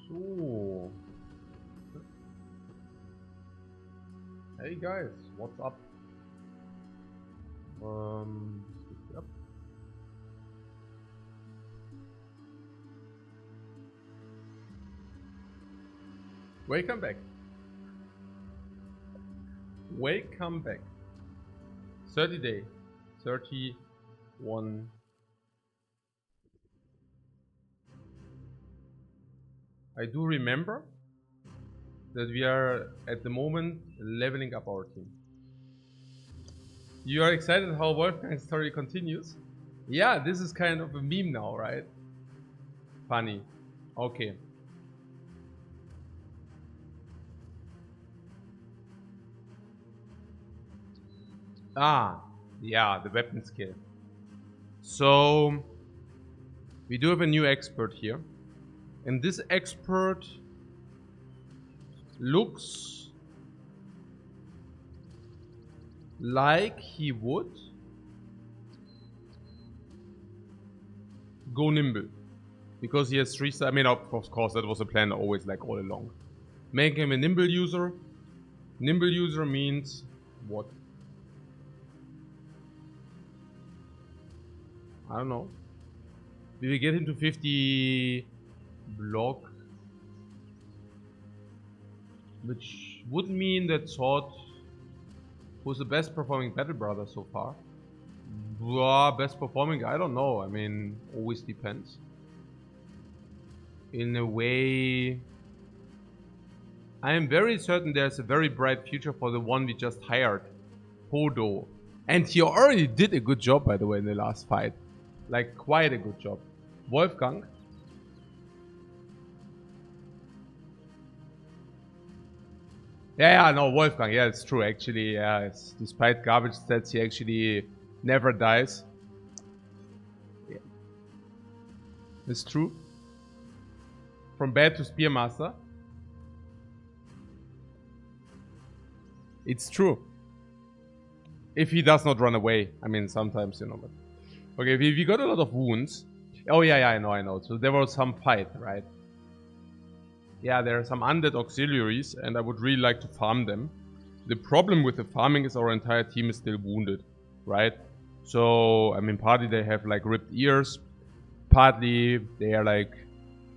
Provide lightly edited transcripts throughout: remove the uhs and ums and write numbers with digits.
So. Hey guys, what's up? Yep. Welcome back. Welcome back. 30 day. 31. I do remember that we are at the moment leveling up our team. You are excited how Wolfgang's story continues? Yeah, this is kind of a meme now, right? Funny. Okay. Ah, yeah, the weapon skill. So, we do have a new expert here. And this expert looks like he would go nimble. Because he has 3 stars. I mean, of course, that was a plan always, like all along. Make him a nimble user. Nimble user means what? I don't know. We will get him to 50 block. Which would mean that Sword, who's the best performing battle brother so far. Best performing, I don't know. I mean, always depends. In a way, I am very certain there's a very bright future for the one we just hired, Podo. And he already did a good job, by the way, in the last fight. Like, quite a good job. Wolfgang. Yeah, no, Wolfgang. Yeah, it's true, actually. Yeah, despite garbage stats, he actually never dies. Yeah. It's true. From bad to Spearmaster. It's true. If he does not run away. I mean, sometimes, you know. But okay, we got a lot of wounds. Oh, yeah, I know. So there was some fight, right? Yeah, there are some undead auxiliaries, and I would really like to farm them. The problem with the farming is our entire team is still wounded, right? So, I mean, partly they have, like, ripped ears. Partly they are, like,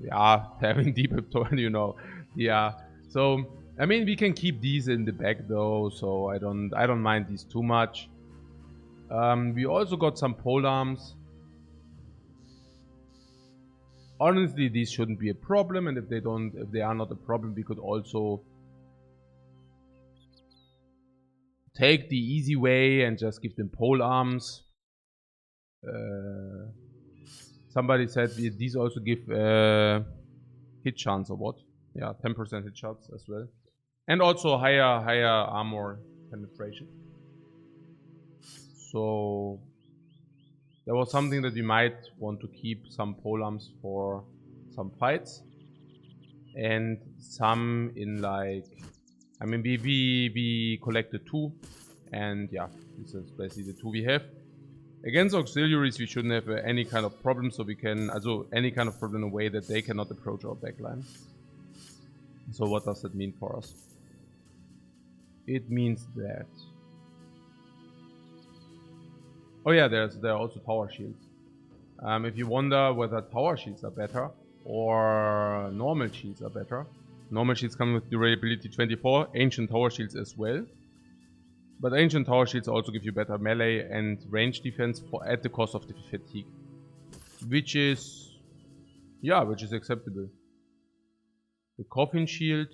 yeah, having deep torn, you know. Yeah. So, I mean, we can keep these in the back, though, so I don't mind these too much. We also got some pole arms. Honestly, these shouldn't be a problem, and if they are not a problem, we could also take the easy way and just give them pole arms. Somebody said these also give hit chance or what? Yeah, 10% hit chance as well, and also higher armor penetration. So there was something that we might want to keep some pole arms for some fights, and some in, like, I mean, we collected 2, and yeah, this is basically the 2 we have. Against auxiliaries, we shouldn't have any kind of problem, so we can, also any kind of problem in a way that they cannot approach our backline. So what does that mean for us? It means that... Oh yeah, there are also tower shields. If you wonder whether tower shields are better or normal shields are better, normal shields come with durability 24, ancient tower shields as well. But ancient tower shields also give you better melee and range defense at the cost of the fatigue. Which is... yeah, which is acceptable. The coffin shield...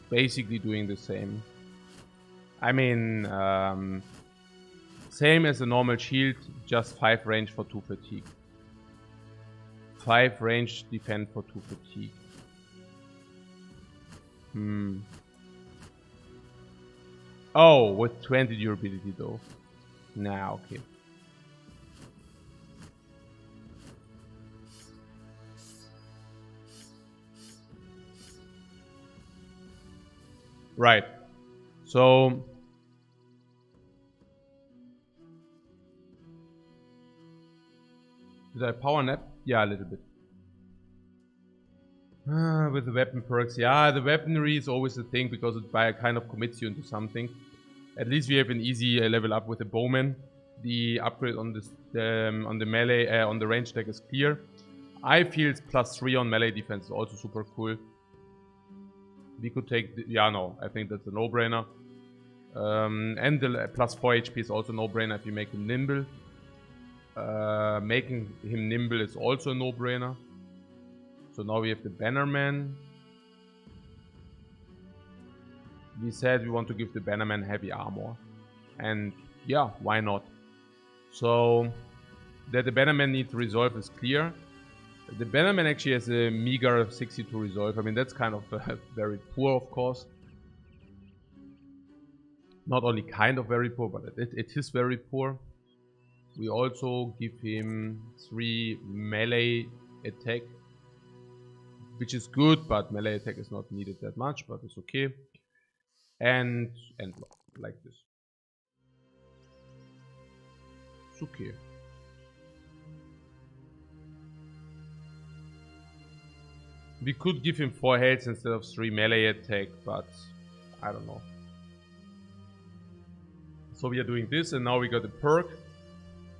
basically doing the same. I mean, same as a normal shield, just 5 range for 2 fatigue. 5 range defend for 2 fatigue. Oh, with 20 durability though. Nah, okay. Right. So... did I power nap? Yeah, a little bit. With the weapon perks, yeah, the weaponry is always the thing because it kind of commits you into something. At least we have an easy level up with the bowman. The upgrade on this on the melee on the range deck is clear. I feel it's +3 on melee defense is also super cool. We could take yeah, no, I think that's a no-brainer. And the +4 HP is also no-brainer if you make him nimble. Making him nimble is also a no-brainer. So now we have the Bannerman. We said we want to give the Bannerman heavy armor. And yeah, why not? So that the Bannerman needs resolve is clear. The Bannerman actually has a meager 62 resolve. I mean, that's kind of very poor, of course. Not only kind of very poor, but it is very poor. We also give him 3 melee attack, which is good, but melee attack is not needed that much, but it's okay. And block, like this. It's okay. We could give him 4 health instead of 3 melee attack, but I don't know. So we are doing this, and now we got a perk.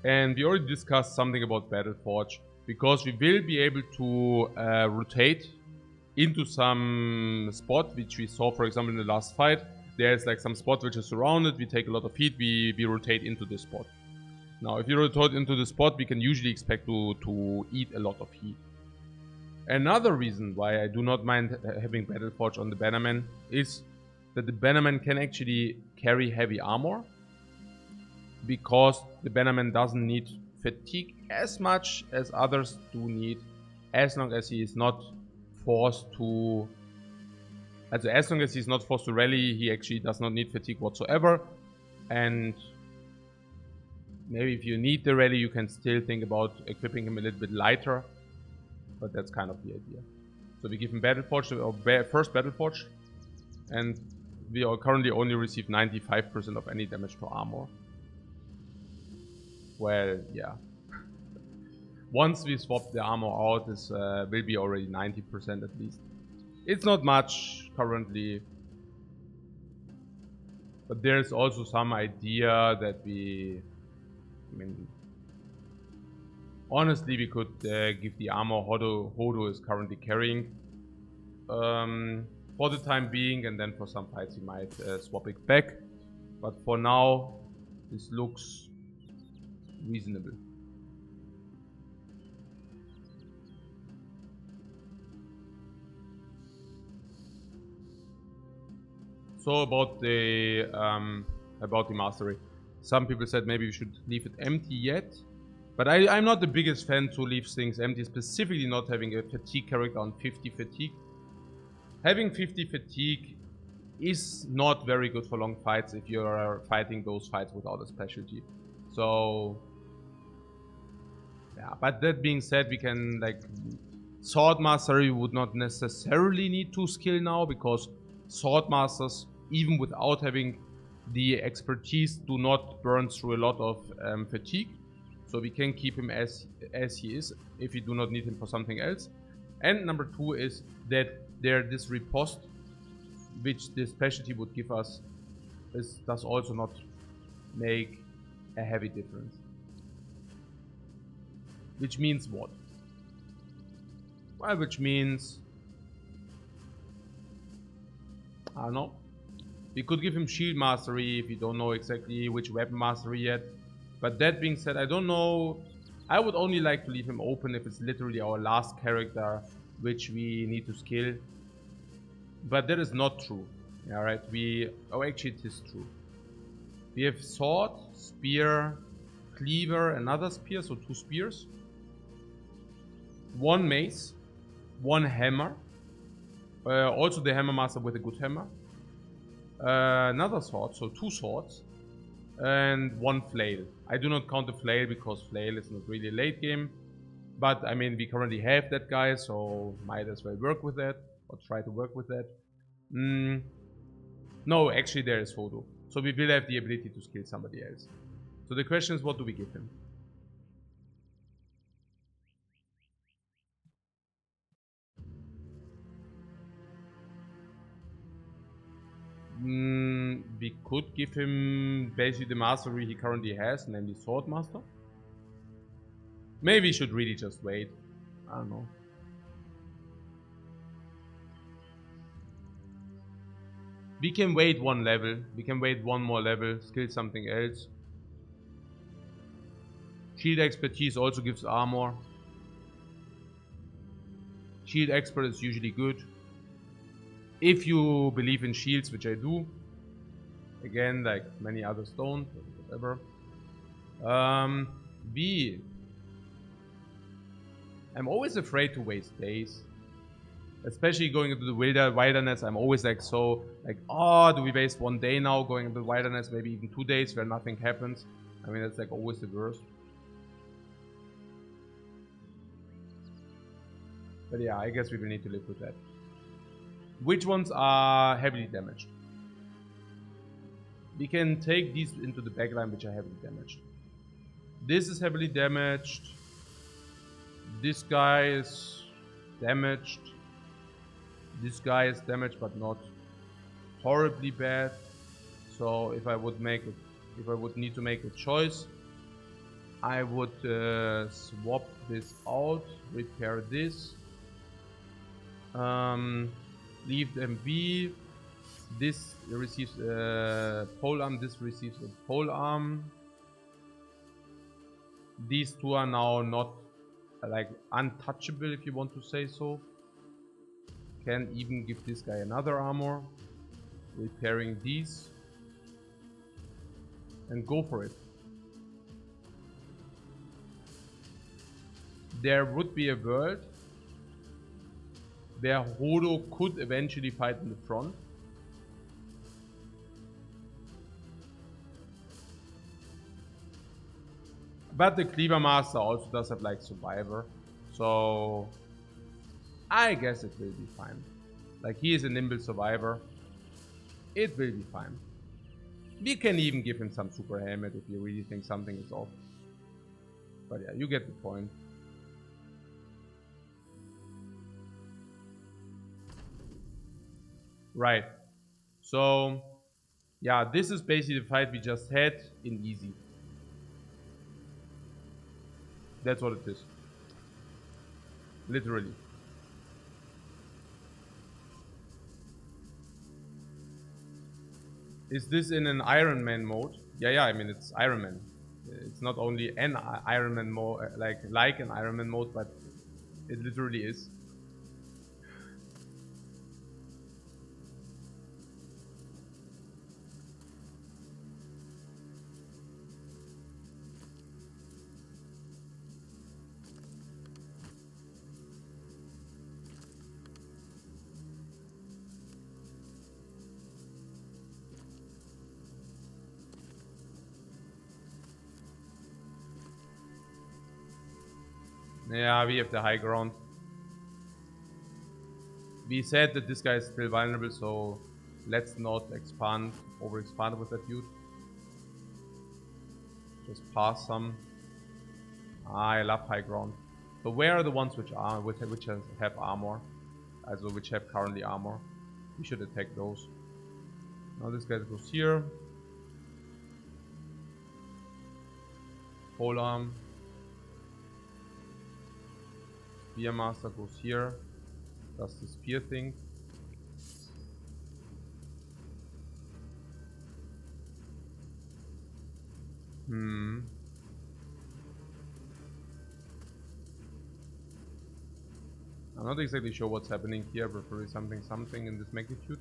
And we already discussed something about Battle Forge, because we will be able to rotate into some spot, which we saw, for example, in the last fight. There's like some spot which is surrounded, we take a lot of heat, we rotate into this spot. Now, if you rotate into the spot, we can usually expect to eat a lot of heat. Another reason why I do not mind having Battle Forge on the Bannerman is that the Bannerman can actually carry heavy armor, because the Bannerman doesn't need fatigue as much as others do need, as long as he is not forced to... as long as he's not forced to rally, he actually does not need fatigue whatsoever. And maybe if you need the rally, you can still think about equipping him a little bit lighter, but that's kind of the idea. So we give him Battle Forge, or first Battle Forge, and we are currently only receive 95% of any damage to armor. Well, yeah. Once we swap the armor out, this will be already 90% at least. It's not much currently, but there's also some idea that we... I mean, honestly, we could give the armor Hodo is currently carrying for the time being, and then for some fights we might swap it back. But for now, this looks reasonable. So about the mastery, some people said maybe we should leave it empty yet, but I'm not the biggest fan to leave things empty, specifically not having a fatigue character on 50 fatigue. Having 50 fatigue is not very good for long fights if you are fighting those fights without a specialty. So yeah, but that being said, we can, like, Sword Mastery would not necessarily need 2 skill now, because Sword Masters, even without having the expertise, do not burn through a lot of fatigue. So we can keep him as he is if we do not need him for something else. And number 2 is that this riposte, which this specialty would give us, does also not make a heavy difference. Which means what? Well, which means... I don't know. We could give him Shield Mastery if we don't know exactly which Weapon Mastery yet. But that being said, I don't know. I would only like to leave him open if it's literally our last character which we need to skill. But that is not true. Alright, oh, actually it is true. We have Sword, Spear, Cleaver, another Spear, so 2 spears. 1 mace, 1 hammer. Also the Hammer Master with a good hammer. Another sword, so 2 swords. And 1 flail. I do not count the flail because flail is not really late game. But I mean, we currently have that guy, so might as well work with that. Or try to work with that. No, actually there is Hodo. So we will have the ability to skill somebody else. So the question is, what do we give him? We could give him basically the mastery he currently has, namely Sword Master. Maybe we should really just wait. I don't know. We can wait one level. We can wait one more level, skill something else. Shield expertise also gives armor. Shield expert is usually good. If you believe in shields, which I do. Again, like many others don't, whatever. I'm always afraid to waste days. Especially going into the wilderness, I'm always like so, like, oh, do we waste one day now going into the wilderness, maybe even 2 days where nothing happens? I mean, that's like always the worst. But yeah, I guess we will need to live with that. Which ones are heavily damaged? We can take these into the backline, which are heavily damaged. This is heavily damaged. This guy is damaged. This guy is damaged, but not horribly bad. So if I would need to make a choice, I would swap this out, repair this, leave them be. This receives a pole arm, this receives a pole arm. These two are now not like untouchable, if you want to say so. Can even give this guy another armor, repairing these, and go for it. There would be a world where Hodo could eventually fight in the front. But the Cleaver Master also does have like Survivor, so I guess it will be fine. Like, he is a nimble survivor. It will be fine. We can even give him some super helmet if you really think something is off. But yeah, you get the point. Right. So yeah, this is basically the fight we just had in easy. That's what it is. Literally. Is this in an Iron Man mode? Yeah, I mean, it's Iron Man. It's not only an Iron Man mode, like an Iron Man mode, but it literally is. Yeah, we have the high ground. We said that this guy is still vulnerable, so let's not overexpand with that dude. Just pass some. I love high ground. So where are the ones which have armor? Also which have currently armor? We should attack those. Now this guy goes here. Pole arm. Spear Master goes here. Does the spear thing. I'm not exactly sure what's happening here, but probably something in this magnitude.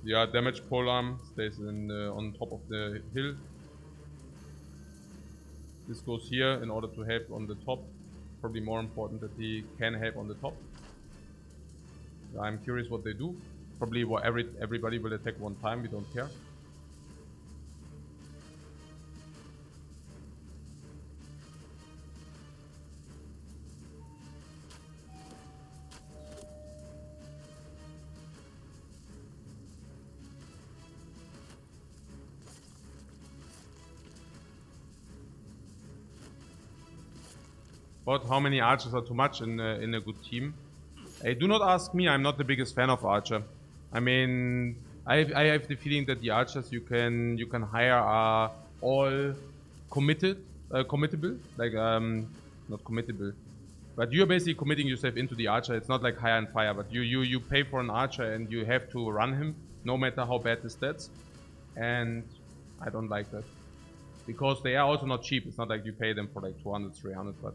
Yeah, damage polearm stays on top of the hill. This goes here in order to help on the top. Probably more important that he can help on the top. I'm curious what they do. Probably what everybody will attack one time. We don't care. But how many archers are too much in a good team? Hey, do not ask me. I'm not the biggest fan of archer. I mean, I have the feeling that the archers you can hire are all committable, like not committable, but you're basically committing yourself into the archer. It's not like hire and fire, but you pay for an archer and you have to run him no matter how bad the stats. And I don't like that because they are also not cheap. It's not like you pay them for like 200, 300, but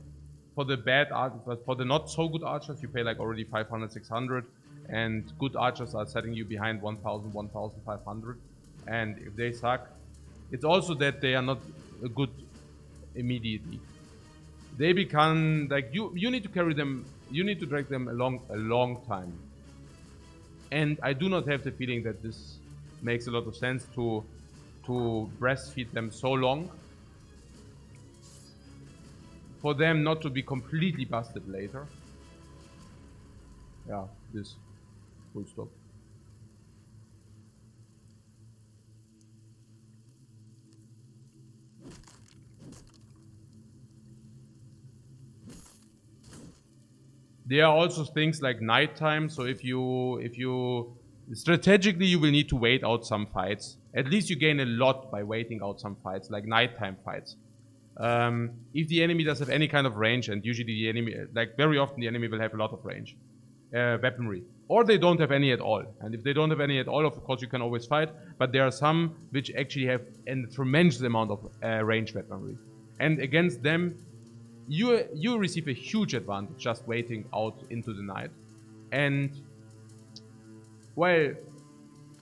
for the bad archers, but for the not so good archers, you pay like already 500, 600, and good archers are setting you behind 1000, 1500. And if they suck, it's also that they are not good immediately. They become like you need to carry them, you need to drag them along a long time. And I do not have the feeling that this makes a lot of sense to breastfeed them so long for them not to be completely busted later. Yeah, this full stop. There are also things like nighttime. So if you strategically you will need to wait out some fights. At least you gain a lot by waiting out some fights, like nighttime fights. If the enemy does have any kind of range, and usually the enemy, like very often the enemy will have a lot of range, weaponry, or they don't have any at all. And if they don't have any at all, of course you can always fight. But there are some which actually have a tremendous amount of range weaponry, and against them, you receive a huge advantage just waiting out into the night. And well,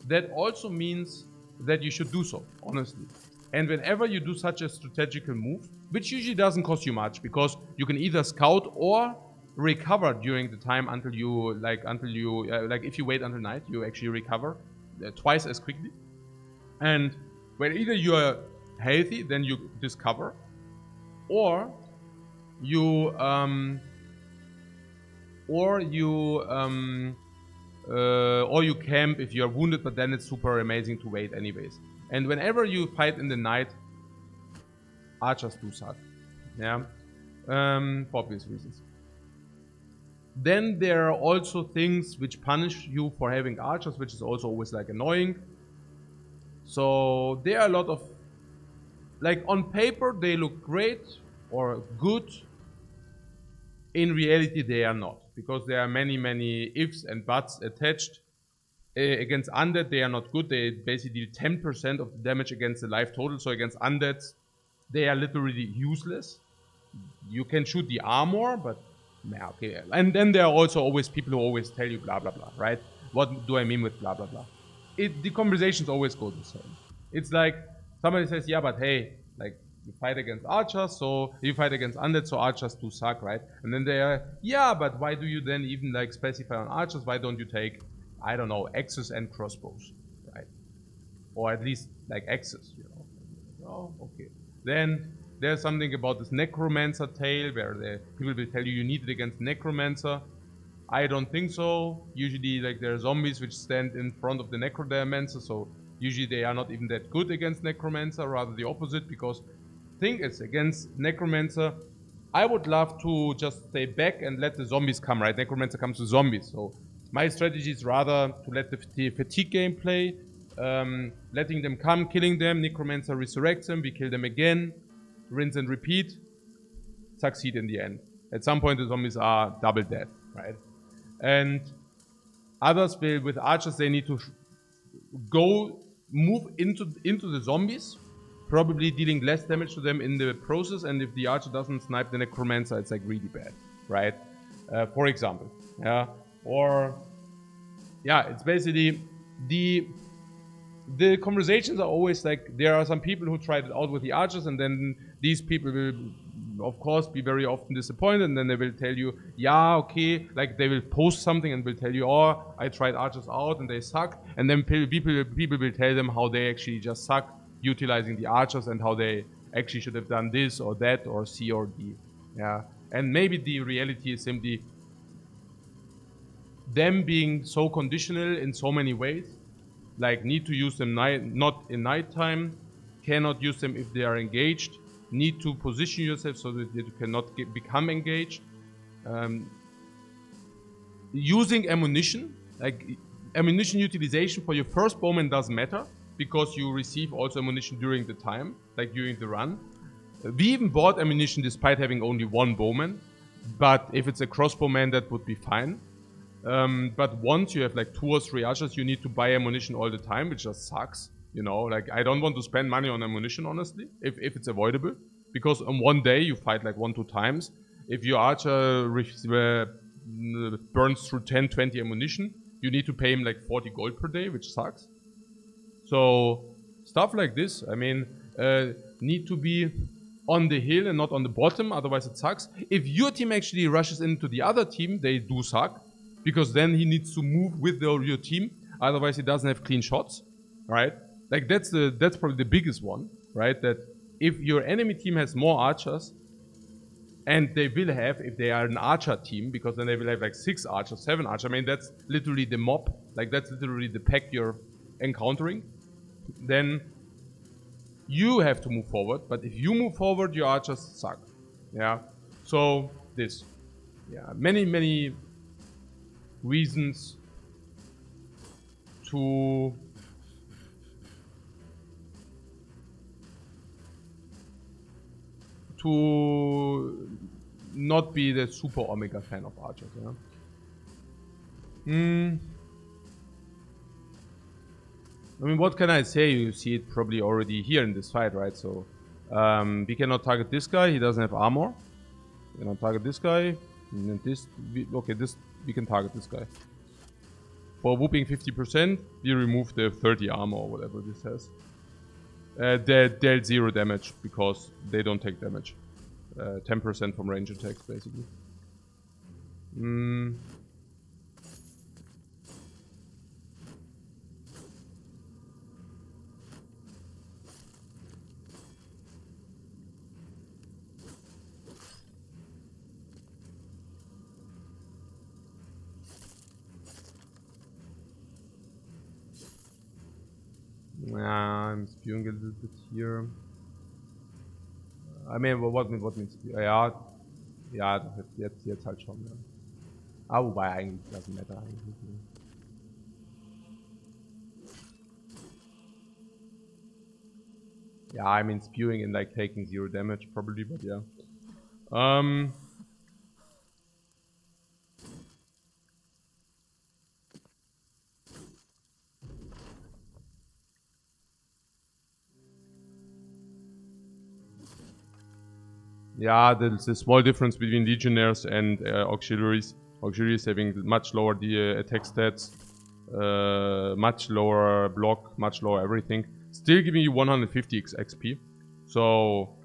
that also means that you should do so, honestly. And whenever you do such a strategical move, which usually doesn't cost you much, because you can either scout or recover during the time until you like if you wait until night, you actually recover twice as quickly. And when either you are healthy, then you discover, or you camp if you are wounded, but then it's super amazing to wait anyways. And whenever you fight in the night, archers do suck. Yeah, for obvious reasons. Then there are also things which punish you for having archers, which is also always like annoying. So there are a lot of, like on paper they look great or good. In reality they are not, because there are many ifs and buts attached. Against undead they are not good. They basically deal 10% of the damage against the life total. So against undeads they are literally useless. You can shoot the armor, but yeah, okay. And then there are also always people who always tell you blah blah blah, right? What do I mean with blah blah blah? The conversations always go the same. It's like somebody says, yeah, but hey, like you fight against archers, so you fight against undead, so archers do suck, right? And then they are, yeah, but why do you then even like specify on archers? Why don't you take, I don't know, axes and crossbows, right? Or at least like axes, you know? Oh, okay. Then there's something about this necromancer tale where the people will tell you need it against necromancer. I don't think so. Usually, like, there are zombies which stand in front of the necromancer, so usually they are not even that good against necromancer, rather the opposite, because thing is, against necromancer, I would love to just stay back and let the zombies come, right? Necromancer comes to zombies, so my strategy is rather to let the fatigue game play, letting them come, killing them, necromancer resurrects them, we kill them again, rinse and repeat, succeed in the end. At some point the zombies are double dead, right? And others will, with archers, they need to move into the zombies, probably dealing less damage to them in the process, and if the archer doesn't snipe the necromancer, it's like really bad, right? For example, yeah, or yeah, it's basically the conversations are always like, there are some people who tried it out with the archers, and then these people will of course be very often disappointed, and then they will tell you, yeah, okay, like they will post something and will tell you, oh, I tried archers out and they suck, and then people will tell them how they actually just suck utilizing the archers and how they actually should have done this or that or C or D. Yeah, and maybe the reality is simply them being so conditional in so many ways, like need to use them not in nighttime, cannot use them if they are engaged, need to position yourself so that you cannot become engaged. Using ammunition, like ammunition utilization for your first bowman doesn't matter because you receive also ammunition during the time, like during the run. We even bought ammunition despite having only one bowman, but if it's a crossbowman that would be fine. But once you have like 2 or 3 archers, you need to buy ammunition all the time, which just sucks. You know, like I don't want to spend money on ammunition, honestly, if it's avoidable. Because on one day you fight like 1-2 times. If your archer burns through 10-20 ammunition, you need to pay him like 40 gold per day, which sucks. So stuff like this, I mean, need to be on the hill and not on the bottom, otherwise it sucks. If your team actually rushes into the other team, they do suck. Because then he needs to move with your team, otherwise he doesn't have clean shots, right? Like that's probably the biggest one, right? That if your enemy team has more archers, and they will have if they are an archer team, because then they will have like 6 archers, 7 archers. I mean, that's literally the mob, like that's literally the pack you're encountering. Then you have to move forward, but if you move forward, your archers suck. Yeah. So this, yeah, many reasons to not be the super Omega fan of archers. Yeah? I mean, what can I say? You see it probably already here in this fight, right? So we cannot target this guy. He doesn't have armor. We cannot target this guy. And this, we can target this guy. For whooping 50%, we remove the 30 armor or whatever this has. They dealt 0 damage because they don't take damage. 10% from range attacks, basically. Yeah, I'm spewing a little bit here. I mean, what means ja, jetzt halt schon. Ja. Aber wobei eigentlich doesn't matter eigentlich. Yeah, I mean spewing and like taking 0 damage probably, but yeah. Yeah, there's a small difference between legionnaires and auxiliaries. Auxiliaries having much lower attack stats, much lower block, much lower everything. Still giving you 150 XP. So,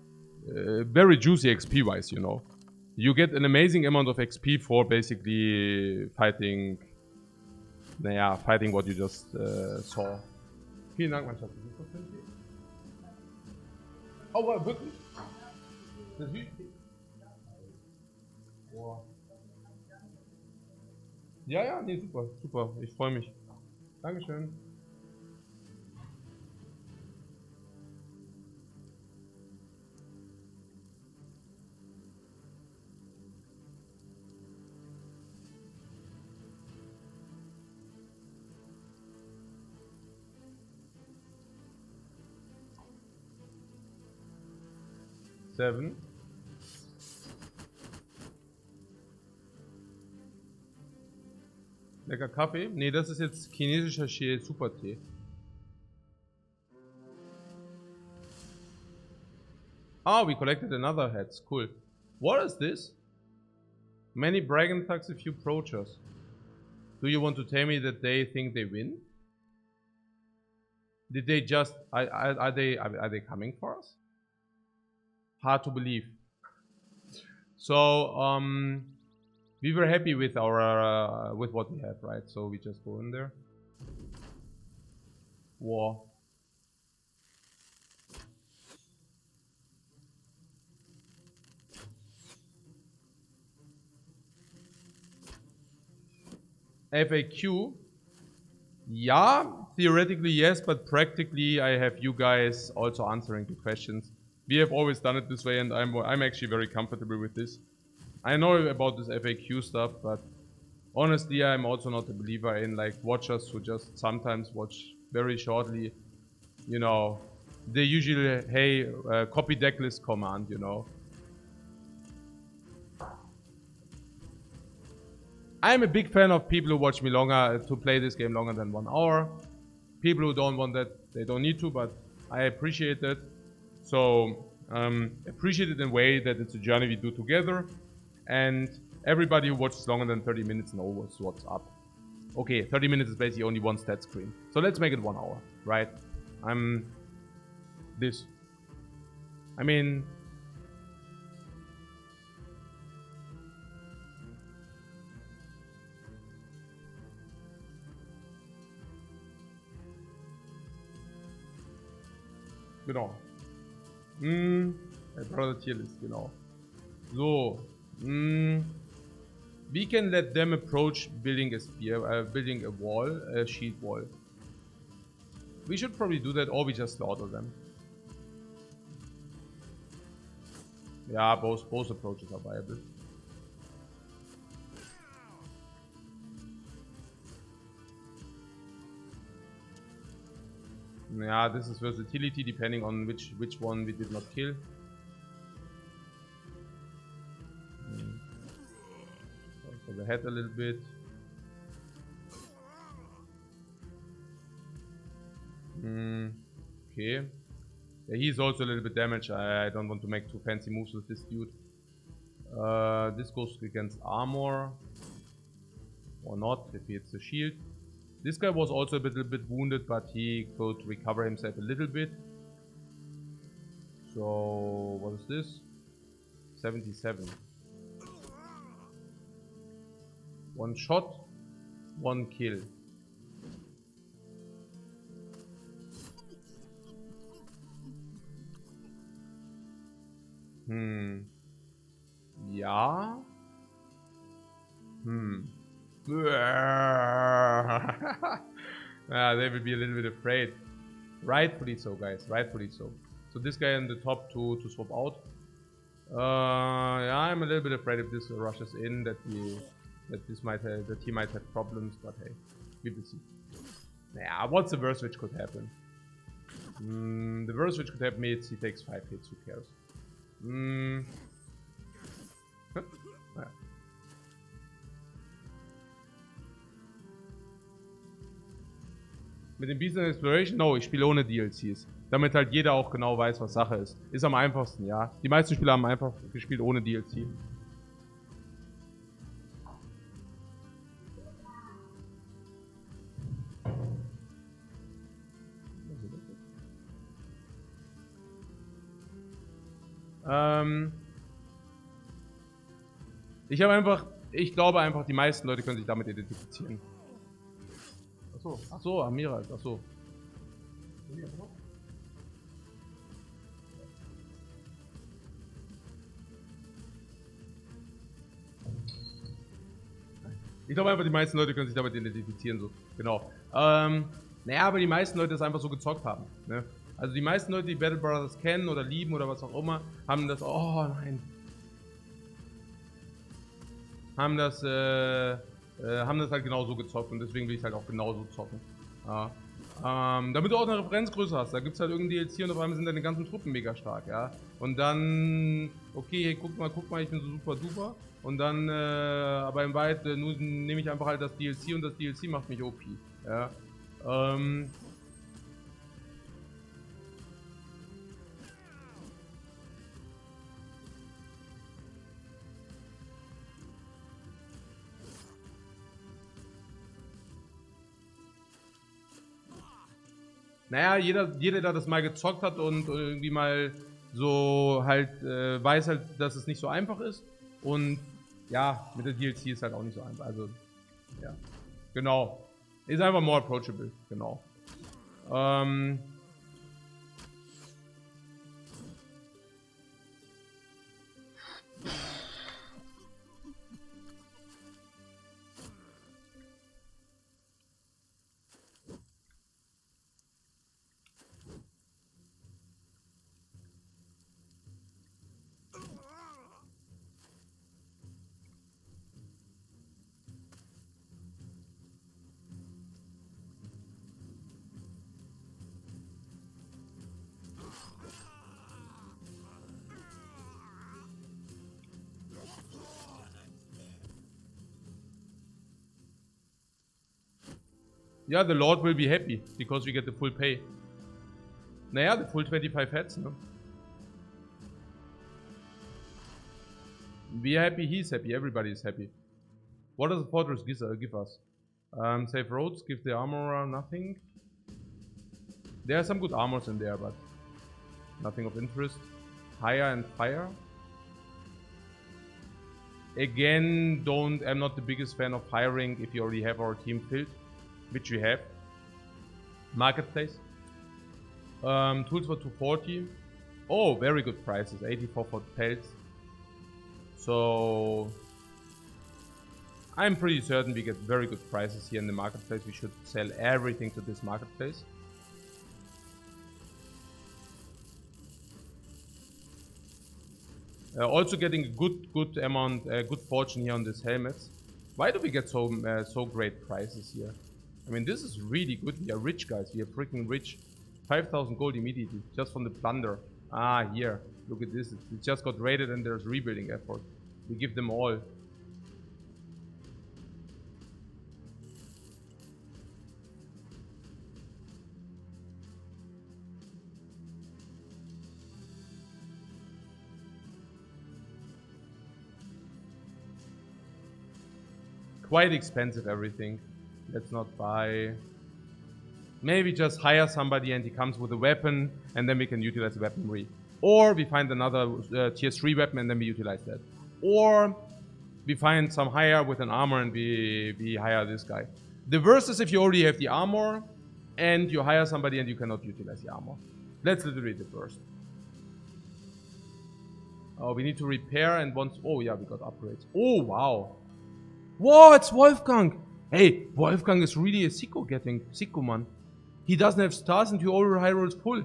very juicy XP wise, you know. You get an amazing amount of XP for basically fighting, fighting what you just saw. Vielen Dank, mein Schatz. Oh, wirklich? Das ist wichtig. Boah. Ja, nee, super, super. Ich freue mich. Dankeschön. Seven. Lecker Kaffee? Nee, das ist jetzt chinesischer Super-Tee. Oh, we collected another heads. Cool. What is this? Many Dragon thugs, a few poachers. Do you want to tell me that they think they win? Did they just... Are they coming for us? Hard to believe. So, we were happy with our with what we had, right? So we just go in there. War. FAQ. Yeah, theoretically yes, but practically I have you guys also answering the questions. We have always done it this way, and I'm actually very comfortable with this. I know about this FAQ stuff, but honestly, I'm also not a believer in like watchers who just sometimes watch very shortly. You know, they usually, hey, copy decklist command, you know. I'm a big fan of people who watch me longer, to play this game longer than 1 hour. People who don't want that, they don't need to, but I appreciate it. So, appreciate it in a way that it's a journey we do together. And everybody who watches longer than 30 minutes knows what's up. Okay, 30 minutes is basically only one stat screen. So let's make it 1 hour, right? This. I mean... Genau. Brother Tier List, genau. So. We can let them approach building a spear, building a wall, a shield wall. We should probably do that, or we just slaughter them. Yeah, both approaches are viable. Yeah, this is versatility depending on which one we did not kill. For the head a little bit. Okay. Yeah, he's also a little bit damaged. I don't want to make too fancy moves with this dude. This goes against armor. Or not, if he hits the shield. This guy was also a little bit wounded, but he could recover himself a little bit. So, what is this? 77. One shot, one kill. Ja. Yeah, they will be a little bit afraid. Rightfully so, guys. Rightfully so. So this guy in the top to swap out. Yeah, I'm a little bit afraid if this rushes in that he might have problems, but hey, we will see. Yeah, what's the worst which could happen? The worst which could happen is he takes 5 hits. Who cares? Ja. Mit dem Beast and Exploration? No, ich spiele ohne DLCs. Damit halt jeder auch genau weiß, was Sache ist. Ist am einfachsten, ja. Die meisten Spieler haben einfach gespielt ohne DLC. Ich glaube einfach, die meisten Leute können sich damit identifizieren. Achso, Amira, achso. Ich glaube einfach, die meisten Leute können sich damit identifizieren, so. Genau. Naja, aber die meisten Leute das einfach so gezockt haben, ne? Also die meisten Leute, die Battle Brothers kennen oder lieben oder was auch immer, haben das, oh nein. Haben das halt genauso gezockt und deswegen will ich halt auch genauso zocken. Ja. Damit du auch eine Referenzgröße hast, da gibt es halt irgendein DLC und auf einmal sind deine ganzen Truppen mega stark, ja. Und dann, okay, hey, guck mal, ich bin so super duper. Und dann, aber im Weit nehme ich einfach halt das DLC und das DLC macht mich OP, ja. Naja, jeder, der das mal gezockt hat und irgendwie mal so halt weiß halt, dass es nicht so einfach ist. Und ja, mit der DLC ist halt auch nicht so einfach. Also, ja. Genau. Ist einfach more approachable. Genau. Yeah, the Lord will be happy because we get the full pay. Naja, the full 25 heads, no? We are happy, he's happy, everybody is happy. What does the fortress give us? Safe roads, give the armor nothing. There are some good armors in there, but nothing of interest. Hire and fire. Again, I'm not the biggest fan of hiring if you already have our team filled, which we have. Marketplace. Tools for 240. Oh, very good prices. 84 for pelts. So I'm pretty certain we get very good prices here in the marketplace. We should sell everything to this marketplace. Also getting a good amount, good fortune here on these helmets. Why do we get so great prices here? I mean, this is really good. We are rich, guys. We are freaking rich. 5,000 gold immediately, just from the plunder. Ah, here. Look at this. It just got raided and there's rebuilding effort. We give them all. Quite expensive everything. Let's not buy. Maybe just hire somebody and he comes with a weapon and then we can utilize the weaponry. Or we find another tier 3 weapon and then we utilize that. Or we find some hire with an armor and we hire this guy. The worst is if you already have the armor and you hire somebody and you cannot utilize the armor. That's literally the worst. Oh, we need to repair and once... Oh yeah, we got upgrades. Oh, wow. Whoa, it's Wolfgang. Hey, Wolfgang is really a sicko man. He doesn't have stars and you all high rolls full.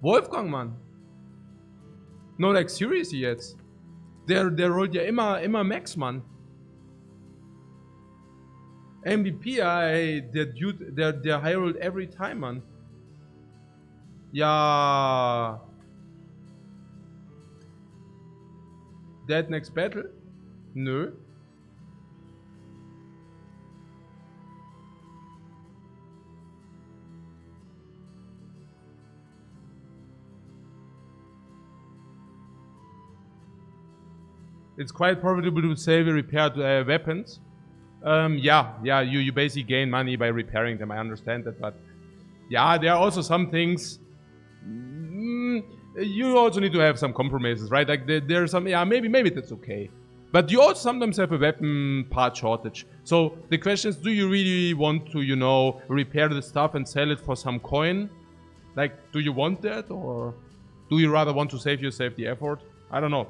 Wolfgang, man. No, like seriously jetzt. Der rollt ja immer Max, man. MVP, ey, der Dude, der high rolled every time, man. Ja. Dead next battle? Nö. It's quite profitable to sell repaired weapons. Yeah, you basically gain money by repairing them. I understand that, but yeah, there are also some things. You also need to have some compromises, right? Like there's some, yeah, maybe that's okay. But you also sometimes have a weapon part shortage. So the question is, do you really want to, repair the stuff and sell it for some coin? Like, do you want that, or do you rather want to save yourself the effort? I don't know.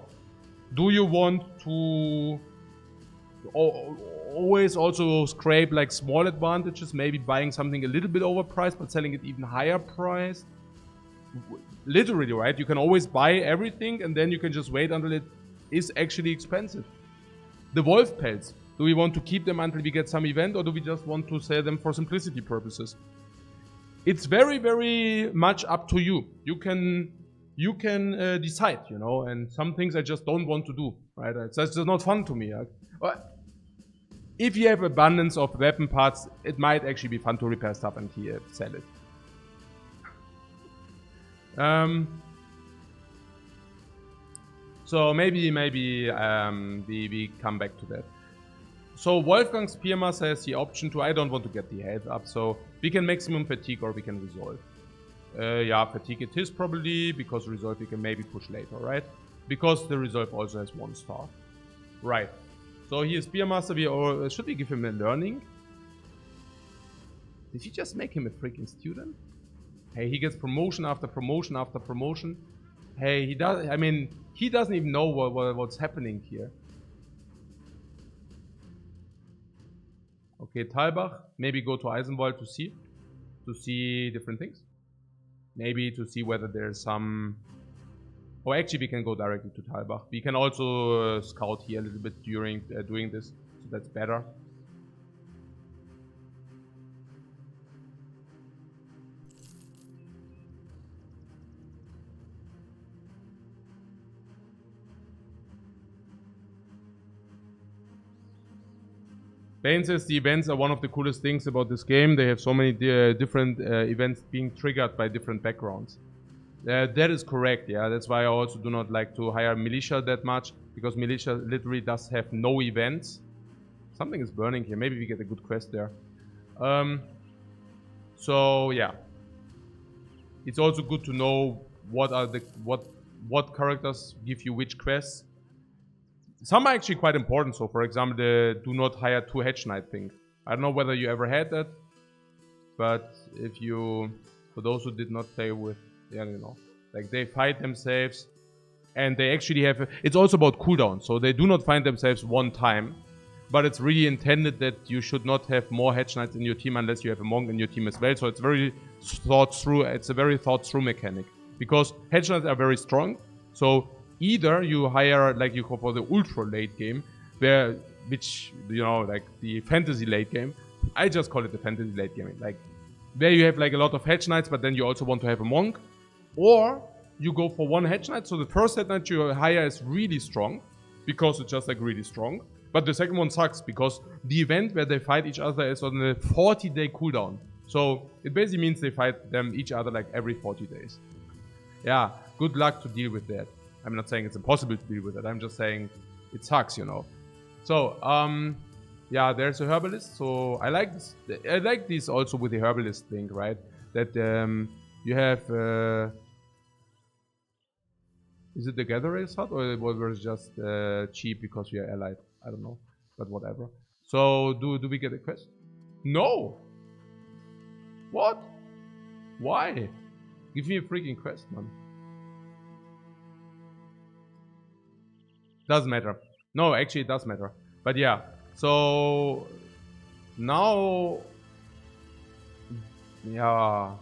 Do you want to always also scrape like small advantages, maybe buying something a little bit overpriced but selling it even higher priced? Literally, right? You can always buy everything and then you can just wait until it is actually expensive. The wolf pelts, do we want to keep them until we get some event, or do we just want to sell them for simplicity purposes? It's very, very much up to you. You can decide, and some things I just don't want to do, right? It's just not fun to me. If you have abundance of weapon parts, it might actually be fun to repair stuff and sell it. So maybe we come back to that. So Wolfgang Spearmaster has the option to, I don't want to get the head up, so we can maximum fatigue or we can resolve. Yeah, fatigue it is probably, because resolve we can maybe push later, right? Because the resolve also has 1 star. Right. So he is Spearmaster, should we give him a learning? Did he just make him a freaking student? Hey, he gets promotion after promotion after promotion. Hey, he doesn't even know what's happening here. Okay, Talbach, maybe go to Eisenwald to see different things. Maybe to see whether there's some... Oh, actually we can go directly to Talbach. We can also scout here a little bit during doing this, so that's better. Bane says the events are one of the coolest things about this game. They have so many different events being triggered by different backgrounds. That is correct, yeah. That's why I also do not like to hire militia that much, because militia literally does have no events. Something is burning here. Maybe we get a good quest there. So yeah, it's also good to know what are the what characters give you which quests. Some are actually quite important. So for example, the do not hire 2 hedge knight thing. I don't know whether you ever had that, but if you, for those who did not play with, yeah, you know, like they fight themselves, and they actually have. It's also about cooldown, so they do not find themselves one time, but it's really intended that you should not have more hedge knights in your team unless you have a monk in your team as well. So it's very thought through. It's a very thought through mechanic, because hedge knights are very strong. So either you hire, like you go for the ultra late game, which you know, like the fantasy late game. I just call it the fantasy late game, like where you have like a lot of hedge knights, but then you also want to have a monk, or you go for 1 hedge knight. So the first hedge knight you hire is really strong, because it's just like really strong. But the second one sucks, because the event where they fight each other is on a 40-day cooldown. So it basically means they fight them each other like every 40 days. Yeah, good luck to deal with that. I'm not saying it's impossible to deal with it. I'm just saying it sucks, you know. So, yeah, there's a herbalist. So I like this. I like this also with the herbalist thing, right? That you have. Is it the Gatherer's Hut, or was it just cheap because we are allied? I don't know, but whatever. So do we get a quest? No. What? Why? Give me a freaking quest, man. Doesn't matter. No, actually it does matter. But yeah, so now, yeah.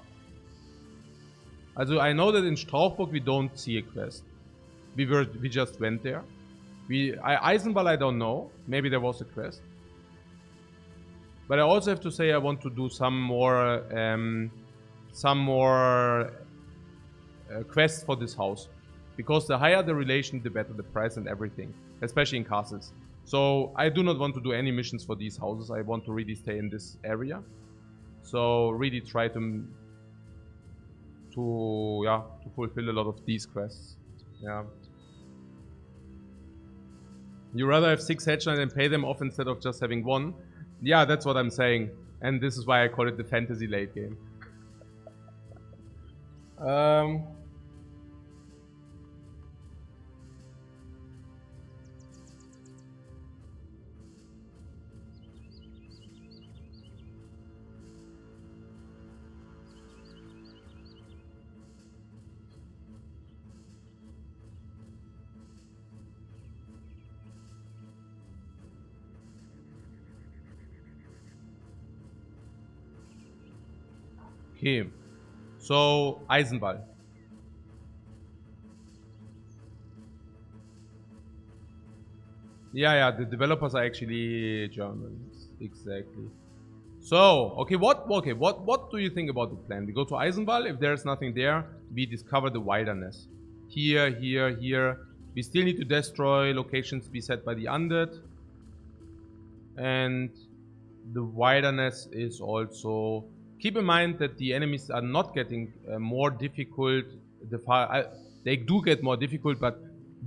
Also I know that in Strauchburg we don't see a quest. We just went there. Eisenball I don't know. Maybe there was a quest. But I also have to say I want to do some more quests for this house. Because the higher the relation, the better the price and everything. Especially in castles. So I do not want to do any missions for these houses. I want to really stay in this area. So really try to fulfill a lot of these quests. Yeah. You rather have 6 hedge knights and pay them off instead of just having 1. Yeah, that's what I'm saying. And this is why I call it the fantasy late game. Okay, so Eisenball. Yeah, the developers are actually Germans, exactly. So, okay, what do you think about the plan? We go to Eisenball. If there's nothing there, we discover the wilderness. Here. We still need to destroy locations to be set by the undead. And the wilderness is also... Keep in mind that the enemies are not getting more difficult. They do get more difficult, but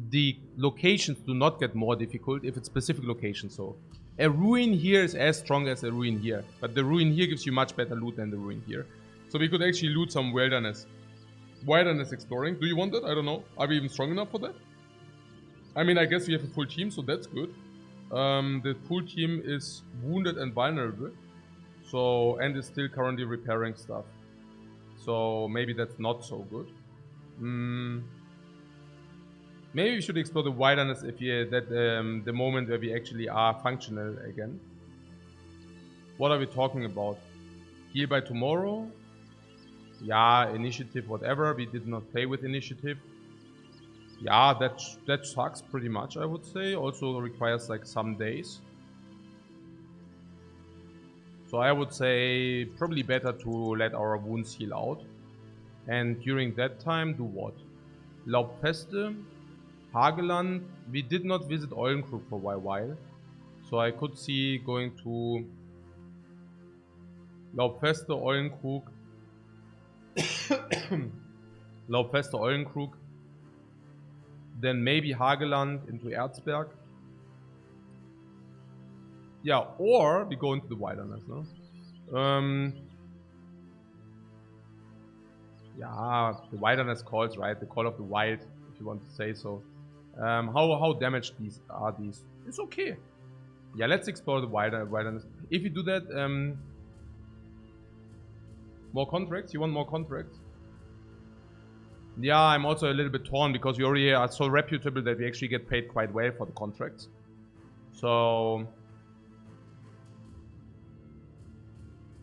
the locations do not get more difficult if it's specific locations. So a ruin here is as strong as a ruin here, but the ruin here gives you much better loot than the ruin here. So we could actually loot some wilderness exploring. Do you want that? I don't know. Are we even strong enough for that? I mean, I guess we have a full team, so that's good. The full team is wounded and vulnerable. So, and is still currently repairing stuff. So maybe that's not so good. Maybe we should explore the wilderness if the moment where we actually are functional again. What are we talking about? Heal by tomorrow? Yeah, initiative, whatever. We did not play with initiative. Yeah, that sucks pretty much, I would say. Also requires like some days. So I would say probably better to let our wounds heal out. And during that time, do what? Laubfeste, Hageland. We did not visit Eulenkrug for a while. So I could see going to Laubfeste, Eulenkrug. Laubfeste, Eulenkrug. Then maybe Hageland into Erzberg. Yeah, or we go into the wilderness, no? Yeah, the wilderness calls, right? The call of the wild, if you want to say so. How damaged these are these? It's okay. Yeah, let's explore the wilderness. If you do that, more contracts? You want more contracts? Yeah, I'm also a little bit torn because we already are so reputable that we actually get paid quite well for the contracts. So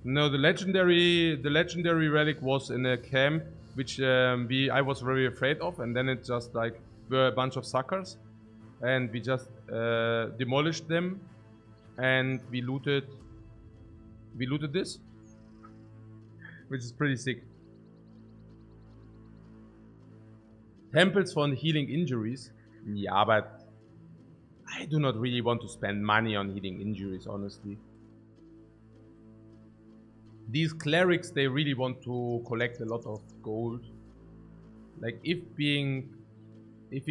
no, the legendary relic was in a camp which I was very afraid of, and then it just like were a bunch of suckers, and we just demolished them, and we looted this, which is pretty sick. Temples for healing injuries. Yeah, but I do not really want to spend money on healing injuries, honestly. These clerics, they really want to collect a lot of gold. Like, if we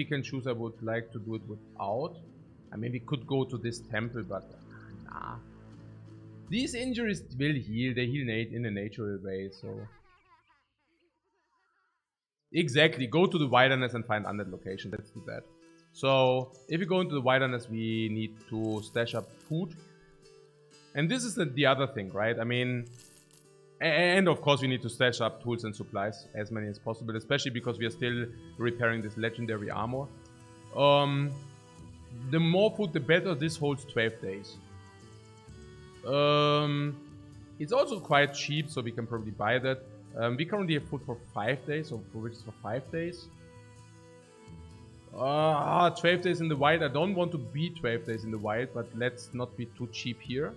can choose, I would like to do it without. I mean, we could go to this temple, but nah. These injuries will heal. They heal in a natural way, so. Exactly. Go to the wilderness and find undead location. Let's do that. So, if we go into the wilderness, we need to stash up food. And this is the other thing, right? I mean, and of course we need to stash up tools and supplies, as many as possible, especially because we are still repairing this legendary armor. The more food, the better. This holds 12 days. It's also quite cheap, so we can probably buy that. We currently have food for 5 days, so for which is for 5 days. 12 days in the wild. I don't want to be 12 days in the wild, but let's not be too cheap here.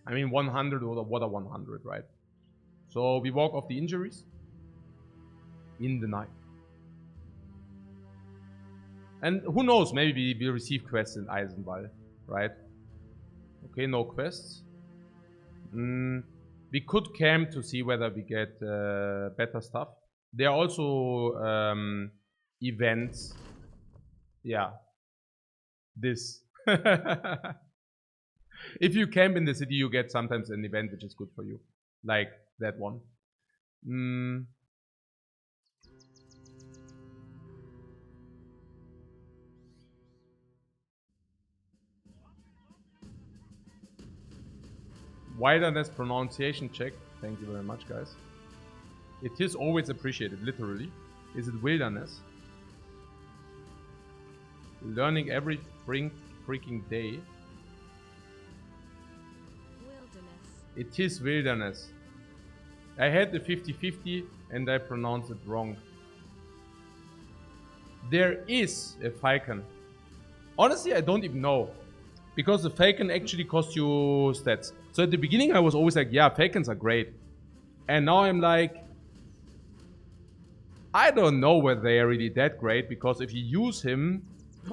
I mean, 100 or what are 100, right? So we walk off the injuries in the night. And who knows, maybe we receive quests in Eisenwald, right? Okay, no quests. We could camp to see whether we get better stuff. There are also events. Yeah. This. If you camp in the city, you get sometimes an event which is good for you. Like that one. Wilderness pronunciation check. Thank you very much, guys. It is always appreciated, literally. Is it wilderness? Learning every freaking day. It is wilderness. I had the 50-50 and I pronounced it wrong. There is a falcon. Honestly, I don't even know. Because the falcon actually costs you stats. So at the beginning I was always like, yeah, falcons are great. And now I'm like, I don't know whether they are really that great. Because if you use him...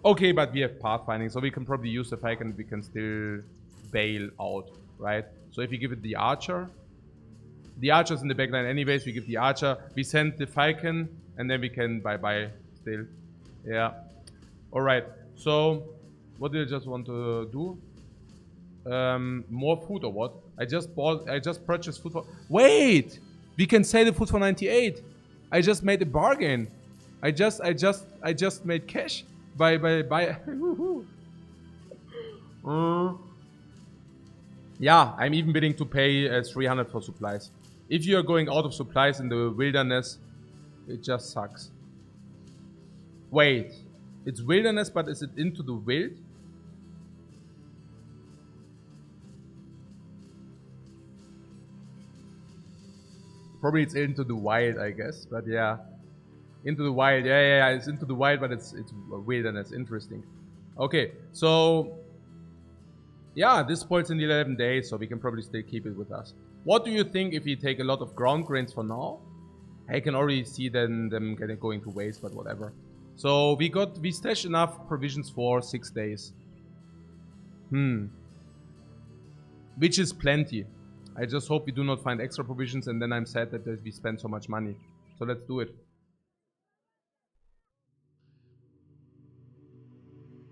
Okay, but we have pathfinding, so we can probably use the falcon. We can still bail out, right? So if you give it the archer's in the backline anyways, we give the archer, we send the falcon, and then we can bye-bye still. Yeah. Alright, so what do I just want to do? More food or what? I just purchased food for... Wait! We can sell the food for 98. I just made a bargain. I just made cash by Yeah, I'm even willing to pay 300 for supplies. If you are going out of supplies in the wilderness, it just sucks. Wait, it's wilderness, but is it into the wild? Probably it's into the wild, I guess, but yeah. Into the wild, yeah, it's into the wild, but it's wilderness, interesting. Okay, so... Yeah, this spoils in the 11 days, so we can probably still keep it with us. What do you think if we take a lot of ground grains for now? I can already see them going to waste, but whatever. So we stashed enough provisions for 6 days. Which is plenty. I just hope we do not find extra provisions, and then I'm sad that we spend so much money. So let's do it.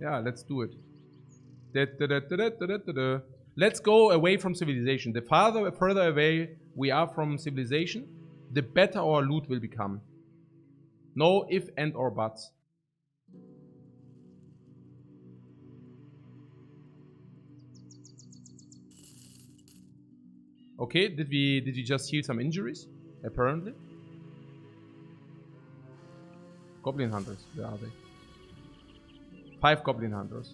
Yeah, let's do it. Let's go away from civilization. The further away we are from civilization, the better our loot will become. No if, and, or buts. Okay, did we just heal some injuries? Apparently. Goblin hunters, where are they? 5 goblin hunters.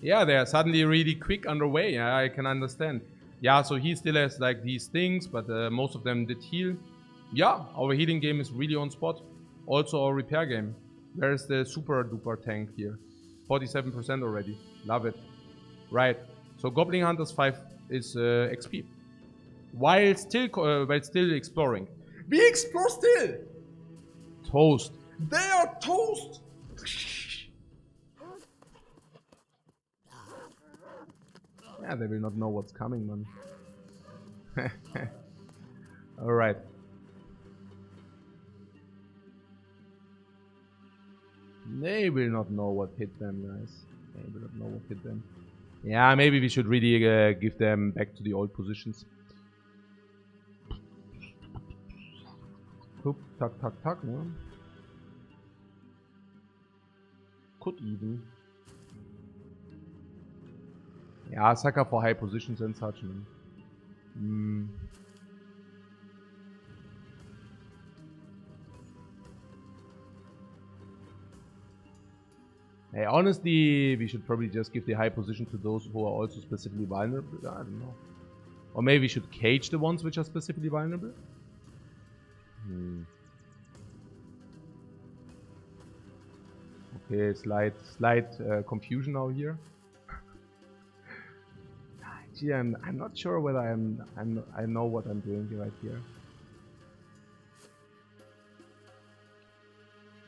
Yeah, they are suddenly really quick underway. Yeah, I can understand. Yeah, so he still has like these things, but most of them did heal. Yeah, our healing game is really on spot. Also our repair game. Where's the super duper tank here? 47% already. Love it. Right. So Goblin Hunters 5 is XP. While still exploring. We explore still! Toast. They are toast! Yeah, they will not know what's coming, man. Alright. They will not know what hit them, guys. They will not know what hit them. Yeah, maybe we should really give them back to the old positions. Tuck, tuck, tuck, tuck, no? Could even. Yeah, sucker for high positions and such, man. Hey, honestly, we should probably just give the high position to those who are also specifically vulnerable. I don't know. Or maybe we should cage the ones which are specifically vulnerable. Okay, slight confusion now here. Gee, I'm not sure whether I know what I'm doing right here.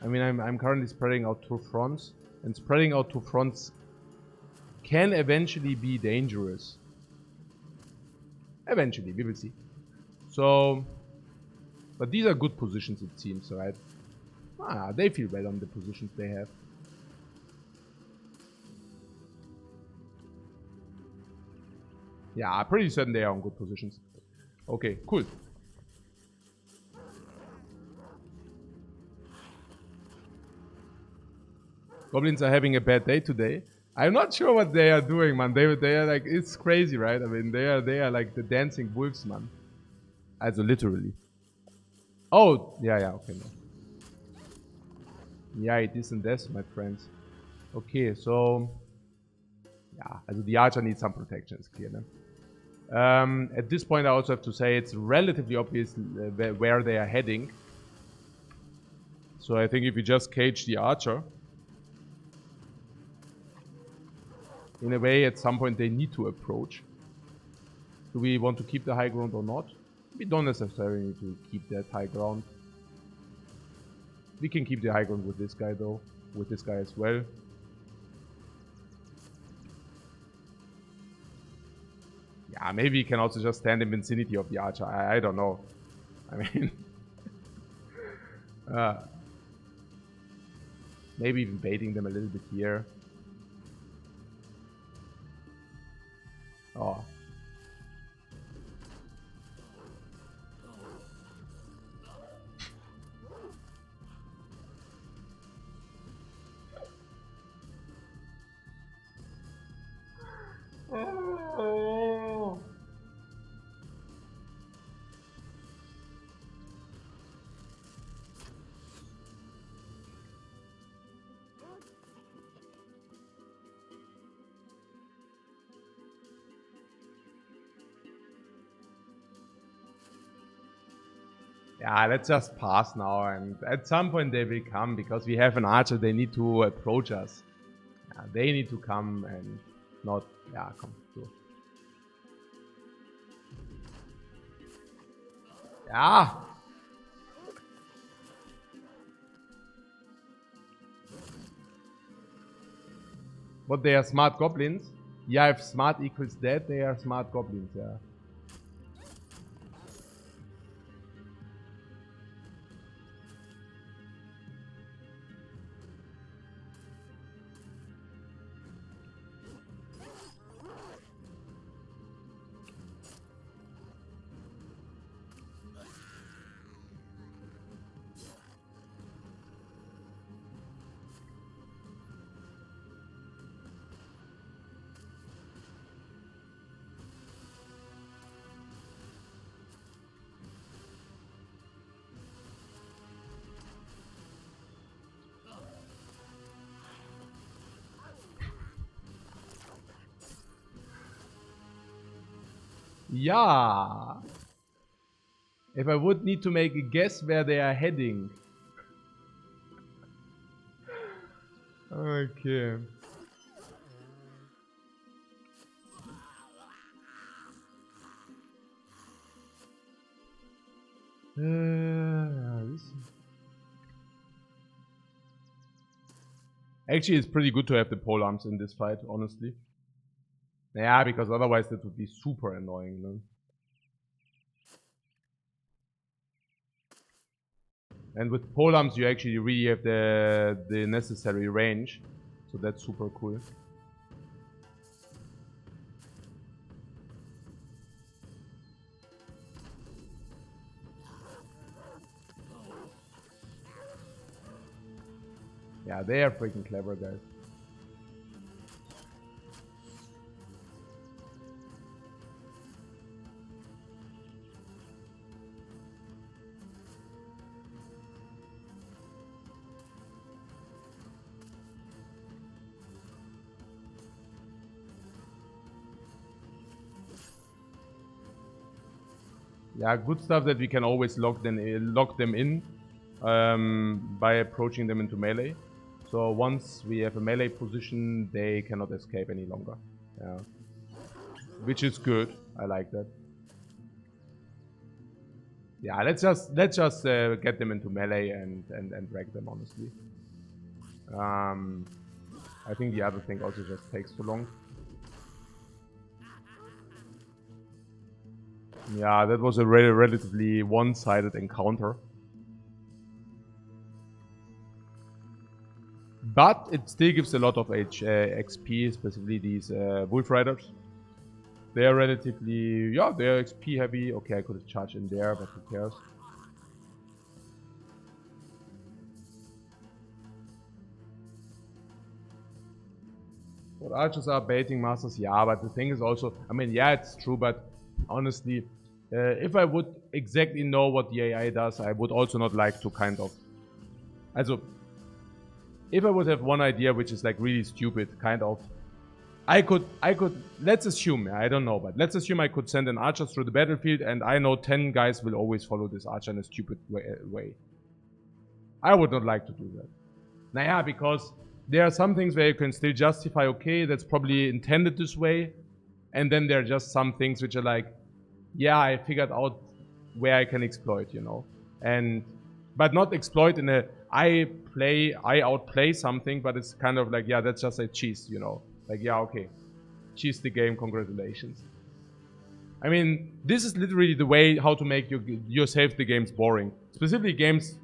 I mean, I'm currently spreading out 2 fronts, and spreading out 2 fronts can eventually be dangerous. Eventually, we will see. So, but these are good positions, it seems, right? Ah, they feel well on the positions they have. Yeah, I'm pretty certain they are on good positions. Okay, cool. Goblins are having a bad day today. I'm not sure what they are doing, man. They are like, it's crazy, right? I mean, they are like the dancing wolves, man. Also literally. Oh, yeah, okay. No. Yeah, it isn't this, my friends. Okay, so yeah, also the archer needs some protection, it's clear, no? At this point, I also have to say it's relatively obvious where they are heading. So I think if we just cage the archer, in a way, at some point they need to approach. Do we want to keep the high ground or not? We don't necessarily need to keep that high ground. We can keep the high ground with this guy though. With this guy as well. Yeah, maybe we can also just stand in vicinity of the archer. I don't know. I mean... maybe even baiting them a little bit here. Oh. Oh. Yeah, let's just pass now, and at some point they will come, because we have an archer, they need to approach us. Yeah, they need to come and not... yeah, come through. Yeah! But they are smart goblins. Yeah, if smart equals dead, they are smart goblins, yeah. Yeah. If I would need to make a guess where they are heading. Okay. Actually, it's pretty good to have the pole arms in this fight, honestly. Yeah, because otherwise that would be super annoying, you know? And with pole arms, you actually really have the necessary range. So that's super cool. Yeah, they are freaking clever, guys. Yeah, good stuff that we can always lock them in by approaching them into melee. So once we have a melee position, they cannot escape any longer. Yeah, which is good. I like that. Yeah, let's just get them into melee and drag them. Honestly, I think the other thing also just takes too long. Yeah, that was a relatively one-sided encounter. But it still gives a lot of XP, specifically these Wolf Riders. They are relatively, yeah, they are XP heavy. Okay, I could have charged in there, but who cares? But archers are baiting masters, yeah, but the thing is also, I mean, yeah, it's true, but honestly, if I would exactly know what the AI does, I would also not like to kind of, also, if I would have one idea which is like really stupid, kind of, I could, let's assume, I don't know, but let's assume I could send an archer through the battlefield and I know 10 guys will always follow this archer in a stupid way. I would not like to do that. Naja, because there are some things where you can still justify, okay, that's probably intended this way. And then there are just some things which are like, yeah, I figured out where I can exploit, you know. And, but not exploit in a, I outplay something, but it's kind of like, yeah, that's just a cheese, you know. Like, yeah, okay. Cheese the game, congratulations. I mean, this is literally the way how to make yourself the games boring. Specifically games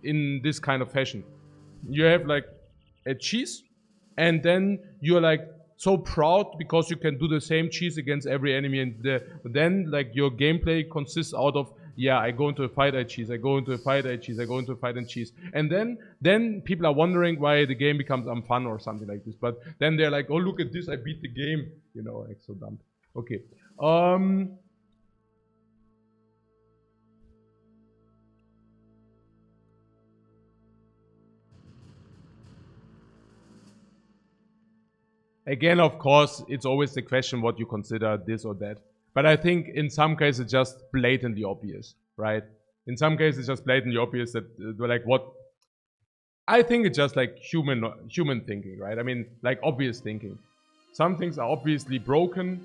in this kind of fashion. You have like a cheese, and then you're like so proud because you can do the same cheese against every enemy, and then like your gameplay consists out of, yeah, I go into a fight, I cheese, I go into a fight, I cheese, I go into a fight and cheese, and then people are wondering why the game becomes unfun or something like this. But then they're like, oh, look at this, I beat the game, you know, like so dumb. Okay. Again, of course, it's always the question what you consider this or that. But I think in some cases it's just blatantly obvious, right? In some cases it's just blatantly obvious that like what I think it's just like human thinking, right? I mean, like obvious thinking. Some things are obviously broken,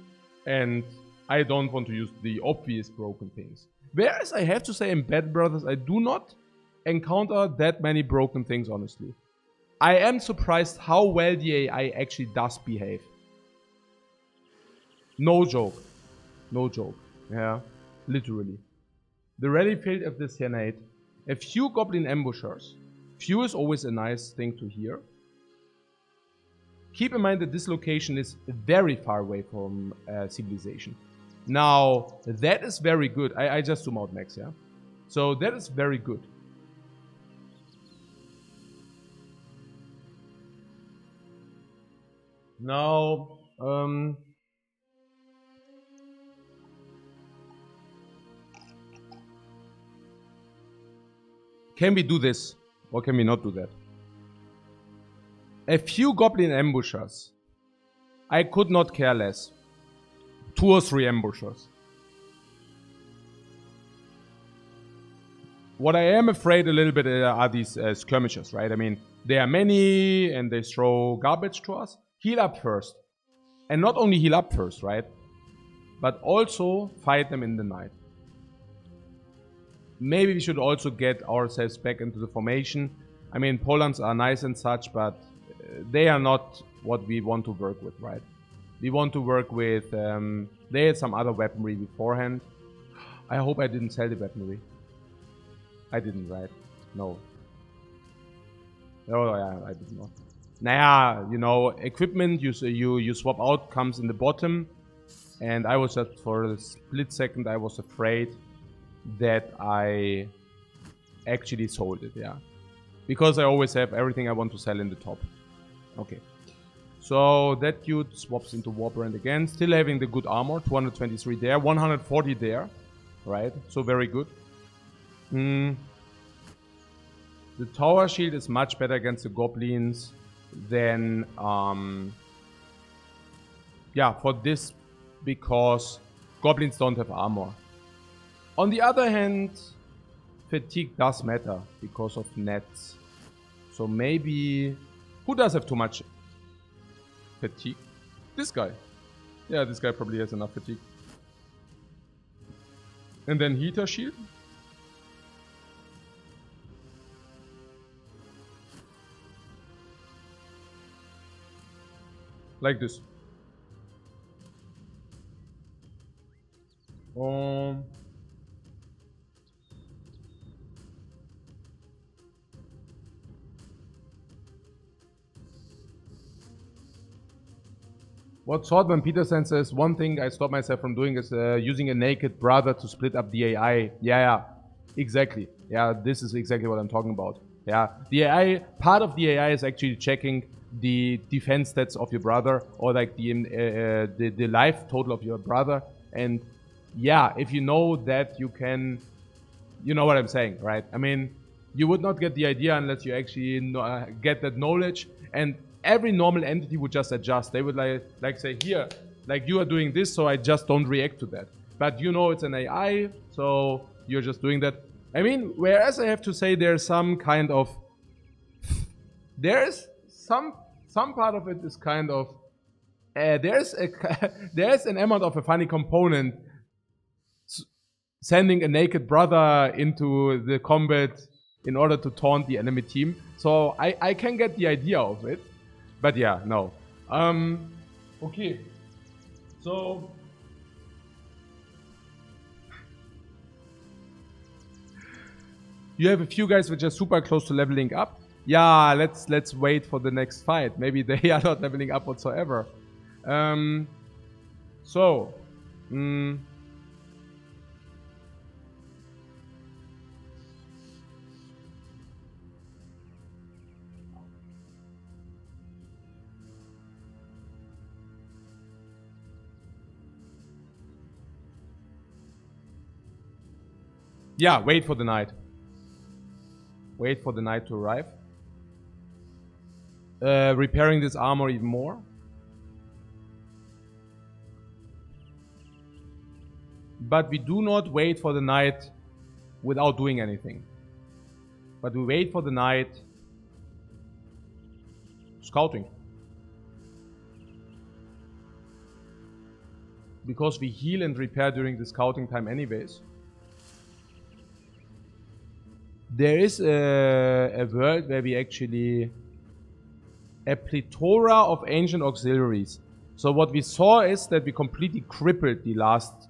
and I don't want to use the obvious broken things. Whereas I have to say in Bad Brothers, I do not encounter that many broken things, honestly. I am surprised how well the AI actually does behave. No joke. No joke. Yeah. Literally. The rally field of the Senate. A few goblin ambushers. Few is always a nice thing to hear. Keep in mind that this location is very far away from civilization. Now, that is very good. I just zoom out next, yeah? So that is very good. Now, can we do this? Or can we not do that? A few goblin ambushers. I could not care less. 2 or 3 ambushers. What I am afraid a little bit are these skirmishers, right? I mean, there are many and they throw garbage to us. Heal up first. And not only heal up first, right? But also fight them in the night. Maybe we should also get ourselves back into the formation. I mean, Polans are nice and such, but they are not what we want to work with, right? We want to work with... they had some other weaponry beforehand. I hope I didn't sell the weaponry. I didn't, right? No. Oh, yeah, I did not. Nah, you know, equipment you swap out comes in the bottom. And I was just, for a split second, I was afraid that I actually sold it, yeah. Because I always have everything I want to sell in the top. Okay. So that dude swaps into Warbrand again. Still having the good armor. 223 there. 140 there. Right. So very good. The tower shield is much better against the goblins than... yeah, for this. Because goblins don't have armor. On the other hand, fatigue does matter because of nets. So maybe... Who does have too much fatigue? This guy. Yeah, this guy probably has enough fatigue. And then heater shield. Like this. What Swordman Peterson says, one thing I stopped myself from doing is using a naked brother to split up the AI. Yeah, exactly. Yeah, this is exactly what I'm talking about. Yeah, the AI, part of the AI is actually checking the defense stats of your brother, or like the life total of your brother. And yeah, if you know that, you can, you know what I'm saying, right? I mean, you would not get the idea unless you actually get that knowledge. And every normal entity would just adjust. They would like say, here, like you are doing this, so I just don't react to that. But you know it's an AI, so you're just doing that. I mean, whereas I have to say there's some kind of... There's some part of it is kind of... there's an amount of a funny component sending a naked brother into the combat in order to taunt the enemy team. So I can get the idea of it. But yeah, no. Okay. So... You have a few guys which are super close to leveling up. Yeah, let's wait for the next fight. Maybe they are not leveling up whatsoever. Yeah, wait for the night. Wait for the night to arrive. Repairing this armor even more. But we do not wait for the night without doing anything. But we wait for the night scouting. Because we heal and repair during the scouting time anyways. There is a world where we actually... A plethora of ancient auxiliaries. So what we saw is that we completely crippled the last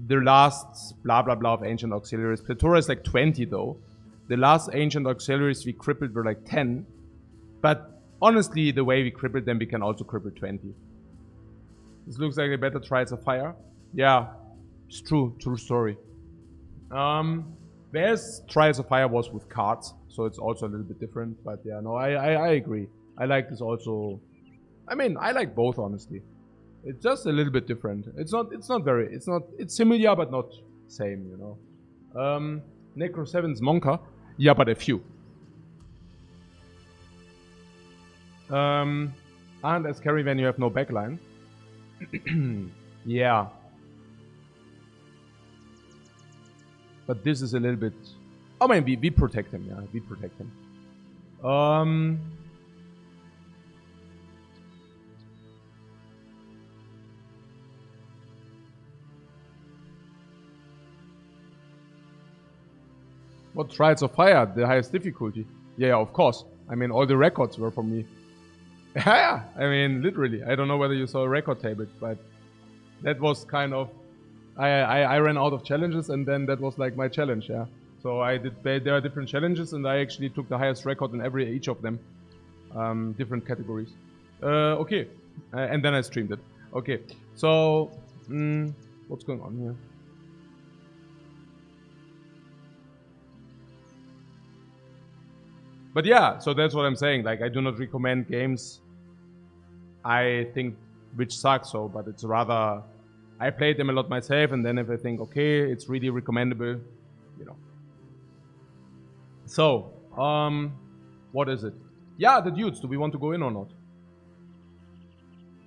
blah blah blah of ancient auxiliaries. Plethora is like 20 though. The last ancient auxiliaries we crippled were like 10. But honestly, the way we crippled them, we can also cripple 20. This looks like a better Trials of Fire. Yeah, it's true. True story. Whereas Trials of Fire was with cards, so it's also a little bit different. But yeah, no, I agree. I like this also. I mean, I like both, honestly. It's just a little bit different. It's similar, but not same, you know. Necro 7's Monka. Yeah, but a few. And as carry when you have no backline. Yeah. But this is a little bit... Oh man, we protect him, yeah. We protect him. What Trials of Fire? The highest difficulty. Yeah, of course. I mean, all the records were from me. Yeah, I mean, literally. I don't know whether you saw a record table, but that was kind of... I ran out of challenges, and then that was like my challenge, yeah. So I did. There are different challenges, and I actually took the highest record in each of them. Different categories. Okay. And then I streamed it. Okay. So, what's going on here? But yeah, so that's what I'm saying. Like, I do not recommend games I think which suck, so, but it's rather... I played them a lot myself, and then if I think, okay, it's really recommendable, you know. So, what is it? Yeah, the dudes, do we want to go in or not?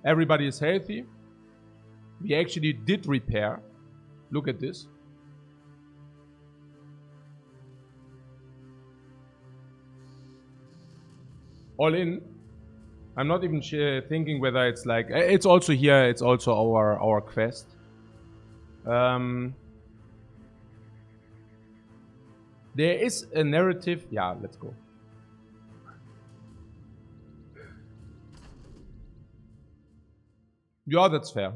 Everybody is healthy. We actually did repair. Look at this. All in. I'm not even thinking whether it's like... It's also here, it's also our quest. There is a narrative... Yeah, let's go. Yeah, that's fair.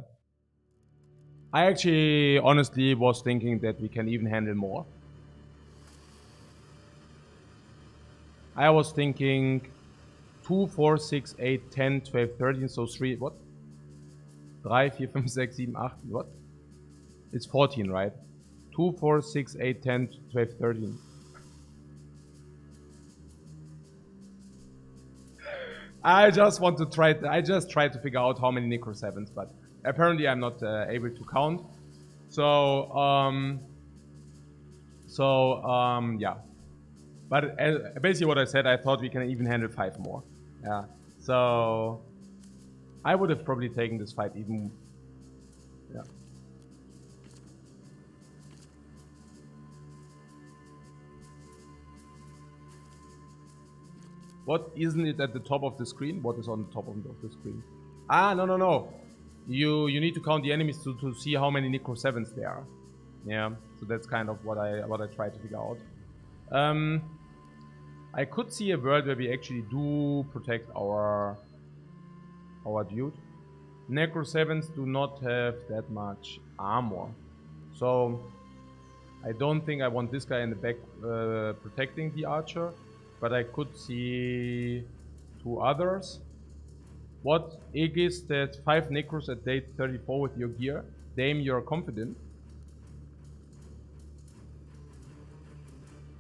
I actually, honestly, was thinking that we can even handle more. I was thinking... 2, 4, 6, 8, 10, 12, 13, so 3, what? 3, 4, 5, 6, 7, 8, what? It's 14, right? 2, 4, 6, 8, 10, 12, 13. I just tried to figure out how many Necro 7s, but apparently I'm not able to count. So, yeah. But basically what I said, I thought we can even handle 5 more. Yeah. So I would have probably taken this fight even. Yeah. What isn't it at the top of the screen? What is on the top of the screen? Ah, no. You need to count the enemies to see how many Necro 7s there are. Yeah. So that's kind of what I tried to figure out. I could see a world where we actually do protect our dude. Necro 7s do not have that much armor. So I don't think I want this guy in the back protecting the archer. But I could see 2 others. What egg is that 5 Necros at day 34 with your gear? Dame, you're confident.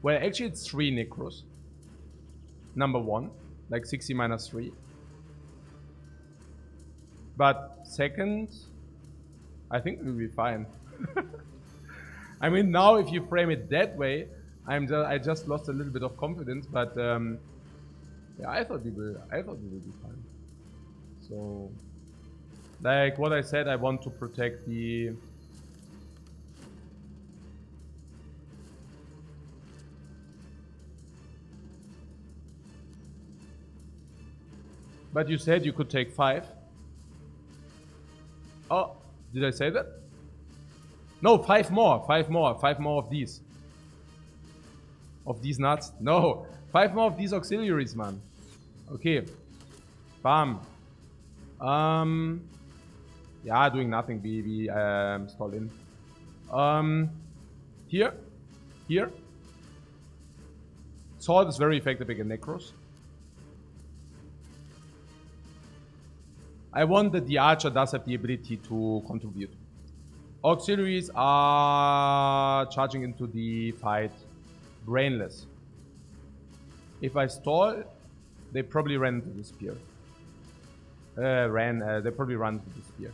Well, actually it's 3 Necros. Number 1, like 60 minus 3. But second, I think we'll be fine. I mean, now if you frame it that way, I just lost a little bit of confidence, but yeah, I thought we will be fine. So, like what I said, I want to protect the... But you said you could take 5. Oh, did I say that? No, 5 more. 5 more of these. Of these nuts? No, 5 more of these auxiliaries, man. Okay. Bam. Yeah, doing nothing. We stall in. Here. Salt is very effective against Necros. I want that the archer does have the ability to contribute. Auxiliaries are charging into the fight brainless. If I stall, they probably ran into the spear. They probably ran into the spear.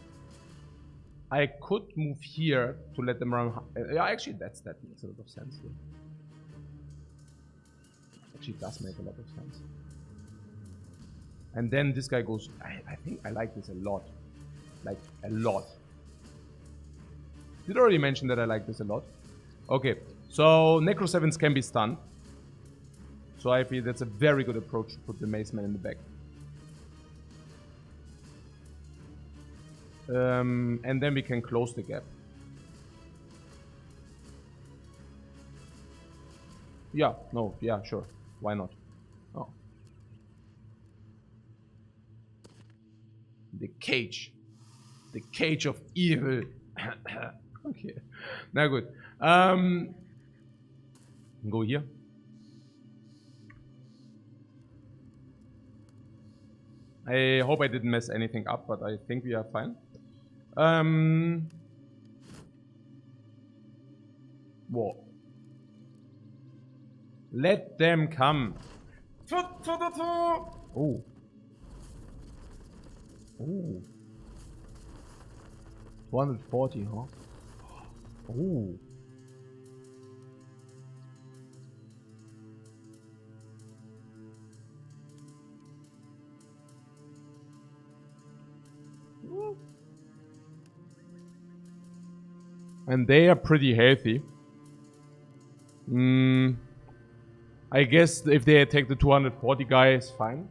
I could move here to let them run. Actually, that makes a lot of sense here. Actually, it does make a lot of sense. And then this guy goes. I think I like this a lot. Like, a lot. Did I already mention that I like this a lot? Okay, so Necro 7s can be stunned. So I feel that's a very good approach to put the Maceman in the back. And then we can close the gap. Yeah, no, yeah, sure. Why not? Oh. The cage. The cage of evil. Okay. Na gut. Go here. I hope I didn't mess anything up, but I think we are fine. Whoa. Let them come. Oh. Oh. 140, huh? Oh. And they are pretty healthy. I guess if they attack the 240 guy, it's fine.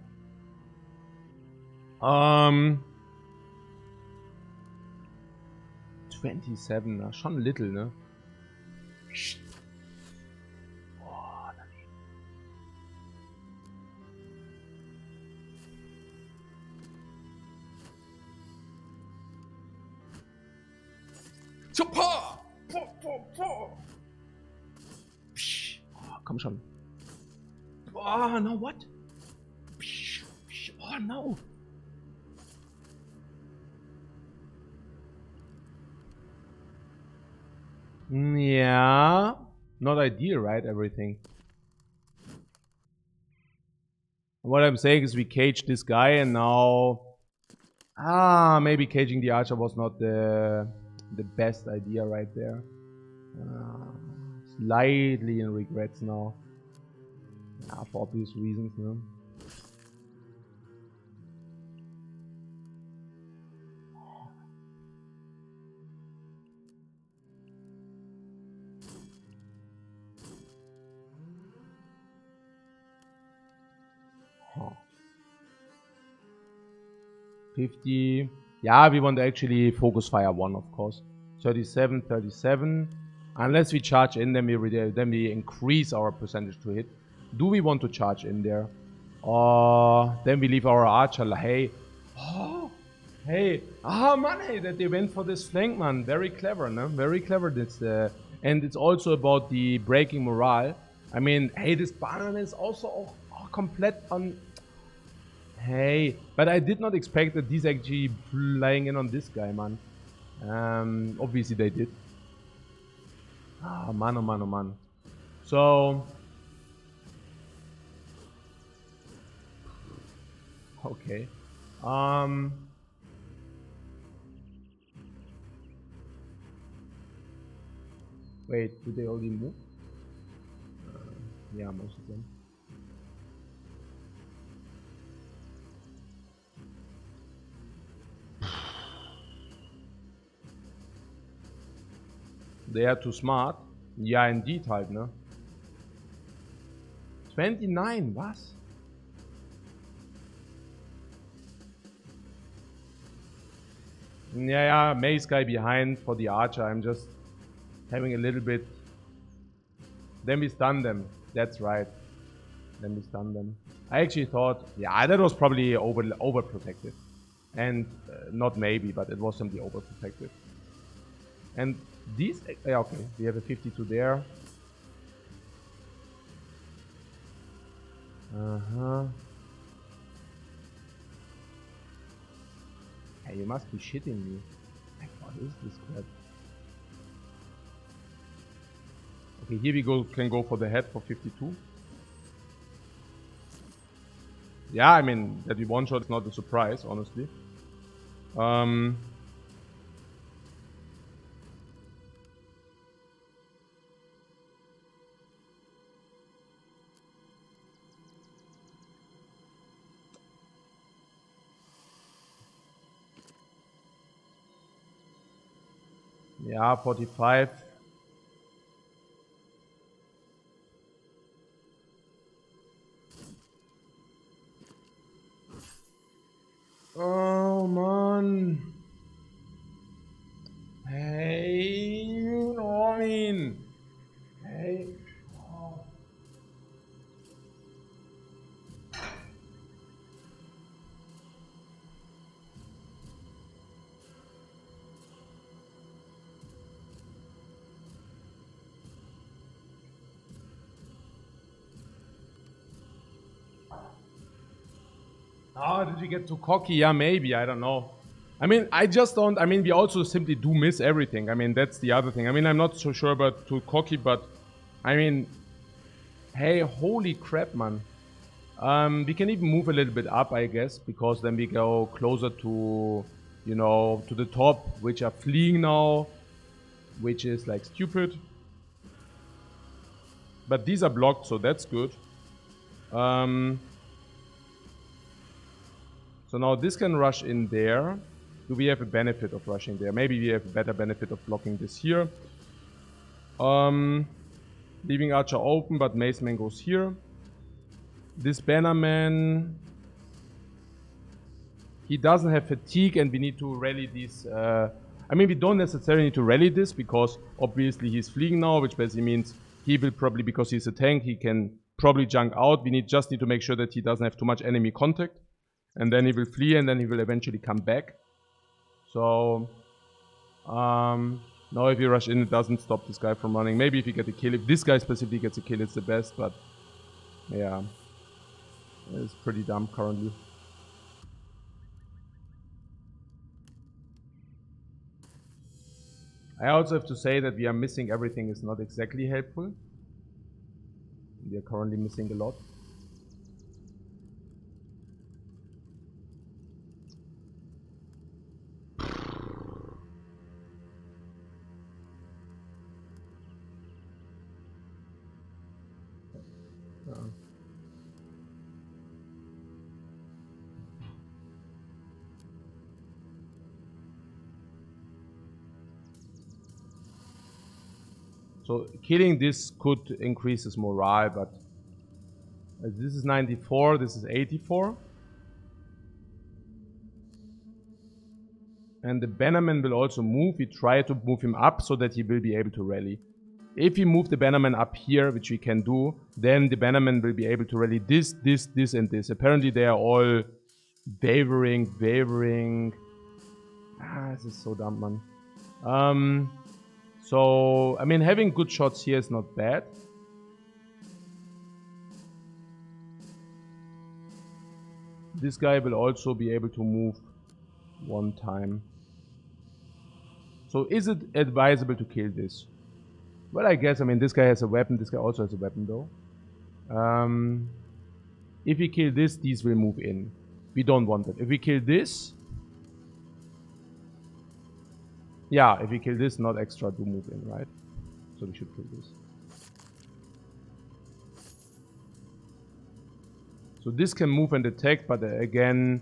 27, schon little, ne? Super! Oh, komm schon. Oh, no, what? Oh, no. Yeah. Not ideal, right? Everything. What I'm saying is we caged this guy and now... maybe caging the archer was not the best idea right there. Slightly in regrets now. Yeah, for obvious reasons, no? Huh. 50. Yeah, we want to actually focus fire 1, of course. 37, 37. Unless we charge in, then we increase our percentage to hit. Do we want to charge in there? Or then we leave our archer. Hey. Oh, hey. Man, hey, that they went for this flank, man. Very clever, no? Very clever. This, and it's also about the breaking morale. I mean, hey, this banana is also complete on... Hey, but I did not expect that he's actually flying in on this guy, man. Obviously they did. Man, oh man, oh man. So... Okay. Wait, did they already move? Yeah, most of them. They are too smart. Ja, indeed halt, ne? 29, was? Yeah, Mace guy behind for the archer. I'm just having a little bit... Then we stun them. That's right. Then we stun them. I actually thought... Yeah, that was probably overprotective. And not maybe, but it was simply overprotected. And these, yeah, okay, we have a 52 there. Hey, you must be shitting me. Like, what is this crap? Okay, here we go. Can go for the head for 52. Yeah, I mean, that we one-shot is not a surprise, honestly. Yeah, 45. Oh, man. Hey, you know what I mean? Hey. Oh. Oh, did you get too cocky? Yeah, maybe. I don't know. I mean, I just don't. I mean, we also simply do miss everything. I mean, that's the other thing. I mean, I'm not so sure about too cocky, but I mean, hey, holy crap, man. We can even move a little bit up, I guess, because then we go closer to, you know, to the top, which are fleeing now, which is like stupid. But these are blocked, so that's good. So now this can rush in there. Do we have a benefit of rushing there? Maybe we have a better benefit of blocking this here. Leaving Archer open, but Maceman goes here. This Bannerman, he doesn't have fatigue, and we need to rally these. I mean, we don't necessarily need to rally this because obviously he's fleeing now, which basically means he will probably, because he's a tank, he can probably junk out. We just need to make sure that he doesn't have too much enemy contact, and then he will flee, and then he will eventually come back. So now if you rush in, it doesn't stop this guy from running. Maybe if you get a kill, if this guy specifically gets a kill, it's the best. But yeah, it's pretty dumb currently. I also have to say that we are missing everything is not exactly helpful. We are currently missing a lot. So killing this could increase his morale, but this is 94, this is 84. And the Bannerman will also move. We try to move him up so that he will be able to rally. If we move the Bannerman up here, which we can do, then the Bannerman will be able to rally this, this, this, and this. Apparently they are all wavering. Ah, this is so dumb, man. So, I mean, having good shots here is not bad. This guy will also be able to move one time. So is it advisable to kill this? Well, I guess, I mean, this guy has a weapon. This guy also has a weapon, though. If we kill this, these will move in. We don't want it. If we kill this... Yeah, if we kill this, not extra do move in, right? So we should kill this. So this can move and attack, but again,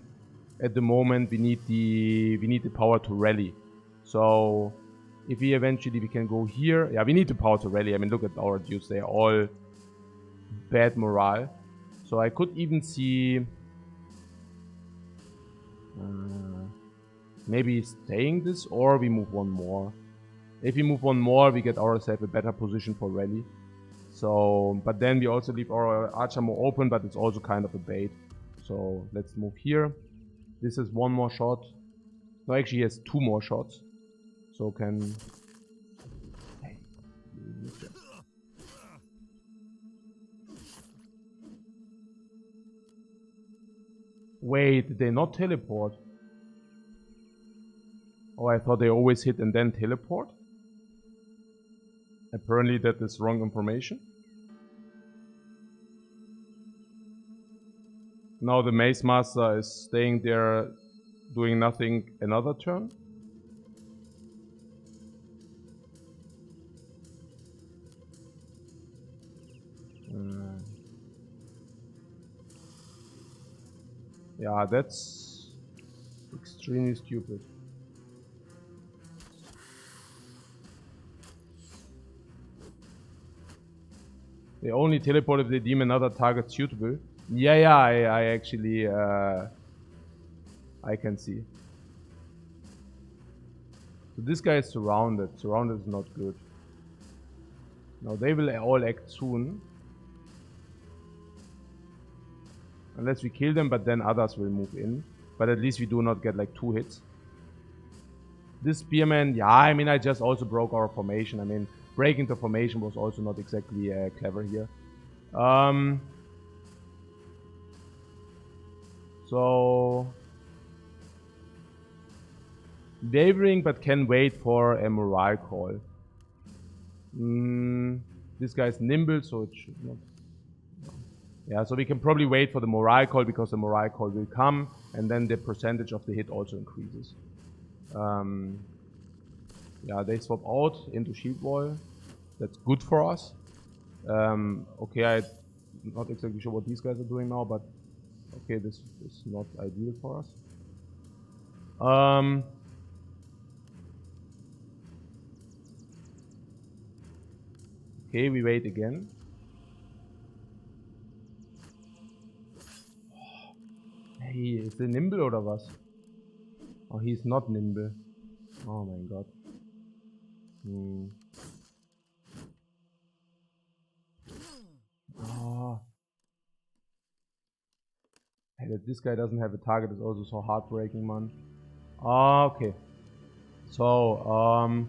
at the moment we need the power to rally. So if we eventually can go here, yeah, we need the power to rally. I mean, look at our dudes; they are all bad morale. So I could even see maybe staying this, or we move one more. If we move one more, we get ourselves a better position for rally. So, but then we also leave our archer more open, but it's also kind of a bait. So let's move here. This is one more shot. No, actually he has 2 more shots. So can... Hey. Wait, did they not teleport? Oh, I thought they always hit and then teleport. Apparently that is wrong information. Now the Maze Master is staying there doing nothing another turn. Yeah, that's extremely stupid. They only teleport if they deem another target suitable. Yeah, I actually, I can see. So this guy is surrounded. Surrounded is not good. Now they will all act soon. Unless we kill them, but then others will move in. But at least we do not get like 2 hits. This Spearman, yeah, I mean, I just also broke our formation. I mean, breaking the formation was also not exactly clever here. So... Wavering, but can wait for a morale call. This guy's nimble, so it should not... Yeah, so we can probably wait for the morale call, because the morale call will come, and then the percentage of the hit also increases. Yeah, they swap out into shield wall. That's good for us. Okay, I'm not exactly sure what these guys are doing now, but okay, this is not ideal for us. Okay, we wait again. Hey, ist der nimble oder was? Oh, he's not nimble. Oh mein Gott. Oh. Hey, that this guy doesn't have a target is also so heartbreaking, man. Okay. So,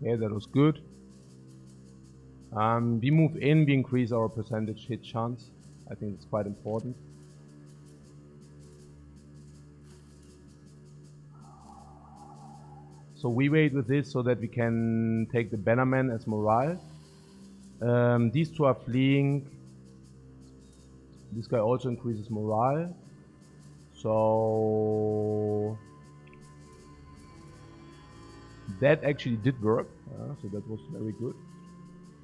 yeah, that was good. We move in, we increase our percentage hit chance. I think it's quite important. So we wait with this so that we can take the Bannerman as morale. These 2 are fleeing. This guy also increases morale. So that actually did work. So that was very good.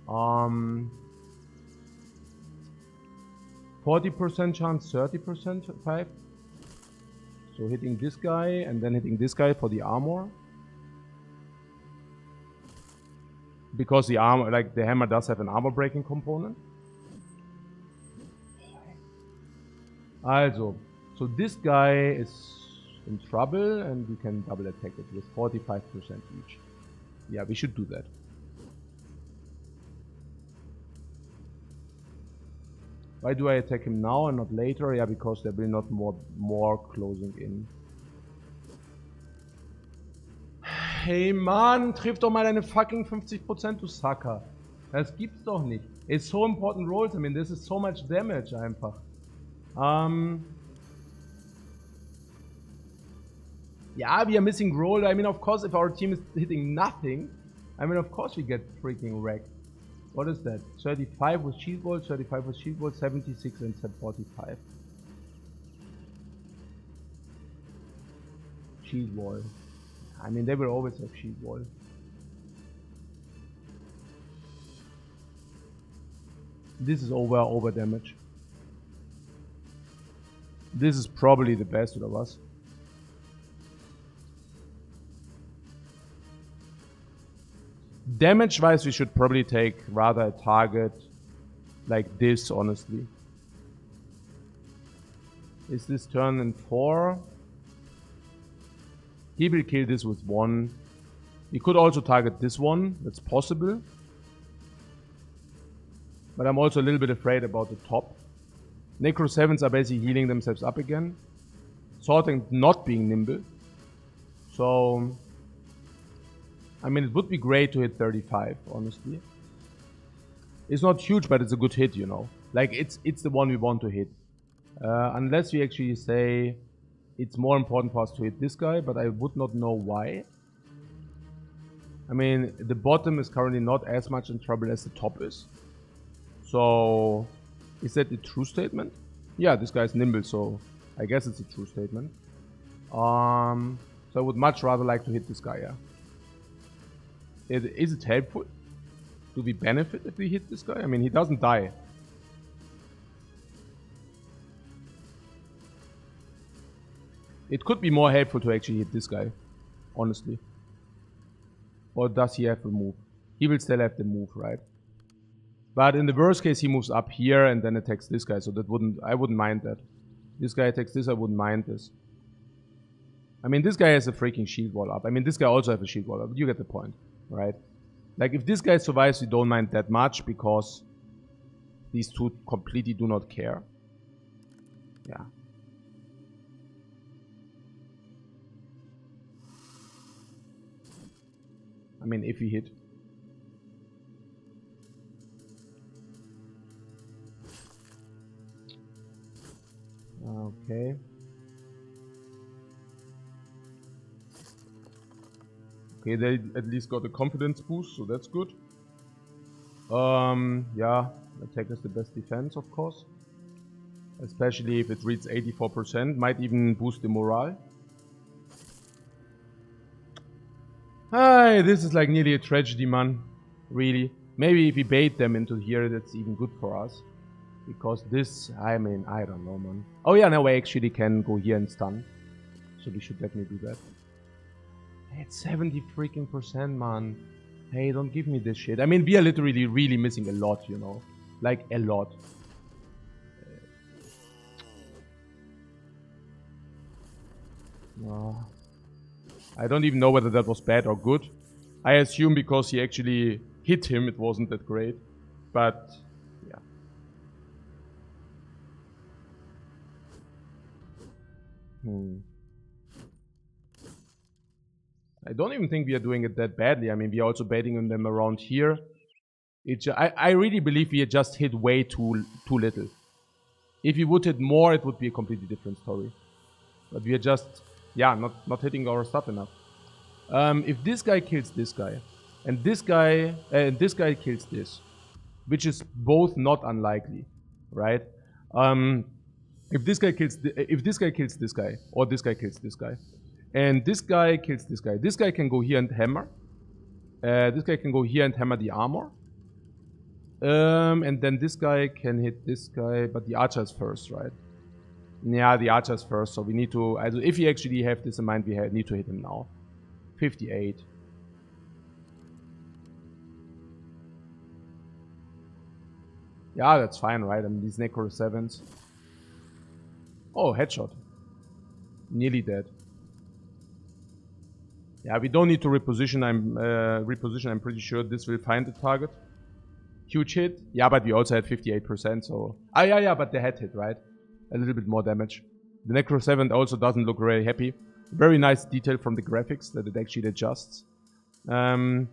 40% chance, 30% 5. So hitting this guy and then hitting this guy for the armor. Because the armor, like the hammer does have an armor breaking component. Also, so this guy is in trouble and we can double attack it with 45% each. Yeah, we should do that. Why do I attack him now and not later? Yeah, because there will not more closing in. Hey Mann, triff doch mal deine fucking 50%, du Sucker. Das gibt's doch nicht. It's so important rolls, I mean, this is so much damage einfach. Yeah, we are missing roll. I mean, of course, if our team is hitting nothing, I mean, of course we get freaking wrecked. What is that? 35 with shield wall, 35 with shield wall, 76 and 45. Shield wall. I mean, they will always have shield wall. This is over damage. This is probably the best of us. Damage wise, we should probably take rather a target like this, honestly. Is this turn in 4? He will kill this with 1. We could also target this one. That's possible. But I'm also a little bit afraid about the top. Necro 7s are basically healing themselves up again. Sorting not being nimble. So, I mean, it would be great to hit 35, honestly. It's not huge, but it's a good hit, you know. Like, it's the one we want to hit. Unless we actually say it's more important for us to hit this guy, but I would not know why. I mean, the bottom is currently not as much in trouble as the top is. So, is that a true statement? Yeah, this guy is nimble, so I guess it's a true statement. So I would much rather like to hit this guy, yeah. Is it helpful? Do we benefit if we hit this guy? I mean, he doesn't die. It could be more helpful to actually hit this guy, honestly. Or does he have a move? He will still have the move, right? But in the worst case, he moves up here and then attacks this guy. So that I wouldn't mind that. This guy attacks this, I wouldn't mind this. I mean, this guy has a freaking shield wall up. I mean, this guy also has a shield wall up. You get the point, right? Like, if this guy survives, we don't mind that much because these two completely do not care. Yeah. I mean, if he hit. Okay. Okay, they at least got a confidence boost, so that's good. Yeah, attack is the best defense, of course. Especially if it reads 84%, might even boost the morale. Hi, this is like nearly a tragedy, man. Really. Maybe if we bait them into here, that's even good for us. Because this, I mean, I don't know, man. Oh yeah, now I actually can go here and stun. So we should definitely do that. It's 70 freaking %, man. Hey, don't give me this shit. I mean, we are literally really missing a lot, you know. Like, a lot. I don't even know whether that was bad or good. I assume because he actually hit him, it wasn't that great. But, yeah. I don't even think we are doing it that badly. I mean, we are also baiting on them around here. I really believe we just hit way too little. If we would hit more, it would be a completely different story. But we are just, yeah, not hitting our stuff enough. If this guy kills this guy, and this guy kills this, which is both not unlikely, right? If this guy kills this guy, or this guy kills this guy, and this guy kills this guy can go here and hammer. This guy can go here and hammer the armor. And then this guy can hit this guy, but the archer is first, right? Yeah, the archer is first, so we need to, if we actually have this in mind, we need to hit him now. 58. Yeah, that's fine, right? I mean, these Necro 7s. Oh, headshot. Nearly dead. Yeah, we don't need to reposition. I'm pretty sure this will find the target. Huge hit. Yeah, but we also had 58%, so... Ah, yeah, but the head hit, right? A little bit more damage. The Necro 7 also doesn't look very happy. Very nice detail from the graphics that it actually adjusts. Yeah,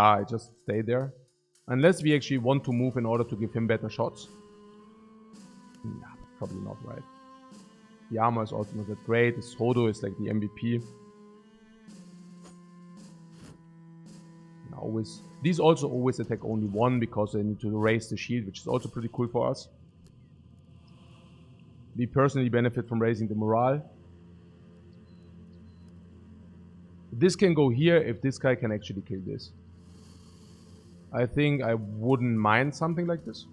I just stay there. Unless we actually want to move in order to give him better shots. Yeah, probably not, right? The armor is also not that great. The Sodo is like the MVP. These also always attack only one because they need to raise the shield, which is also pretty cool for us. We personally benefit from raising the morale. This can go here if this guy can actually kill this. I think I wouldn't mind something like this.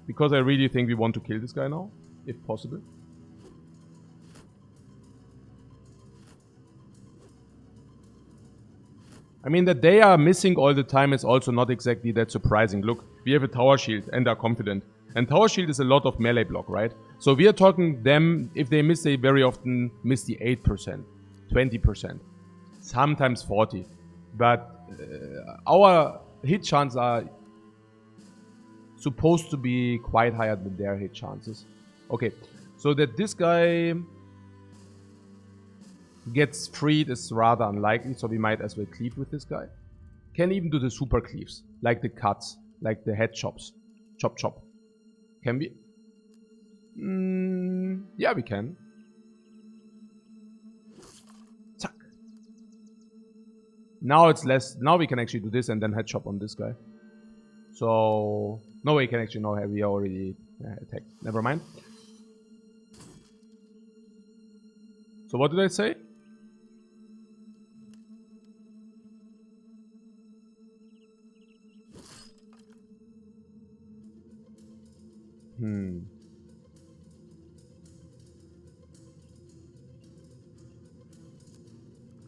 Because I really think we want to kill this guy now, if possible. I mean, that they are missing all the time is also not exactly that surprising. Look, we have a tower shield and are confident. And Tower Shield is a lot of melee block, right? So we are talking them, if they miss, they very often miss the 8%, 20%, sometimes 40%. But our hit chances are supposed to be quite higher than their hit chances. Okay, so that this guy gets freed is rather unlikely, so we might as well cleave with this guy. Can even do the super cleaves, like the cuts, like the head chops. Chop chop. Can we? Yeah, we can. Zack. Now it's less. Now we can actually do this and then head chop on this guy. So no way can actually know. We already attacked. Never mind. So what did I say?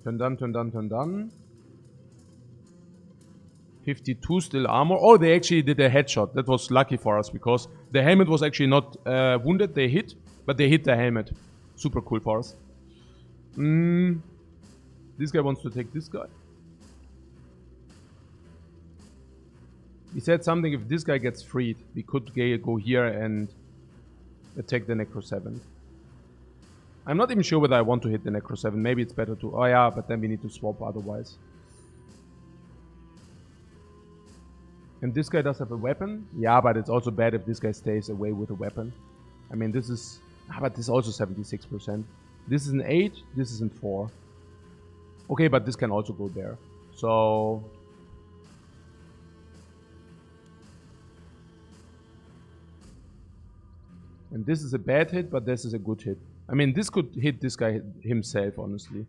Turn done. 52 still armor. Oh, they actually did a headshot. That was lucky for us because the helmet was actually not wounded. They hit, but they hit the helmet. Super cool for us. This guy wants to take this guy. We said something, if this guy gets freed, we could go here and attack the Necro 7. I'm not even sure whether I want to hit the Necro 7. Maybe it's better to... Oh yeah, but then we need to swap otherwise. And this guy does have a weapon. Yeah, but it's also bad if this guy stays away with a weapon. I mean, this is... but this is also 76%. This is an 8, this is an 4. Okay, but this can also go there. So... And this is a bad hit, but this is a good hit. I mean, this could hit this guy himself, honestly.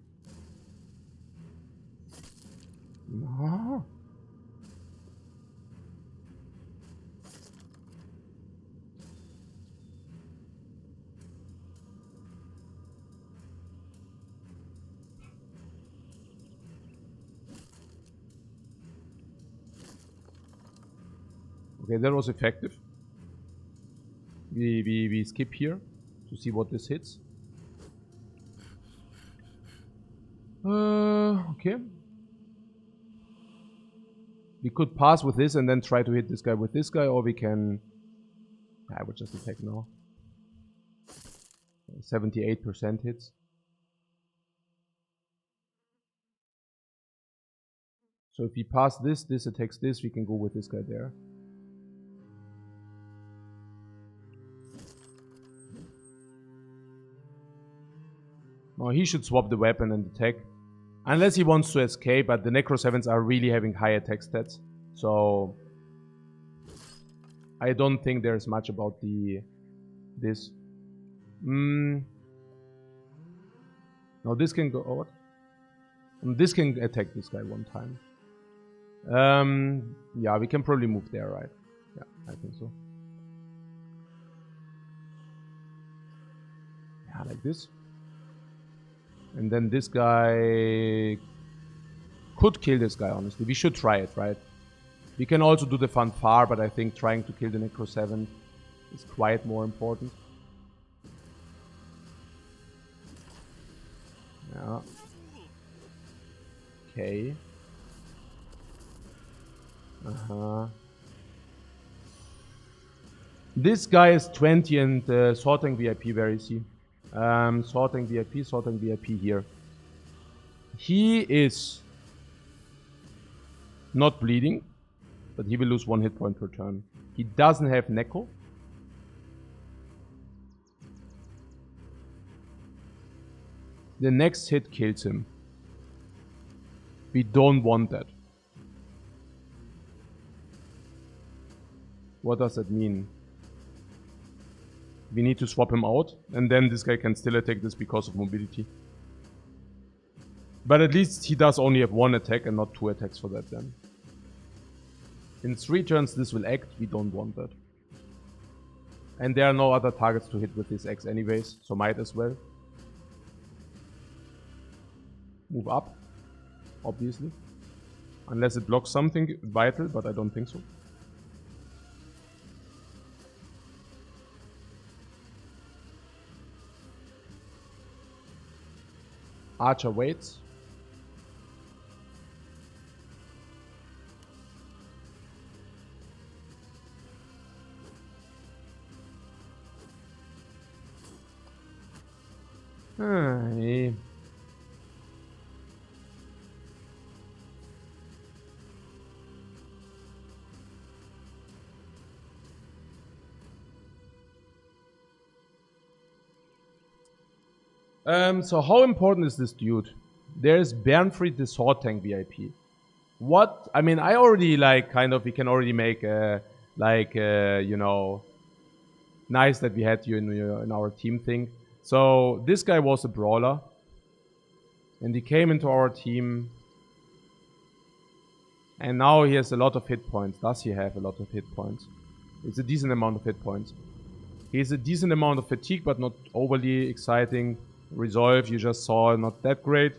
No. Okay, that was effective. We skip here to see what this hits. Okay. We could pass with this and then try to hit this guy with this guy, or we can... I would just attack now. 78% hits. So if we pass this, this attacks this, we can go with this guy there. No, he should swap the weapon and attack. Unless he wants to escape, but the Necro 7s are really having high attack stats. So... I don't think there's much about this. No, this can go... Oh, what? This can attack this guy one time. Yeah, we can probably move there, right? Yeah, I think so. Yeah, like this. And then this guy could kill this guy, honestly. We should try it, right? We can also do the fanfare, but I think trying to kill the Necro 7 is quite more important. Yeah. Okay. This guy is 20 and sorting VIP, where is he? Sorting VIP here. He is not bleeding, but he will lose 1 hit point per turn. He doesn't have Neko. The next hit kills him. We don't want that. What does that mean? We need to swap him out, and then this guy can still attack this because of mobility. But at least he does only have 1 attack and not 2 attacks for that then. In 3 turns this will act, we don't want that. And there are no other targets to hit with this X anyways, so might as well. Move up, obviously. Unless it blocks something vital, but I don't think so. Archer waits. Hey. So how important is this dude? There's Bernfried the Sword Tank VIP. What? I mean, I already like kind of, we can already make you know, nice that we had you in our team thing. So this guy was a brawler. And he came into our team. And now he has a lot of hit points. Does he have a lot of hit points? It's a decent amount of hit points. He has a decent amount of fatigue, but not overly exciting. Resolve, you just saw, not that great.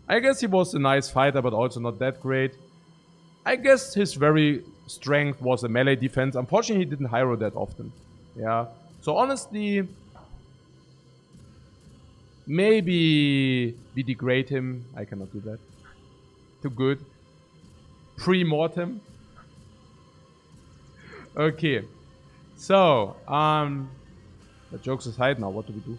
I guess he was a nice fighter, but also not that great. I guess his very strength was a melee defense. Unfortunately, he didn't hero that often. Yeah. So honestly, maybe we degrade him. I cannot do that. Too good. Pre-mortem. Okay. So, the jokes aside now, what do we do?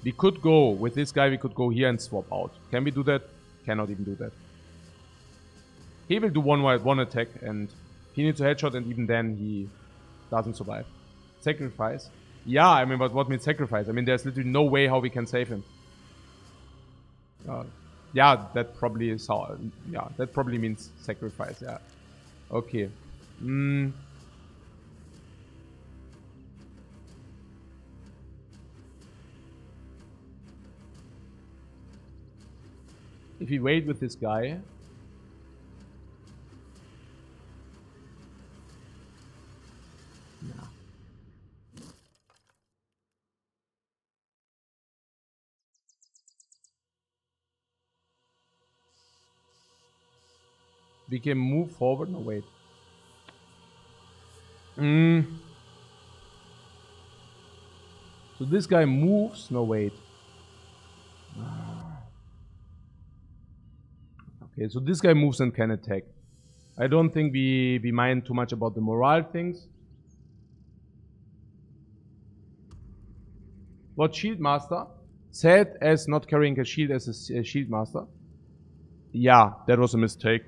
We could go, with this guy, we could go here and swap out. Can we do that? Cannot even do that. He will do one attack and he needs a headshot and even then he doesn't survive. Sacrifice. Yeah, I mean, but what means sacrifice? I mean, there's literally no way how we can save him. Yeah, that probably is how, yeah, that probably means sacrifice, yeah. Okay. If we wait with this guy. Nah. We can move forward. No, wait. So this guy moves. No, wait. Okay, so this guy moves and can attack. I don't think we mind too much about the morale things. What shield master? Sad as not carrying a shield as a shield master. Yeah, that was a mistake.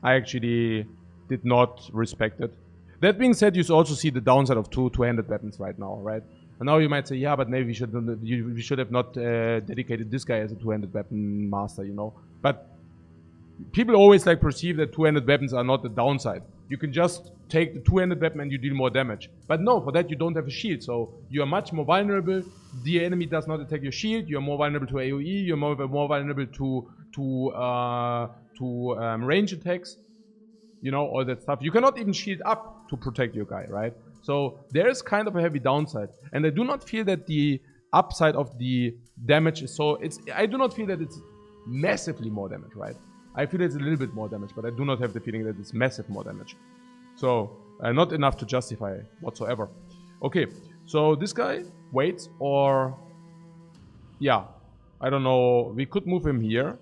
I actually did not respect it. That being said, you also see the downside of two-handed weapons right now, right? And now you might say, yeah, but maybe we should have not dedicated this guy as a two-handed weapon master, you know? But people always like perceive that two-handed weapons are not the downside. You can just take the two-handed weapon and you deal more damage. But no, for that you don't have a shield, so you are much more vulnerable. The enemy does not attack your shield. You are more vulnerable to AOE. You're more vulnerable to range attacks. You know, all that stuff. You cannot even shield up to protect your guy, right? So there is kind of a heavy downside. And I do not feel that the upside of the damage is so... I do not feel that it's massively more damage, right? I feel it's a little bit more damage, but I do not have the feeling that it's massive more damage. So, not enough to justify whatsoever. Okay, so this guy waits or... Yeah, I don't know. We could move him here.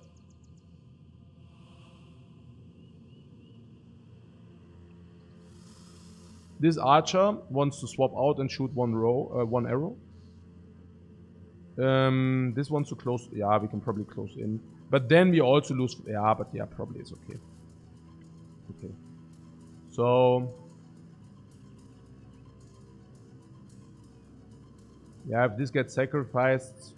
This archer wants to swap out and shoot one arrow. This wants to close. Yeah, we can probably close in. But then we also lose. Yeah, but yeah, probably it's okay. Okay. So. Yeah, if this gets sacrificed.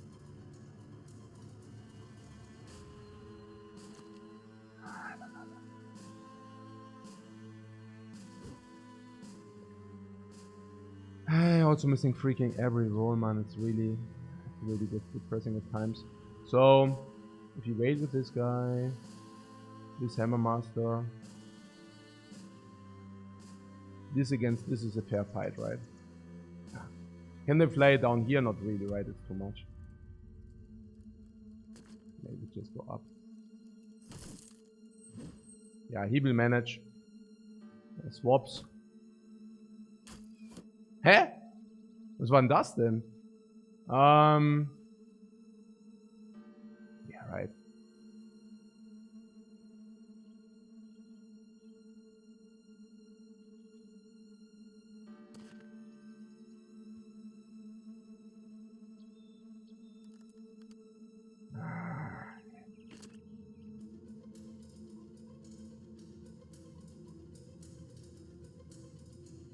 Also missing freaking every roll, man. It's really depressing at times. So, if you wait with this guy, this Hammer Master, this against this is a fair fight, right? Can they fly it down here? Not really, right? It's too much. Maybe just go up. Yeah, he will manage. Swaps. Hä? Was war denn das denn? Ja, right.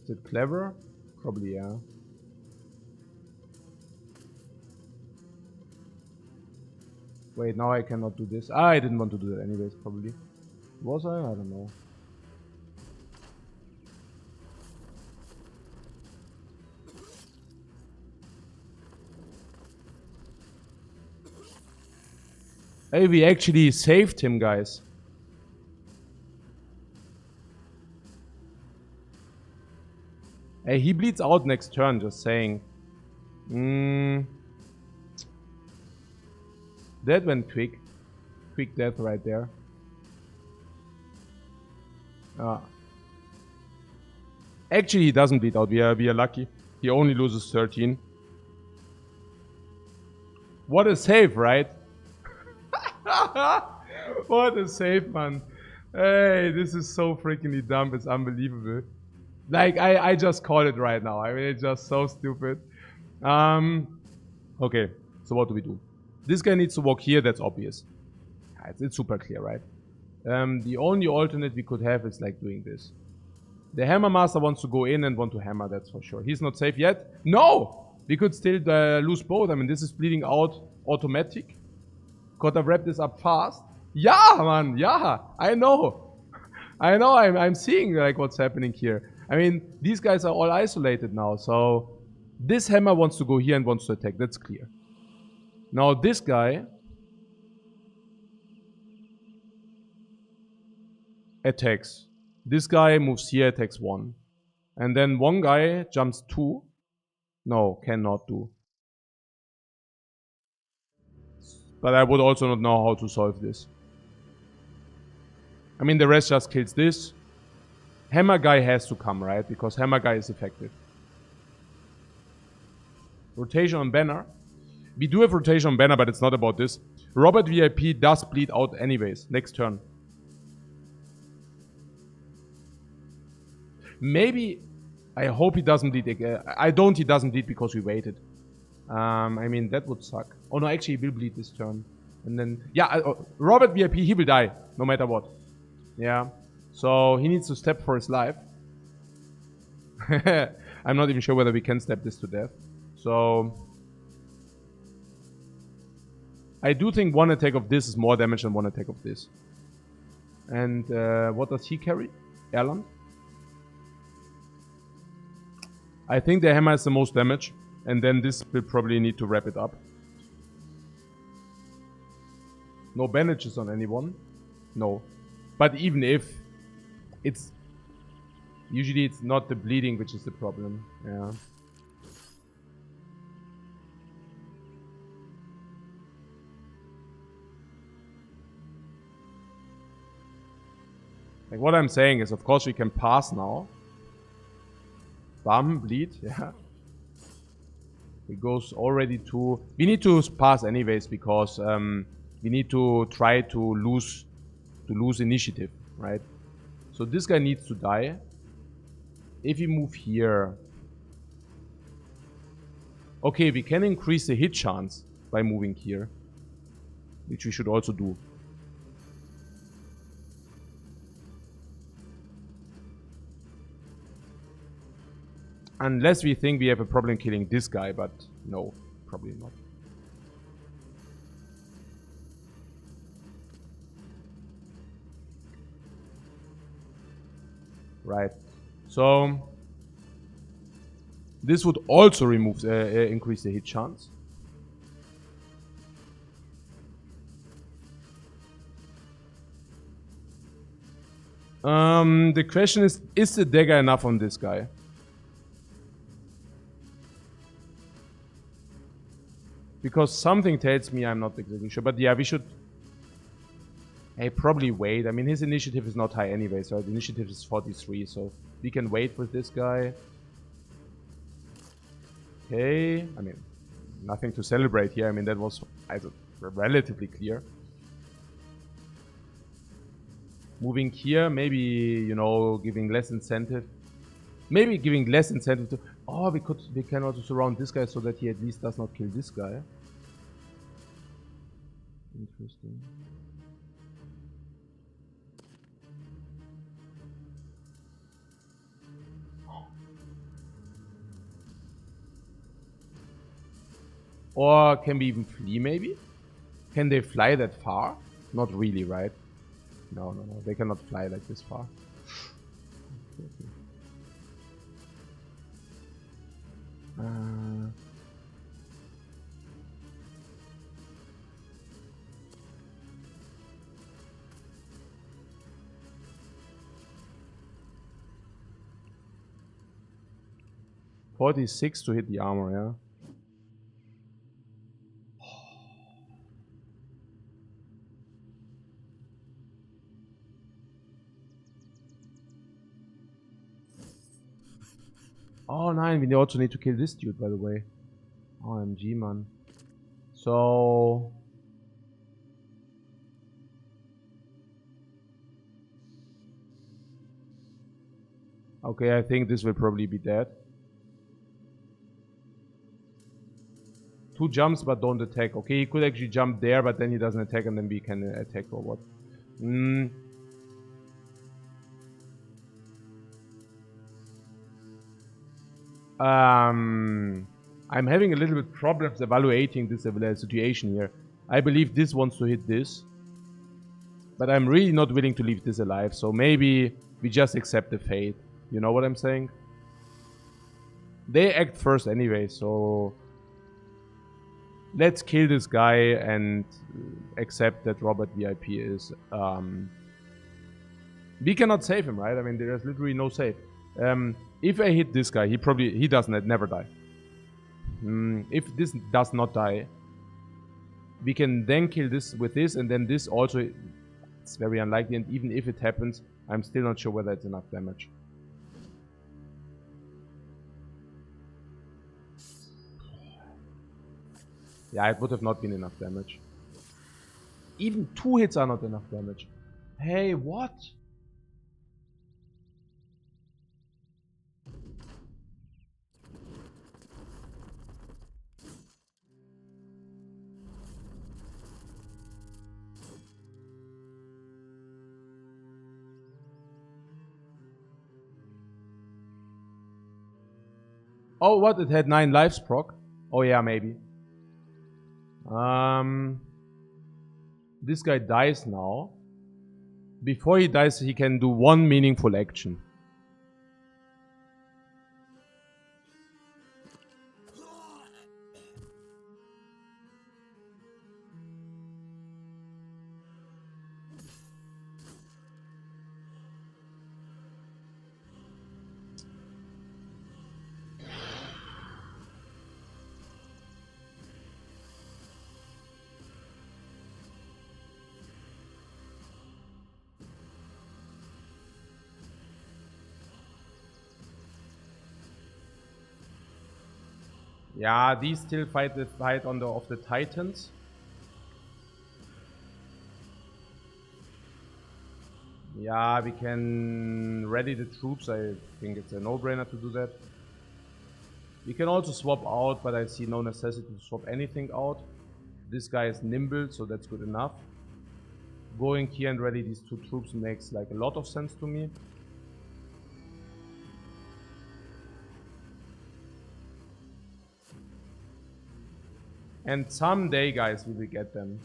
Is it clever? Probably, yeah. Wait, now I cannot do this. Ah, I didn't want to do that anyways, probably. Was I? I don't know. Hey, we actually saved him, guys. Hey, he bleeds out next turn, just saying. That went quick. Quick death right there. Actually, he doesn't bleed out. We are lucky. He only loses 13. What a save, right? What a save, man. Hey, this is so freakingly dumb. It's unbelievable. Like, I just called it right now. I mean, it's just so stupid. Okay, so what do we do? This guy needs to walk here. That's obvious. It's super clear, right? The only alternate we could have is like doing this. The Hammer Master wants to go in and want to hammer, that's for sure. He's not safe yet. No! We could still lose both. I mean, this is bleeding out automatic. Gotta wrap this up fast. Yeah, man, yeah, I know. I know, I'm seeing like what's happening here. I mean, these guys are all isolated now, so this hammer wants to go here and wants to attack, that's clear. Now this guy attacks. This guy moves here, attacks 1. And then one guy jumps 2. No, cannot do. But I would also not know how to solve this. I mean, the rest just kills this. Hammer guy has to come, right? Because hammer guy is effective. Rotation on banner. We do have rotation on banner, but it's not about this. Robert VIP does bleed out anyways. Next turn. Maybe... I hope he doesn't bleed again. I don't he doesn't bleed because we waited. I mean, that would suck. Oh no, actually he will bleed this turn. And then... Yeah, Robert VIP, he will die. No matter what. Yeah. So he needs to step for his life. I'm not even sure whether we can step this to death. So... I do think one attack of this is more damage than one attack of this. And what does he carry? Erland? I think the hammer has the most damage. And then this will probably need to wrap it up. No bandages on anyone. No. But even if... It's... Usually it's not the bleeding which is the problem. Yeah. Like what I'm saying is, of course we can pass now. Bam, bleed, yeah. It goes already to... We need to pass anyways because we need to try to lose initiative, right? So this guy needs to die. If we move here... Okay, we can increase the hit chance by moving here. Which we should also do. Unless we think we have a problem killing this guy, but no, probably not. Right. So this would also remove increase the hit chance. The question is the dagger enough on this guy? Because something tells me I'm not exactly sure. But yeah, we should... Hey, probably wait. I mean, his initiative is not high anyway, so the initiative is 43, so we can wait with this guy. Okay, I mean, nothing to celebrate here. I mean, that was relatively clear. Moving here, maybe, you know, giving less incentive. Maybe giving less incentive to... Oh, we can also surround this guy so that he at least does not kill this guy. Interesting. Or can we even flee, maybe? Can they fly that far? Not really, right? No. They cannot fly like this far. Okay. 46 to hit the armor, yeah. Oh, 9. We also need to kill this dude, by the way. OMG, man. So... Okay, I think this will probably be dead. 2 jumps, but don't attack. Okay, he could actually jump there, but then he doesn't attack, and then we can attack or what? I'm having a little bit problems evaluating this situation here. I believe this wants to hit this. But I'm really not willing to leave this alive, so maybe we just accept the fate. You know what I'm saying? They act first anyway, so... Let's kill this guy and accept that Robert VIP is... We cannot save him, right? I mean, there's literally no save. If I hit this guy, he doesn't never die. If this does not die, we can then kill this with this, and then this also... It's very unlikely, and even if it happens, I'm still not sure whether it's enough damage. Yeah, it would have not been enough damage. Even 2 hits are not enough damage. Hey, what? Oh, what? It had 9 lives proc? Oh yeah, maybe. This guy dies now. Before he dies, he can do 1 meaningful action. Yeah, these still fight the fight on the of the Titans. Yeah, we can ready the troops. I think it's a no-brainer to do that. We can also swap out, but I see no necessity to swap anything out. This guy is nimble, so that's good enough. Going here and ready these 2 troops makes like a lot of sense to me. And someday, guys, we will get them.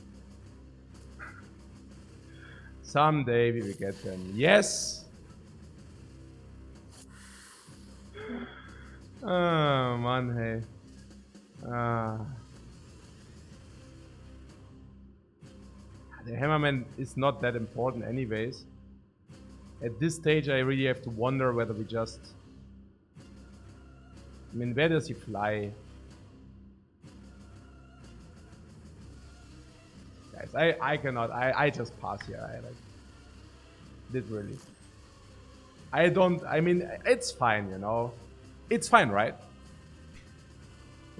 Someday we will get them. Yes! Oh, man, hey. The Hammerman is not that important anyways. At this stage, I really have to wonder whether we just... I mean, where does he fly? Guys, I cannot. I just pass here. I like... Literally. I don't... I mean, it's fine, you know. It's fine, right?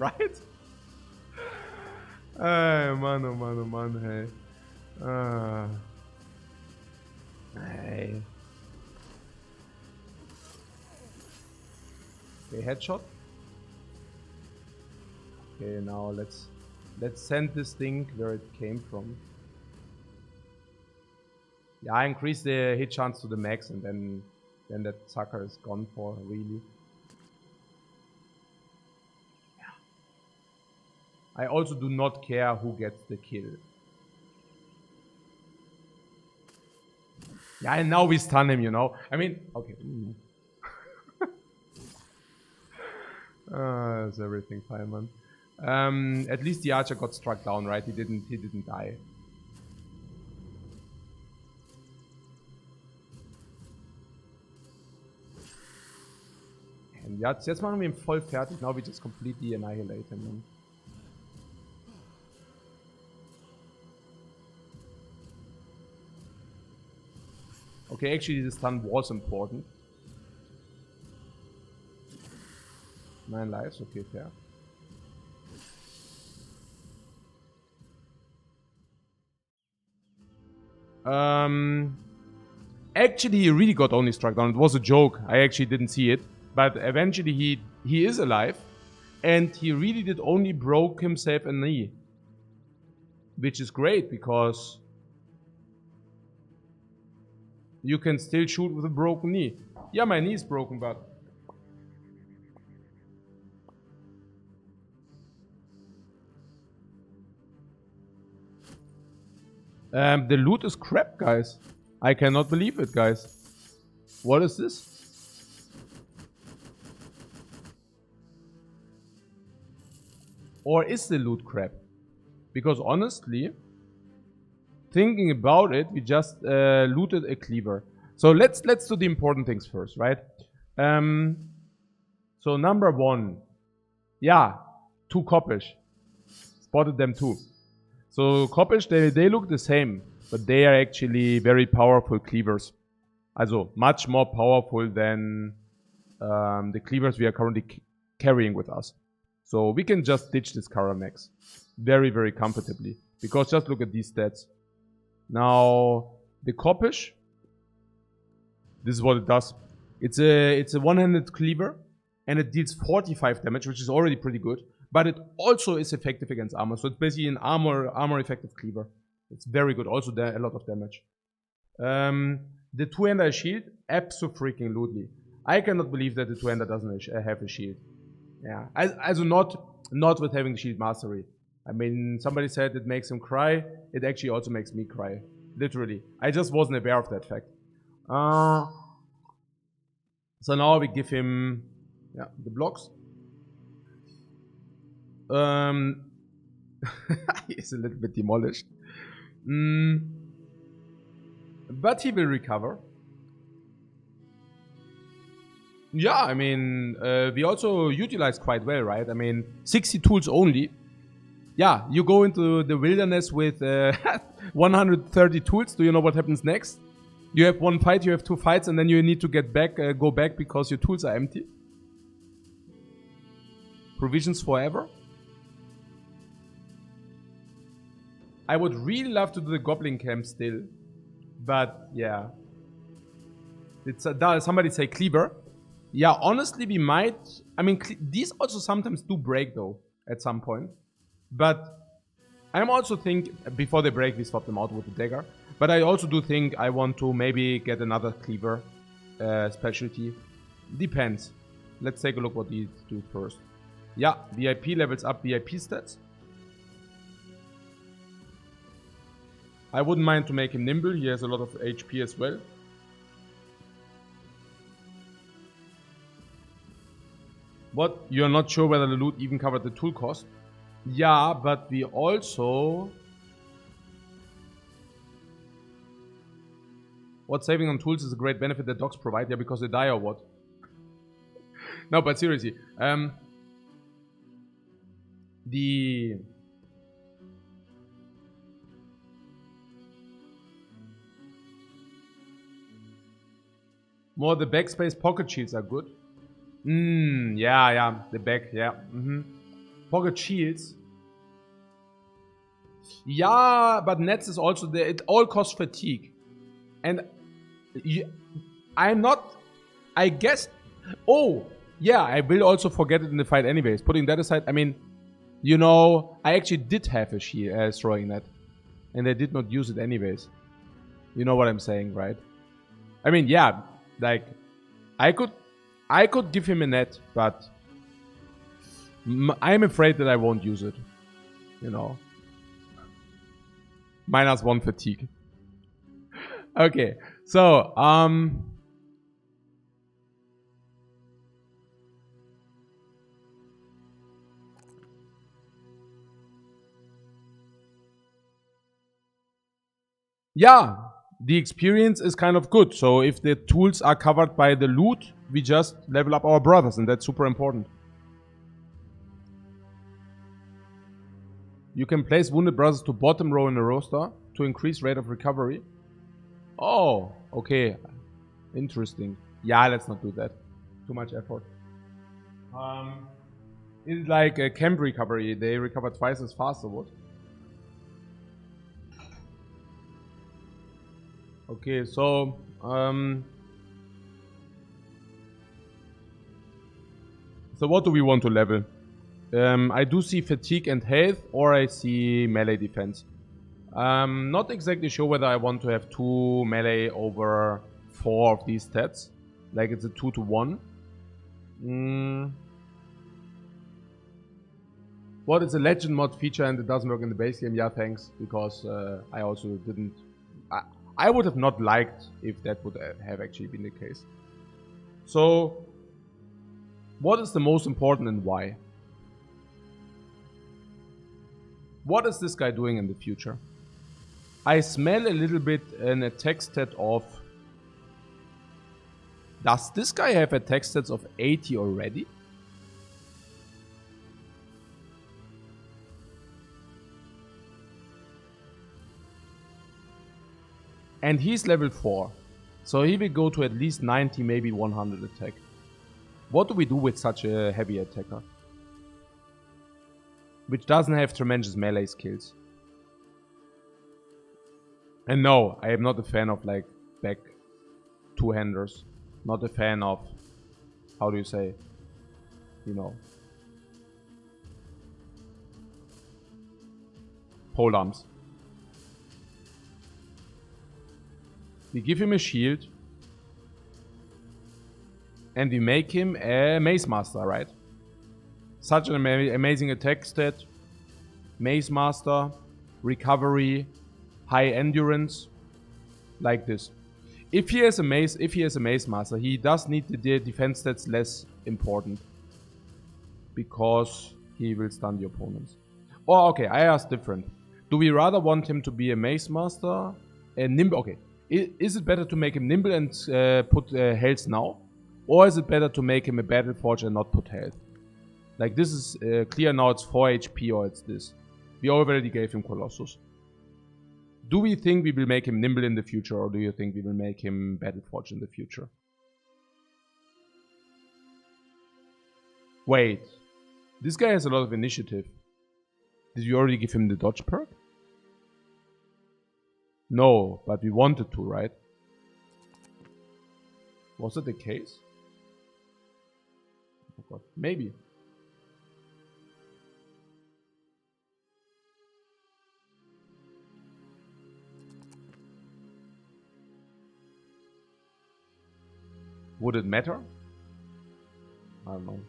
Right? Man, oh man, oh man, hey. Hey. Okay, headshot. Okay, now let's send this thing where it came from. Yeah, I increase the hit chance to the max, and then that sucker is gone for really. Yeah. I also do not care who gets the kill. Yeah, and now we stun him, you know. I mean, okay. Is everything fine, man? At least the archer got struck down, right? He didn't die. Und jetzt machen wir ihn voll fertig. Now we just completely annihilate him. Okay, actually this stun was important. 9 lives, okay, fair. Actually he really got only struck down. It was a joke. I actually didn't see it. But eventually he is alive. And he really did only broke himself a knee. Which is great because you can still shoot with a broken knee. Yeah, my knee is broken, but the loot is crap, guys. I cannot believe it, guys. What is this? Or is the loot crap? Because honestly, thinking about it, we just looted a cleaver. So let's do the important things first, right? So number 1, yeah, 2 Koppisch. Spotted them too. So Koppisch, they look the same, but they are actually very powerful cleavers. Also much more powerful than the cleavers we are currently carrying with us. So we can just ditch this Karamax very, very comfortably. Because just look at these stats. Now, the Koppisch, this is what it does. It's a one-handed cleaver, and it deals 45 damage, which is already pretty good. But it also is effective against armor. So it's basically an armor effective cleaver. It's very good. Also a lot of damage. The two-hander shield, abso-freaking-lutely. I cannot believe that the two-hander doesn't have a shield. Yeah, also not with having shield mastery. I mean, somebody said it makes him cry. It actually also makes me cry. Literally. I just wasn't aware of that fact. So now we give him the blocks. He's a little bit demolished. But he will recover. Yeah, I mean, we also utilize quite well, right? I mean, 60 tools only. Yeah, you go into the wilderness with 130 tools. Do you know what happens next? You have 1 fight, you have 2 fights, and then you need to go back because your tools are empty. Provisions forever. I would really love to do the goblin camp still. But, yeah. Somebody say cleaver. Yeah, honestly, we might. I mean, these also sometimes do break, though, at some point. But I'm also thinking, before they break, we swap them out with the dagger. But I also do think I want to maybe get another cleaver specialty. Depends. Let's take a look what these do first. Yeah, VIP levels up VIP stats. I wouldn't mind to make him nimble. He has a lot of HP as well. What? You're not sure whether the loot even covered the tool cost? Yeah, but we also... What saving on tools is a great benefit that dogs provide? Yeah, because they die or what? No, but seriously. More the backspace pocket shields are good. Yeah, the back, yeah. Pocket shields. Yeah, but nets is also there. It all costs fatigue. And I'm not... I guess... Oh, yeah, I will also forget it in the fight anyways. Putting that aside, I mean, you know, I actually did have a shield throwing net. And I did not use it anyways. You know what I'm saying, right? I mean, yeah, like, I could give him a net, but I'm afraid that I won't use it. You know. -1 fatigue. Okay, so, yeah, the experience is kind of good. So if the tools are covered by the loot, we just level up our brothers, and that's super important. You can place wounded brothers to bottom row in a roster to increase rate of recovery. Oh, okay. Interesting. Yeah, let's not do that. Too much effort. It's like a camp recovery. They recover twice as fast or what? Okay, so so what do we want to level? I do see fatigue and health, or I see melee defense. Not exactly sure whether I want to have 2 melee over 4 of these stats. Like it's a 2-to-1. What is a legend mod feature and it doesn't work in the base game? Yeah, thanks. Because I also didn't... I would have not liked if that would have actually been the case. So, what is the most important and why? What is this guy doing in the future? I smell a little bit an attack stat of... Does this guy have attack stats of 80 already? And he's level 4. So he will go to at least 90, maybe 100 attack. What do we do with such a heavy attacker? Which doesn't have tremendous melee skills. And no, I am not a fan of like back two-handers. Not a fan of, how do you say, you know, pole arms. We give him a shield. And we make him a Mace Master, right? Such an amazing attack stat. Mace Master, recovery, high endurance, like this. If he has a Mace Master, he does need the defense stats less important. Because he will stun the opponents. Oh, okay, I asked different. Do we rather want him to be a Mace Master? A nimble, okay. Is it better to make him nimble and put health now? Or is it better to make him a Battle Forge and not put health? Like this is clear now, it's 4 HP or it's this. We already gave him Colossus. Do we think we will make him nimble in the future, or do you think we will make him Battle Forge in the future? Wait. This guy has a lot of initiative. Did you already give him the dodge perk? No, but we wanted to, right? Was it the case? Oh God, maybe. Would it matter? I don't know.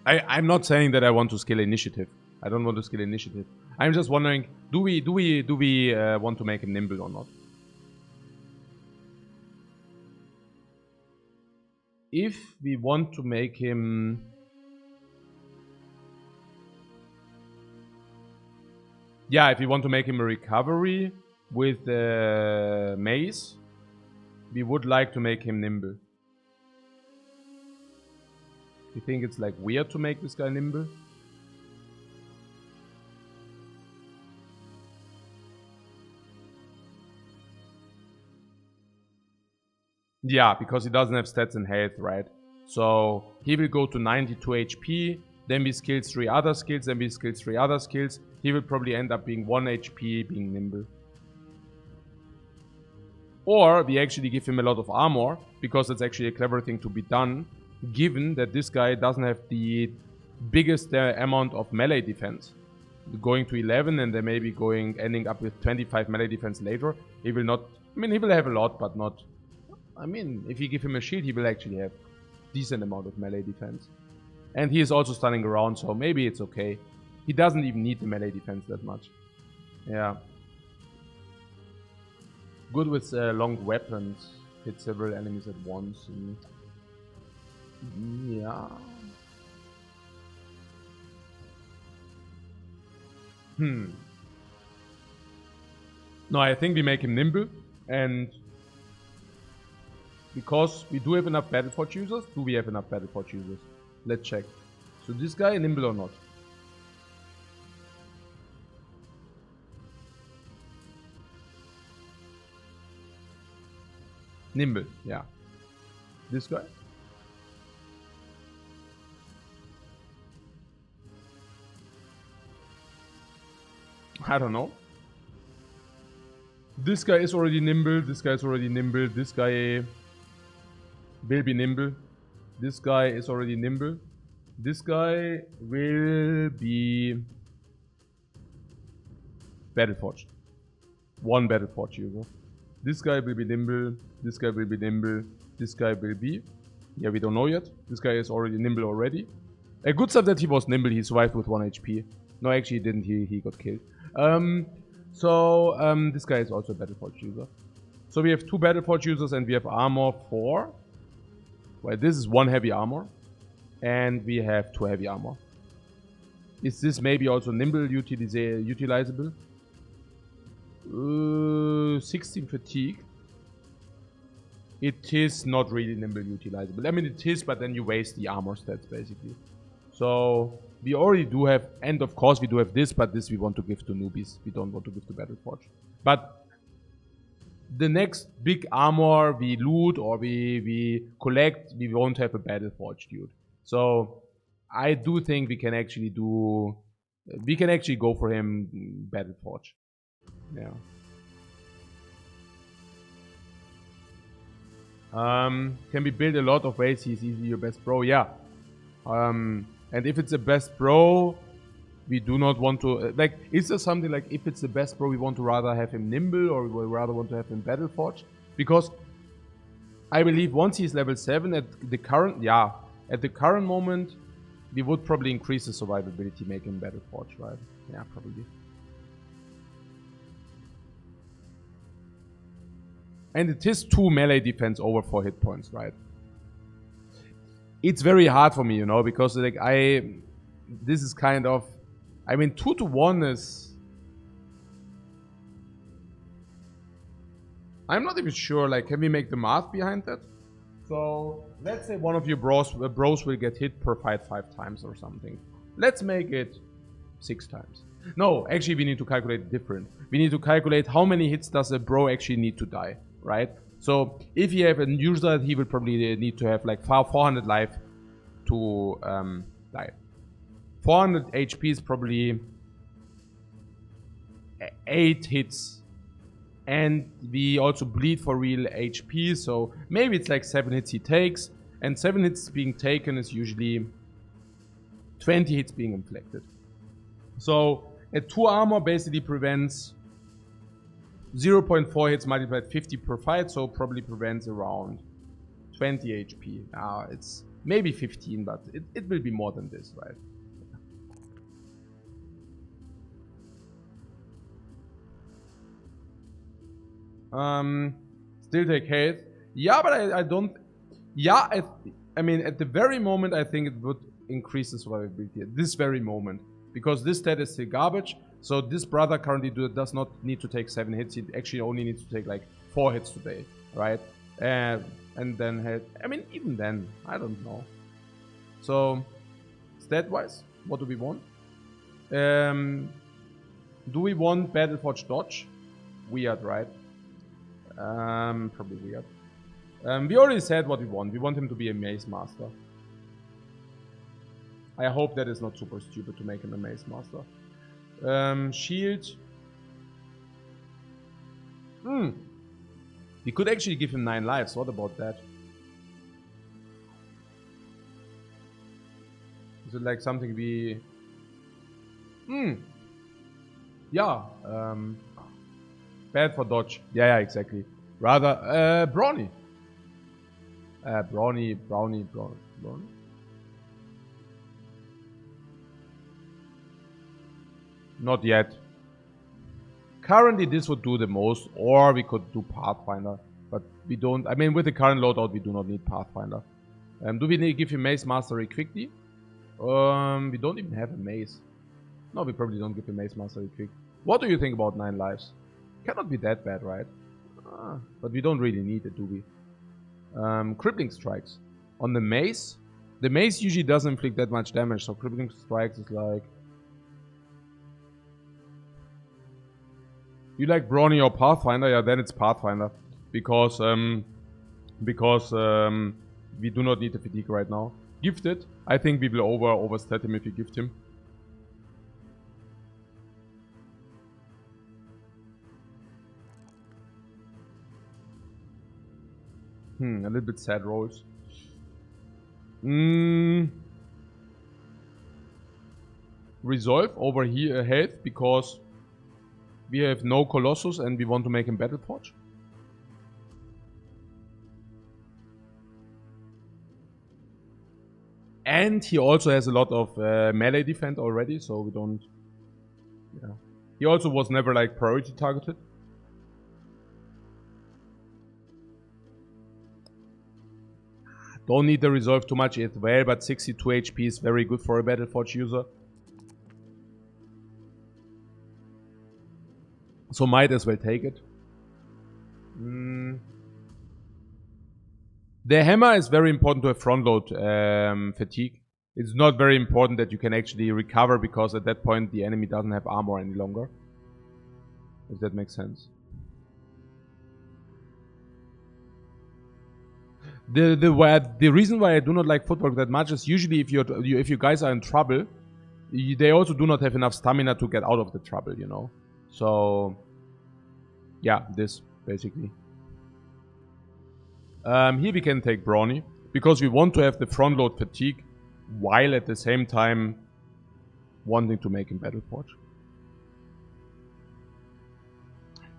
I'm not saying that I want to skill initiative. I don't want to skill initiative. I'm just wondering, do we want to make him nimble or not? If we want to make him... Yeah, if we want to make him a recovery with the mace, we would like to make him nimble. You think it's like weird to make this guy nimble? Yeah, because he doesn't have stats and health, right? So he will go to 92 HP Then we skills 3 other skills, then we skills 3 other skills. He will probably end up being 1 HP, being nimble. Or we actually give him a lot of armor, because it's actually a clever thing to be done, given that this guy doesn't have the biggest amount of melee defense. Going to 11 and then maybe ending up with 25 melee defense later. He will not, I mean, he will have a lot, but not, I mean, if you give him a shield, he will actually have decent amount of melee defense. And he is also stunning around, so maybe it's okay. He doesn't even need the melee defense that much. Yeah. Good with long weapons. Hit several enemies at once. Yeah. No, I think we make him nimble, and because we do have enough Battleforge users. Do we have enough Battleforge users? Let's check. So this guy nimble or not? Nimble, yeah. This guy? I don't know. This guy is already nimble. This guy is already nimble. This guy will be nimble. This guy is already nimble. This guy will be Battleforged. 1 Battleforge user. This guy will be nimble. This guy will be nimble. This guy will be... Yeah, we don't know yet. This guy is already nimble already. A good stuff that he was nimble. He survived with 1 HP. No, actually he didn't. He got killed. This guy is also a Battleforge user. So we have 2 Battleforge users and we have armor 4. Well, this is 1 heavy armor. And we have 2 heavy armor. Is this maybe also nimble utilizable? 16 fatigue. It is not really nimble utilizable. I mean, it is, but then you waste the armor stats basically. So we already do have, and of course we do have this, but this we want to give to newbies. We don't want to give to Battleforge. But the next big armor we loot or we collect, we won't have a Battleforge dude. So I do think we can actually go for him Battleforge. Yeah. Can we build a lot of ways he's easily your best bro? Yeah. And if it's the best bro, we do not want to... like, is there something like, if it's the best bro, we want to rather have him nimble or we rather want to have him Battleforge? Because I believe once he's level 7 at the current... yeah, at the current moment, we would probably increase the survivability, make him Battleforge, right? Yeah, probably. And it is 2 melee defense over 4 hit points, right? It's very hard for me, you know, because like this is kind of, I mean, 2 to 1 is, I'm not even sure, like, can we make the math behind that? So let's say one of your bros will get hit per fight 5 times or something. Let's make it 6 times. No, actually we need to calculate it different. We need to calculate how many hits does a bro actually need to die, right? So if you have a user, he will probably need to have like 400 life to die. 400 HP is probably 8 hits. And we also bleed for real HP, so maybe it's like 7 hits he takes. And 7 hits being taken is usually 20 hits being inflicted. So a 2 armor basically prevents 0.4 hits multiplied 50 per fight, so probably prevents around 20 HP. Now it's maybe 15, but it will be more than this, right? Still take haste. Yeah, but I don't... yeah, I mean, at the very moment, I think it would increase the survivability. At this very moment. Because this stat is still garbage. So this brother currently does not need to take 7 hits. He actually only needs to take like 4 hits today. Right? And then... I mean, even then, I don't know. So, stat-wise, what do we want? Do we want Battleforge dodge? Weird, right? Probably weird. We already said what we want. We want him to be a maze master. I hope that is not super stupid to make him a Mace Master. Shield. We could actually give him 9 lives. What about that? Is it like something we... Yeah. Bad for dodge. Yeah, exactly. Rather, Brawny. Brawny. Not yet. Currently, this would do the most, or we could do Pathfinder. But we don't... I mean, with the current loadout, we do not need Pathfinder. Do we need to give him Mace Mastery quickly? We don't even have a Mace. No, we probably don't give him Mace Mastery quick. What do you think about 9 lives? Cannot be that bad, right? But we don't really need it, do we? Crippling Strikes. On the Mace usually doesn't inflict that much damage, so Crippling Strikes is like... You like Brawny or Pathfinder? Yeah, then it's Pathfinder. Because we do not need the fatigue right now. Gifted, I think we will overstat him if you gift him. A little bit sad rolls. Resolve over here health because we have no Colossus and we want to make him Battle Forge. And he also has a lot of melee defense already, so we don't... Yeah. He also was never like priority targeted. Don't need the resolve too much as well, but 62 HP is very good for a Battle Forge user. So might as well take it. The hammer is very important to have front load fatigue. It's not very important that you can actually recover because at that point the enemy doesn't have armor any longer. If that makes sense. The reason why I do not like footwork that much is usually if you guys are in trouble, they also do not have enough stamina to get out of the trouble, you know. So yeah, this basically. Here we can take Brawny because we want to have the front load fatigue while at the same time wanting to make him Battle Forge.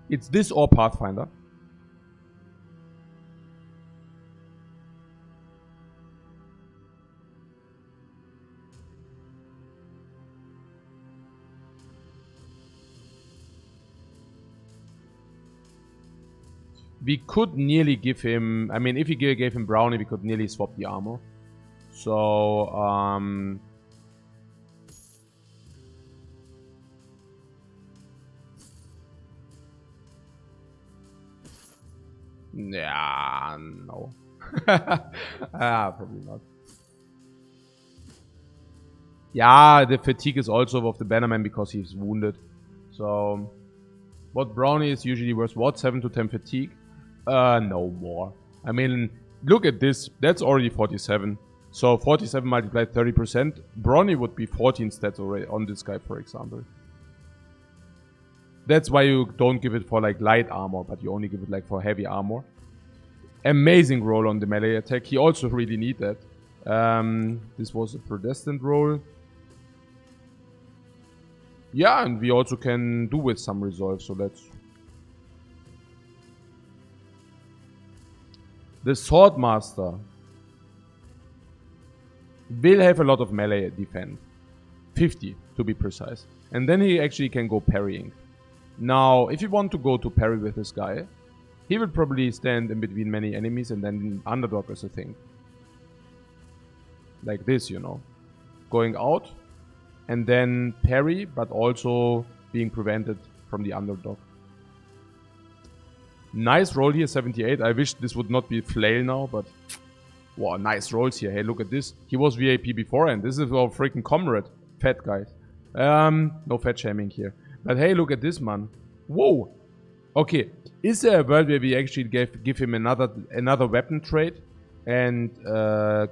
It's this or Pathfinder. We could nearly give him... I mean, if we gave him Brownie, we could nearly swap the armor. So, yeah, no. Probably not. Yeah, the fatigue is also of the Bannerman because he's wounded. So, what Brownie is usually worth, what? 7 to 10 fatigue? No more. I mean, look at this. That's already 47. So 47 multiplied 30%. Brawny would be 14 stats already on this guy, for example. That's why you don't give it for like light armor, but you only give it like for heavy armor. Amazing roll on the melee attack. He also really need that. This was a predestined roll. Yeah, and we also can do with some resolve, so let's... The Swordmaster will have a lot of melee defense. 50 to be precise. And then he actually can go parrying. Now, if you want to go to parry with this guy, he will probably stand in between many enemies and then underdog is a thing. Like this, you know. Going out and then parry, but also being prevented from the underdog. Nice roll here, 78. I wish this would not be flail now, but... Wow, nice rolls here. Hey, look at this. He was VIP before, and this is our freaking comrade. Fat guys. No fat shaming here. But hey, look at this, man. Whoa. Okay. Is there a world where we actually give him another weapon trade? And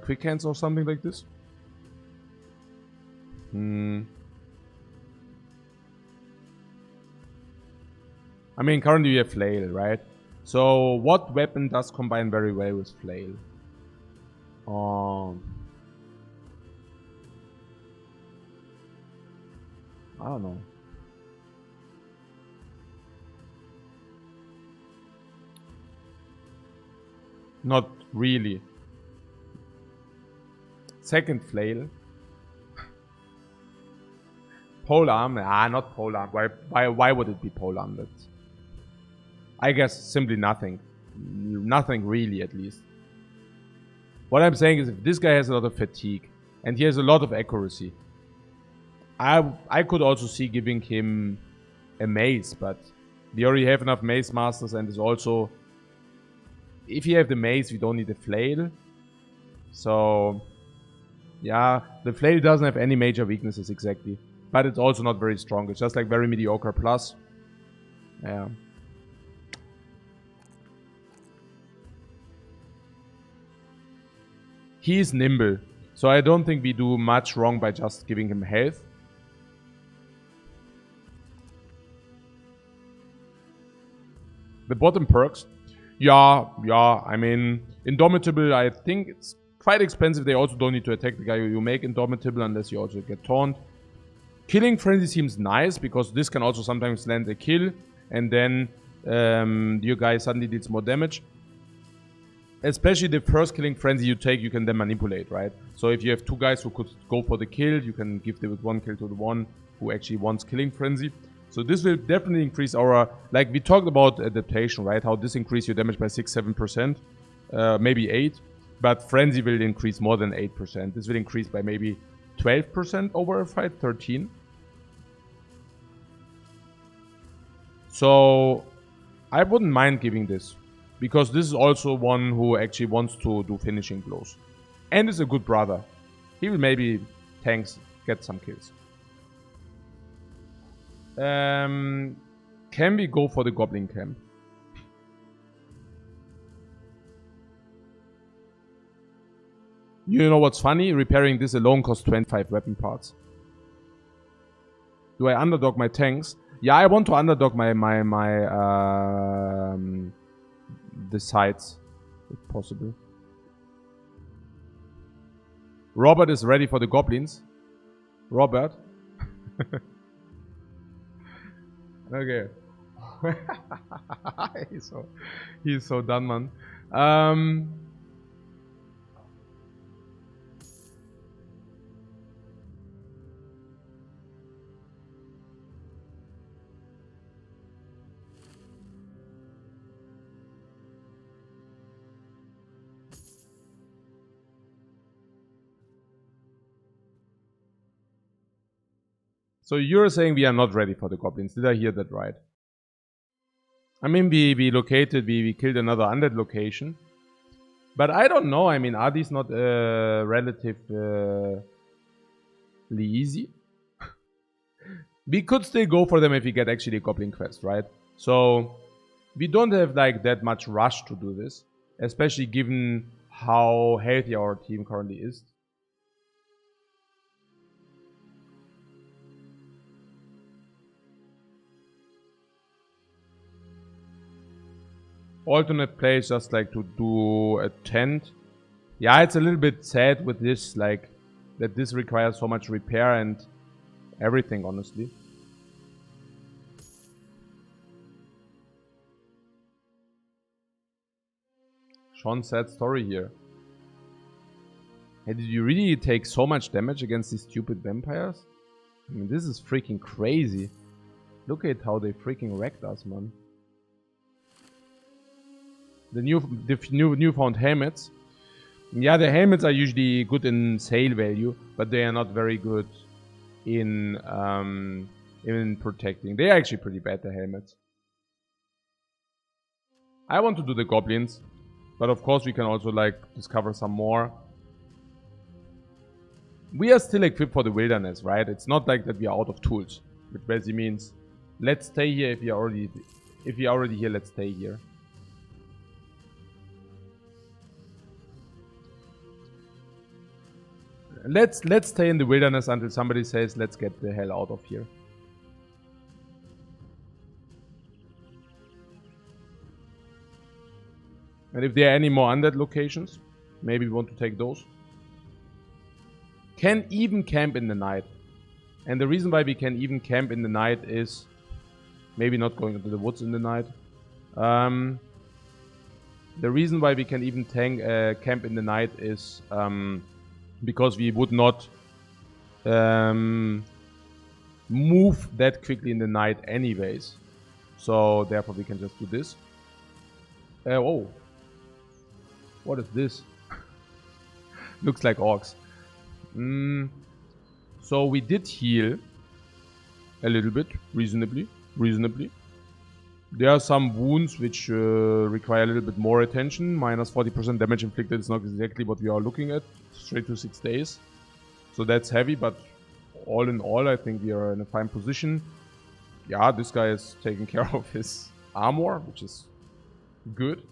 quick hands or something like this? I mean, currently we have flail, right? So what weapon does combine very well with flail? I don't know. Not really. Second flail. Polearm? Ah, not polearm. Why would it be polearm? That's, I guess simply nothing. Nothing really, at least. What I'm saying is, if this guy has a lot of fatigue and he has a lot of accuracy, I could also see giving him a mace, but we already have enough mace masters, and it's also, if you have the mace, we don't need the flail. So yeah, the flail doesn't have any major weaknesses exactly, but it's also not very strong. It's just like very mediocre plus. Yeah. He is nimble, so I don't think we do much wrong by just giving him health. The bottom perks, yeah, I mean, Indomitable, I think it's quite expensive. They also don't need to attack the guy you make Indomitable unless you also get taunt. Killing Frenzy seems nice, because this can also sometimes land a kill, and then your guy suddenly deals more damage. Especially the first Killing Frenzy you take, you can then manipulate, right? So if you have two guys who could go for the kill, you can give the one kill to the one who actually wants Killing Frenzy. So this will definitely increase our, like we talked about adaptation, right? How this increases your damage by 6-7%, maybe 8, but Frenzy will increase more than 8%. This will increase by maybe 12% over a fight, 13. So I wouldn't mind giving this, because this is also one who actually wants to do finishing blows. And is a good brother. He will maybe get some kills. Can we go for the Goblin Camp? You know what's funny? Repairing this alone costs 25 weapon parts. Do I underdog my tanks? Yeah, I want to underdog the sides, if possible. Robert is ready for the goblins. Robert. Okay. he's so done, man. So you're saying we are not ready for the goblins. Did I hear that right? I mean, we killed another undead location. But I don't know. I mean, are these not relatively easy? We could still go for them if we get actually a goblin quest, right? So we don't have like that much rush to do this, especially given how healthy our team currently is. Alternate plays just like to do a tent. Yeah, it's a little bit sad with this, like, that this requires so much repair and everything, honestly. Sean's sad story here. Hey, did you really take so much damage against these stupid vampires? I mean, this is freaking crazy. Look at how they freaking wrecked us, man. The newfound helmets. Yeah, the helmets are usually good in sale value, but they are not very good in protecting. They are actually pretty bad, the helmets. I want to do the goblins, but of course we can also like discover some more. We are still equipped for the wilderness, right? It's not like that we are out of tools, which basically means let's stay here if we are already here. Let's stay here. Let's stay in the wilderness until somebody says, let's get the hell out of here. And if there are any more undead locations, maybe we want to take those. Can even camp in the night. And the reason why we can even camp in the night is maybe not going into the woods in the night. The reason why we can even camp in the night is because we would not move that quickly in the night anyways. So therefore we can just do this. Oh. What is this? Looks like orcs. So we did heal a little bit, reasonably. There are some wounds which require a little bit more attention. Minus 40% damage inflicted is not exactly what we are looking at. Straight to 6 days. So that's heavy, but all in all, I think we are in a fine position. Yeah, this guy is taking care of his armor, which is good.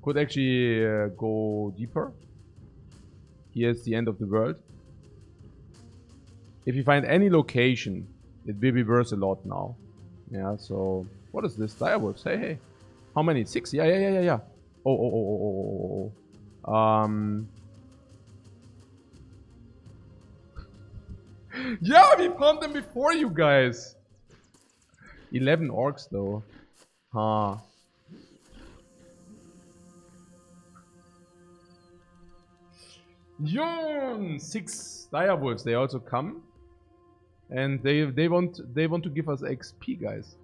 Could actually go deeper. Here's the end of the world. If you find any location, it will be worth a lot now. Yeah, so... What is this? Direwolves. Hey. How many? 6? Yeah. Oh. Yeah, we found them before you guys. 11 orcs though. Huh. Yon! 6 direwolves. They also come. And they want to give us XP, guys.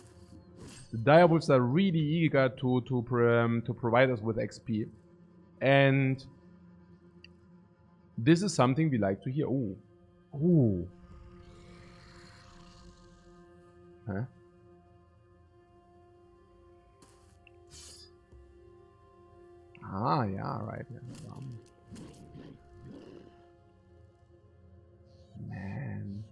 The direwolves are really eager to provide us with XP, and this is something we like to hear. Ooh. Huh? Ah, yeah, right. Yeah. Man.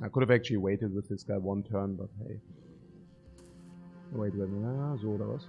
I could have actually waited with this guy one turn, but hey. Wait, so oder was?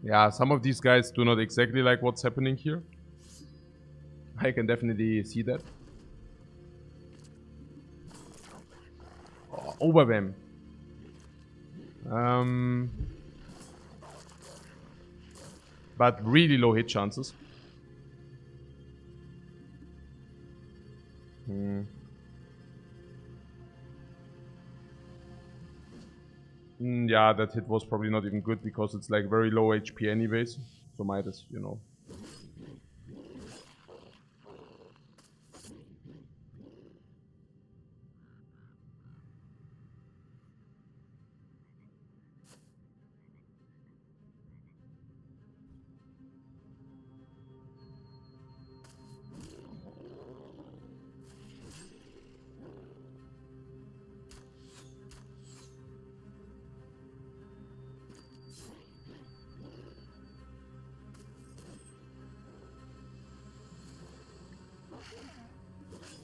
Yeah, some of these guys do not exactly like what's happening here. I can definitely see that. Oh, Overwhelm. But really low hit chances. Yeah, that hit was probably not even good because it's like very low HP anyways. So might as, you know.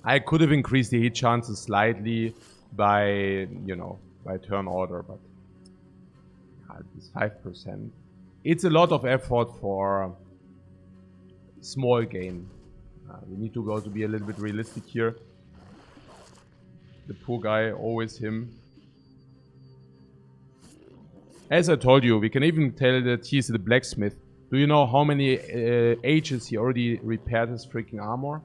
I could have increased the hit chances slightly by, you know, by turn order, but it's 5%. It's a lot of effort for small gain. We need to also be a little bit realistic here. The poor guy, always him. As I told you, we can even tell that he's the blacksmith. Do you know how many ages he already repaired his freaking armor?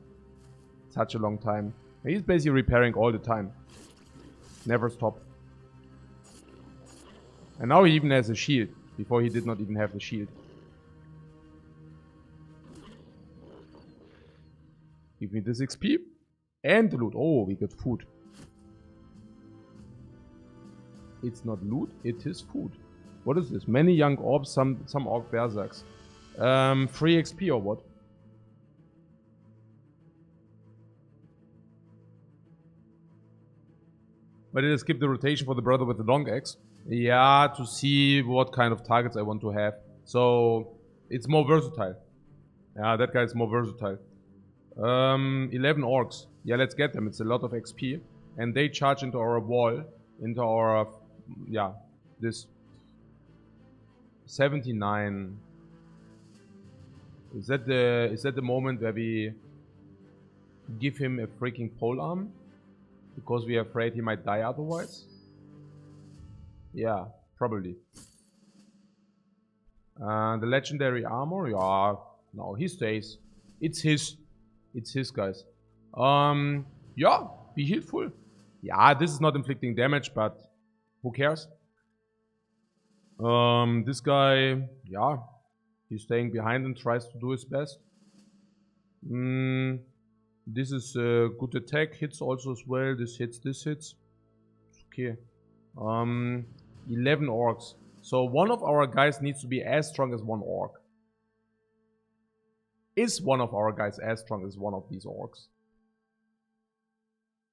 Such a long time. He's basically repairing all the time. Never stop. And now he even has a shield. Before he did not even have the shield. Give me this XP. And the loot. Oh, we got food. It's not loot, it is food. What is this? Many young orbs, some orc berserks. Free XP or what? But did I skip the rotation for the brother with the long axe? Yeah, to see what kind of targets I want to have. So, it's more versatile. Yeah, that guy is more versatile. 11 orcs. Yeah, let's get them. It's a lot of XP. And they charge into our wall. Into our... yeah, this. 79. Is that the moment where we give him a freaking polearm? Because we are afraid he might die otherwise? Yeah, probably. The legendary armor? Yeah, no, he stays. It's his. It's his, guys. Yeah, be healed full. Yeah, this is not inflicting damage, but who cares? This guy, yeah, he's staying behind and tries to do his best. This is a good attack, hits also as well. This hits, this hits. Okay. 11 orcs. So one of our guys needs to be as strong as one orc. Is one of our guys as strong as one of these orcs?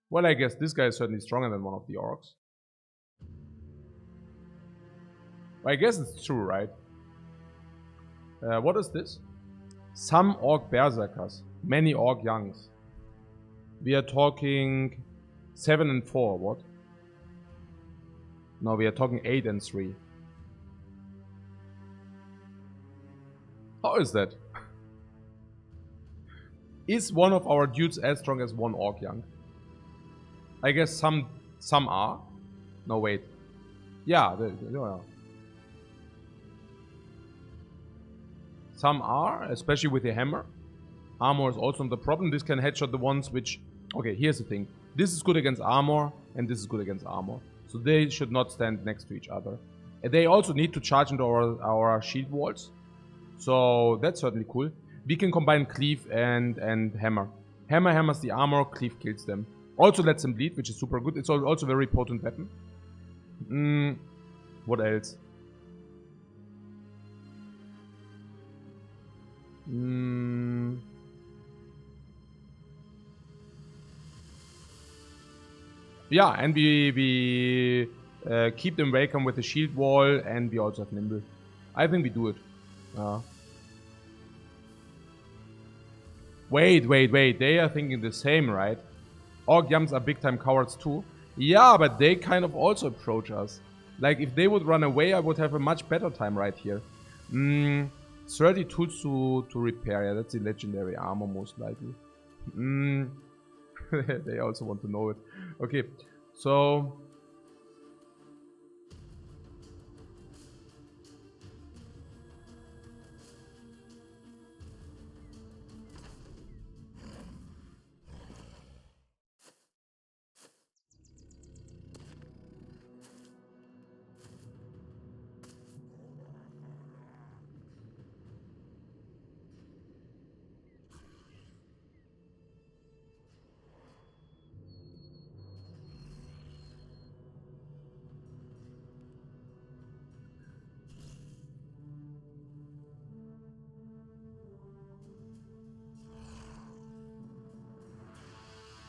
Well, I guess this guy is certainly stronger than one of the orcs. I guess it's true, right? What is this? Some orc berserkers. Many orc youngs. We are talking 7 and 4, what? No, we are talking 8 and 3. How is that? Is one of our dudes as strong as one orc young? I guess some are. No, wait. Yeah, yeah. Some are, especially with the hammer. Armor is also not the problem. This can headshot the ones which... Okay, here's the thing. This is good against armor, and this is good against armor. So they should not stand next to each other. And they also need to charge into our shield walls. So that's certainly cool. We can combine cleave and hammer. Hammer hammers the armor, cleave kills them. Also lets them bleed, which is super good. It's also a very potent weapon. What else? Yeah, and we keep them welcome with the shield wall, and we also have nimble. I think we do it. Wait. They are thinking the same, right? Orc yums are big time cowards too. Yeah, but they kind of also approach us. Like, if they would run away, I would have a much better time right here. 30 tools to repair. Yeah, that's the legendary armor most likely. They also want to know it. Okay, so...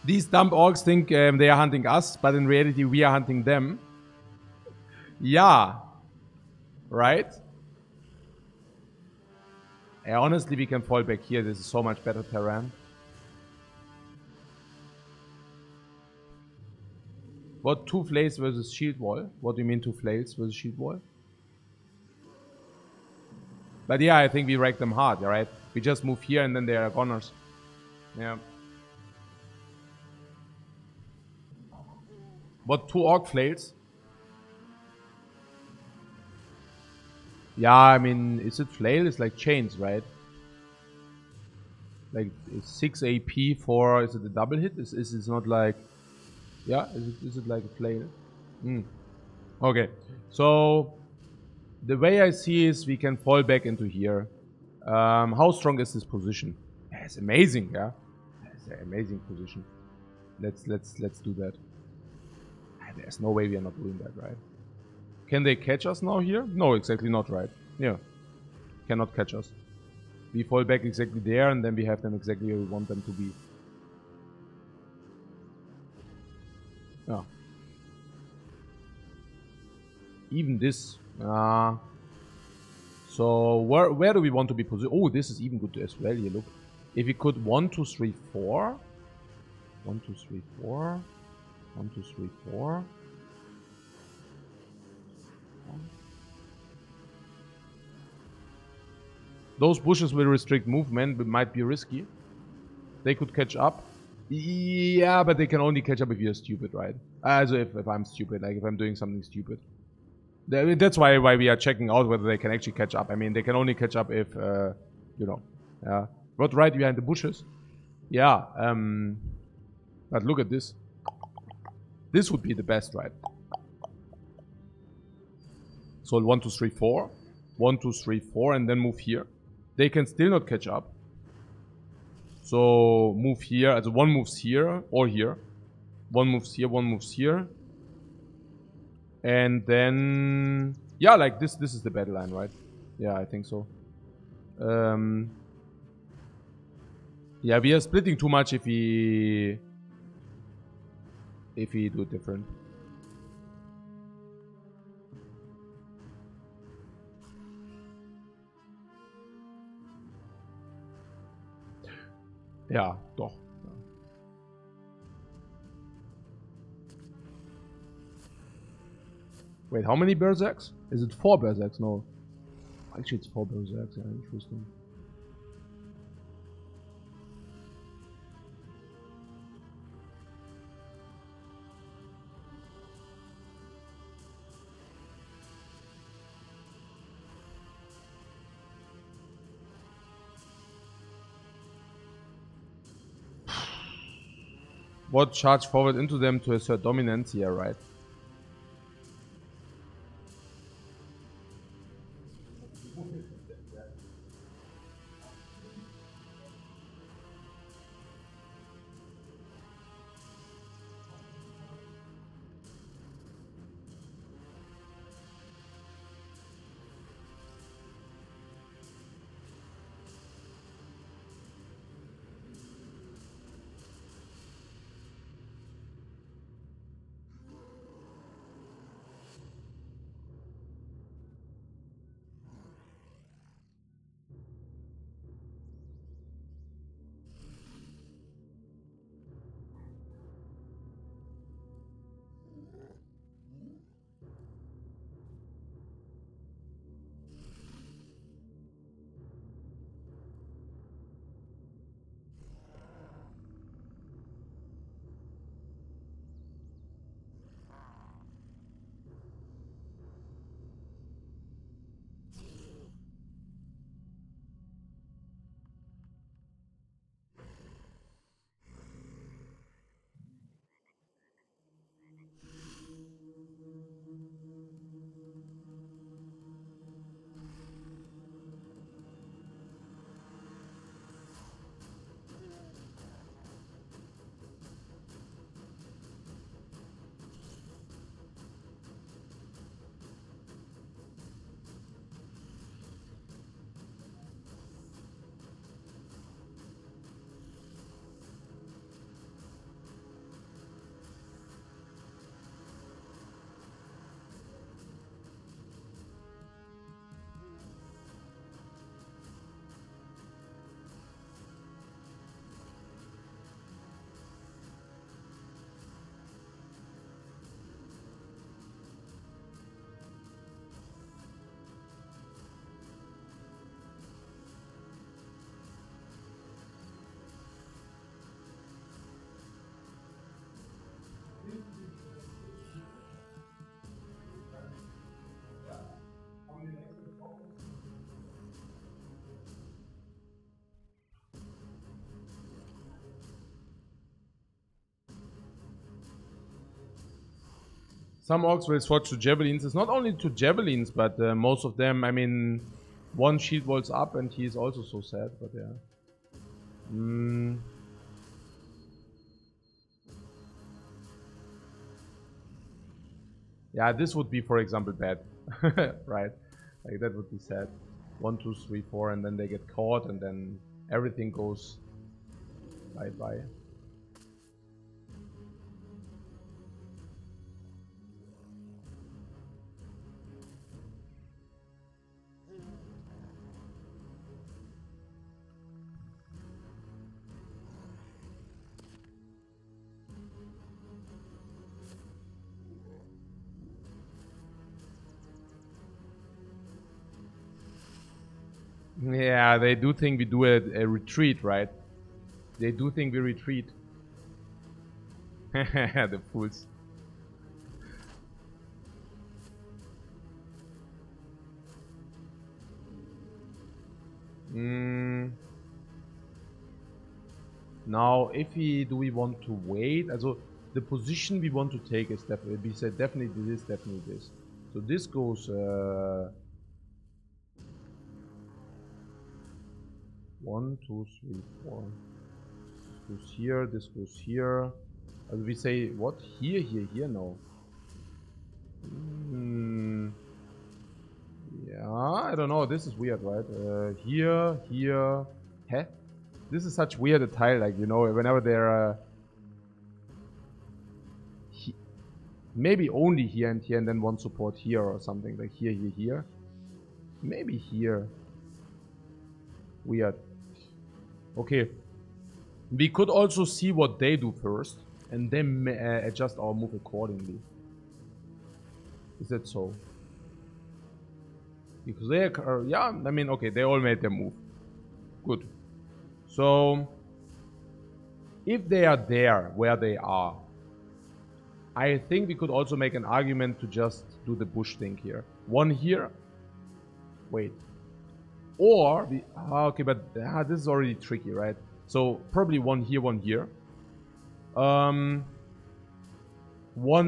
These dumb orcs think they are hunting us, but in reality we are hunting them. Yeah. Right? Yeah, honestly, we can fall back here. This is so much better terrain. What, 2 flails versus shield wall? What do you mean 2 flails versus shield wall? But yeah, I think we wreck them hard, right? We just move here and then they are goners. Yeah. What, 2 orc flails? Yeah, I mean, is it flail? It's like chains, right? Like 6 AP for, is it a double hit? Is it not like, yeah, is it like a flail? Okay, so the way I see is we can fall back into here. How strong is this position? Yeah, it's amazing, yeah. It's an amazing position. Let's do that. There's no way we are not doing that, right? Can they catch us now here? No, exactly not, right? Yeah. Cannot catch us. We fall back exactly there, and then we have them exactly where we want them to be. Yeah. Even this. So where do we want to be positioned? Oh, this is even good as well here, look. If we could 1, 2, 3, 4. 1, 2, 3, 4. 1, 2, 3, 4. Those bushes will restrict movement, but might be risky. They could catch up. Yeah, but they can only catch up if you're stupid, right? Also if I'm stupid, like if I'm doing something stupid. That's why we are checking out whether they can actually catch up. I mean, they can only catch up if, you know, what right behind the bushes. Yeah, but look at this. This would be the best, right? So 1, 2, 3, 4. 1, 2, 3, 4, and then move here. They can still not catch up. So move here. So one moves here or here. One moves here, one moves here. And then, yeah, like this is the battle line, right? Yeah, I think so. Yeah, we are splitting too much if we do it different. Ja, doch. Ja. Wait, how many berserks? Is it 4 berserks? No. Actually, it's 4 berserks. Yeah, interesting. What charge forward into them to assert dominance? Yeah, right. Some orcs will switch to javelins. It's not only to javelins, but most of them, I mean, one shield wall's up and he is also so sad, but yeah. Yeah, this would be, for example, bad. Right? Like, that would be sad. 1, 2, 3, 4, and then they get caught, and then everything goes bye-bye. Yeah, they do think we do a retreat, right? They do think we retreat. The fools. Now, if we want to wait, also the position we want to take is definitely, we said definitely this, definitely this. So this goes 1, 2, 3, 4. This goes here, this goes here. As we say, what? Here, here, here? No. Yeah, I don't know. This is weird, right? Here, here. Heh? This is such weird a tile, like, you know, whenever they're... maybe only here, and then one support here or something. Like here, here, here. Maybe here. Weird. Okay. We could also see what they do first, and then adjust our move accordingly. Is that so? Because they are, yeah, I mean, okay, they all made their move. Good. So, if they are there, where they are, I think we could also make an argument to just do the bush thing here. One here. Wait. Or, we, okay, but this is already tricky, right? So, probably one here, one here. One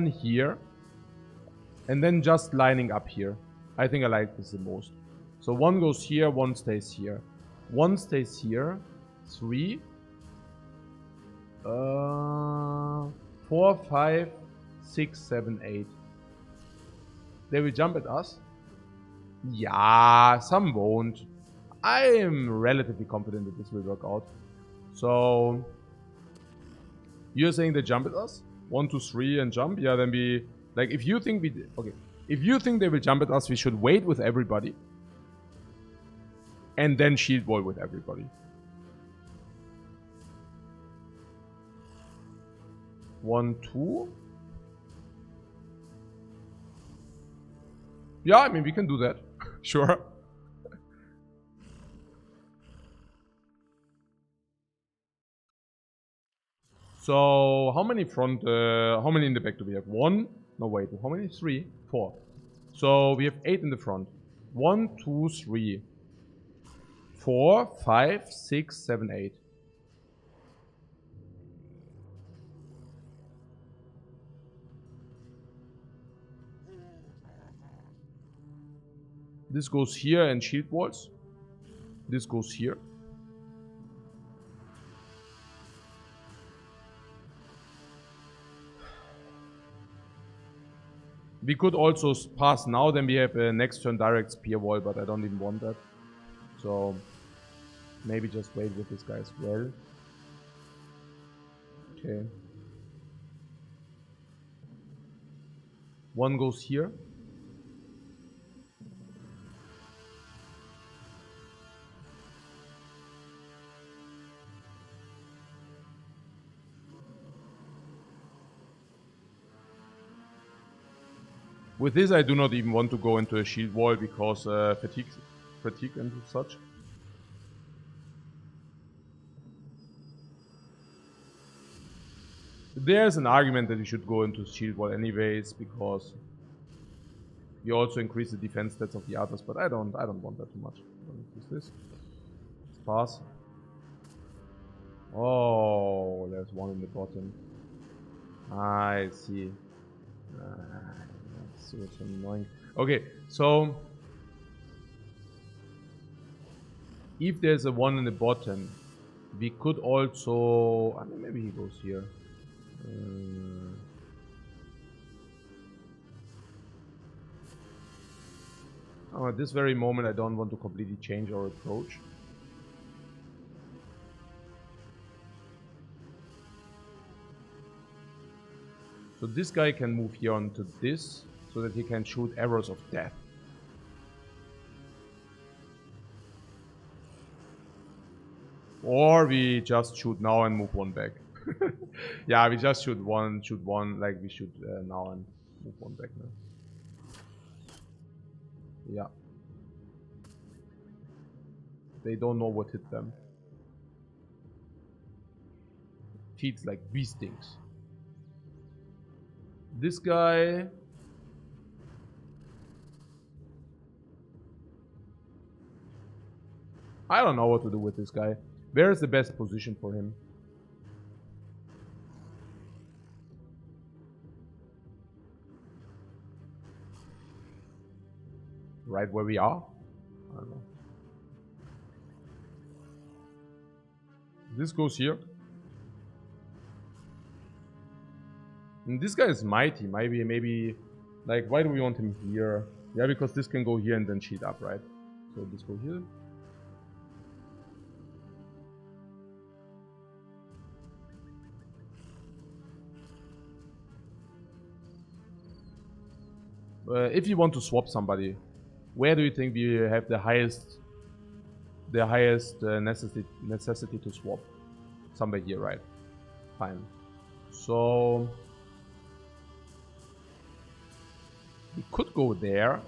here. And then just lining up here. I think I like this the most. So one goes here, one stays here. One stays here. 3. 4, 5, 6, 7, 8. They will jump at us? Yeah, some won't. I am relatively confident that this will work out. So, you're saying they jump at us? 1, 2, 3 and jump? Yeah, then we... Like, if you think we... Okay. If you think they will jump at us, we should wait with everybody. And then shield wall with everybody. 1, 2. Yeah, I mean, we can do that. Sure. So, how many front, how many in the back do we have? 1? No, wait, how many? 3? 4. So, we have 8 in the front. 1, 2, 3. 4, 5, 6, 7, 8. This goes here and shield walls. This goes here. We could also pass now, then we have a next turn direct spear wall, but I don't even want that. So, maybe just wait with this guy as well. Okay. One goes here. With this, I do not even want to go into a shield wall because fatigue and such. There's an argument that you should go into shield wall anyways because you also increase the defense stats of the others, but I don't want that too much. Use this. Let's pass. Oh, there's one in the bottom. I see. This was annoying. Okay, so if there's a 1 in the bottom, we could also... I mean, maybe he goes here. At this very moment, I don't want to completely change our approach. So this guy can move here onto this, so that he can shoot arrows of death. Or we just shoot now and move 1 back. Yeah, we just shoot one, like we shoot now and move 1 back now. Yeah. They don't know what hit them. Feels like bee stings. This guy... I don't know what to do with this guy. Where is the best position for him? Right where we are? I don't know. This goes here. And this guy is mighty. Maybe... Like, why do we want him here? Yeah, because this can go here and then shield up, right? So this go here. If you want to swap somebody, where do you think we have the highest necessity to swap? Somewhere here, right? Fine. So we could go there.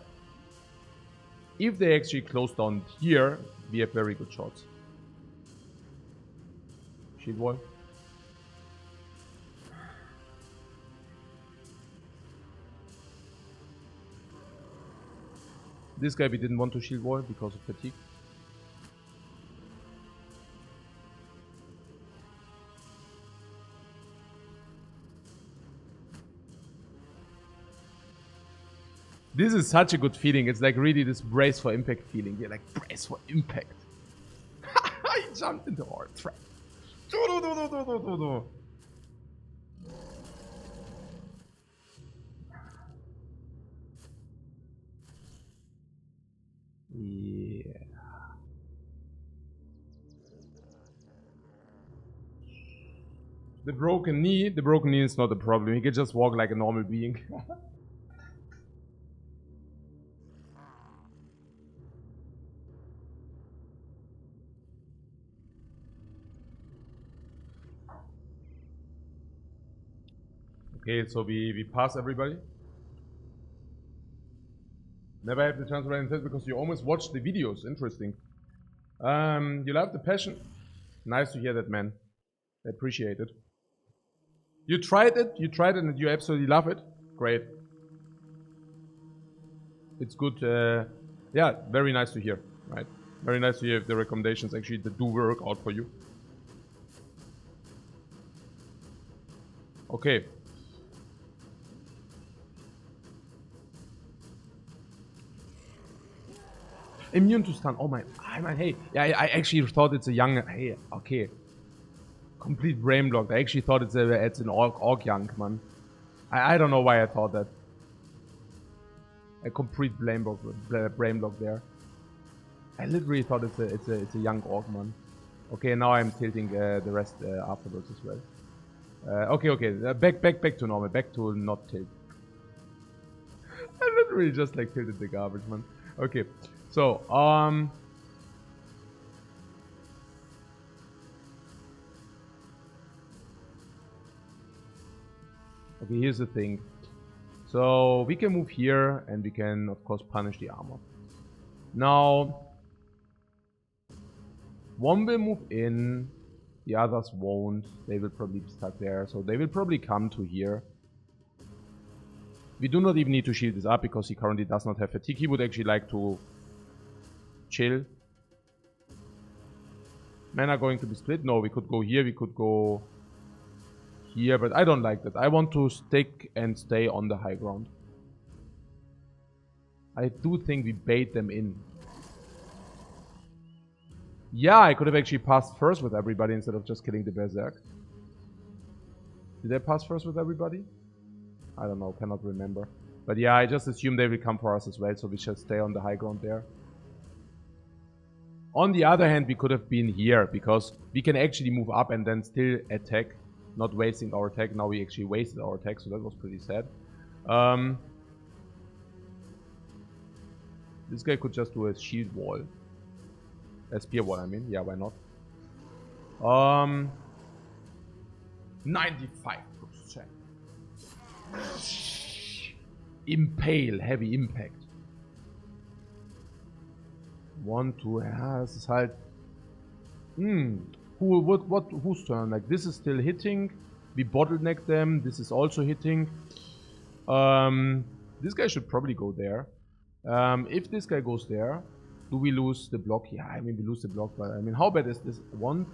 If they actually close down here, we have very good shots. Shield wall. This guy we didn't want to shield wall because of fatigue. This is such a good feeling. It's like really this brace for impact feeling. You're like, brace for impact. He jumped into our trap. Yeah. The broken knee is not a problem. He can just walk like a normal being. Okay, so we pass everybody. Never have the chance to write in test because you almost watched the videos. Interesting. You love the passion. Nice to hear that, man. I appreciate it. You tried it and you absolutely love it. Great. It's good. Yeah, very nice to hear, right? Very nice to hear if the recommendations actually do work out for you. Okay. Immune to stun. Oh my, hey. Yeah, I actually thought it's a young. Hey, okay. Complete brain block. I actually thought it's an orc young, man. I don't know why I thought that. A complete brain block there. I literally thought it's a young orc, man. Okay, now I'm tilting the rest afterwards as well. Okay. Back to normal. Back to not tilt. I literally just like tilted the garbage, man. Okay. So, okay, here's the thing. So, we can move here and we can, of course, punish the armor. Now, one will move in, the others won't. They will probably be stuck there, so they will probably come to here. We do not even need to shield this up because he currently does not have fatigue. He would actually like to chill. Men are going to be split. No, we could go here, we could go here, but I don't like that. I want to stick and stay on the high ground. I do think we bait them in. Yeah, I could have actually passed first with everybody instead of just killing the Berserk. Did I pass first with everybody? I don't know, cannot remember. But yeah, I just assume they will come for us as well, so we should stay on the high ground there. On the other hand, we could have been here, because we can actually move up and then still attack, not wasting our attack. Now we actually wasted our attack, so that was pretty sad. This guy could just do a shield wall. A spear wall, I mean. Yeah, why not? 95%. Impale, heavy impact. 1, 2, ja, es ist halt... whose turn? Like, this is still hitting. We bottleneck them. This is also hitting. This guy should probably go there. If this guy goes there, do we lose the block? Yeah, I mean, we lose the block, but I mean, how bad is this? 1?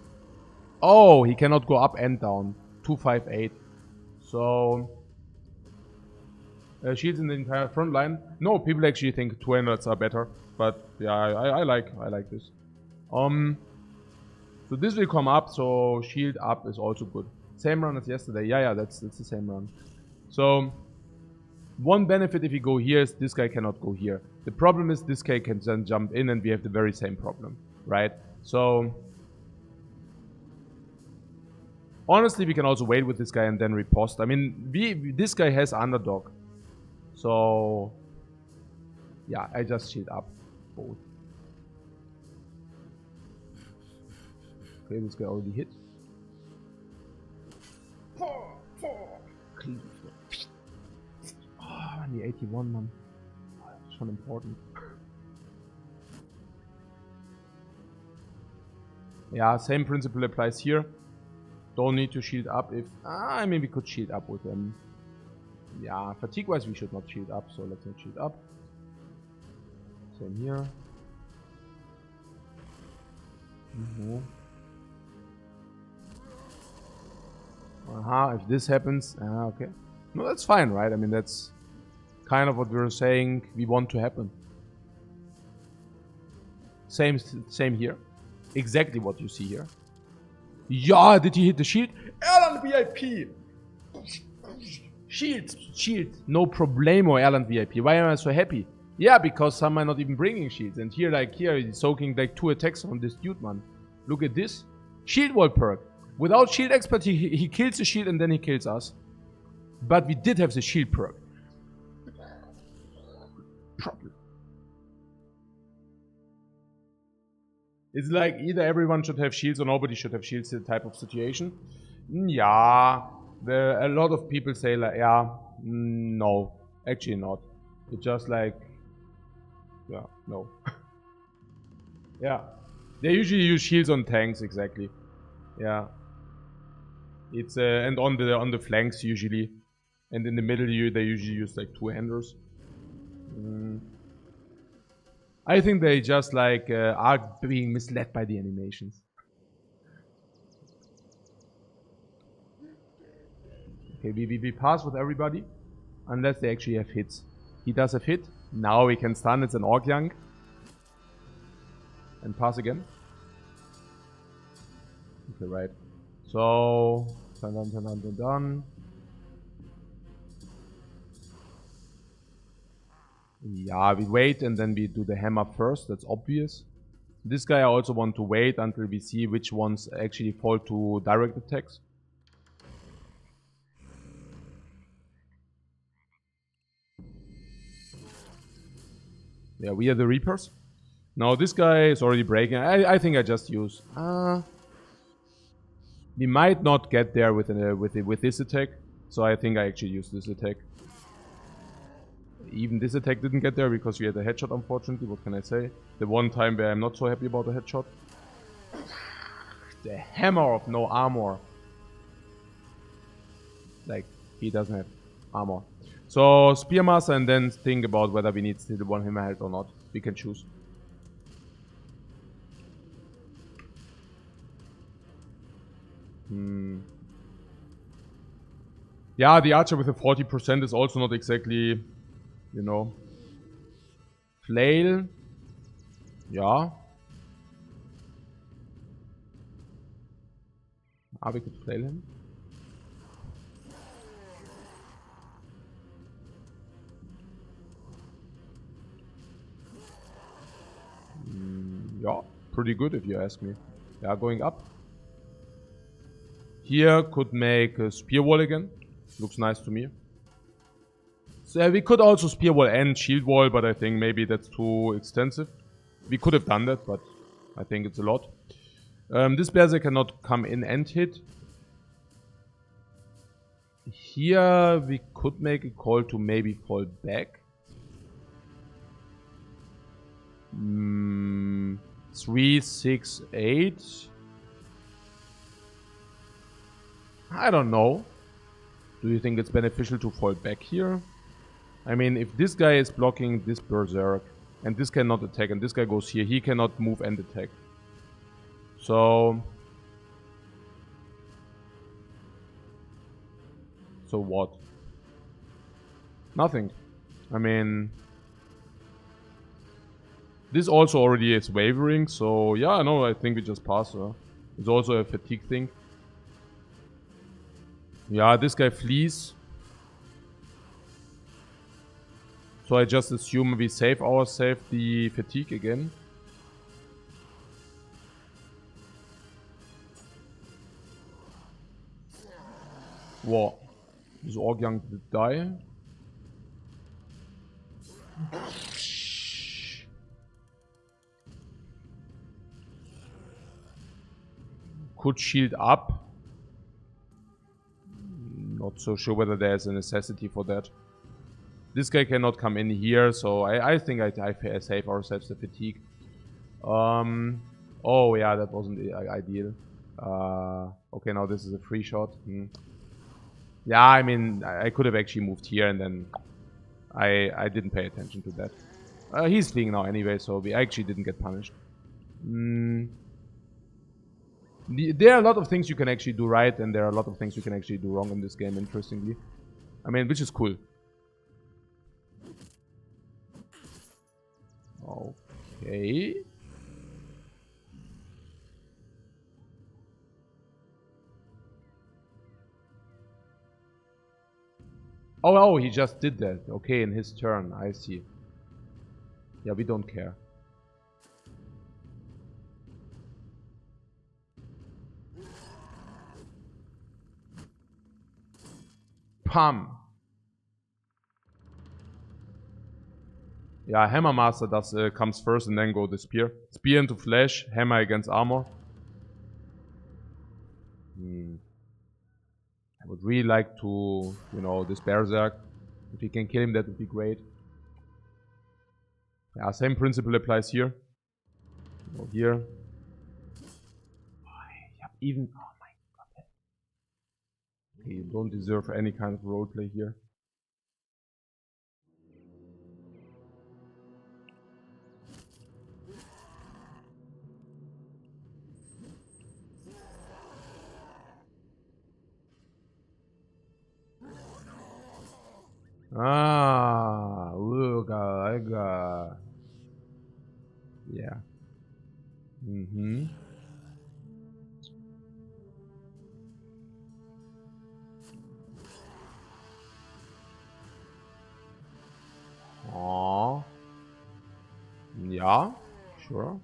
Oh, he cannot go up and down. 2, 5, 8. So... shields in the entire front line. No, people actually think 200s are better. But yeah, I like this. So this will come up, so shield up is also good. Same run as yesterday. Yeah, that's the same run. So one benefit if you go here is this guy cannot go here. The problem is this guy can then jump in and we have the very same problem, right? So honestly, we can also wait with this guy and then riposte. I mean, this guy has underdog. So yeah, I just shield up both. Okay, this guy already hit. Cleave. Oh, the 81, man. Oh, that's schon important. Yeah, same principle applies here. Don't need to shield up if... I mean, we could shield up with them. Yeah, fatigue-wise we should not shield up, so let's not shield up. Same here. If this happens, okay. No, that's fine, right? I mean, that's kind of what we were saying we want to happen. Same here. Exactly what you see here. Yeah, did he hit the shield? Erland VIP! Shield. No problemo, Erland VIP. Why am I so happy? Yeah, because some are not even bringing shields. And here, he's soaking like 2 attacks on this dude, man. Look at this. Shield wall perk. Without shield expert, he kills the shield and then he kills us. But we did have the shield perk. Problem. It's like either everyone should have shields or nobody should have shields, the type of situation. Yeah. A lot of people say like, yeah, no. Actually not. It's just like, yeah, no. Yeah. They usually use shields on tanks, exactly. Yeah. It's and on the flanks usually, and in the middle they usually use like 2 handers. I think they just like are being misled by the animations. Okay, we pass with everybody, unless they actually have hits. He does have hit. Now we can stun. It's an Orc Young. And pass again. Okay, right. So, done. Yeah, we wait and then we do the hammer first. That's obvious. This guy I also want to wait until we see which ones actually fall to direct attacks. Yeah, we are the Reapers. Now this guy is already breaking. I think I just use... we might not get there with this attack. So I think I actually use this attack. Even this attack didn't get there because we had a headshot, unfortunately. What can I say? The one time where I'm not so happy about the headshot. The hammer of no armor. Like, he doesn't have armor. So, Spearmaster and then think about whether we need still one hammer health or not. We can choose. Yeah, the archer with a 40% is also not exactly, you know. Flail. Yeah. Ah, we could flail him. Yeah, pretty good if you ask me. Yeah, going up. Here could make a spear wall again. Looks nice to me. So we could also spear wall and shield wall, but I think maybe that's too extensive. We could have done that, but I think it's a lot. This Berserker cannot come in and hit. Here we could make a call to maybe fall back. 3, 6, 8. I don't know. Do you think it's beneficial to fall back here? I mean, if this guy is blocking this Berserk, and this cannot attack, and this guy goes here, he cannot move and attack. So what? Nothing. I mean, this also already is wavering, so yeah, no, I think we just pass. It's also a fatigue thing. Yeah, this guy flees. So I just assume we save ourselves the fatigue again. What? This Orc Young did die. Could shield up. Not so sure whether there's a necessity for that. This guy cannot come in here, so I think I save ourselves the fatigue. Oh yeah, that wasn't ideal. Okay, now this is a free shot. Yeah, I mean, I could have actually moved here and then I didn't pay attention to that. He's fleeing now anyway, so we actually didn't get punished. There are a lot of things you can actually do right, and there are a lot of things you can actually do wrong in this game, interestingly. I mean, which is cool. Okay. Oh, he just did that. Okay, in his turn. I see. Yeah, we don't care. Pam. Yeah, Hammer Master does comes first and then go the spear. Spear into flesh, hammer against armor. I would really like to, you know, this Berserk. If we can kill him, that would be great. Yeah, same principle applies here. Go here. Even, oh my god. Okay, you don't deserve any kind of roleplay here. Ah, look, I got. Yeah. Aww. Yeah, sure.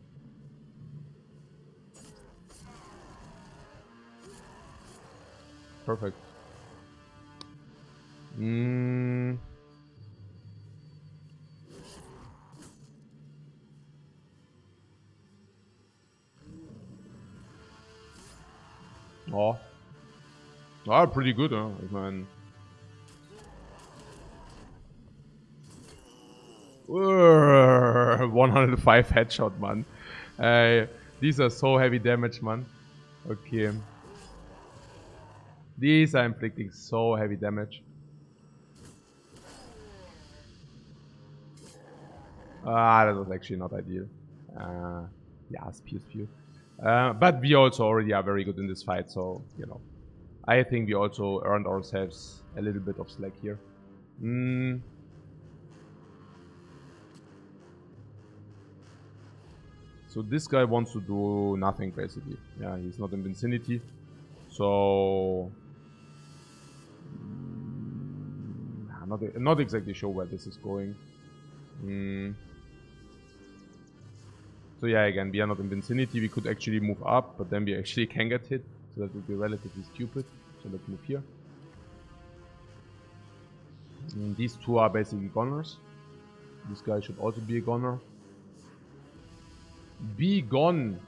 Perfect. Oh. Ah, pretty good, huh? I mean... 105 headshot, man. These are so heavy damage, man. Okay. These are inflicting so heavy damage. Ah, that was actually not ideal. Yeah, spew. But we also already are very good in this fight, so, you know. I think we also earned ourselves a little bit of slack here. So this guy wants to do nothing basically. Yeah, he's not in vicinity. So not exactly sure where this is going. So yeah, again, we are not in vicinity. We could actually move up, but then we actually can get hit. So that would be relatively stupid. So let's move here. And these two are basically goners. This guy should also be a goner. Be gone!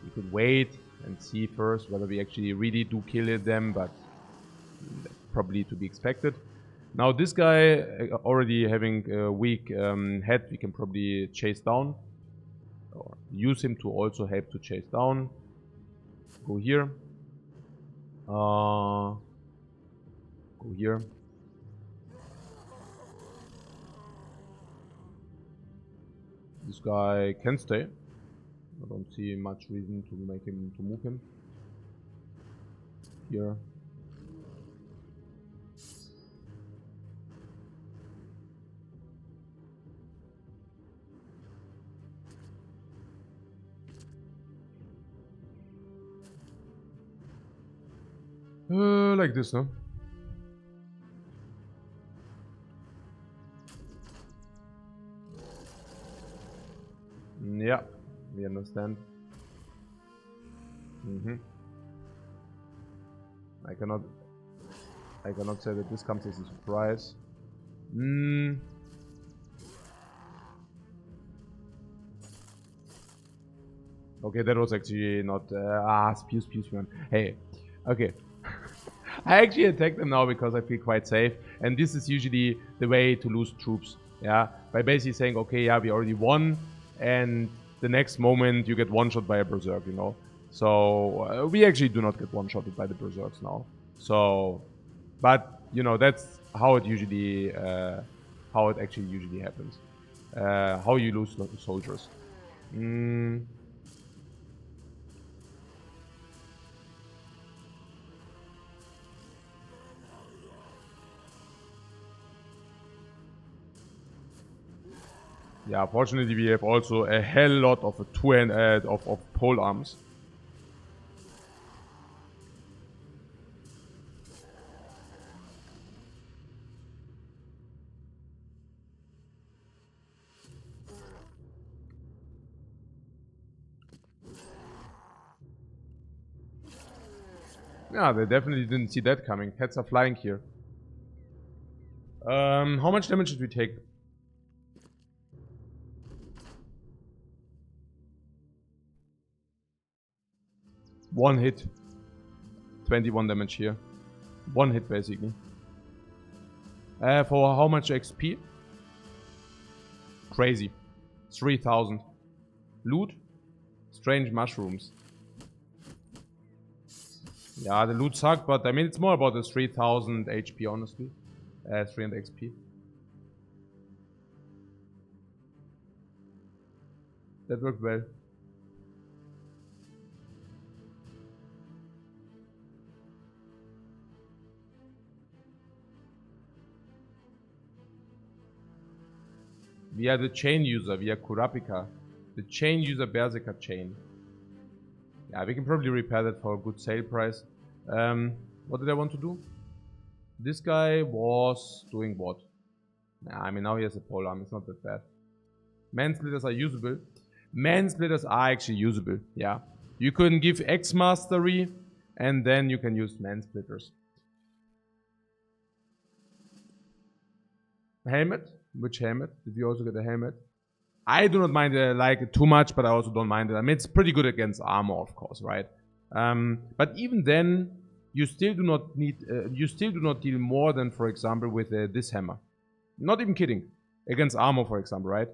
We could wait and see first whether we actually really do kill them, but probably to be expected. Now this guy already having a weak head, we can probably chase down. Or use him to also help to chase down. Go here. Go here. This guy can stay. I don't see much reason to make him to move him. Here. Like this, no? Yeah, we understand. I cannot say that this comes as a surprise. Okay, that was actually not spews, man. Hey, okay. I actually attack them now because I feel quite safe, and this is usually the way to lose troops. Yeah, by basically saying, okay, yeah, we already won, and the next moment you get one-shot by a berserk, you know. So we actually do not get one-shotted by the berserks now. So, but you know, that's how it usually, how it actually usually happens. How you lose soldiers. Yeah, fortunately we have also a hell lot of of pole arms. Yeah, they definitely didn't see that coming. Cats are flying here. How much damage did we take? One hit. 21 damage here. One hit basically. For how much XP? Crazy. 3000. Loot? Strange mushrooms. Yeah, the loot sucked, but I mean it's more about the 3000 HP honestly. 300 XP. That worked well. We are the chain user, we are Kurapika. The chain user Berserker chain. Yeah, we can probably repair that for a good sale price. What did I want to do? This guy was doing what? Nah, I mean now he has a pole arm, it's not that bad. Mansplitters are usable. Mansplitters are actually usable, yeah. You can give X Mastery and then you can use Mansplitters. Helmet? Which helmet? Did you also get a helmet? I do not mind like it too much, but I also don't mind it. I mean, it's pretty good against armor, of course, right? But even then, you still do not need, you still do not deal more than, for example, with this hammer. Not even kidding. Against armor, for example, right?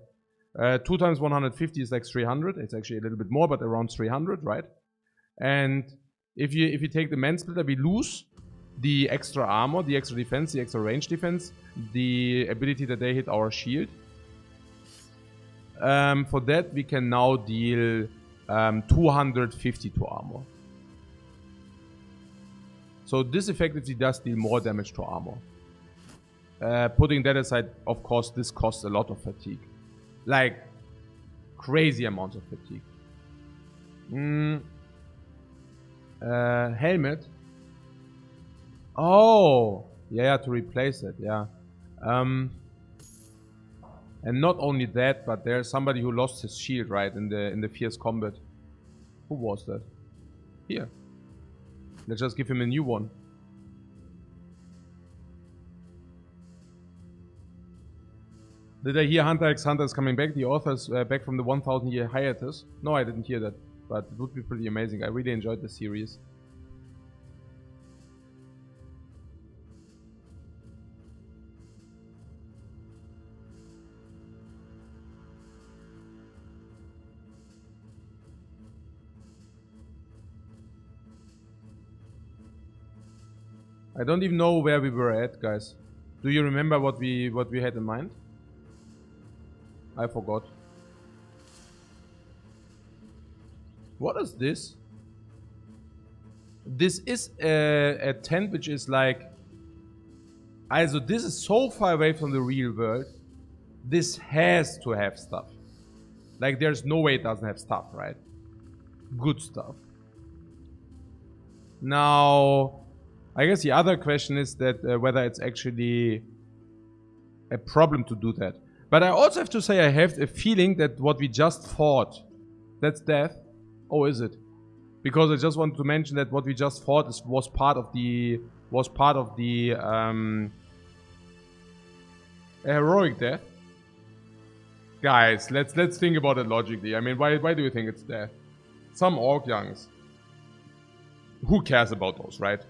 2 times 150 is like 300. It's actually a little bit more, but around 300, right? And if you take the Mansplitter, we lose the extra armor, the extra defense, the extra range defense, the ability that they hit our shield. For that, we can now deal 250 to armor. So this effectively does deal more damage to armor. Putting that aside, of course, this costs a lot of fatigue. Like, Crazy amounts of fatigue. Helmet. Oh, yeah, to replace it, yeah. And not only that, but there's somebody who lost his shield, right, in the fierce combat. Who was that? Here. Let's just give him a new one. Did I hear Hunter x Hunter is coming back? The author is back from the 1000-year hiatus. No, I didn't hear that, but it would be pretty amazing. I really enjoyed the series. I don't even know where we were at, guys. Do you remember what we had in mind? I forgot. What is this? This is a tent which is like... Also, this is so far away from the real world. This has to have stuff. Like, there's no way it doesn't have stuff, right? Good stuff. Now, I guess the other question is that whether it's actually a problem to do that. But I also have to say I have a feeling that what we just fought, that's death. Oh, is it? Because I just wanted to mention that what we just fought was part of the heroic death. Guys, let's think about it logically. I mean, why do you think it's death? Some orc youngs. Who cares about those, right?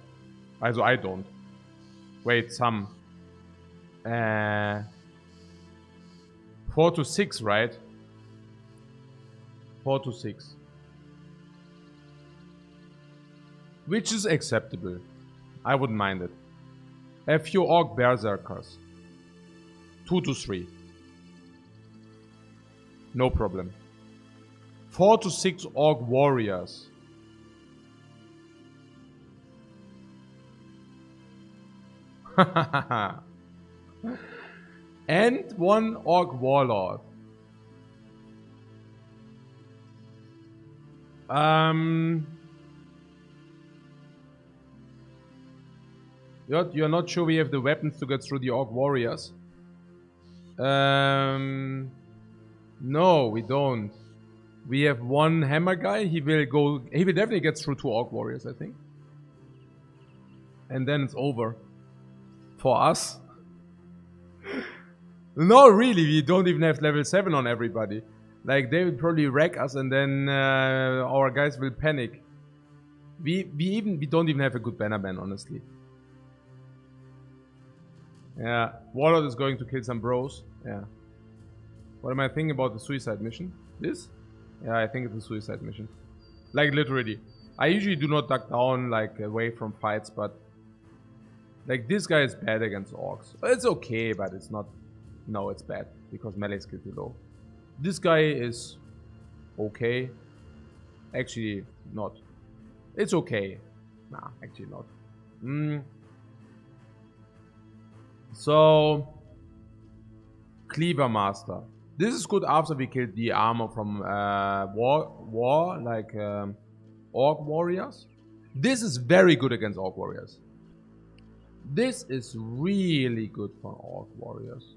Also, I don't. Wait, some. 4 to 6, right? 4 to 6. Which is acceptable. I wouldn't mind it. A few orc berserkers. 2 to 3. No problem. 4 to 6 orc warriors. And 1 orc warlord. You're not sure we have the weapons to get through the orc warriors? No, we don't. We have 1 hammer guy. He will definitely get through 2 orc warriors, I think. And then it's over. For us. No, really, we don't even have level 7 on everybody. Like, they will probably wreck us and then our guys will panic. We don't even have a good bannerman, honestly. Yeah, Warlord is going to kill some bros. Yeah. What am I thinking about the suicide mission? This? Yeah, I think it's a suicide mission. Like, literally. I usually do not duck down, like, away from fights, but... Like, this guy is bad against orcs. It's okay, but it's not... No, it's bad, because melee skill too low. This guy is... okay. Actually, not. It's okay. Nah, actually not. So... Cleaver Master. This is good after we killed the armor from Orc Warriors. This is very good against Orc Warriors. This is really good for Orc Warriors.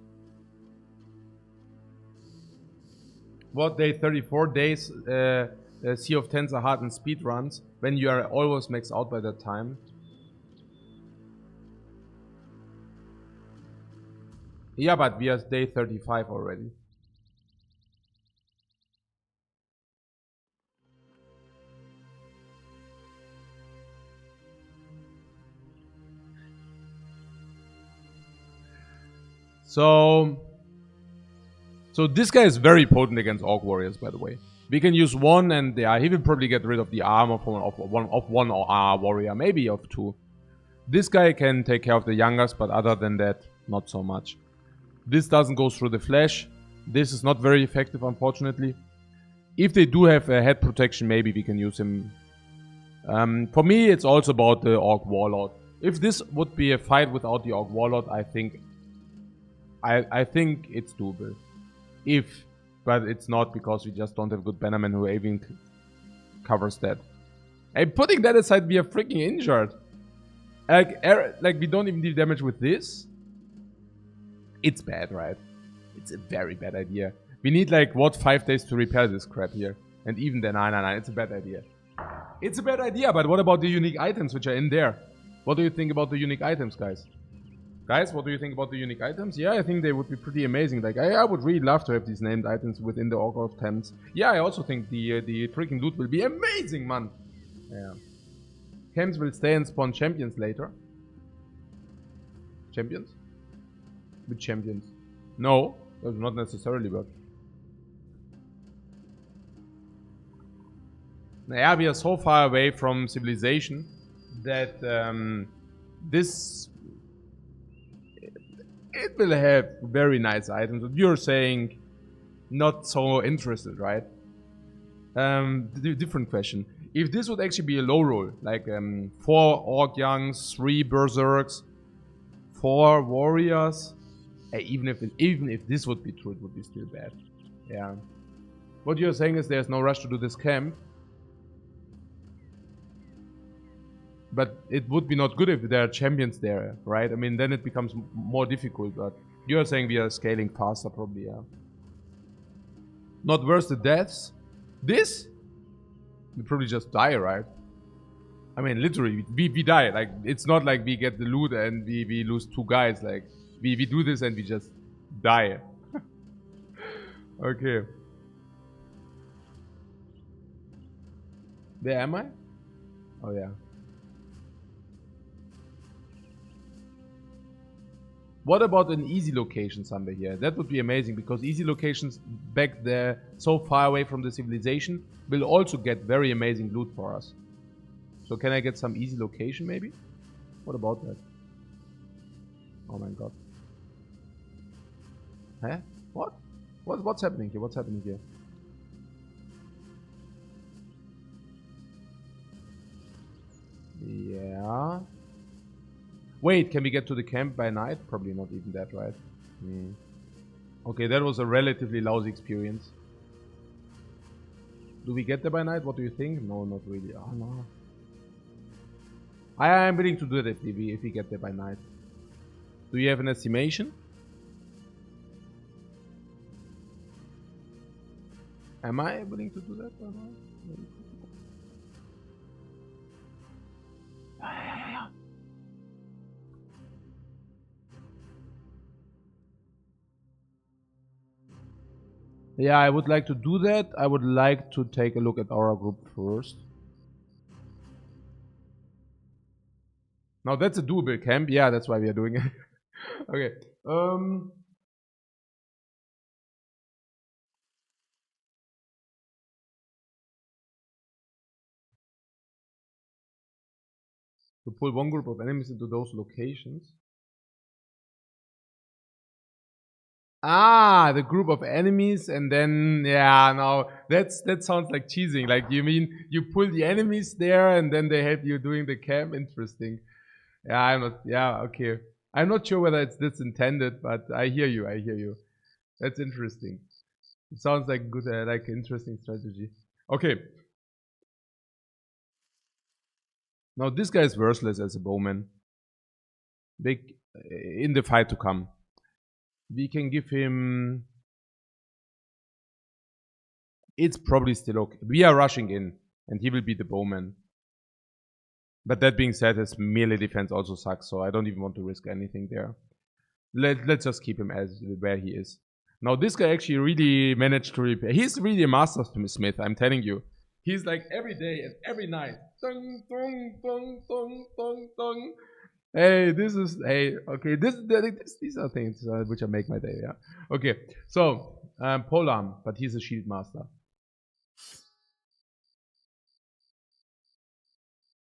What day 34 days Sea of Tens are hard in speed runs when you are almost maxed out by that time. Yeah, but we are day 35 already. So this guy is very potent against Orc Warriors, by the way. We can use 1 and yeah, he will probably get rid of the armor from one warrior, maybe of 2. This guy can take care of the youngers, but other than that, not so much. This doesn't go through the flesh. This is not very effective, unfortunately. If they do have a head protection, maybe we can use him. For me, it's also about the Orc Warlord. If this would be a fight without the Orc Warlord, I think it's doable. If But it's not because we just don't have good bannerman who even covers that. Hey, putting that aside, we are freaking injured. Like we don't even deal damage with this. It's bad, right? It's a very bad idea. We need like, what, 5 days to repair this crap here. And even then, nah, it's a bad idea. It's a bad idea, but what about the unique items which are in there? What do you think about the unique items, guys? Guys, what do you think about the unique items? Yeah, I think they would be pretty amazing. Like, I would really love to have these named items within the Order of Thames. Yeah, I also think the freaking loot will be amazing, man. Yeah. Camps will stay and spawn champions later. Champions? With champions? No, that's not necessarily, but... Yeah, we are so far away from civilization that this... It will have very nice items. But you're saying not so interested, right? Different question. If this would actually be a low roll, like 4 Orc Youngs, 3 Berserks, 4 Warriors, even if this would be true, it would be still bad. Yeah. What you're saying is there's no rush to do this camp. But it would be not good if there are champions there, right? I mean, then it becomes more difficult, but you're saying we are scaling faster, probably, yeah. Not worth the deaths. This? We probably just die, right? I mean, literally, we die. Like, it's not like we get the loot and we lose 2 guys. Like, we do this and we just die. Okay. Where am I? Oh, yeah. What about an easy location somewhere here? That would be amazing, because easy locations back there, so far away from the civilization, will also get very amazing loot for us. So can I get some easy location maybe? What about that? Oh my god. Huh? What? What's happening here? What's happening here? Yeah. Wait, can we get to the camp by night? Probably not even that, right? Okay, that was a relatively lousy experience. Do we get there by night? What do you think? No, not really. Oh, no. I am willing to do that if we get there by night. Do you have an estimation? Am I willing to do that or not? Yeah. Yeah, I would like to do that. I would like to take a look at our group first. Now that's a doable camp. Yeah, that's why we are doing it. Okay. To pull one group of enemies into those locations. Ah, the group of enemies, and then yeah, no, that sounds like cheesing. Like, you mean you pull the enemies there, and then they help you doing the camp? Interesting. Yeah, I'm not. Yeah, okay. I'm not sure whether it's this intended, but I hear you. I hear you. That's interesting. It sounds like good, like interesting strategy. Okay. Now this guy is worthless as a bowman. Big in the fight to come. We can give him. It's probably still okay. We are rushing in, and he will be the bowman. But that being said, his melee defense also sucks, so I don't even want to risk anything there. Let's just keep him as where he is. Now this guy actually really managed to repair. He's really a master smith, I'm telling you. He's like every day and every night. Dong, dong, dong, dong, dong, dong. Hey, this is, hey, okay, these are things which make my day, yeah. Okay, so, Polam, but he's a shield master.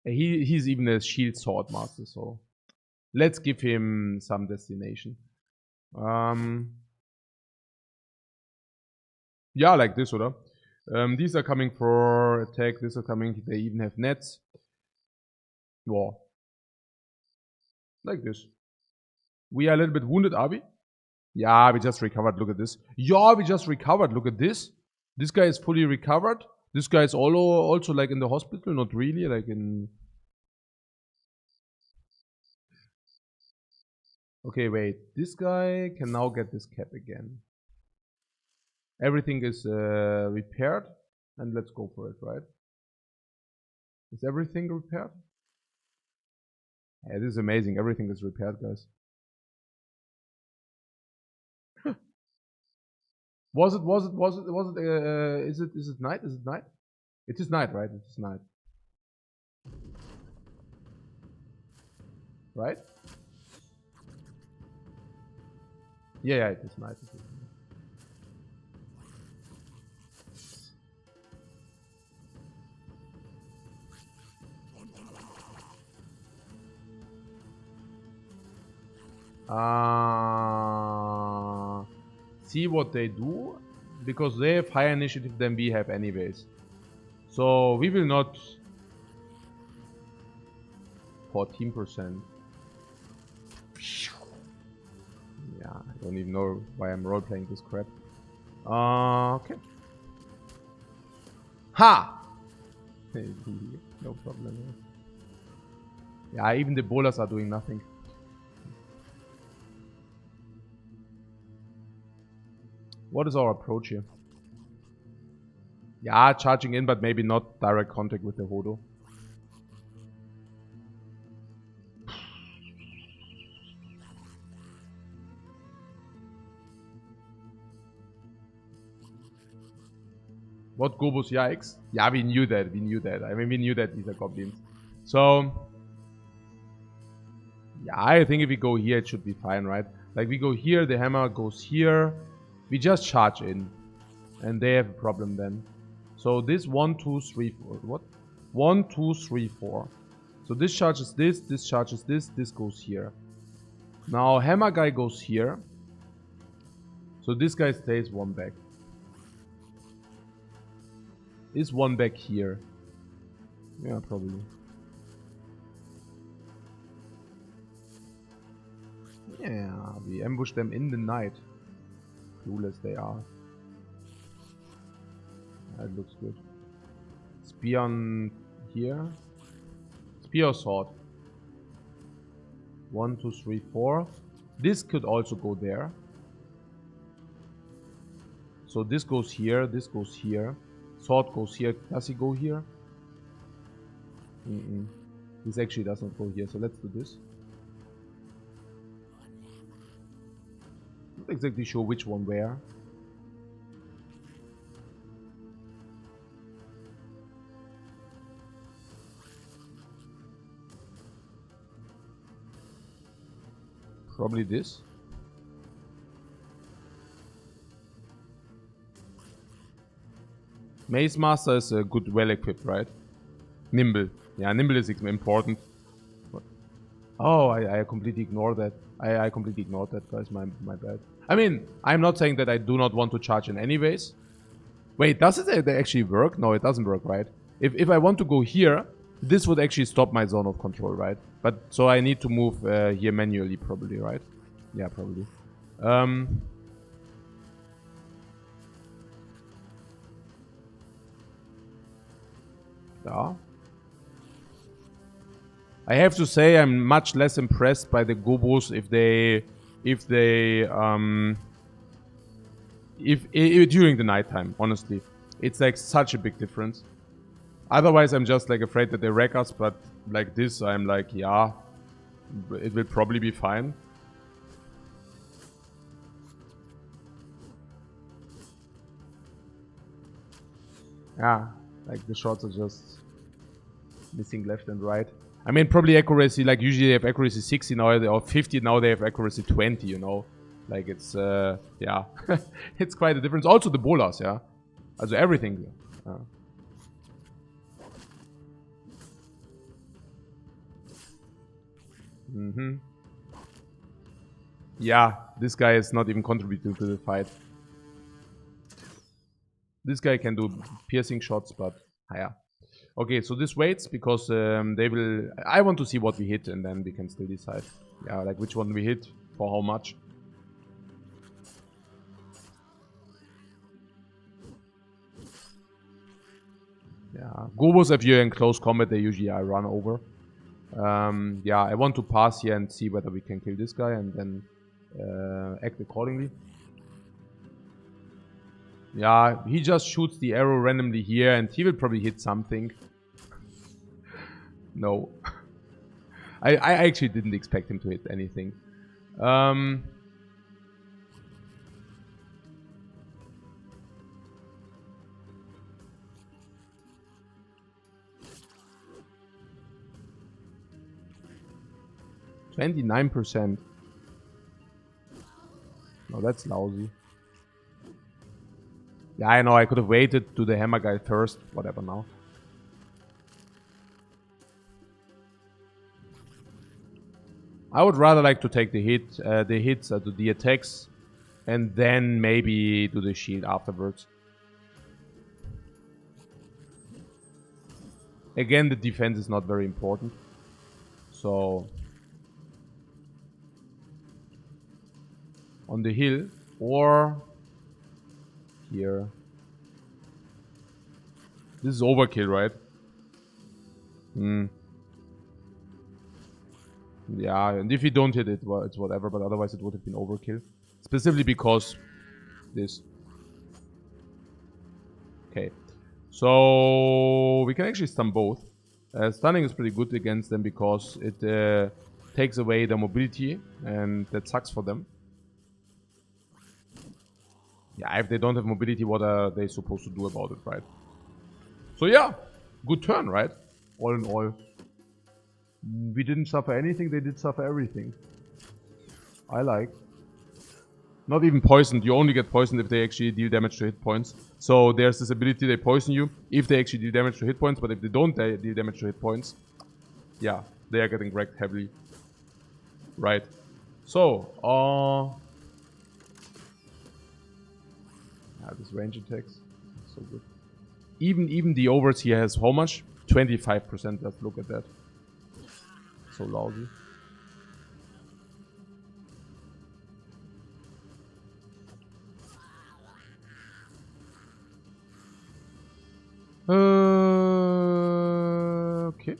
He's even a shield sword master, so let's give him some destination. Yeah, like this, oder? These are coming for attack, these are coming, they even have nets. Wow. Like this. We are a little bit wounded, are we? Yeah, we just recovered. Look at this. Yeah, we just recovered. Look at this. This guy is fully recovered. This guy is also like in the hospital. Not really. Like in... Okay, wait. This guy can now get this cap again. Everything is repaired. And let's go for it, right? Is everything repaired? Yeah, this is amazing. Everything is repaired, guys. Is it night? Is it night? It is night, right? It is night. Right? Yeah, it is night. It is night. See what they do, because they have higher initiative than we have anyways. So we will not... 14%. Yeah, I don't even know why I'm role-playing this crap. Okay. Ha! No problem. Yeah, even the bowlers are doing nothing. What is our approach here? Yeah, charging in, but maybe not direct contact with the Hodo. What Gobos? Yikes. Yeah, we knew that. We knew that. I mean, we knew that these are goblins. So, yeah, I think if we go here, it should be fine, right? Like, we go here, the hammer goes here. We just charge in. And they have a problem then. So, this 1, 2, 3, 4. What? 1, 2, 3, 4. So, this charges this charges this goes here. Now, hammer guy goes here. So, this guy stays one back. Is one back here? Yeah, probably. Yeah, we ambush them in the night. Clueless they are. That looks good. Spear on here. Spear or sword. 1, 2, 3, 4. This could also go there. So this goes here, this goes here. Sword goes here. Does he go here? This actually does not go here, so let's do this. Not exactly sure which one where. Probably this. Maze Master is a good, well equipped, right? Nimble. Yeah, Nimble is important. Oh, I completely ignored that. I completely ignored that, guys. My bad. I mean, I'm not saying that I do not want to charge in anyways. Wait, does it actually work? No, it doesn't work, right? If I want to go here, this would actually stop my zone of control, right? But so I need to move here manually, probably, right? Yeah, probably. Yeah. I have to say I'm much less impressed by the Gobos if during the nighttime, honestly. It's like such a big difference. Otherwise I'm just like afraid that they wreck us, but like this I'm like, yeah, it will probably be fine. Yeah, like the shots are just missing left and right. I mean, probably accuracy, like usually they have accuracy 60 now, or 50, now they have accuracy 20, you know. Like it's, yeah, it's quite a difference. Also the bowlers, yeah. Also everything. Yeah. Yeah, this guy is not even contributing to the fight. This guy can do piercing shots, but yeah. Okay, so this waits because they will... I want to see what we hit and then we can still decide. Yeah, like which one we hit, for how much. Yeah, Gobos, if you're in close combat, they usually run over. Yeah, I want to pass here and see whether we can kill this guy and then act accordingly. Yeah, he just shoots the arrow randomly here and he will probably hit something. No. I actually didn't expect him to hit anything. 29%. No, that's lousy. Yeah, I know. I could have waited to the hammer guy first. Whatever now. I would rather like to take the hits, the attacks, and then maybe do the shield afterwards. Again, the defense is not very important. So on the hill or here. This is overkill, right? Yeah, and if you don't hit it, well, it's whatever, but otherwise it would have been overkill. Specifically because this. Okay. So we can actually stun both. Stunning is pretty good against them because it takes away their mobility, and that sucks for them. Yeah, if they don't have mobility, what are they supposed to do about it, right? So yeah, good turn, right? All in all. We didn't suffer anything, they did suffer everything. I like. Not even poisoned, you only get poisoned if they actually deal damage to hit points. So there's this ability, they poison you if they actually deal damage to hit points, but if they don't deal damage to hit points, yeah, they are getting wrecked heavily. Right. So, yeah, this range attacks, so good. Even the overseer has how much? 25%, let's look at that. So lousy. Okay.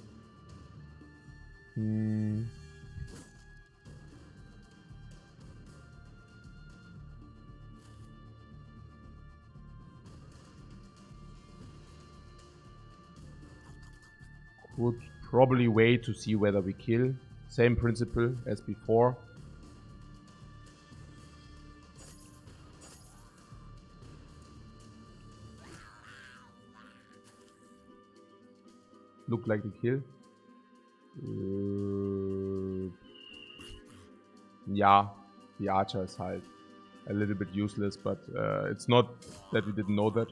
Would probably wait to see whether we kill. Same principle as before. Look like the kill. Yeah, the archer is halt a little bit useless, but it's not that we didn't know that.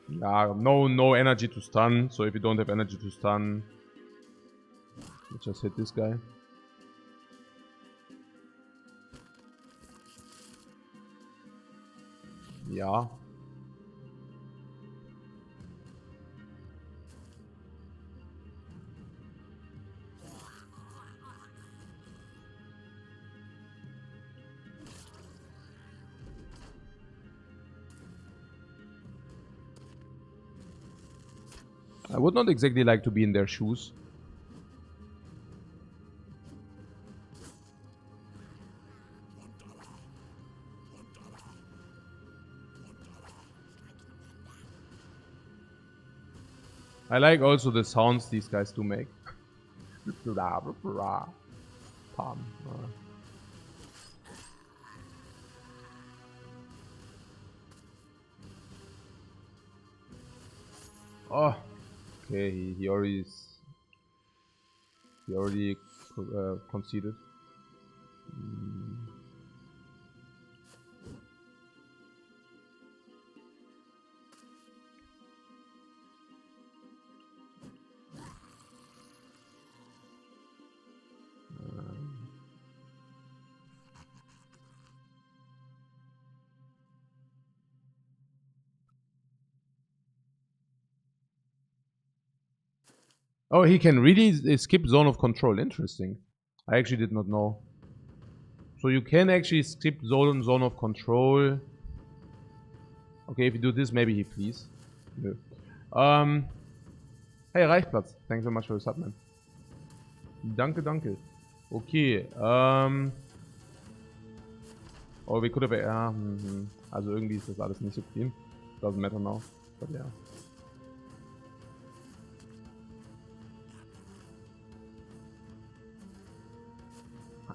Yeah, no energy to stun, so if you don't have energy to stun, let's just hit this guy. Yeah. I would not exactly like to be in their shoes. I like also the sounds these guys do make. Palm. Oh, okay. He already conceded. Oh, he can really skip zone of control. Interesting. I actually did not know. So you can actually skip zone of control. Okay, if you do this, maybe he flees. No. Hey, Reichplatz. Thanks so much for the sub, man. Danke, danke. Okay, oh, we could have... Ja, also irgendwie ist das alles nicht so clean. Doesn't matter now. But yeah.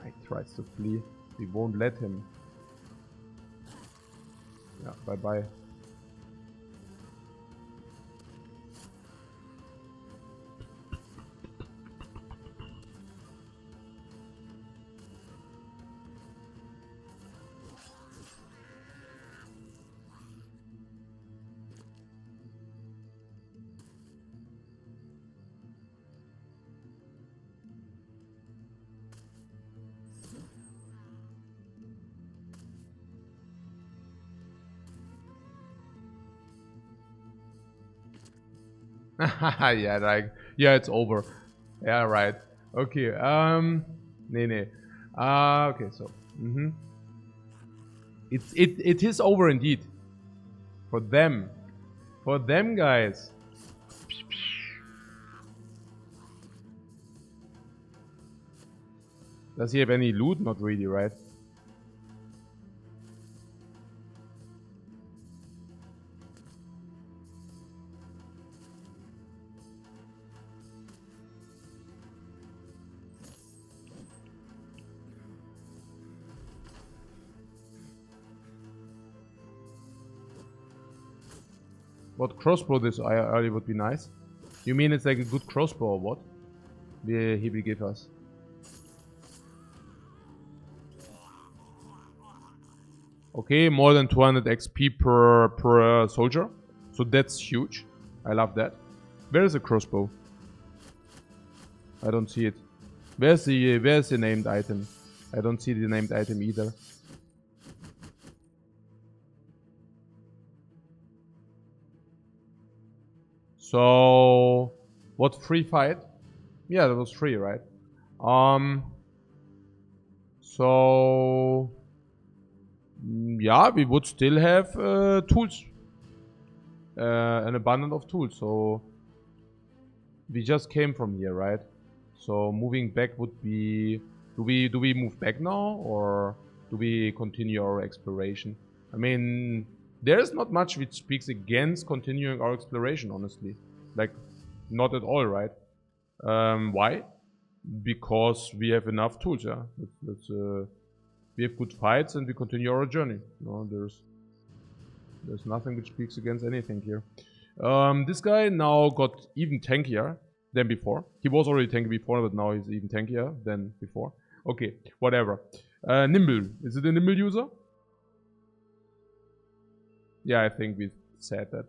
He tries to flee. We won't let him. Yeah, bye-bye. Yeah, like, yeah, it's over. Yeah, right. Okay, nee. Okay, so, it is over indeed. For them. For them, guys. Does he have any loot? Not really, right? What crossbow this early would be nice. You mean it's like a good crossbow or what? He will give us. Okay, more than 200 XP per soldier. So that's huge. I love that. Where is the crossbow? I don't see it. Where's the named item? I don't see the named item either. So, what, free fight? Yeah, that was free, right? So, yeah, we would still have tools, an abundance of tools. So, we just came from here, right? So, moving back would be, do we move back now, or do we continue our exploration? I mean, there's not much which speaks against continuing our exploration, honestly. Like, not at all, right? Why? Because we have enough tools, yeah. We have good fights and we continue our journey. No, there's nothing which speaks against anything here. This guy now got even tankier than before. He was already tanky before, but now he's even tankier than before. Okay, whatever. Nimble. Is it a Nimble user? Yeah, I think we said that.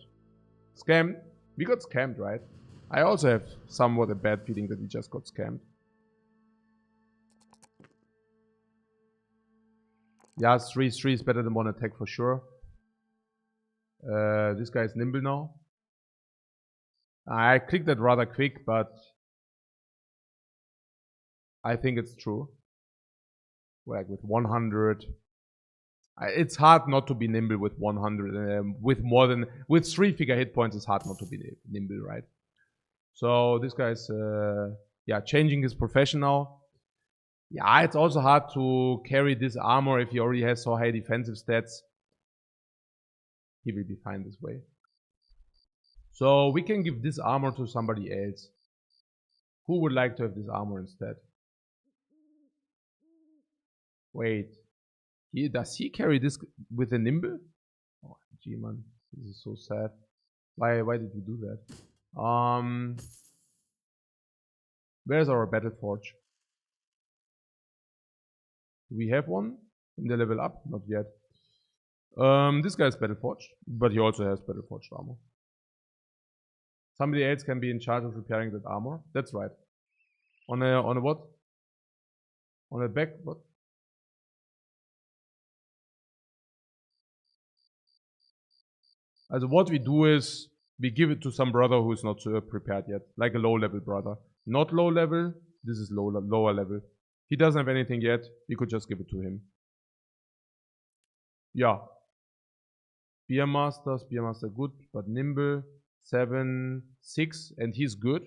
Scammed. We got scammed, right? I also have somewhat a bad feeling that we just got scammed. Yeah, 3 is better than 1 attack for sure. This guy is nimble now. I clicked that rather quick, but I think it's true. Like with 100, it's hard not to be nimble with 100. With 3 figure hit points, it's hard not to be nimble, right? So this guy's yeah, changing his profession now. Yeah, it's also hard to carry this armor if he already has so high defensive stats. He will be fine this way. So we can give this armor to somebody else. Who would like to have this armor instead? Wait. Does he carry this with a nimble? Oh, gee, man. This is so sad. Why did we do that? Where's our battle forge? Do we have one in the level up? Not yet. This guy is battle forged, but he also has battle forged armor. Somebody else can be in charge of repairing that armor. That's right. On a what? On a back what? Also what we do is we give it to some brother who is not prepared yet, like a low level brother. Not low level. This is lower level. He doesn't have anything yet. We could just give it to him. Yeah. Spearmaster good, but nimble, 7, 6, and he's good.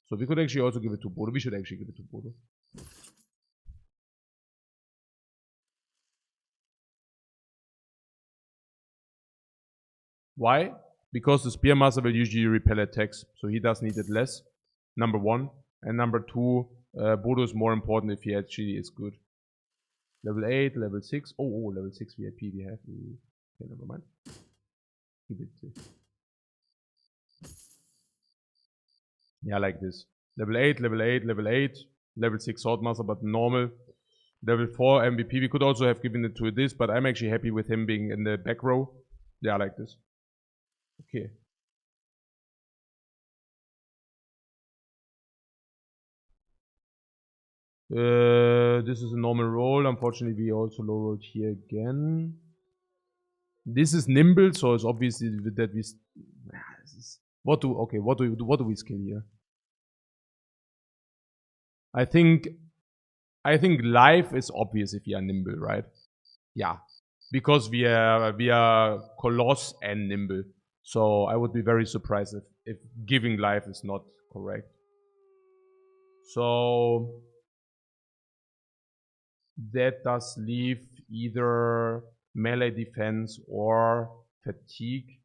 So we could actually also give it to Bodo. We should actually give it to Bodo. Why? Because the Spearmaster will usually repel attacks, so he does need it less. Number 1. And number 2, Bodo is more important if he actually is good. Level 8, level 6. Oh, level 6 VIP we have. Okay, never mind. Keep it. Yeah, like this. Level 8, level 8, level 8. Level 6 Swordmaster, but normal. Level 4 MVP. We could also have given it to this, but I'm actually happy with him being in the back row. Yeah, like this. Okay. This is a normal roll. Unfortunately, we also low rolled here again. This is nimble, so it's obviously that we. What do we skill here? I think life is obvious if we are nimble, right? Yeah, because we are Coloss and nimble. So I would be very surprised if giving life is not correct. So that does leave either melee defense or fatigue.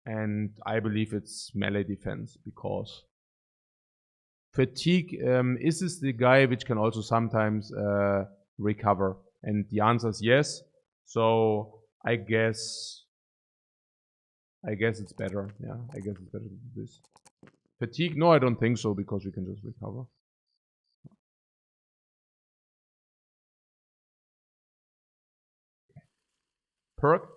And I believe it's melee defense because fatigue, is this the guy which can also sometimes recover? And the answer is yes. So I guess it's better. Yeah, I guess it's better to do this. Fatigue? No, I don't think so because we can just recover. Perk?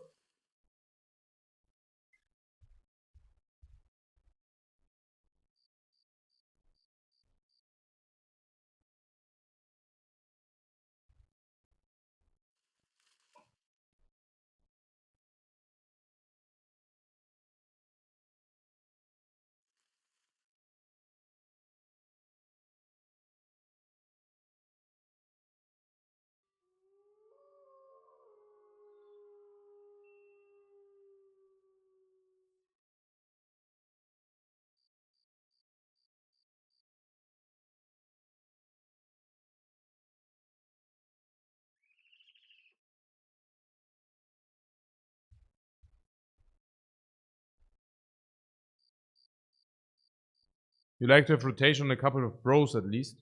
You like to have rotation on a couple of bros at least?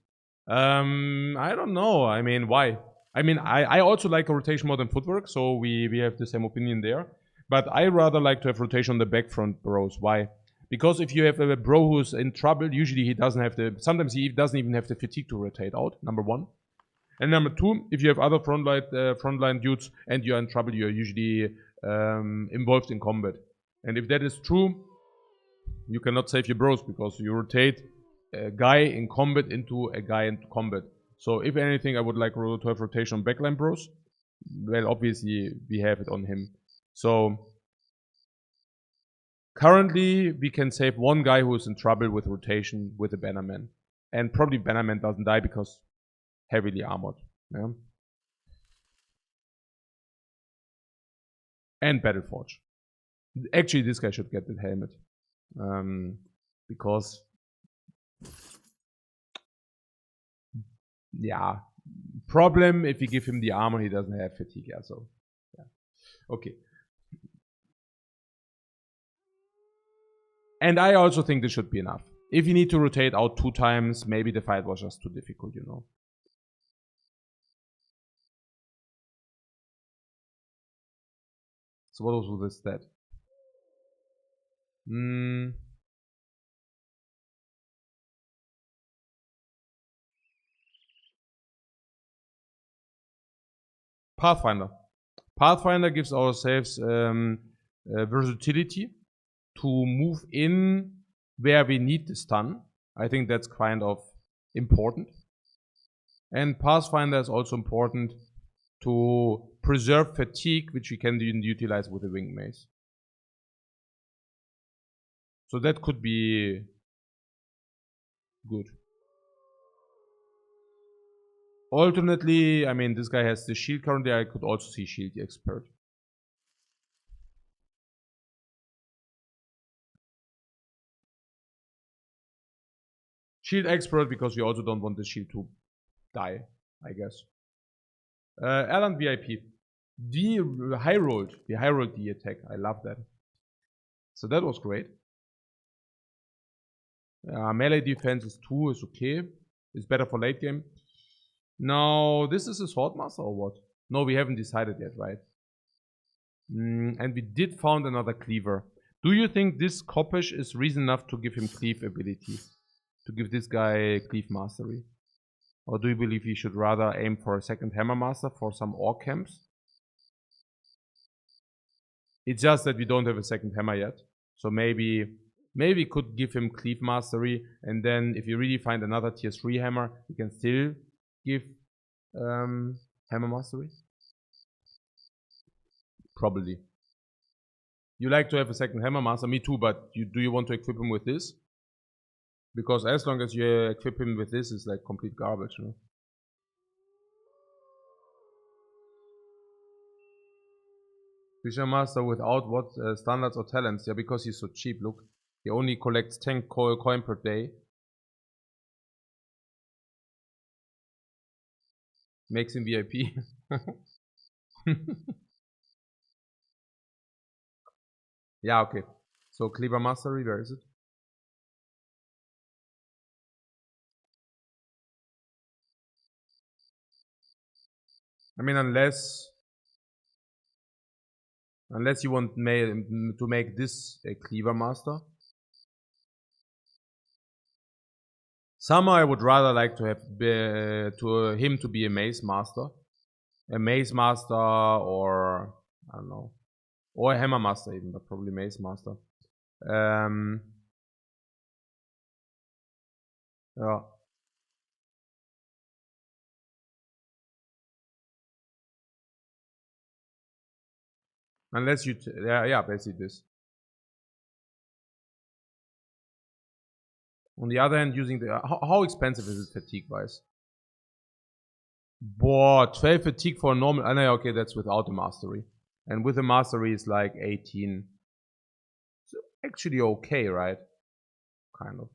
I don't know. I mean, why? I mean, I also like a rotation more than footwork, so we have the same opinion there. But I rather like to have rotation on the back front bros. Why? Because if you have a bro who's in trouble, usually he doesn't have the, sometimes he doesn't even have the fatigue to rotate out, number 1. And number 2, if you have other frontline dudes and you're in trouble, you're usually involved in combat. And if that is true, you cannot save your bros because you rotate a guy in combat into a guy in combat. So if anything, I would like to have rotation on backline bros. Well, obviously we have it on him. So currently we can save one guy who is in trouble with rotation with a Bannerman. And probably Bannerman doesn't die because heavily armored. Yeah? And Battleforge. Actually, this guy should get the helmet. Because yeah, problem if you give him the armor, he doesn't have fatigue. Yeah, so yeah, okay. And I also think this should be enough. If you need to rotate out 2 times, maybe the fight was just too difficult, you know. So what was this stat? Pathfinder. Pathfinder gives ourselves versatility to move in where we need the stun. I think that's kind of important. And Pathfinder is also important to preserve fatigue, which we can utilize with the winged mace. So that could be good. Alternately, I mean, this guy has the shield currently. I could also see shield expert. Shield expert because we also don't want the shield to die, I guess. Alan VIP. The high rolled the attack. I love that. So that was great. Melee defense is 2, is okay. It's better for late game. Now, this is a Swordmaster or what? No, we haven't decided yet, right? And we did found another cleaver. Do you think this Kopesh is reason enough to give him cleave ability? To give this guy cleave mastery? Or do you believe he should rather aim for a second hammer master for some orc camps? It's just that we don't have a second hammer yet. So maybe we could give him cleave mastery, and then if you really find another tier 3 hammer, you can still give hammer mastery. Probably. You like to have a second hammer master, me too, but do you want to equip him with this? Because as long as you equip him with this, it's like complete garbage, you know? Fisher Master without what standards or talents? Yeah, because he's so cheap, look. He only collects 10 coin per day. Makes him VIP. Yeah, okay. So Cleaver Mastery, where is it? I mean, unless you want to make this a Cleaver Master. Somehow I would rather like to have him to be a Mace Master. A Mace Master, or I don't know. Or a Hammer Master even, but probably Mace Master. Yeah. Unless you, yeah, basically this. On the other hand, using the, how expensive is it fatigue wise? Boah, 12 fatigue for a normal, no, okay, that's without the mastery. And with the mastery it's like 18. So actually okay, right? Kind of.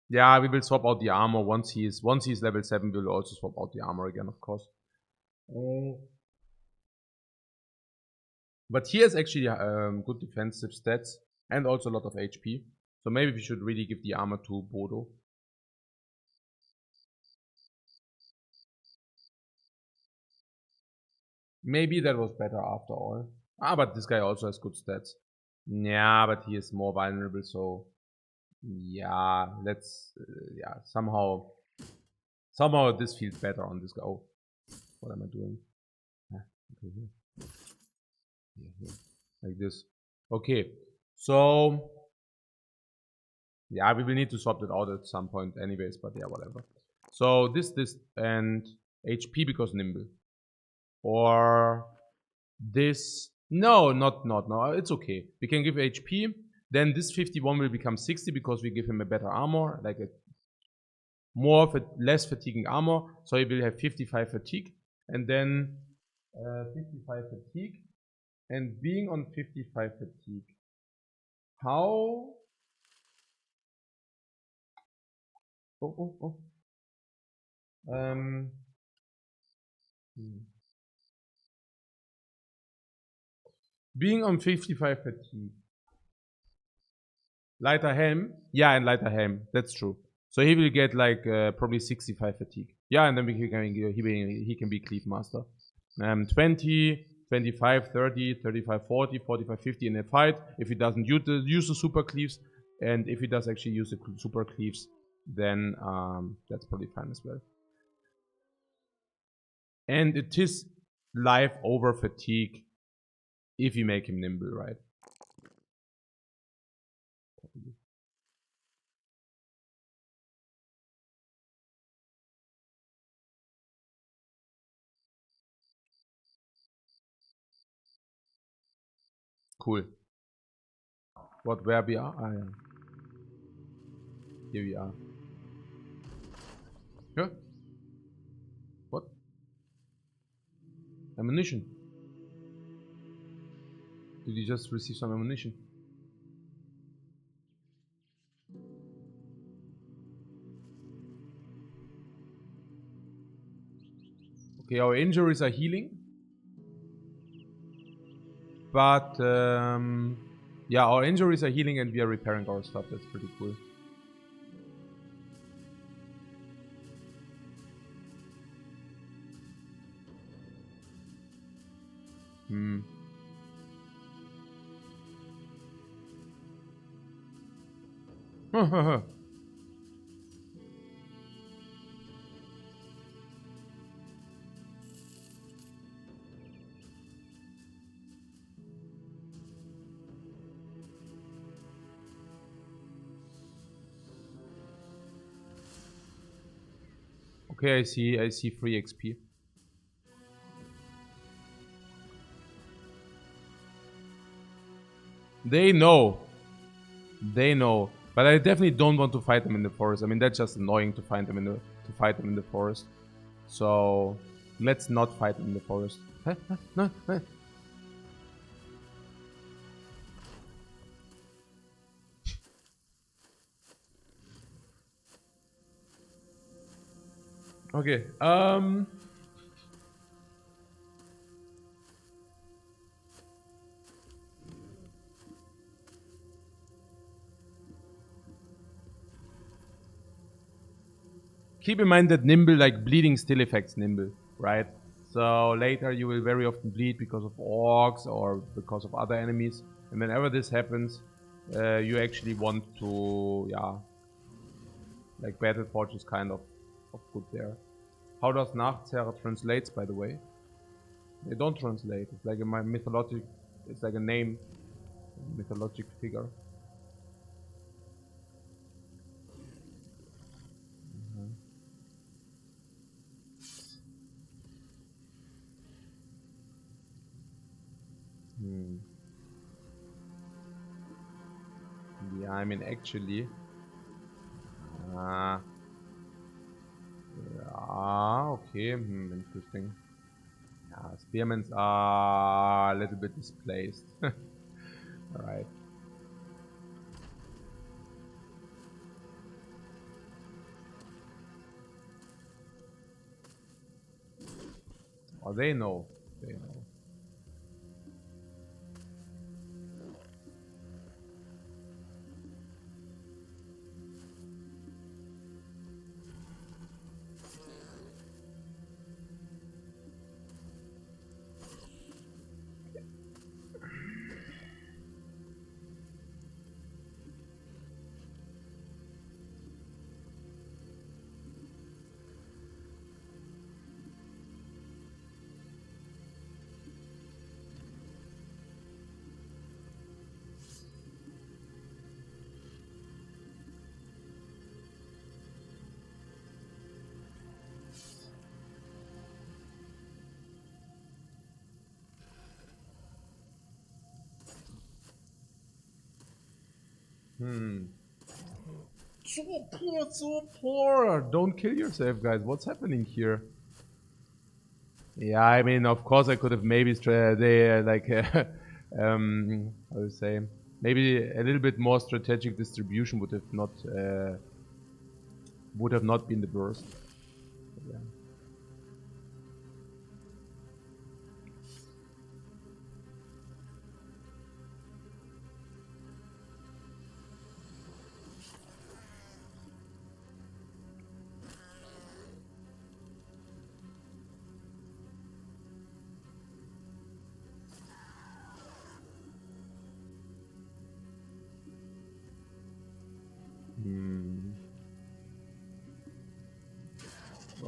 Yeah, we will swap out the armor once he's level 7. We'll also swap out the armor again, of course. But he has actually good defensive stats and also a lot of HP. So maybe we should really give the armor to Bodo. Maybe that was better after all. But this guy also has good stats. Yeah, but he is more vulnerable, so yeah, let's yeah, somehow this feels better on this guy. Oh, what am I doing? Okay, here. Here. Like this. Okay, so yeah, we will need to swap that out at some point anyways, but yeah, whatever. So this and HP because nimble. Or this, no, it's okay. We can give HP, then this 51 will become 60 because we give him a better armor, like a less fatiguing armor, so he will have 55 fatigue, and then 55 fatigue, and being on 55 fatigue, how, um, being on 55 fatigue, lighter helm, yeah, and lighter helm, that's true. So he will get like probably 65 fatigue. Yeah, and then he can be cleave master. 20, 25, 30, 35, 40, 45, 50 in a fight. If he doesn't use the super cleaves, and if he does actually use the super cleaves, then that's probably fine as well. And it is life over fatigue if you make him nimble, right? Cool. Where we are? Ah, yeah. Here we are. Yeah. What? Ammunition. Did you just receive some ammunition? Okay, our injuries are healing. But, yeah, our injuries are healing and we are repairing our stuff. That's pretty cool. Hmm. Okay, I see free XP. They know. They know. But I definitely don't want to fight them in the forest. I mean, that's just annoying to fight them in the forest. So let's not fight them in the forest. No. Okay. Keep in mind that Nimble, like bleeding still affects Nimble, right? So later you will very often bleed because of orcs or because of other enemies. And whenever this happens, you actually want to, yeah, like Battle Forge is kind of good there. How does Nachtzerrer translates, by the way? They don't translate. It's like a mythologic, it's like a name, mythologic figure. Yeah, I mean actually. Okay, interesting. Yeah, spearmen are a little bit displaced. Alright. Oh, they know. They know. So poor. Don't kill yourself, guys. What's happening here? Yeah, I mean, of course, I could have maybe how do you say? Maybe a little bit more strategic distribution would have not been the worst. Yeah.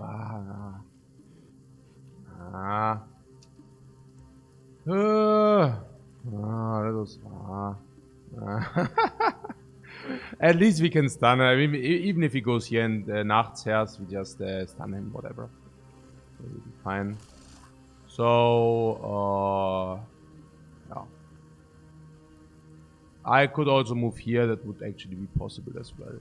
Ah. Ah. That was. At least we can stun him. I mean, even if he goes here and Nachtsherz, we just stun him, whatever. It'll be fine. So, yeah. I could also move here. That would actually be possible as well.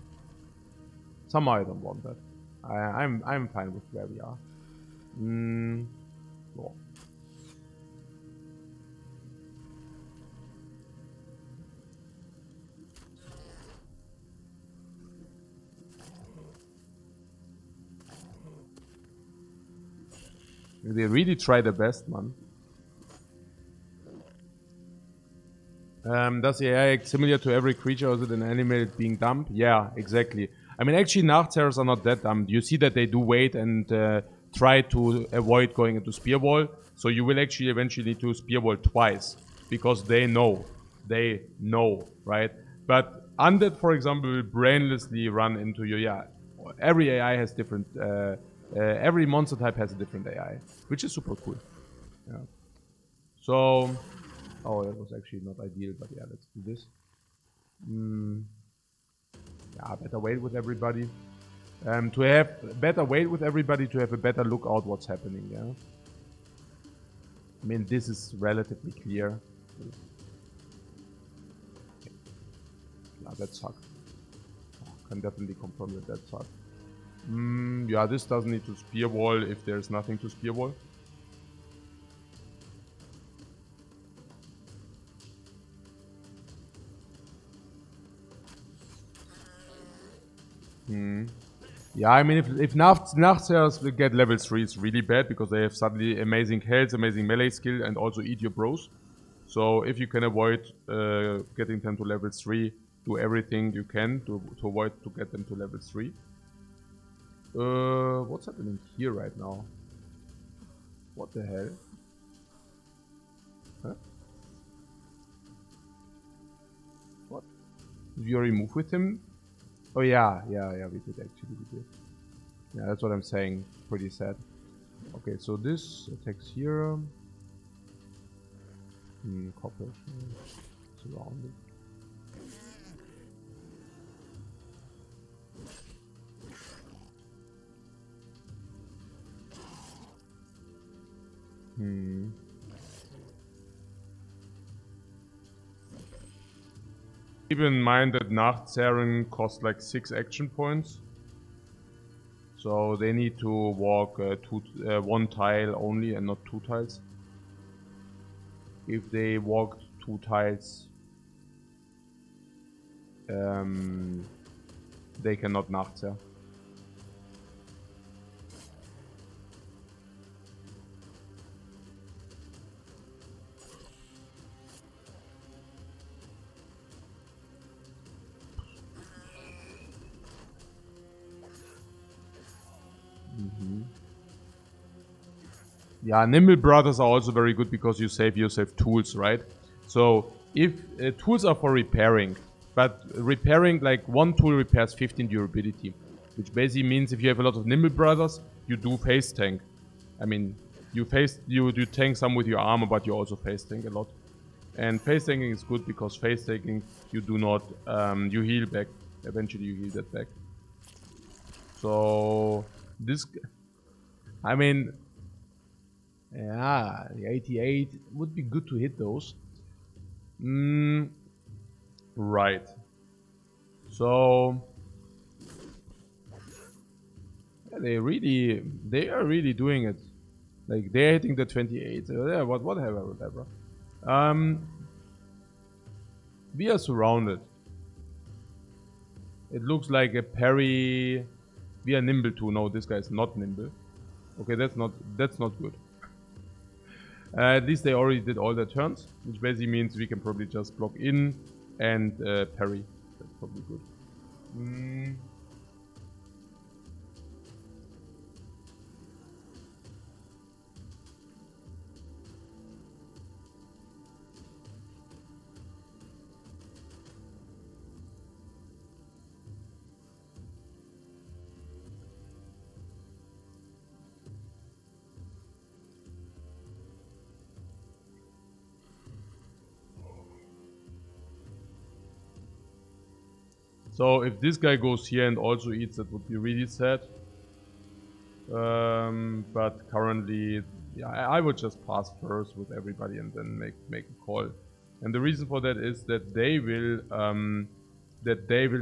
Somehow I don't want that. I'm fine with where we are. Well. They really try their best, man. Does the AI act similar to every creature, or is it an animated being dumb? Yeah, exactly. I mean, actually, Nachtzerers are not that dumb. You see that they do wait and try to avoid going into Spear Wall. So you will actually eventually need to Spear Wall twice. Because they know. They know, right? But Undead, for example, will brainlessly run into you. Yeah, every AI has different... every monster type has a different AI. Which is super cool. Yeah. So... Oh, that was actually not ideal, but yeah, let's do this. Yeah, better wait with everybody. To have better wait with everybody, to have a better look out what's happening, yeah? I mean, this is relatively clear. Yeah, that sucked. Can definitely confirm that that sucked. Yeah, this doesn't need to spear wall if there's nothing to spear wall. Yeah, I mean, if Nachtsers will get level 3, it's really bad because they have suddenly amazing health, amazing melee skill, and also eat your bros. So if you can avoid getting them to level 3, do everything you can to avoid to get them to level 3. What's happening here right now? What the hell? Huh? What? Did we already move with him? Oh yeah, we did actually, we did. Yeah, that's what I'm saying. Pretty sad. Okay, so this attacks here. Copper. Surrounded. Keep in mind that Nachtzeren costs like 6 action points. So they need to walk one tile only and not 2 tiles. If they walked 2 tiles, they cannot Nachtzer. Yeah, Nimble Brothers are also very good because you save yourself tools, right? So if tools are for repairing, but repairing, like one tool repairs 15 durability, which basically means if you have a lot of Nimble Brothers, you do face tank. I mean, you tank some with your armor, but you also face tank a lot. And face tanking is good because face tanking you do not you heal back. Eventually you heal that back. So this, I mean, yeah, the 88 would be good to hit those. Right. So yeah, they are really doing it. Like they're hitting the 28. Yeah, whatever. We are surrounded. It looks like a parry. We are nimble too. No, this guy is not nimble. Okay, that's not good. At least they already did all their turns, which basically means we can probably just block in and parry. That's probably good. So if this guy goes here and also eats, that would be really sad. But currently, yeah, I would just pass first with everybody and then make a call. And the reason for that is that they will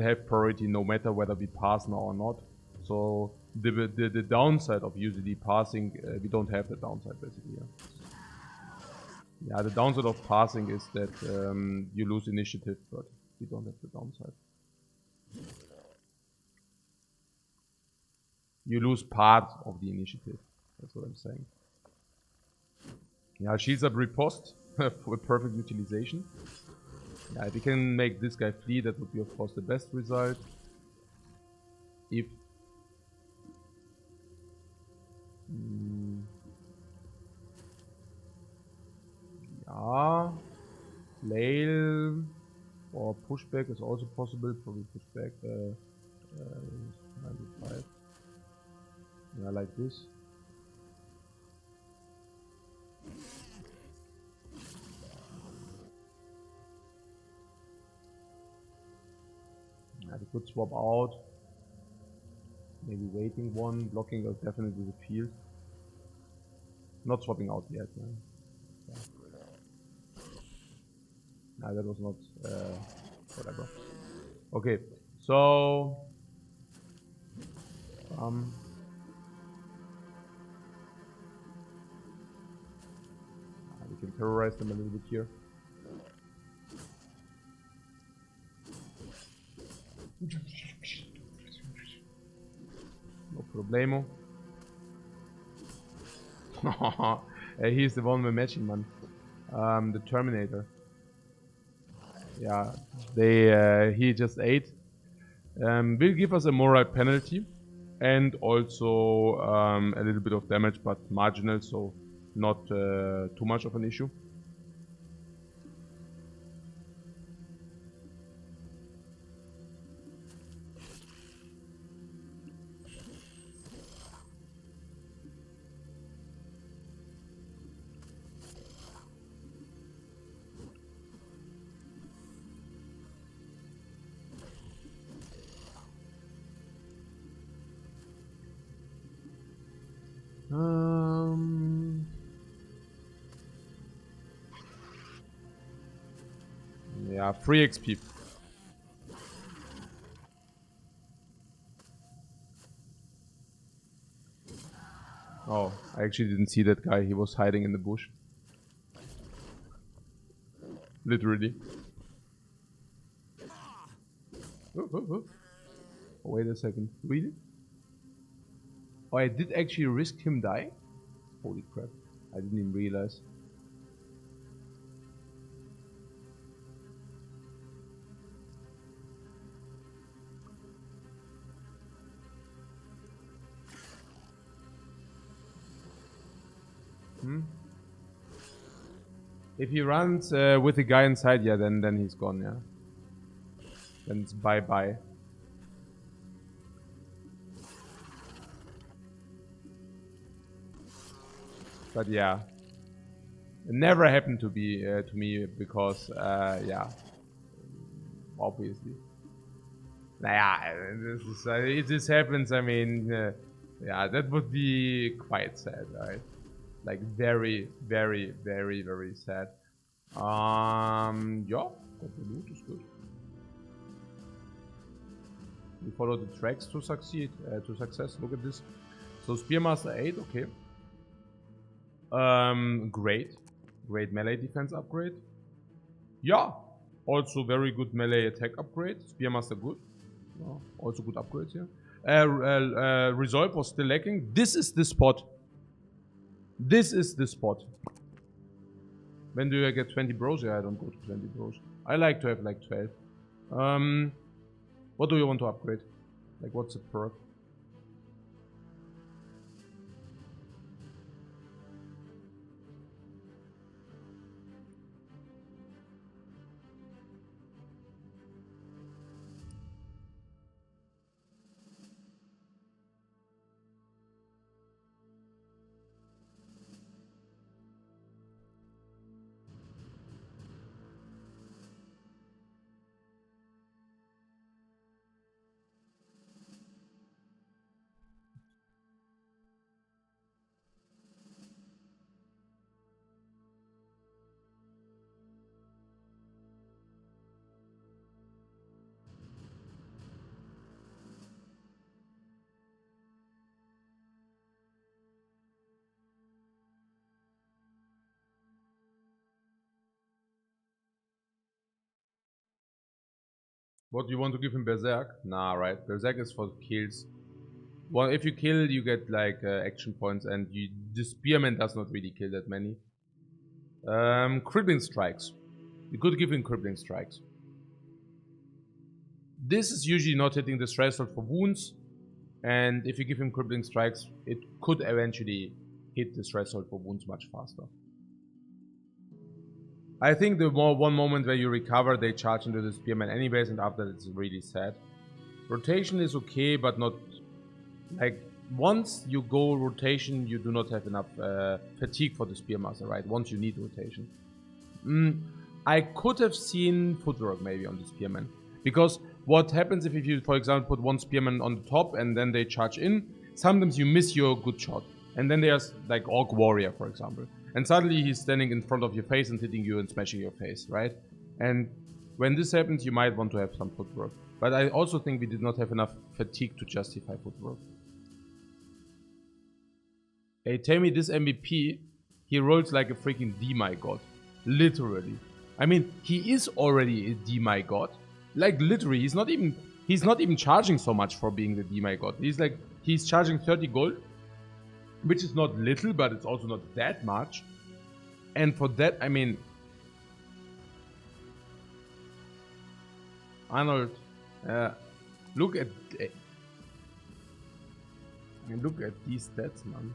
have priority no matter whether we pass now or not. So the downside of usually passing, we don't have the downside basically. Yeah, the downside of passing is that you lose initiative, but we don't have the downside. You lose part of the initiative. That's what I'm saying. Yeah, shields up riposte for perfect utilization. Yeah, if we can make this guy flee, that would be of course the best result. If yeah, flail or pushback is also possible. Probably pushback 95. Yeah, like this. Yeah, we could swap out. Maybe waiting one, blocking is definitely the field. Not swapping out yet. Yeah. Nah, that was not whatever. Okay, so we can terrorize them a little bit here. No problemo. He's the one we're matching, man. The Terminator. Yeah, he just ate. Will give us a moral penalty and also a little bit of damage, but marginal, so not too much of an issue. Yeah, free XP. Oh, I actually didn't see that guy. He was hiding in the bush. Literally. Oh, wait a second. Really? Oh, I did actually risk him die? Holy crap. I didn't even realize. If he runs with the guy inside, yeah, then he's gone, yeah. Then it's bye-bye. But yeah. It never happened to be to me because, yeah. Obviously. If this happens, I mean, yeah, that would be quite sad, right? Like very, very, very, very sad. Yeah, got the loot is good. We follow the tracks to succeed, to success. Look at this. So Spearmaster 8, okay. Great melee defense upgrade. Yeah, also very good melee attack upgrade. Spearmaster good. Yeah, also good upgrades here. Resolve was still lacking. This is the spot. This is the spot. When do I get 20 bros? Yeah, I don't go to 20 bros. I like to have like 12. What do you want to upgrade? Like what's the perk? What, do you want to give him Berserk? Nah, right. Berserk is for kills. Well, if you kill, you get like action points, and the Spearman does not really kill that many. Crippling Strikes. You could give him Crippling Strikes. This is usually not hitting the threshold for wounds, and if you give him Crippling Strikes, it could eventually hit the threshold for wounds much faster. I think the one moment where you recover, they charge into the Spearman anyways, and after that it's really sad. Rotation is okay, but not... Like, once you go rotation, you do not have enough fatigue for the Spearmaster, right? Once you need rotation. I could have seen footwork maybe on the Spearman. Because what happens if you, for example, put one Spearman on the top and then they charge in, sometimes you miss your good shot. And then there's like Orc Warrior, for example. And suddenly he's standing in front of your face and hitting you and smashing your face, right? And when this happens, you might want to have some footwork. But I also think we did not have enough fatigue to justify footwork. Hey, tell me this MVP, he rolls like a freaking D-my-god. Literally. I mean, he is already a D-my-god. Like, literally, he's not even charging so much for being the D-my-god. He's charging 30 gold. Which is not little, but it's also not that much. And for that, I mean... Arnold, look at these stats, man.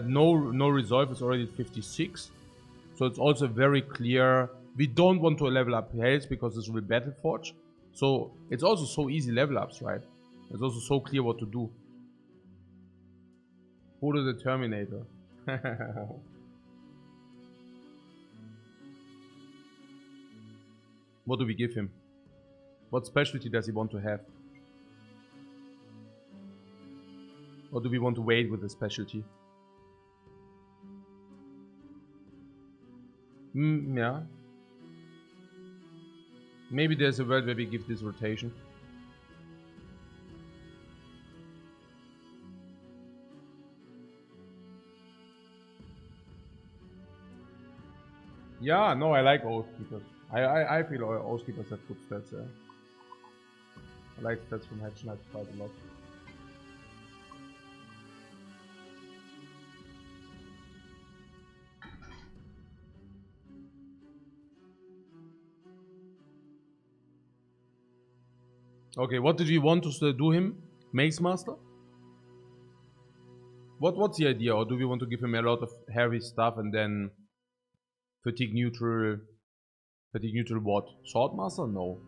No resolve is already 56. So it's also very clear. We don't want to level up health because this will be Battle Forge. So it's also so easy level ups, right? It's also so clear what to do. Polo the Terminator. What do we give him? What specialty does he want to have? Or do we want to wait with the specialty? Yeah. Maybe there's a world where we give this rotation. Yeah, no, I like Oath Keepers. I feel Oath Keepers have good stats, yeah. I like stats from Hedge Knights quite a lot. Okay, what did we want to do him? Mace Master? What's the idea? Or do we want to give him a lot of heavy stuff and then fatigue neutral what? Sword Master? No.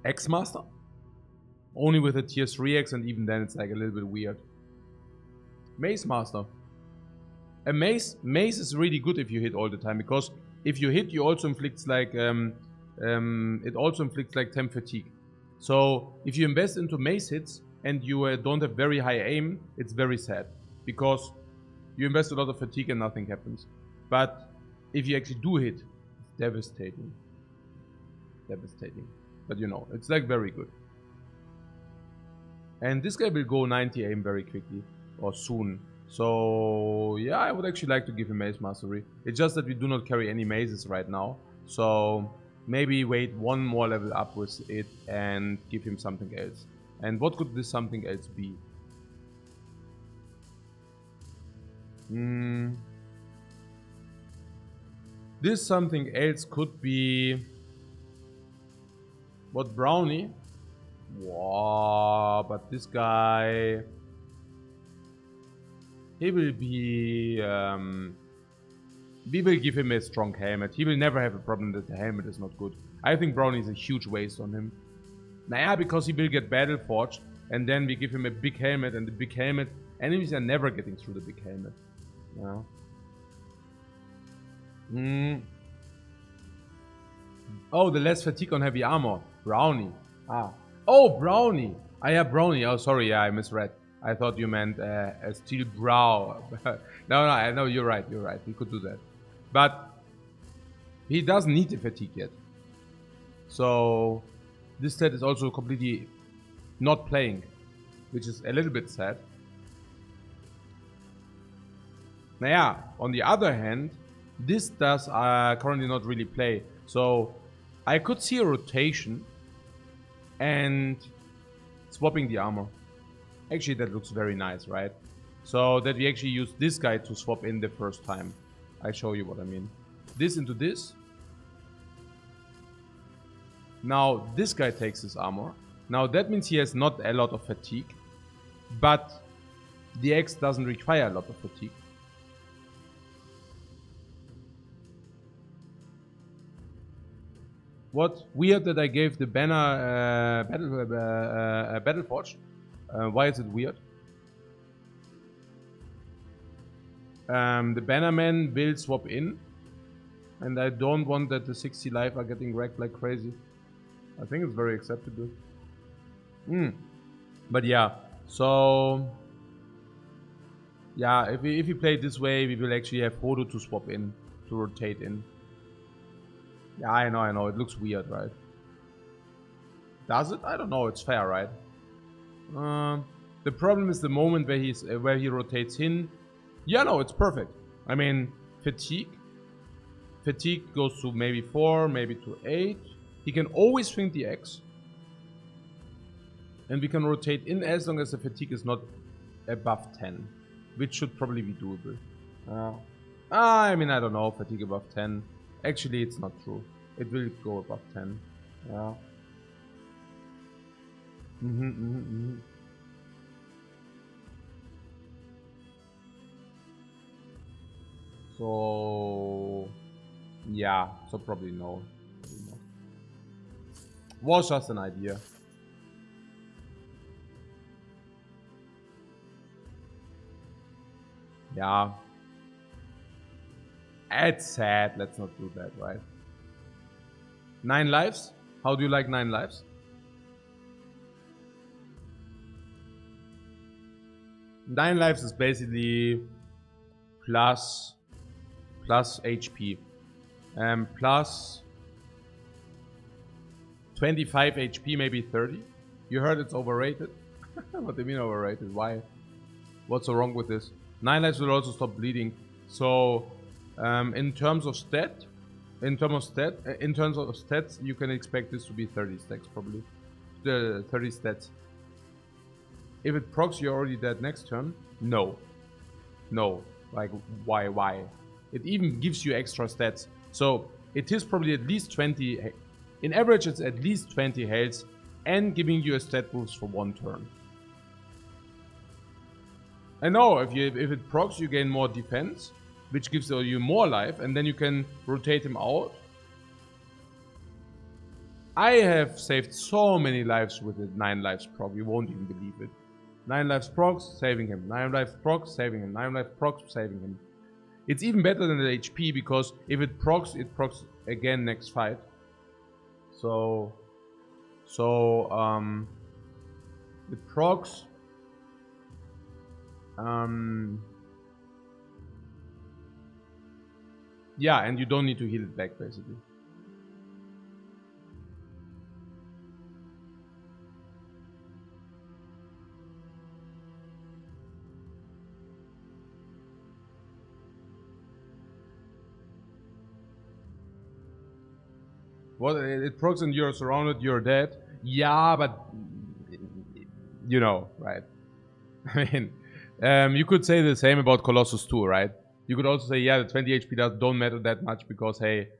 X Master? Only with a tier 3 X, and even then it's like a little bit weird. Mace Master. A mace is really good if you hit all the time, because if you hit, you also inflicts like it also inflicts like temp fatigue. So if you invest into mace hits and you don't have very high aim, it's very sad, because you invest a lot of fatigue and nothing happens. But if you actually do hit, it's devastating. Devastating. But you know, it's like very good. And this guy will go 90 aim very quickly, or soon. So yeah, I would actually like to give him Mace Mastery. It's just that we do not carry any mazes right now. So maybe wait one more level up with it and give him something else. And what could this something else be? This something else could be... What, Brownie? Wow, but this guy... He will be... we will give him a strong helmet. He will never have a problem that the helmet is not good. I think Brownie is a huge waste on him. Naja, because he will get Battle Forged, and then we give him a big helmet, and the big helmet... Enemies are never getting through the big helmet. Yeah. Oh, the less fatigue on heavy armor. Brownie. Ah. Oh, Brownie. Ah, yeah, Brownie. Oh, sorry. Yeah, I misread. I thought you meant a steel brow. No, I know you're right. You're right. He could do that. But he doesn't need the fatigue yet. So this set is also completely not playing, which is a little bit sad. Naja, on the other hand, This does currently not really play. So I could see a rotation and swapping the armor. Actually, that looks very nice, right? So that we actually use this guy to swap in the first time. I show you what I mean. This into this. Now this guy takes his armor. Now that means he has not a lot of fatigue, but the X doesn't require a lot of fatigue. What? Weird that I gave the banner Battle Forge. Why is it weird? The Bannermen will swap in, and I don't want that the 60 life are getting wrecked like crazy. I think it's very acceptable. But yeah, so yeah, if we play it this way, we will actually have Hodo to swap in, to rotate in. Yeah, I know, it looks weird, right? Does it? I don't know, it's fair, right? The problem is the moment where he rotates in. Yeah, no, it's perfect. I mean, fatigue goes to maybe 4, maybe to 8. He can always swing the X. And we can rotate in as long as the fatigue is not above 10. Which should probably be doable. I mean, I don't know, fatigue above 10. Actually, it's not true. It will go above 10. Yeah. So yeah, so probably no. Was just an idea. Yeah. It's sad. Let's not do that, right? 9 lives? How do you like 9 lives? 9 lives is basically plus HP. Plus 25 HP, maybe 30. You heard it's overrated? What do you mean overrated? Why? What's so wrong with this? 9 lives will also stop bleeding. So, in terms of stats, you can expect this to be 30 stacks probably. 30 stats. If it procs, you're already dead next turn. No. Like, why? It even gives you extra stats. So it is probably at least 20. In average, it's at least 20 health and giving you a stat boost for 1 turn. I know, if it procs, you gain more defense, which gives you more life, and then you can rotate him out. I have saved so many lives with it. 9 lives proc, you won't even believe it. 9 lives procs, saving him. 9 lives procs, saving him. 9 lives procs, saving him. It's even better than the HP, because if it procs again next fight. So it procs. Yeah, and you don't need to heal it back, basically. What? It procs and you're surrounded, you're dead. Yeah, but you know, right? I mean, you could say the same about Colossus 2, right? You could also say, yeah, the 20 HP don't matter that much because, hey,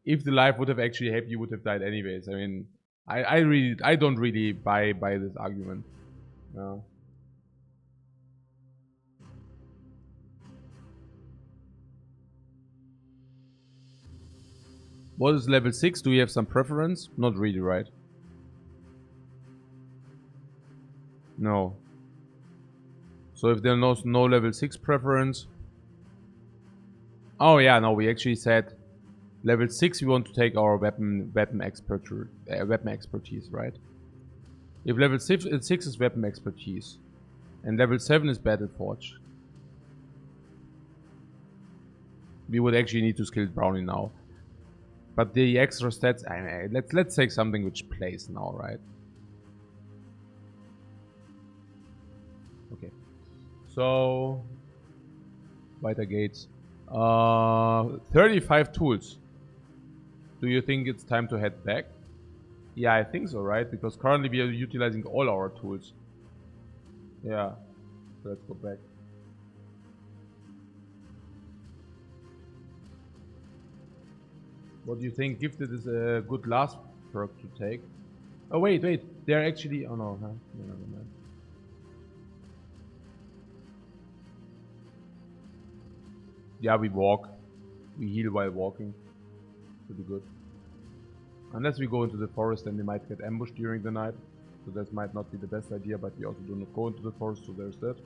if the life would have actually helped, you would have died anyways. I mean, I don't really buy this argument. No. What is level 6? Do you have some preference? Not really, right? No. So if there's no level 6 preference... Oh yeah, no, we actually said level 6 we want to take our weapon expertise, right? If level 6 is weapon expertise and level 7 is battle forge, we would actually need to skill Brownie now. But the extra stats, let's take something which plays now, right? Okay. So, weiter geht's. 35 tools. Do you think it's time to head back? Yeah, I think so, right? Because currently we are utilizing all our tools. Yeah, so let's go back. What do you think? Gifted is a good last perk to take. Oh wait, they're actually. Oh no, huh? No, never mind. Yeah, we walk. We heal while walking. Pretty good. Unless we go into the forest, then we might get ambushed during the night. So that might not be the best idea, but we also do not go into the forest, so there's that.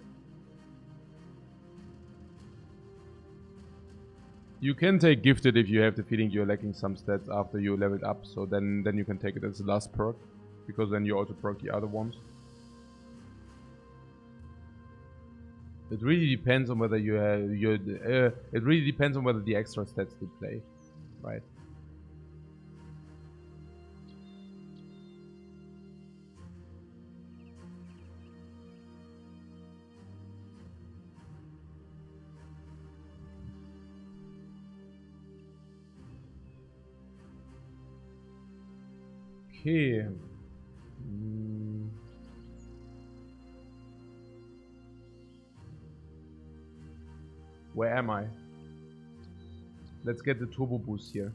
You can take gifted if you have the feeling you're lacking some stats after you leveled up, so then you can take it as the last perk, because then you also perk the other ones. It really depends on whether you have it really depends on whether the extra stats did play, right? Okay. Where am I? Let's get the turbo boost here.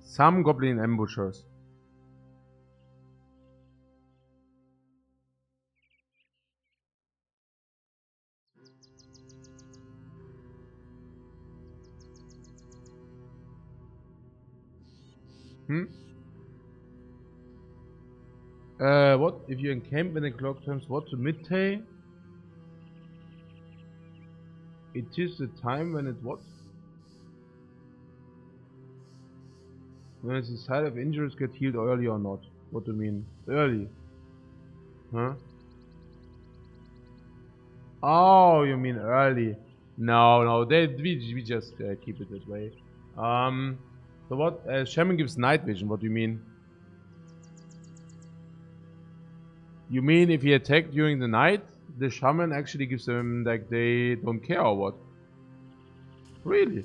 Some goblin ambushers. What? If you encamp when the clock turns what to midday? It is the time when it what? When it's decided if injuries get healed early or not. What do you mean? Early? Huh? Oh, you mean early? No, we just keep it that way. So what? Shaman gives night vision. What do you mean? You mean if he attacked during the night, the shaman actually gives them like they don't care or what? Really?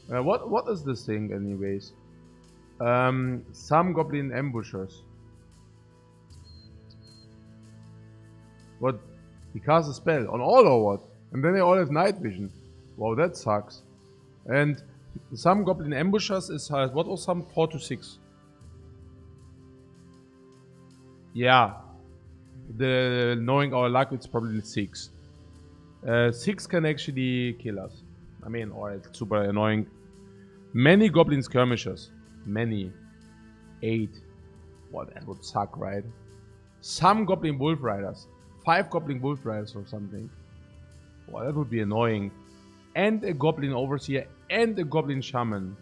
What is this thing anyways? Some goblin ambushers. What? He casts a spell on all or what? And then they all have night vision. Wow, that sucks. And some goblin ambushers is what was some 4 to 6? Yeah. The knowing our luck, it's probably 6. 6 can actually kill us. I mean, or it's super annoying. Many goblin skirmishers. Many. 8. Well, that would suck, right? Some goblin wolf riders. 5 goblin wolf riders or something. Well, that would be annoying. And a goblin overseer and a goblin shaman.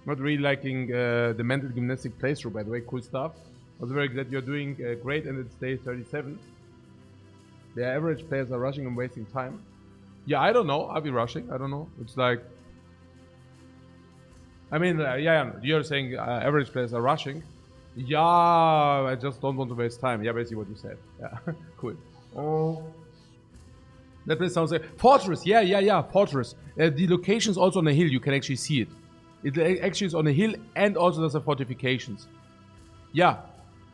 Not really liking the mental gymnastic playthrough, by the way. Cool stuff. Also very glad you're doing great, and it's day 37. The average players are rushing and wasting time. Yeah, I don't know. I'll be rushing. I don't know. It's like... I mean, yeah, you're saying average players are rushing. Yeah, I just don't want to waste time. Yeah, basically what you said. Yeah, cool. Oh... That place sounds like... Fortress! Yeah, Fortress. The location is also on a hill. You can actually see it. It actually is on a hill and also there's a fortifications. Yeah.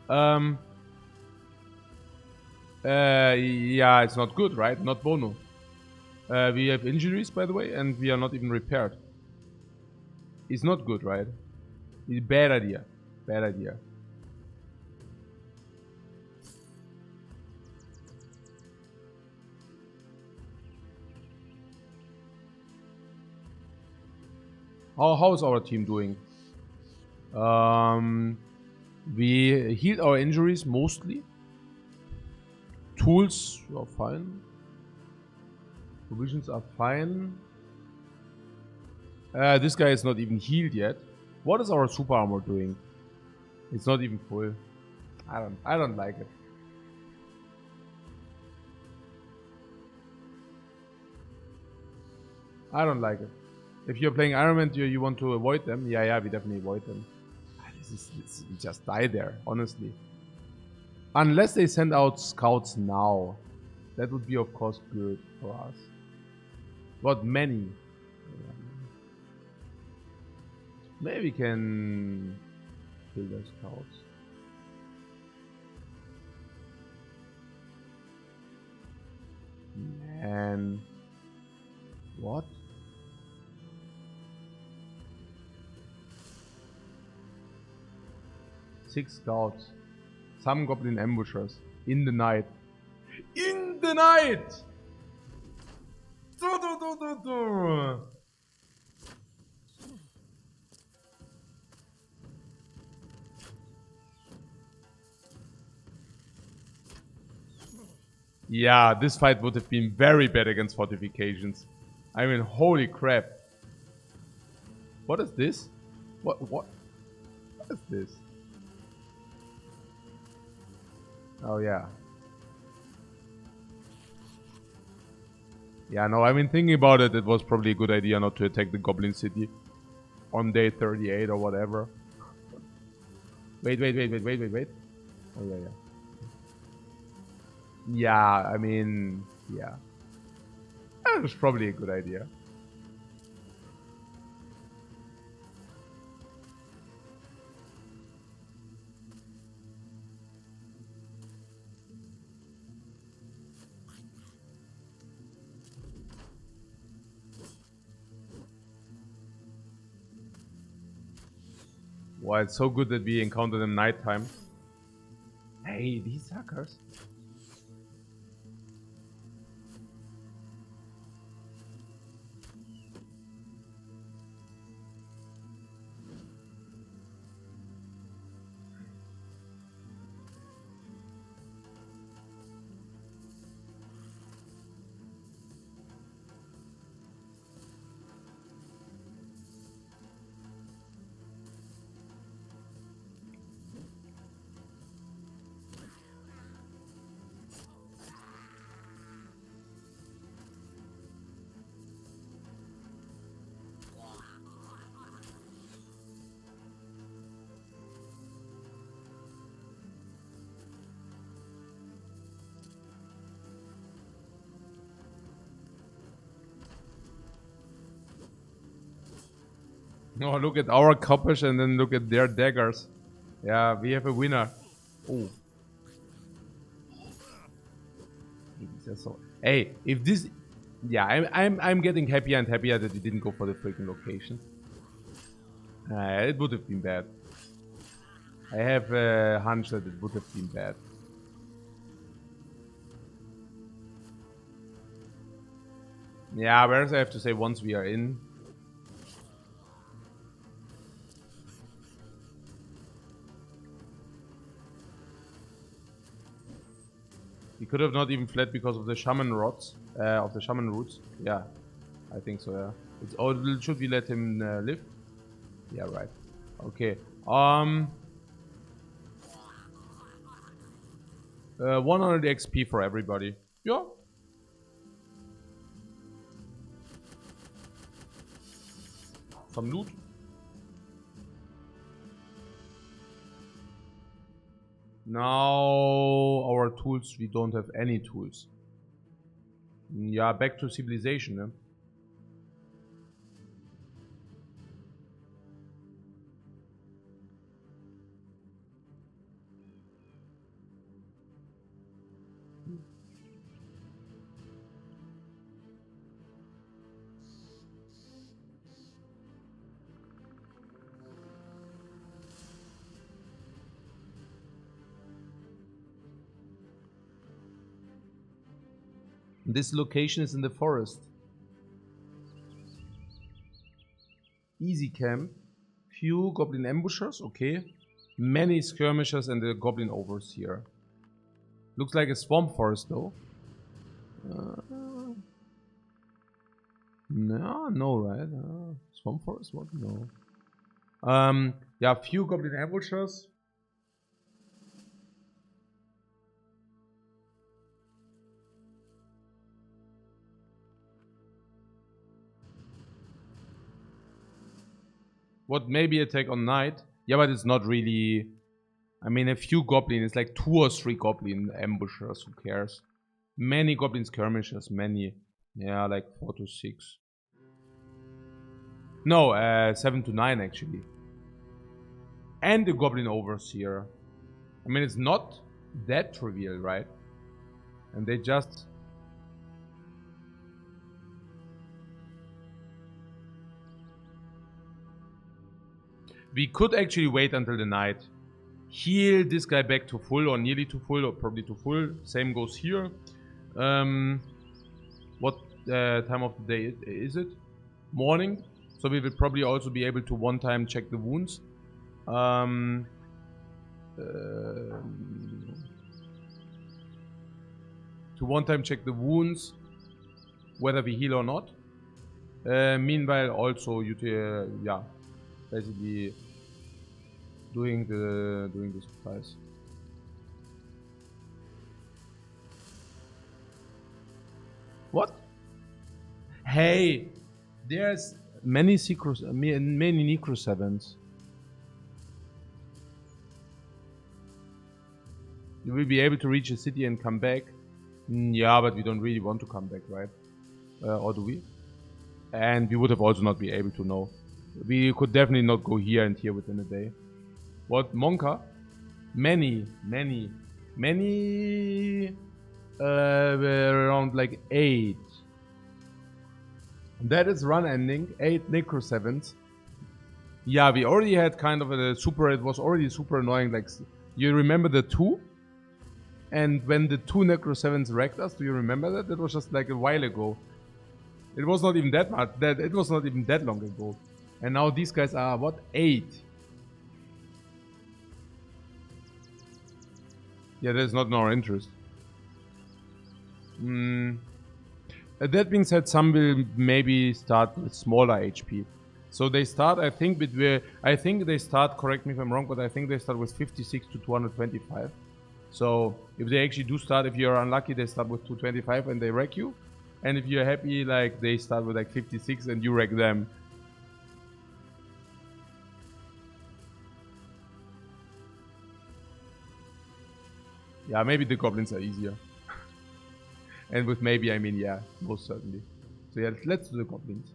Yeah, it's not good, right? Not Bono. We have injuries, by the way, and we are not even repaired. It's not good, right? It's a bad idea. Bad idea. How is our team doing? We healed our injuries mostly. Tools are fine. Provisions are fine. This guy is not even healed yet. What is our super armor doing? It's not even full. I don't like it. I don't like it. If you're playing Iron Man, you want to avoid them. Yeah, we definitely avoid them. We just die there, honestly. Unless they send out scouts now. That would be, of course, good for us. But many. Maybe we can kill the scouts. Man. What? Six scouts. Some goblin ambushers. In the night. In the night! Yeah, this fight would have been very bad against fortifications. I mean, holy crap. What is this? What is this? Oh, yeah. Yeah, no, I mean, thinking about it, it was probably a good idea not to attack the Goblin City on day 38 or whatever. Wait. Oh, yeah. Yeah, I mean, yeah. That was probably a good idea. Well, it's so good that we encountered them nighttime. Hey, these suckers. Oh, look at our coppers and then look at their daggers. Yeah, we have a winner. Oh. Hey, if this... Yeah, I'm getting happier and happier that we didn't go for the freaking location. It would have been bad. I have a hunch that it would have been bad. Yeah, whereas I have to say once we are in... We could have not even fled because of the shaman rods, of the shaman roots. Yeah, I think so, yeah. Should we let him live? Yeah, right. Okay. 100 XP for everybody. Yeah. Some loot. Now our tools, we don't have any tools. Yeah, back to civilization, ne? This location is in the forest. Easy camp. Few goblin ambushers, okay. Many skirmishers and the goblin overseer. Looks like a swamp forest though. No, right? Swamp forest? What? No. Yeah, few goblin ambushers. What, maybe attack on night? Yeah, but it's not really... I mean, a few goblins, it's like 2 or 3 goblin ambushers, who cares? Many goblin skirmishers, many. Yeah, like 4 to 6. No, 7 to 9 actually. And the goblin overseer. I mean, it's not that trivial, right? And they just... We could actually wait until the night. Heal this guy back to full, or nearly to full, or probably to full. Same goes here. What time of the day is it? Morning. So we will probably also be able to one time check the wounds. To one time check the wounds, whether we heal or not. Meanwhile, also yeah, basically doing the supplies. What? Hey, there's many Necro 7s. You will be able to reach a city and come back. Yeah, but we don't really want to come back, right? Or do we? And we would have also not be able to know. We could definitely not go here and here within a day. What? Monka? Many. Around like 8. That is run ending. 8 Necro 7s. Yeah, we already had kind of a super... It was already super annoying. Like, you remember the 2? And when the 2 Necro 7s wrecked us, do you remember that? That was just like a while ago. It was not even that much. It was not even that long ago. And now these guys are, what? 8. Yeah, that's not in our interest. That being said, some will maybe start with smaller HP. So they start, I think they start, correct me if I'm wrong, but I think they start with 56 to 225. So if they actually do start, if you're unlucky, they start with 225 and they wreck you. And if you're happy, like, they start with like 56 and you wreck them. Yeah, maybe the goblins are easier. And with maybe, I mean, yeah, most certainly. So yeah, let's do the goblins.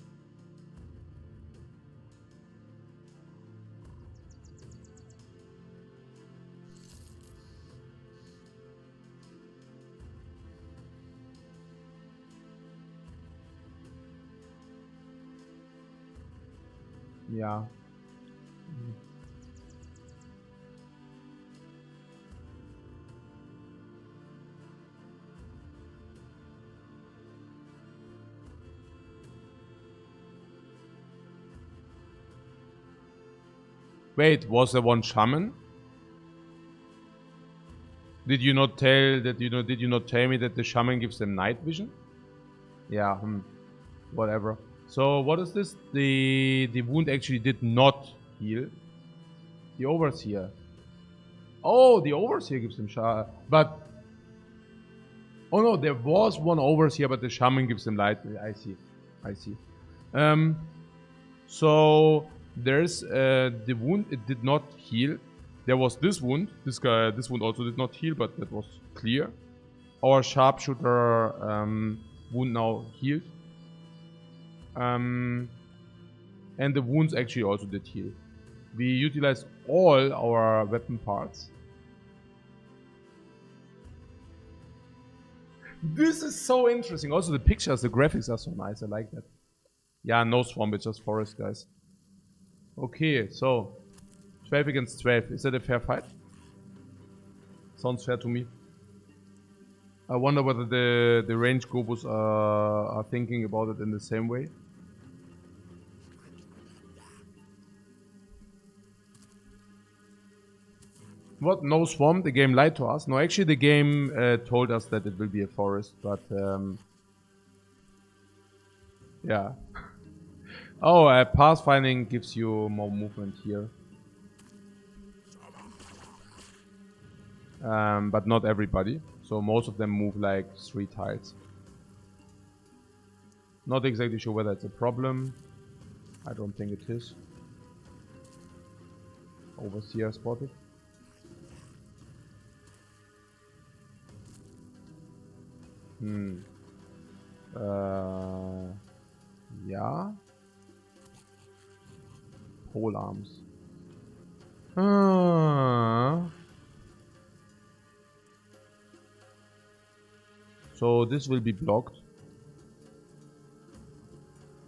Yeah. Wait, was there one shaman? Did you not tell that did you not tell me that the shaman gives them night vision? Yeah, whatever. So what is this? The wound actually did not heal. The overseer. Oh, the overseer gives them but oh no, there was one overseer, but the shaman gives them light. I see. So there's the wound. It did not heal. There was this wound. This wound also did not heal, but that was clear. Our sharpshooter wound now healed. And the wounds actually also did heal. We utilized all our weapon parts. This is so interesting. Also, the pictures, the graphics are so nice. I like that. Yeah, no swamp, it's just forest, guys. Okay, so 12 against 12. Is that a fair fight? Sounds fair to me. I wonder whether the range gobos are thinking about it in the same way. What? No swamp? The game lied to us? No, actually the game told us that it will be a forest, but yeah. Oh, pathfinding gives you more movement here. But not everybody. So most of them move like 3 tiles. Not exactly sure whether it's a problem. I don't think it is. Overseer spotted. Yeah. Pole arms. So this will be blocked.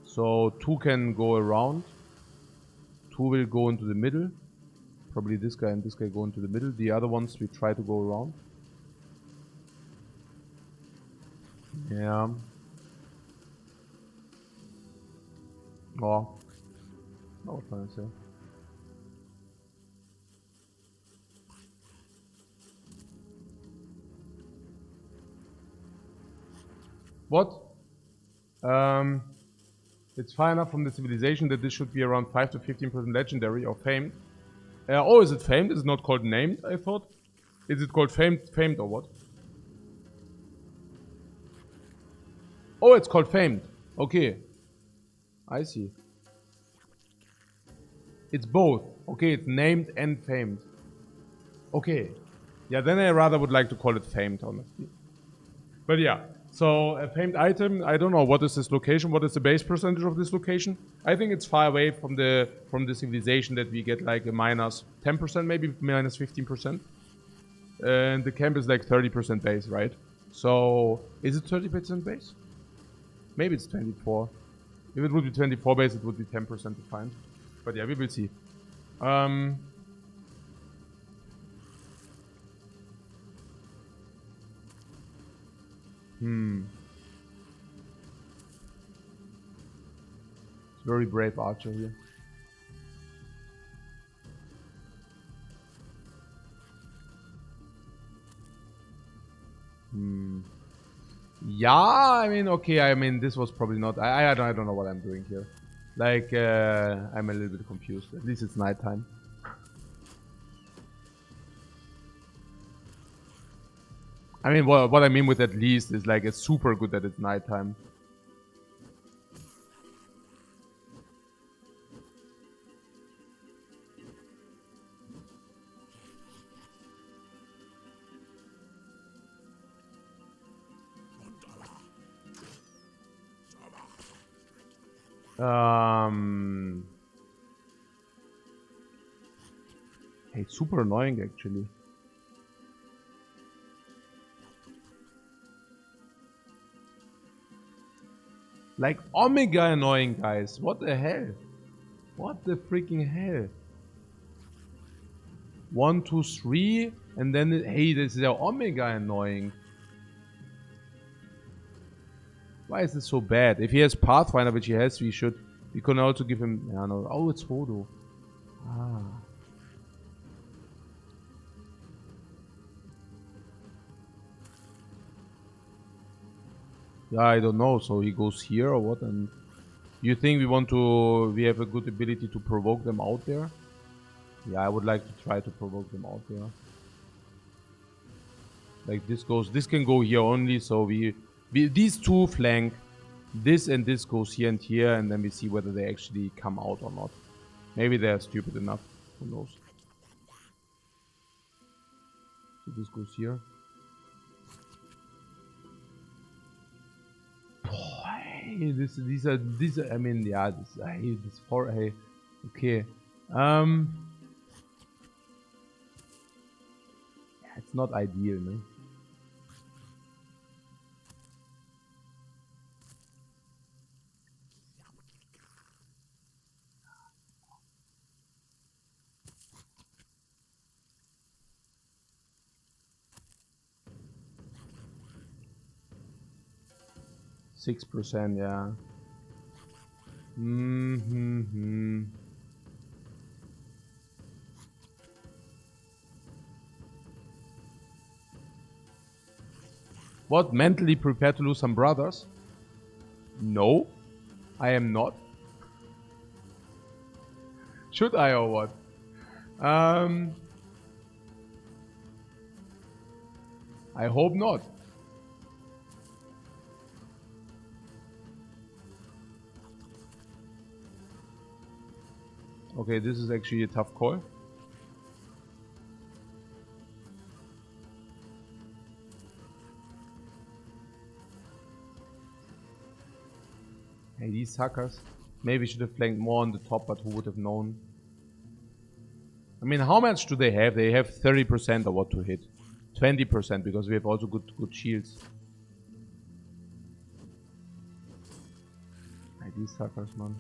So 2 can go around. 2 will go into the middle. Probably this guy and this guy go into the middle. The other ones we try to go around. Yeah. Oh. I was trying to say. What? It's far enough from the civilization that this should be around 5 to 15% legendary or famed. Oh, is it famed? Is it not called named, I thought? Is it called famed or what? Oh, it's called famed. Okay. I see. It's both. Okay, it's named and famed. Okay. Yeah, then I rather would like to call it famed, honestly. But yeah. So a famed item, I don't know what is this location, what is the base percentage of this location? I think it's far away from the civilization that we get like a minus 10%, maybe minus 15%. And the camp is like 30% base, right? So is it 30% base? Maybe it's 24. If it would be 24 base, it would be 10% to find. But yeah, we will see. It's very brave archer here. Yeah, I mean, okay, I mean, this was probably not... I don't know what I'm doing here. Like, I'm a little bit confused. At least it's nighttime. I mean, what I mean with at least is like, it's super good that it's nighttime. Hey, it's super annoying actually. Like Omega annoying, guys. What the hell? What the freaking hell? 1, 2, 3, and then hey, this is Omega annoying. Why is this so bad? If he has Pathfinder, which he has, we can also give him. Yeah, no. Oh, it's Hodo. Ah. Yeah, I don't know. So he goes here or what? And you think we have a good ability to provoke them out there? Yeah, I would like to try to provoke them out there. Like this can go here only. So these two flank. This and this goes here and here, and then we see whether they actually come out or not. Maybe they're stupid enough. Who knows? So this goes here. Boy, these are. I mean, yeah. I hate this for. Hey, okay. Yeah, it's not ideal, man. %, yeah. What? Mentally prepared to lose some brothers? No, I am not. Should I or what? I hope not. Okay, this is actually a tough call. Hey, these suckers. Maybe should have flanked more on the top, but who would have known? I mean, how much do they have? They have 30% of what to hit. 20% because we have also good shields. Hey, these suckers, man.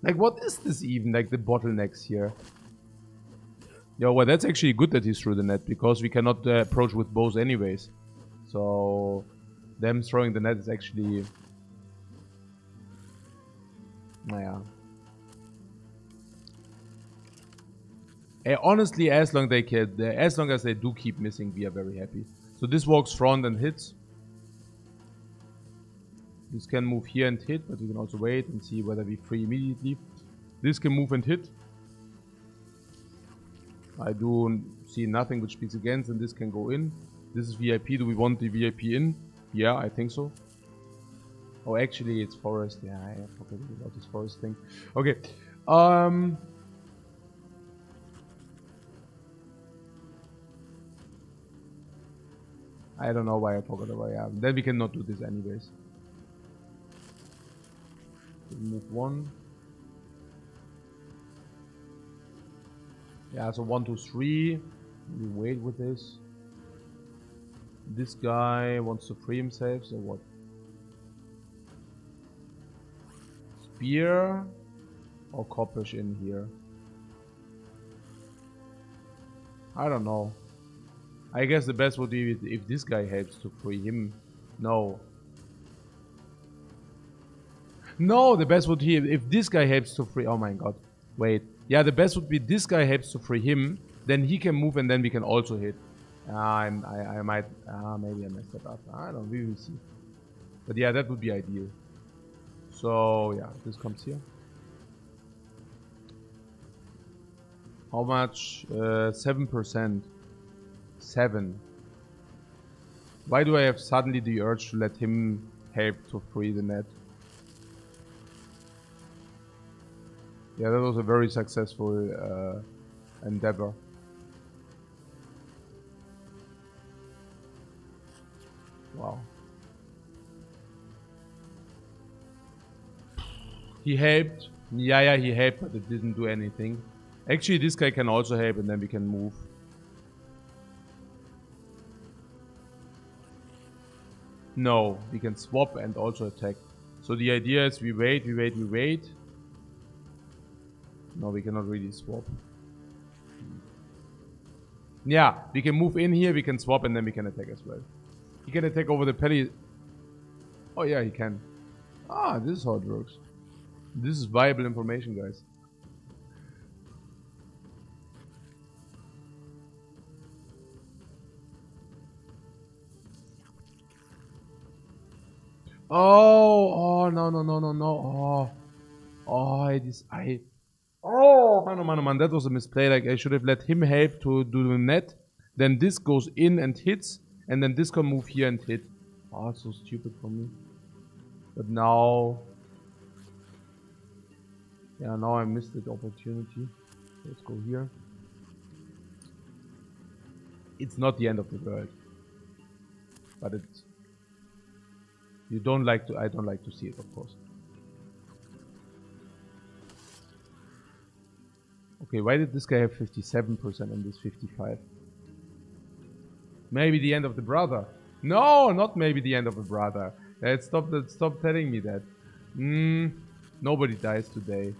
Like, what is this even? Like, the bottlenecks here. Yeah, well, that's actually good that he's through the net, because we cannot approach with bows anyways. So, them throwing the net is actually... Naja. Honestly, as long as they do keep missing, we are very happy. So this walks front and hits. This can move here and hit, but we can also wait and see whether we free immediately. This can move and hit. I do see nothing which speaks against, and this can go in. This is VIP. Do we want the VIP in? Yeah, I think so. Oh, actually, it's forest. Yeah, I forgot about this forest thing. Okay. I don't know why I forgot about it. Yeah, then we cannot do this anyways. Move one. Yeah, so 1, 2, 3. We wait with this. This guy wants to free himself, so what? Spear or Koppish in here? I don't know. I guess the best would be if this guy helps to free him. No. No, the best would be if this guy helps to free... Oh my god. Wait. Yeah, the best would be this guy helps to free him. Then he can move and then we can also hit. I might... maybe I messed that up. I don't know. We will see. But yeah, that would be ideal. So, yeah. This comes here. How much? 7%. 7. Why do I have suddenly the urge to let him help to free the net? Yeah, that was a very successful endeavor. Wow. He helped. Yeah, he helped, but it didn't do anything. Actually, this guy can also help, and then we can move. No, we can swap and also attack. So the idea is we wait. No, we cannot really swap. Yeah, we can move in here, we can swap, and then we can attack as well. He can attack over the petty... Oh yeah, he can. Ah, this is how it works. This is viable information, guys. Oh, no. Oh, man, that was a misplay. Like, I should have let him help to do the net. Then this goes in and hits. And then this can move here and hit. Oh, it's so stupid for me. But now... Yeah, now I missed the opportunity. Let's go here. It's not the end of the world. But it's... I don't like to see it, of course. Okay, why did this guy have 57% and this 55? Maybe the end of the brother. No, not maybe the end of the brother. Stop telling me that. Nobody dies today.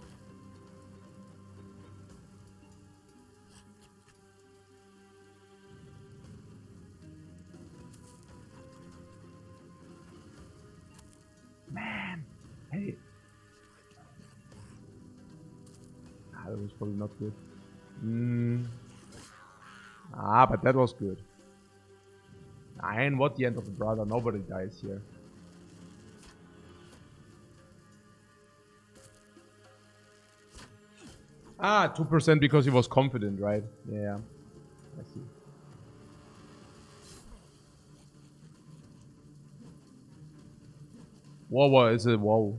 Man, hey. That was probably not good. But that was good. And what the end of the brother? Nobody dies here. Ah, 2% because he was confident, right? Yeah, I see. Whoa, is it whoa?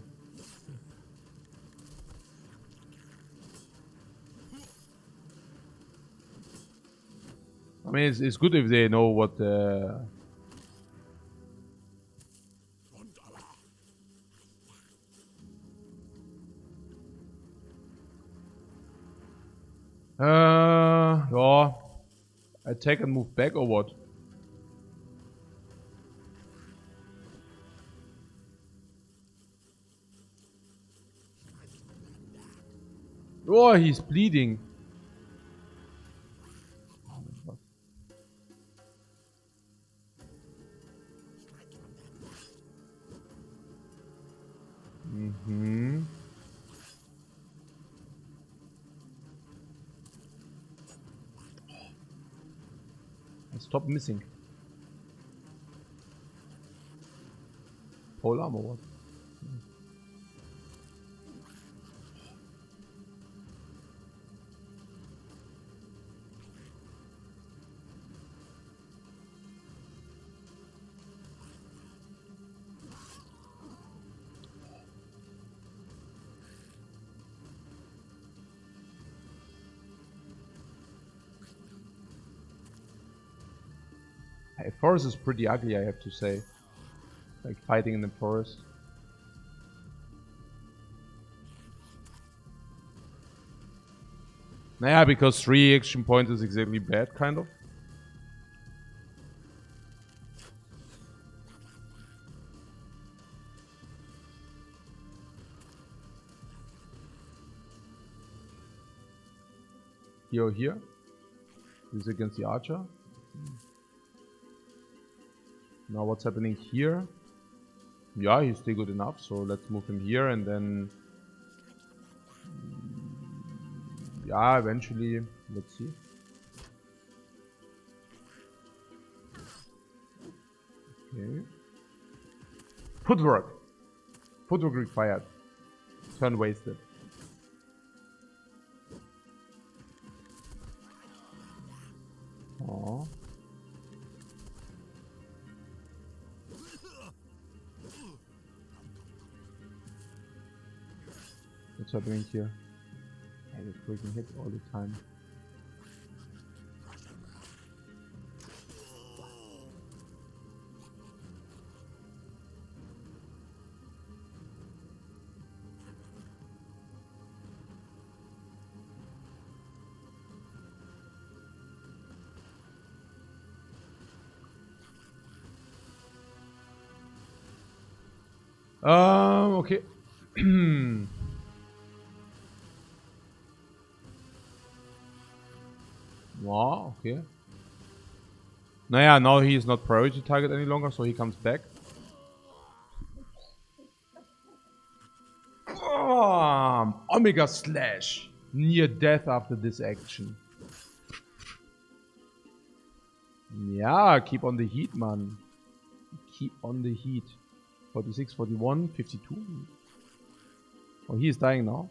I mean, it's good if they know what Yeah. Attack and move back or what? Oh, he's bleeding. Oh my god. Mm-hmm. Stop missing. Pole arm or what? Hey, forest is pretty ugly, I have to say. Like fighting in the forest. Naja, because 3 action points is exactly bad, kind of. Here or here. This is against the archer. Now what's happening here? Yeah, he's still good enough, so let's move him here and then... Yeah, eventually, let's see. Okay. Footwork! Footwork required. Turn wasted. Aww. What's happening here? I get freaking hit all the time. Okay. Wow, okay. Naja, now he is not priority target any longer, so he comes back. Omega Slash. Near death after this action. Yeah, keep on the heat, man. Keep on the heat. 46, 41, 52. Oh, he is dying now.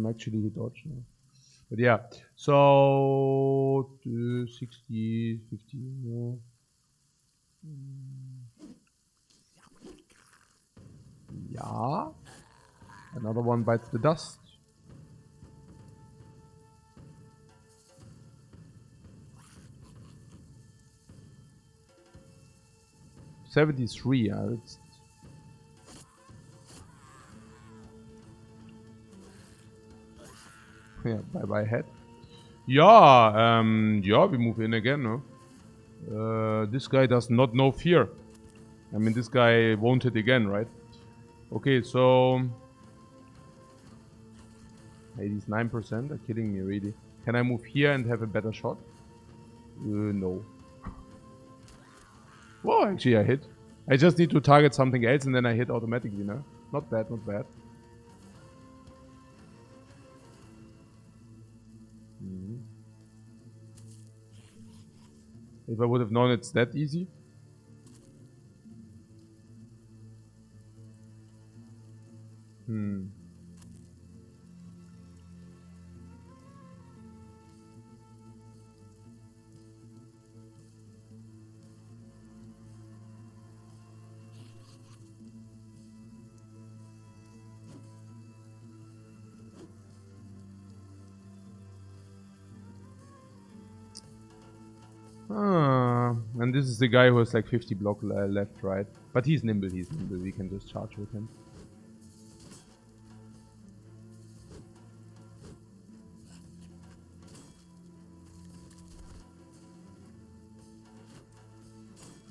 Actually, he dodged. No. But yeah, so 60, 50. No. Yeah. Another one bites the dust. $73. Yeah, it's yeah. Bye bye head. Yeah. Yeah. We move in again. No. This guy does not know fear. I mean, this guy won't hit again, right? Okay, so 89% are killing me, really. Can I move here and have a better shot? No. Whoa, actually I hit. I just need to target something else and then I hit automatically, no? Not bad, not bad. If I would have known it's that easy. And this is the guy who has like 50 block left, right? But he's nimble, we can just charge with him.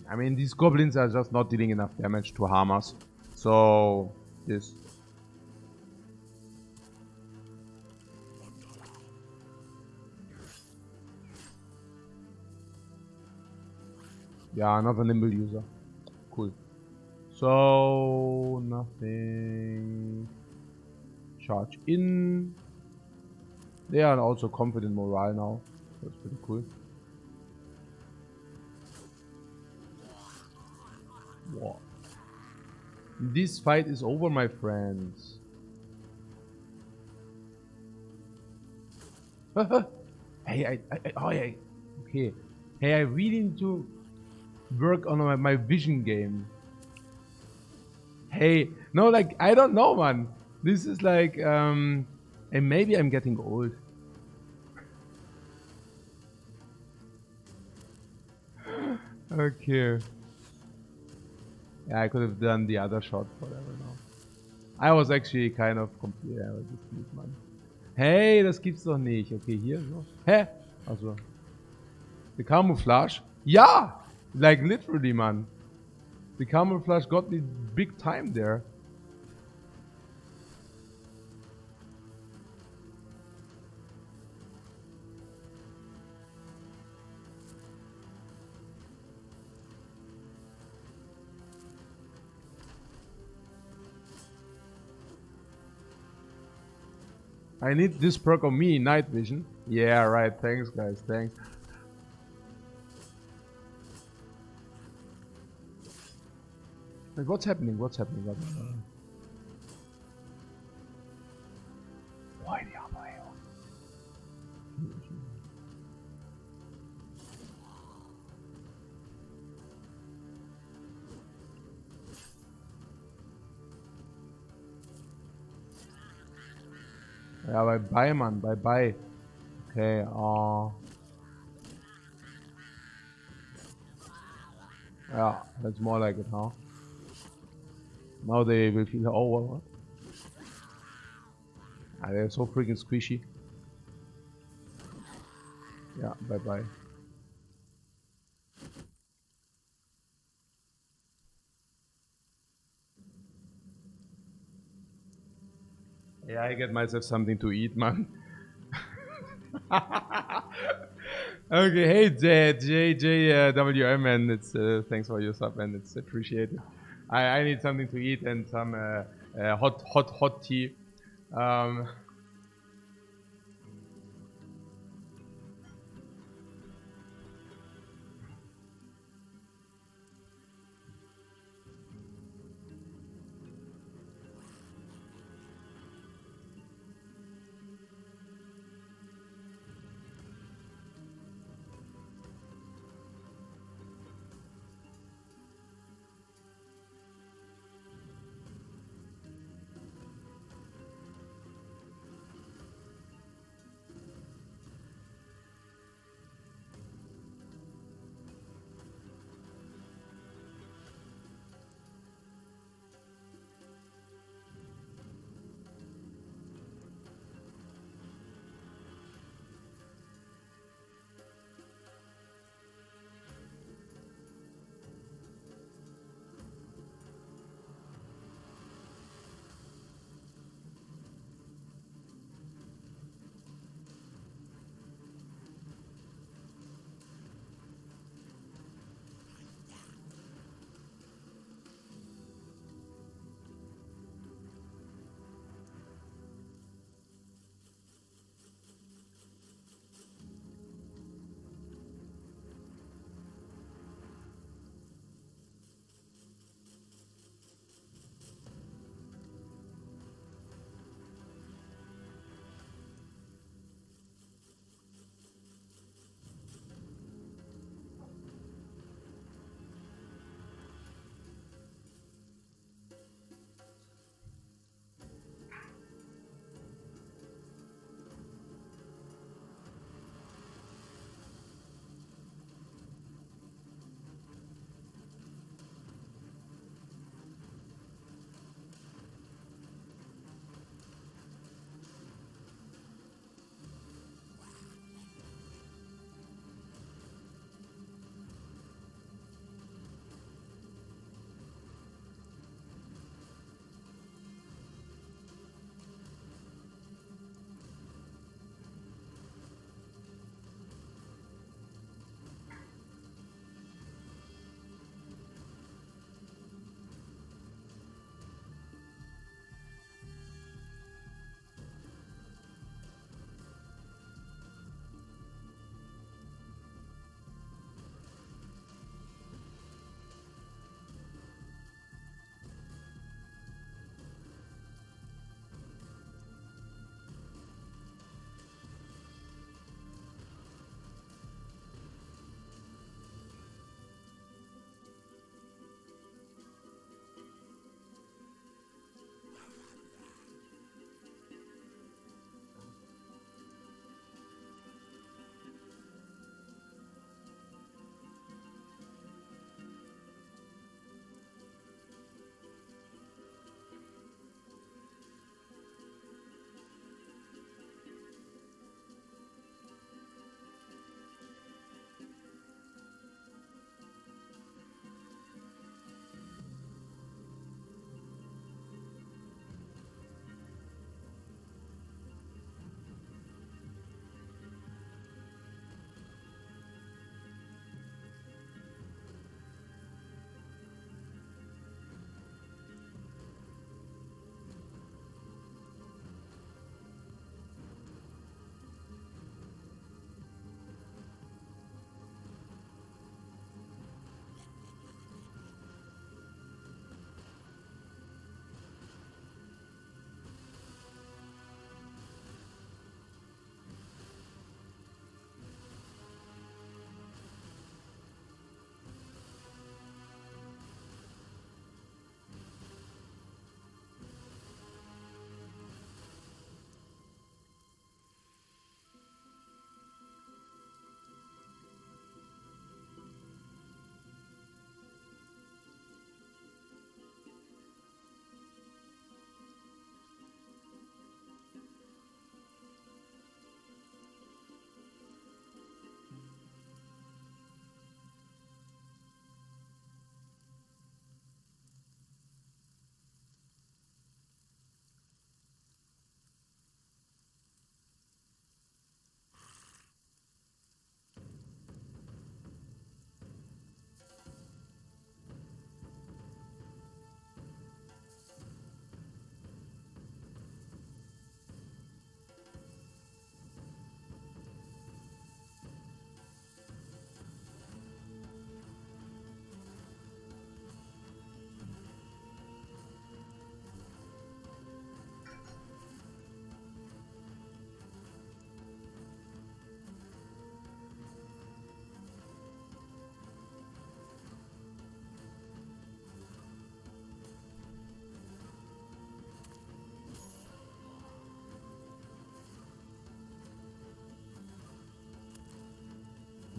I mean, these goblins are just not dealing enough damage to harm us. So, this. Yeah, another nimble user. Cool. So, nothing. Charge in. They are also confident morale now. That's pretty cool. Wow. This fight is over, my friends. Hey, oh yeah, okay. Hey, I really need to work on my vision game. Hey, no, like, I don't know, man. This is like, and maybe I'm getting old. Okay. Yeah, I could have done the other shot, whatever now. I was actually kind of complete. Ja, das geht, Mann. Hey, das gibt's doch nicht. Okay, hier so. Hä? Also. The camouflage? Ja! Like literally, man. The camouflage got me big time there. I need this perk on me, night vision. Yeah, right. Thanks, guys. Thanks. Like, what's happening? What's happening? Why the hell? Ja, bye bye, man. Bye bye. Okay, yeah, that's more like it, huh? Now they will feel, oh, what? Ah, they're so freaking squishy. Yeah, bye bye. Yeah, I get myself something to eat, man. Okay, hey JWM, man. It's thanks for your sub, man. It's appreciated. I need something to eat and some hot tea.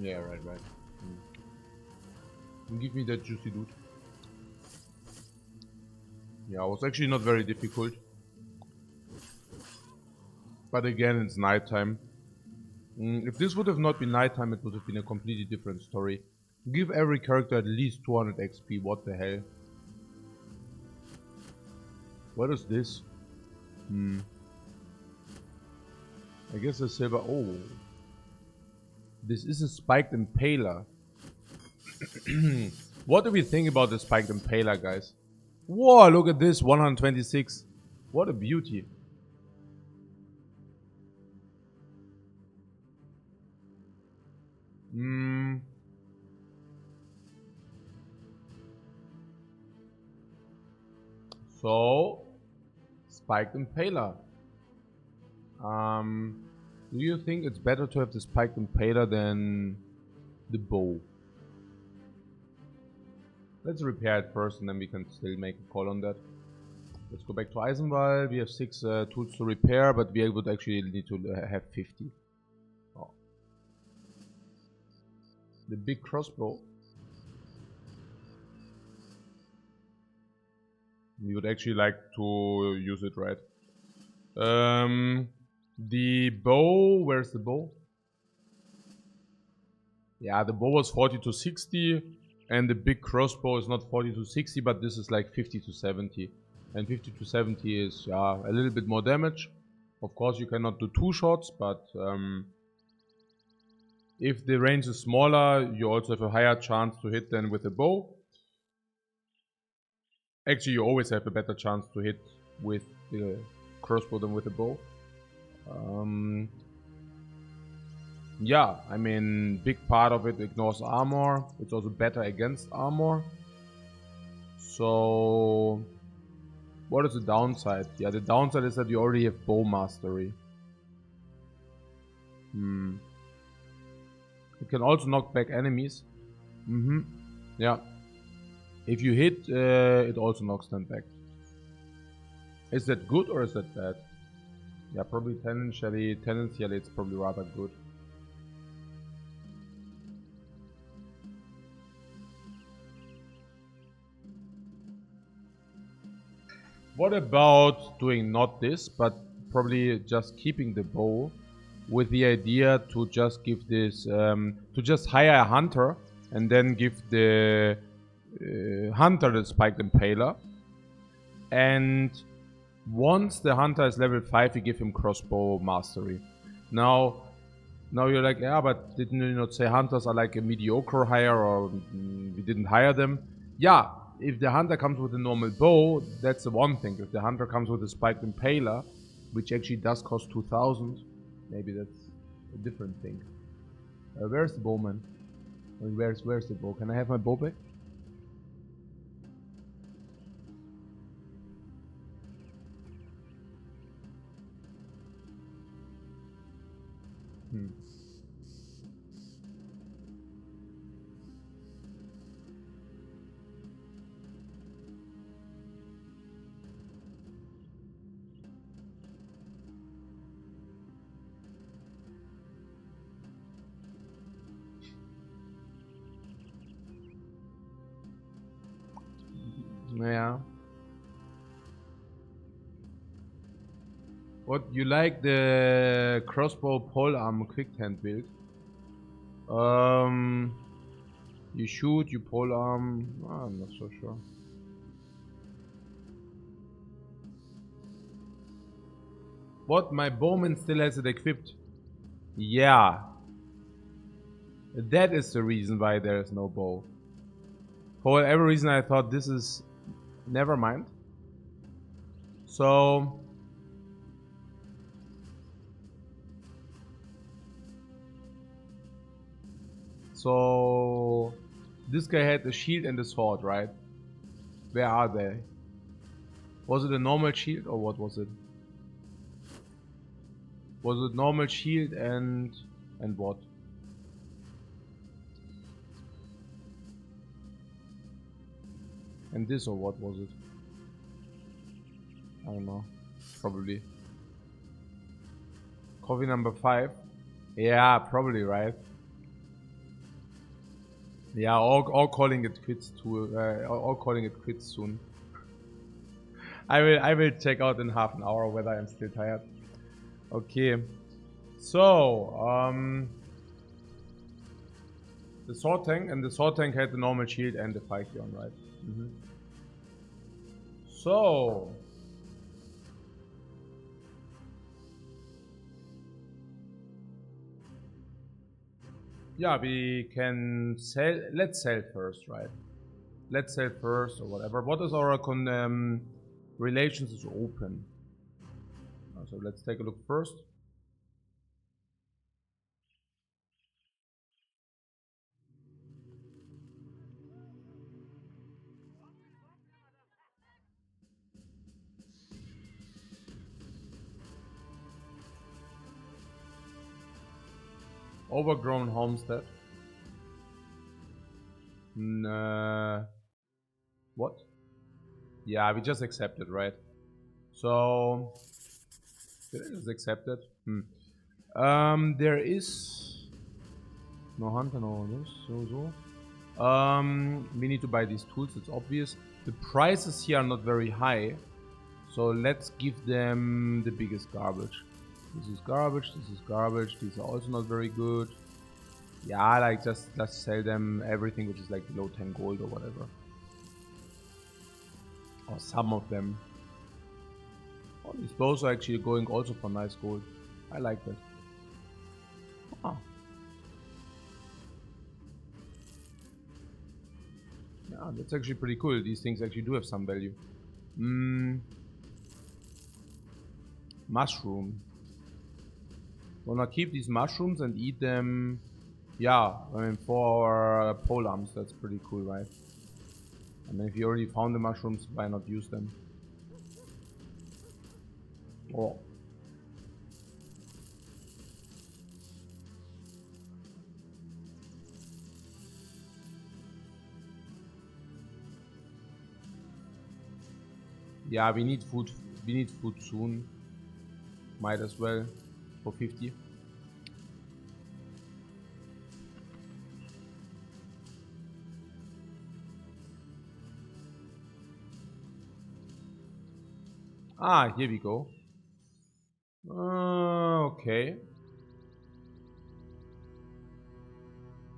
Yeah, right. Give me that juicy loot. Yeah, it was actually not very difficult. But again, it's nighttime. If this would have not been nighttime, it would have been a completely different story. Give every character at least 200 XP, what the hell? What is this? I guess a silver... Oh. This is a spiked impaler. What do we think about the spiked impaler, guys? Whoa, look at this, 126. What a beauty. So, spiked impaler. Do you think it's better to have the spiked impaler than the bow? Let's repair it first and then we can still make a call on that. Let's go back to Eisenwald. We have 6 tools to repair, but we would actually need to have 50. Oh. The big crossbow. We would actually like to use it, right? The bow, where's the bow? Yeah, the bow was 40 to 60, and the big crossbow is not 40 to 60, but this is like 50 to 70. And 50 to 70 is a little bit more damage. Of course, you cannot do 2 shots, but if the range is smaller, you also have a higher chance to hit than with a bow. Actually, you always have a better chance to hit with the crossbow than with a bow. Yeah, I mean, big part of it ignores armor. It's also better against armor. So, what is the downside? Yeah, the downside is that you already have bow mastery. It can also knock back enemies. Yeah. If you hit, it also knocks them back. Is that good or is that bad? Yeah, probably tendentially it's probably rather good. What about doing not this, but probably just keeping the bow with the idea to just give this, to just hire a hunter and then give the hunter the spiked impaler. And once the hunter is level 5, you give him crossbow mastery. Now you're like, yeah, but didn't you not say hunters are like a mediocre hire, or we didn't hire them? Yeah, if the hunter comes with a normal bow, that's the one thing. If the hunter comes with a spiked impaler, which actually does cost 2,000, maybe that's a different thing. Where's the bowman? Where's the bow? Can I have my bow back? Yeah. What, you like the crossbow polearm quick hand build? You shoot, you polearm. I'm not so sure. What? My bowman still has it equipped. Yeah. That is the reason why there is no bow. For whatever reason, I thought this is... Never mind. So... This guy had a shield and a sword, right? Where are they? Was it a normal shield or what was it? Was it normal shield and what? And this, or what was it? I don't know. Probably. Coffee number 5. Yeah, probably, right? Yeah, all calling it quits too. All calling it quits soon. I will check out in half an hour whether I'm still tired. Okay. So the sword tank had the normal shield and the Falchion, right? So yeah, we can sell. Let's sell first, right? Let's sell first or whatever. What is our relations is open? So let's take a look first. Overgrown homestead. What? Yeah, we just accepted, right? So did I just accept it? There is no hunter, no this, so. We need to buy these tools. It's obvious. The prices here are not very high, so let's give them the biggest garbage. This is garbage. This is garbage. These are also not very good. Yeah, like just sell them everything which is like below 10 gold or whatever. Or some of them. Oh, these bows are actually going also for nice gold. I like that. Ah. Yeah, that's actually pretty cool. These things actually do have some value. Mushroom. Wanna keep these mushrooms and eat them. Yeah, I mean for our polearms, that's pretty cool, right? I mean if you already found the mushrooms, why not use them? Oh. Yeah, we need food. We need food soon. Might as well for 50. Ah, here we go. Okay.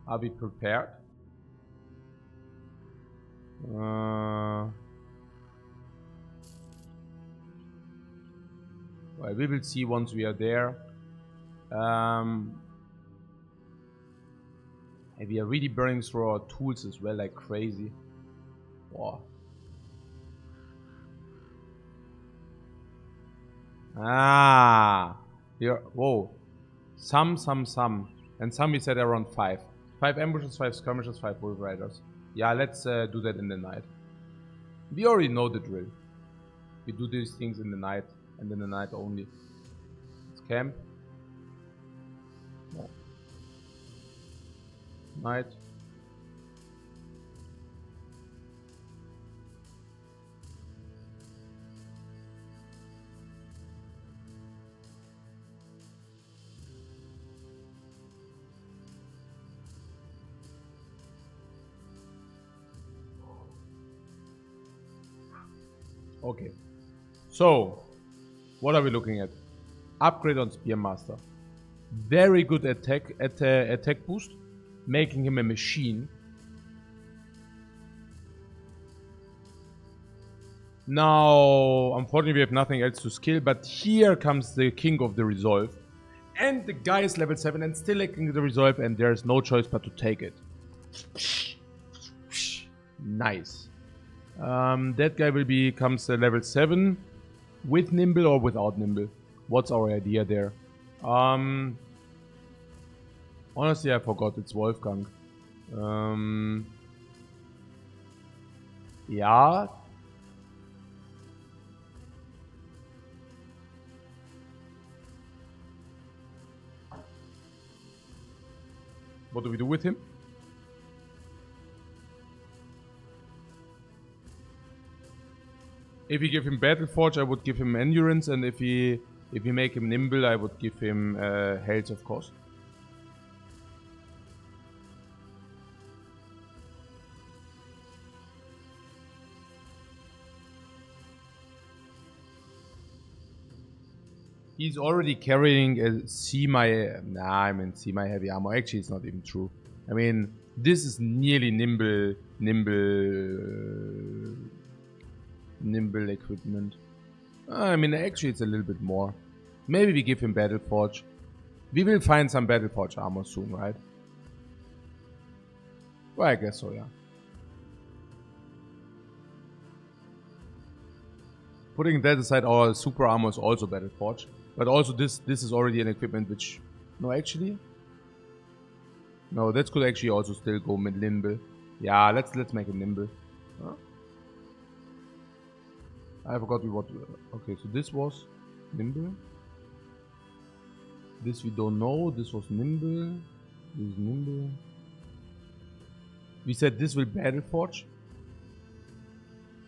Are we prepared? Well, we will see once we are there. And we are really burning through our tools as well, like crazy. Wow. Ah, here. Whoa. Some, and some we said around 5. 5 ambushes, 5 skirmishes, 5 wolf riders. Yeah, let's do that in the night. We already know the drill. We do these things in the night and in the night only. Let's camp. No. Night. Okay. So, what are we looking at? Upgrade on Spearmaster. Very good attack boost, making him a machine. Now, unfortunately, we have nothing else to skill, but here comes the king of the resolve. And the guy is level 7 and still lacking the resolve, and there's no choice but to take it. Nice. That guy will becomes level 7 with Nimble or without Nimble. What's our idea there? Honestly, I forgot. It's Wolfgang. Yeah. What do we do with him? If we give him Battle Forge, I would give him Endurance, and if we make him Nimble, I would give him Health, of course. He's already carrying a semi-heavy armor. Actually, it's not even true. I mean, this is nearly nimble equipment. I mean, actually, it's a little bit more. Maybe we give him Battle Forge. We will find some Battle Forge armor soon, right? Well, I guess so, yeah. Putting that aside, our super armor is also Battle Forge. But also this is already an equipment which... No, actually... No, that could actually also still go with nimble. Yeah, let's make it nimble. Huh? I forgot what... Okay, so this was nimble. This we don't know. This was nimble. This is nimble. We said this will Battle Forge.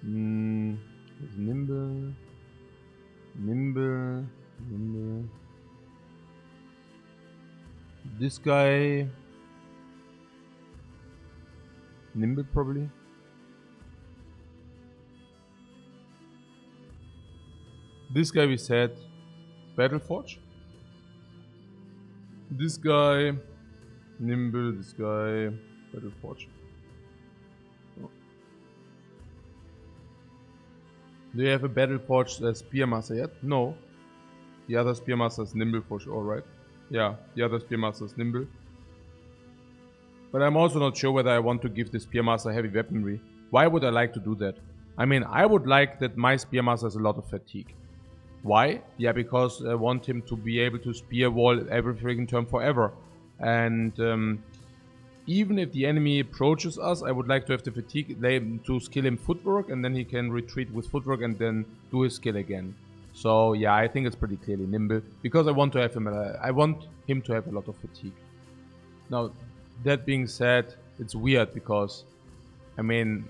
Nimble. Nimble. Nimble. This guy... Nimble probably. This guy we said Battle Forge. This guy Nimble. This guy Battle Forge. Oh. Do you have a Battle Forge Spearmaster yet? No. The other Spearmaster is Nimble for sure, right? Yeah, the other Spearmaster is Nimble. But I'm also not sure whether I want to give the Spearmaster heavy weaponry. Why would I like to do that? I mean, I would like that my Spearmaster has a lot of fatigue. Why? Yeah, because I want him to be able to spear wall every freaking turn forever. And even if the enemy approaches us, I would like to have the fatigue to skill him footwork, and then he can retreat with footwork and then do his skill again. So yeah, I think it's pretty clearly nimble because I want to have him. I want him to have a lot of fatigue. Now, that being said, it's weird because, I mean,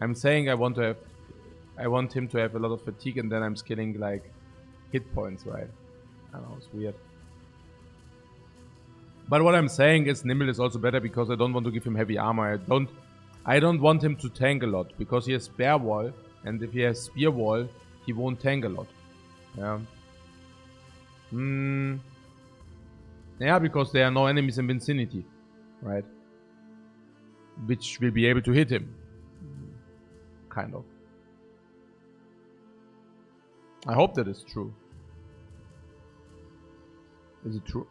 I'm saying I want him to have a lot of fatigue, and then I'm skilling like hit points, right? I don't know, it's weird. But what I'm saying is nimble is also better because I don't want to give him heavy armor. I don't want him to tank a lot because he has spare wall, and if he has spear wall, he won't tank a lot. Yeah. Yeah, because there are no enemies in vicinity, right? Which will be able to hit him. Kind of. I hope that is true. Is it true?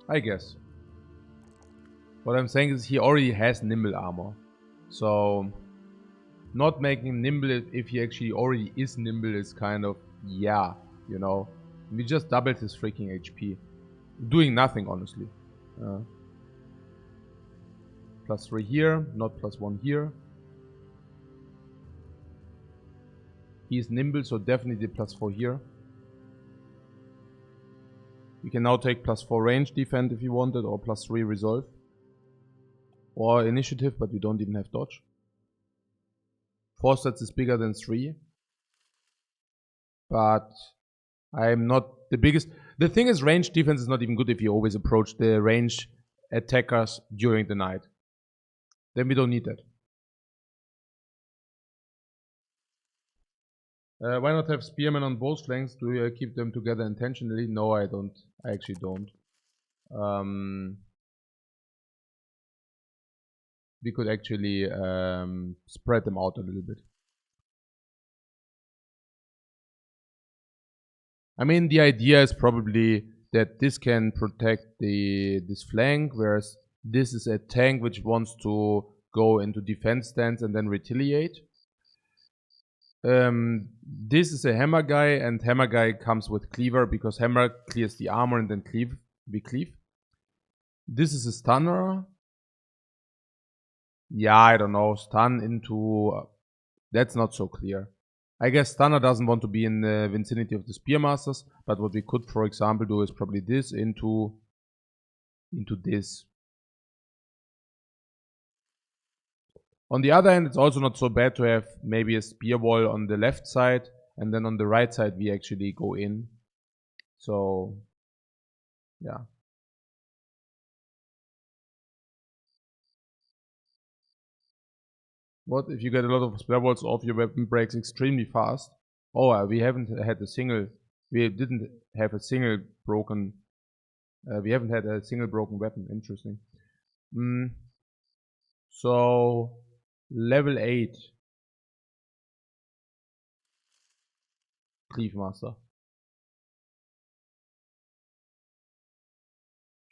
I guess. What I'm saying is he already has nimble armor. So not making him nimble if he actually already is nimble is kind of, yeah, you know. We just doubled his freaking HP. Doing nothing, honestly. +3 here, not +1 here. He is nimble, so definitely +4 here. We can now take +4 range defense if you wanted, or +3 resolve. Or initiative, but we don't even have dodge. 4 stats is bigger than 3. But I'm not the biggest. The thing is, range defense is not even good if you always approach the range attackers during the night. Then we don't need that. Why not have spearmen on both flanks? Do you keep them together intentionally? No, I don't. I actually don't. We could actually spread them out a little bit. I mean, the idea is probably that this can protect this flank, whereas this is a tank which wants to go into defense stance and then retaliate. This is a hammer guy, and hammer guy comes with cleaver because hammer clears the armor and then we cleave. This is a stunner. Yeah, I don't know. Stun into... that's not so clear. I guess stunner doesn't want to be in the vicinity of the spearmasters, but what we could, for example, do is probably this into this. On the other hand, it's also not so bad to have maybe a spear wall on the left side, and then on the right side we actually go in. So, yeah. What if you get a lot of spare bolts off, your weapon breaks extremely fast? Oh, we haven't had a single. We didn't have a single broken. We haven't had a single broken weapon. Interesting. So level 8. Cleave Master.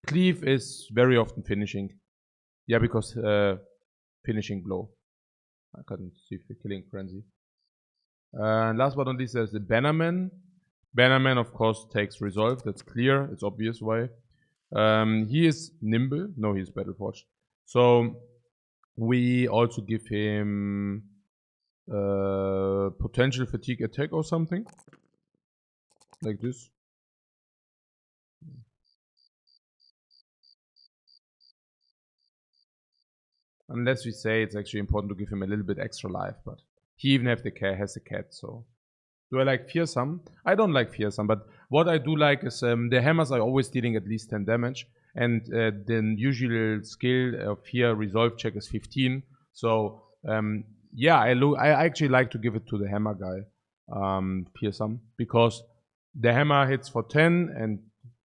Cleave is very often finishing. Yeah, because finishing blow. I couldn't see the killing frenzy. And last but not least, there's the Bannerman. Bannerman, of course, takes resolve. That's clear. It's obvious why. He is nimble. No, he's battle forged. So we also give him potential fatigue attack or something like this. Unless we say it's actually important to give him a little bit extra life, but he even has the cat, so. Do I like Fearsome? I don't like Fearsome, but what I do like is the hammers are always dealing at least 10 damage, and the usual skill of Fear Resolve check is 15. So yeah, I actually like to give it to the hammer guy, Fearsome, because the hammer hits for 10, and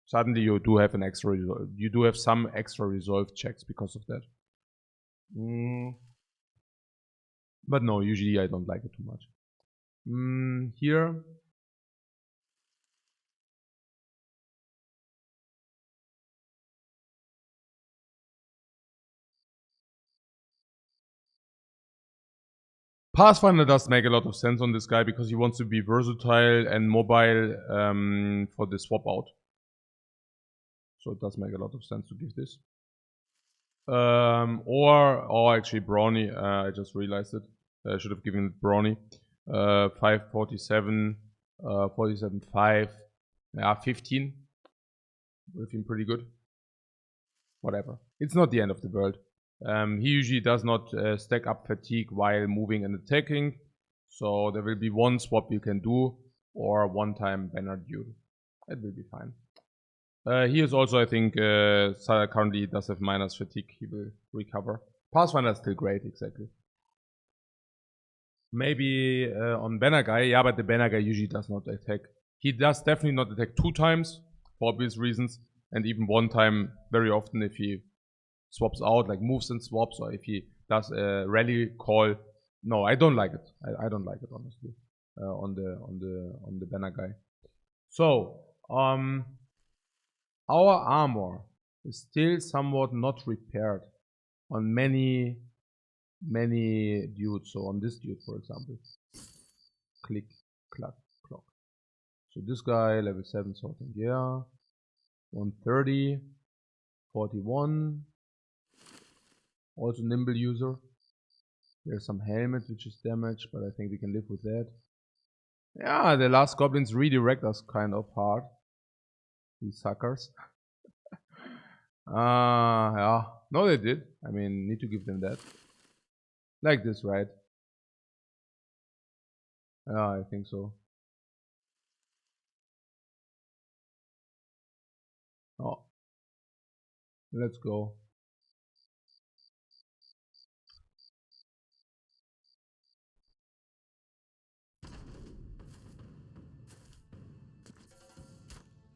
suddenly you do have an extra resolve. You do have some extra resolve checks because of that. But no, usually I don't like it too much. Here. Pathfinder does make a lot of sense on this guy because he wants to be versatile and mobile for the swap out. So it does make a lot of sense to give this. Or actually Brawny, I just realized it. I should have given it Brawny. 547, 47, 5, yeah, 15. Would have been pretty good. Whatever. It's not the end of the world. He usually does not stack up fatigue while moving and attacking. So there will be one swap you can do, or one time banner duel. That will be fine. He is also, I think, currently does have minus fatigue. He will recover. Pathfinder is still great, exactly. Maybe on banner guy, yeah, but the banner guy usually does not attack. He does definitely not attack 2 times, for obvious reasons, and even 1 time very often if he swaps out, like moves and swaps, or if he does a rally call. No, I don't like it. I don't like it, honestly, on the banner guy. So, our armor is still somewhat not repaired on many dudes. So on this dude, for example, click, clack, clock. So this guy, level 7 sorting gear, 130, 41. Also nimble user. There's some helmet which is damaged, but I think we can live with that. Yeah, the last goblins redirect us kind of hard. These suckers. Yeah. No, they did. I mean, need to give them that. Like this, right? Yeah, I think so. Oh. Let's go.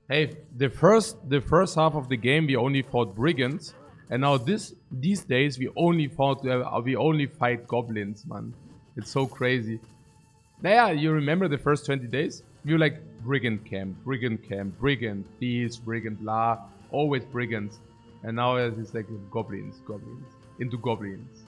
Hey, the first half of the game we only fought brigands, and now these days we only fight goblins, man. It's so crazy. Naja, you remember the first 20 days? We were like brigand camp, thieves, brigand blah, always brigands, and now it's like goblins, into goblins.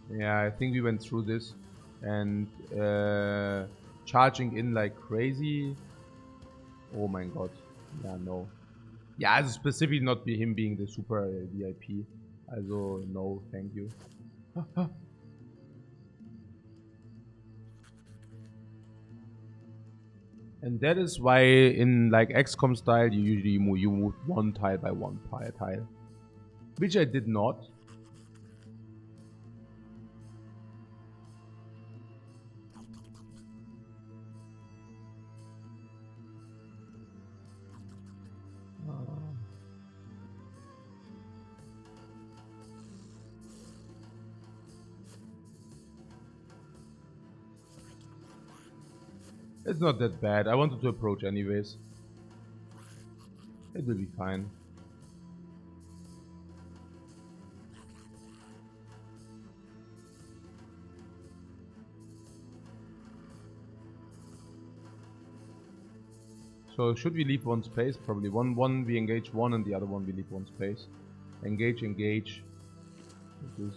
Yeah, I think we went through this, and charging in like crazy. Oh my god. Yeah, no. Yeah, also specifically not be him being the super VIP. Also, no, thank you. And that is why in like XCOM style, you usually move one tile by one tile. Which I did not. It's not that bad. I wanted to approach anyways. It will be fine. So should we leave one space? Probably one we engage one and the other one we leave one space. Engage, engage. This.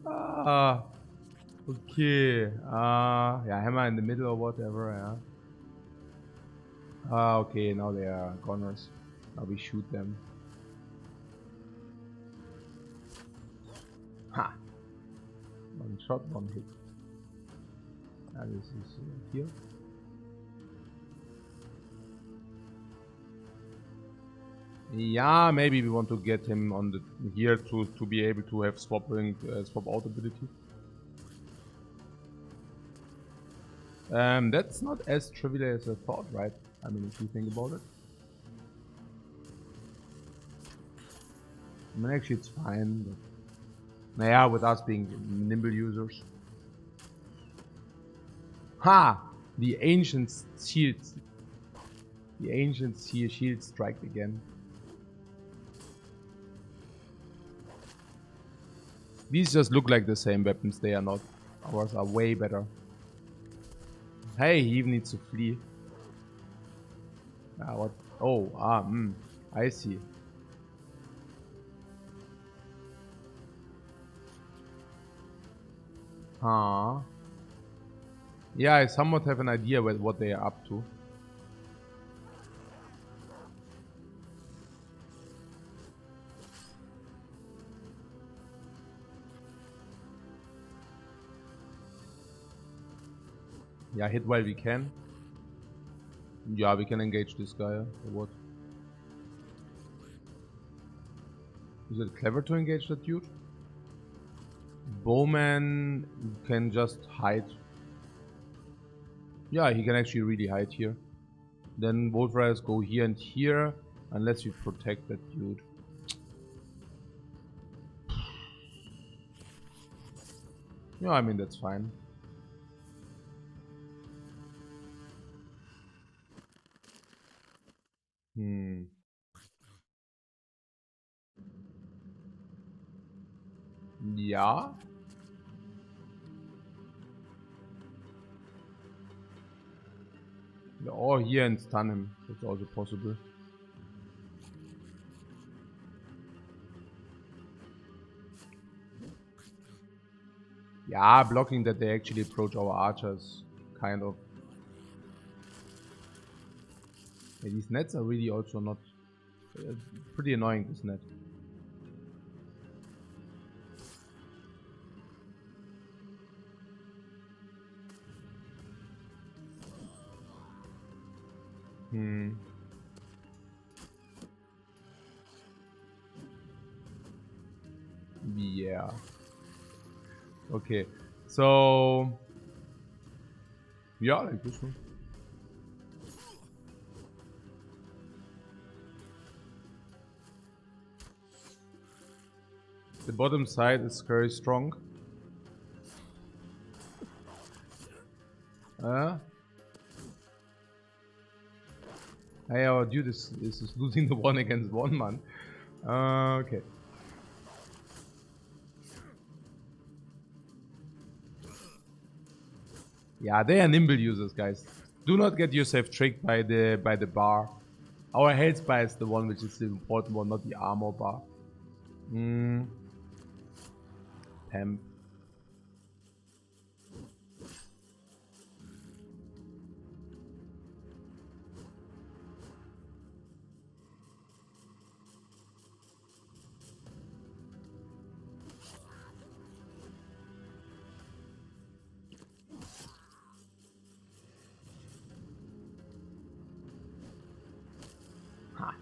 Ah, okay. Yeah, hammer in the middle or whatever, yeah. Ah, okay, now they are goners. Now we shoot them. Ha! One shot, one hit. And this is here. Yeah, maybe we want to get him on the here to be able to have swap out ability. That's not as trivial as I thought, right? I mean, if you think about it. I mean, actually, it's fine. But yeah, with us being nimble users. Ha! The ancient shield. The ancient shield strike again. These just look like the same weapons. They are not. Ours are way better. Hey, he even needs to flee. What? Oh, I see. Huh. Yeah, I somewhat have an idea what they are up to. Yeah, hit while we can. Yeah, we can engage this guy, or what? Is it clever to engage that dude? Bowman can just hide. Yeah, he can actually really hide here. Then Wolf Riders go here and here, unless we protect that dude. Yeah, I mean, that's fine. Yeah. Or here and stun him. That's also possible. Yeah, blocking that they actually approach our archers, kind of. Yeah, these nets are really also not pretty annoying. This net. Yeah. Okay. So yeah, like this one. The bottom side is very strong. Hey, our dude is losing the 1 against 1 man. Okay. Yeah, they are nimble users, guys. Do not get yourself tricked by the bar. Our health bar is the one which is the important one, not the armor bar. Temp. Ha.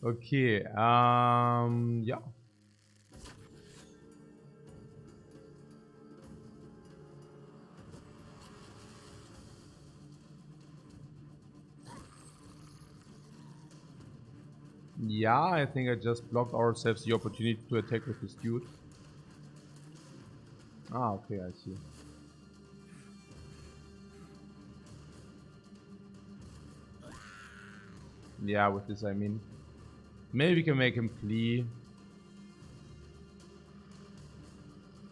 Okay, yeah. Yeah, I think I just blocked ourselves the opportunity to attack with this dude. Ah, okay, I see. Yeah, with this I mean. Maybe we can make him flee.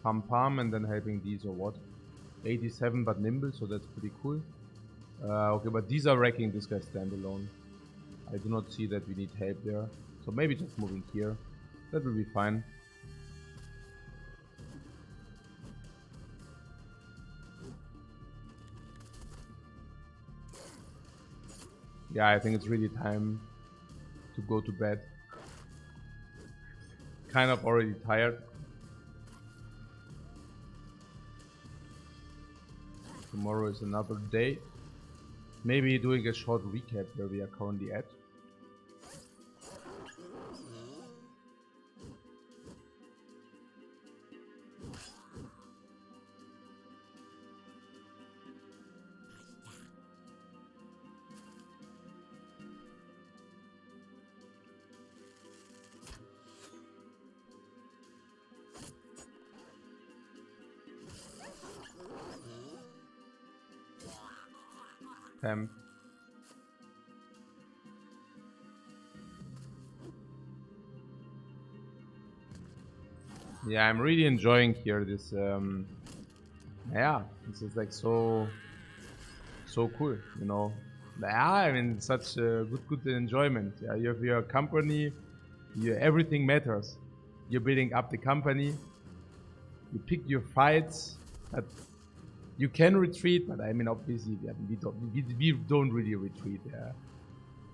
Pam Pam and then helping these or what? 87 but nimble, so that's pretty cool. Okay, but these are wrecking this guy standalone. I do not see that we need help there. So maybe just moving here. That will be fine. Yeah, I think it's really time to go to bed. Kind of already tired. Tomorrow is another day. Maybe doing a short recap where we are currently at. Yeah, I'm really enjoying here this yeah, this is like so cool, you know. Yeah, I mean such good enjoyment. Yeah, you have your company, everything matters. You're building up the company, you pick your fights, but you can retreat, but I mean obviously we don't really retreat. Yeah,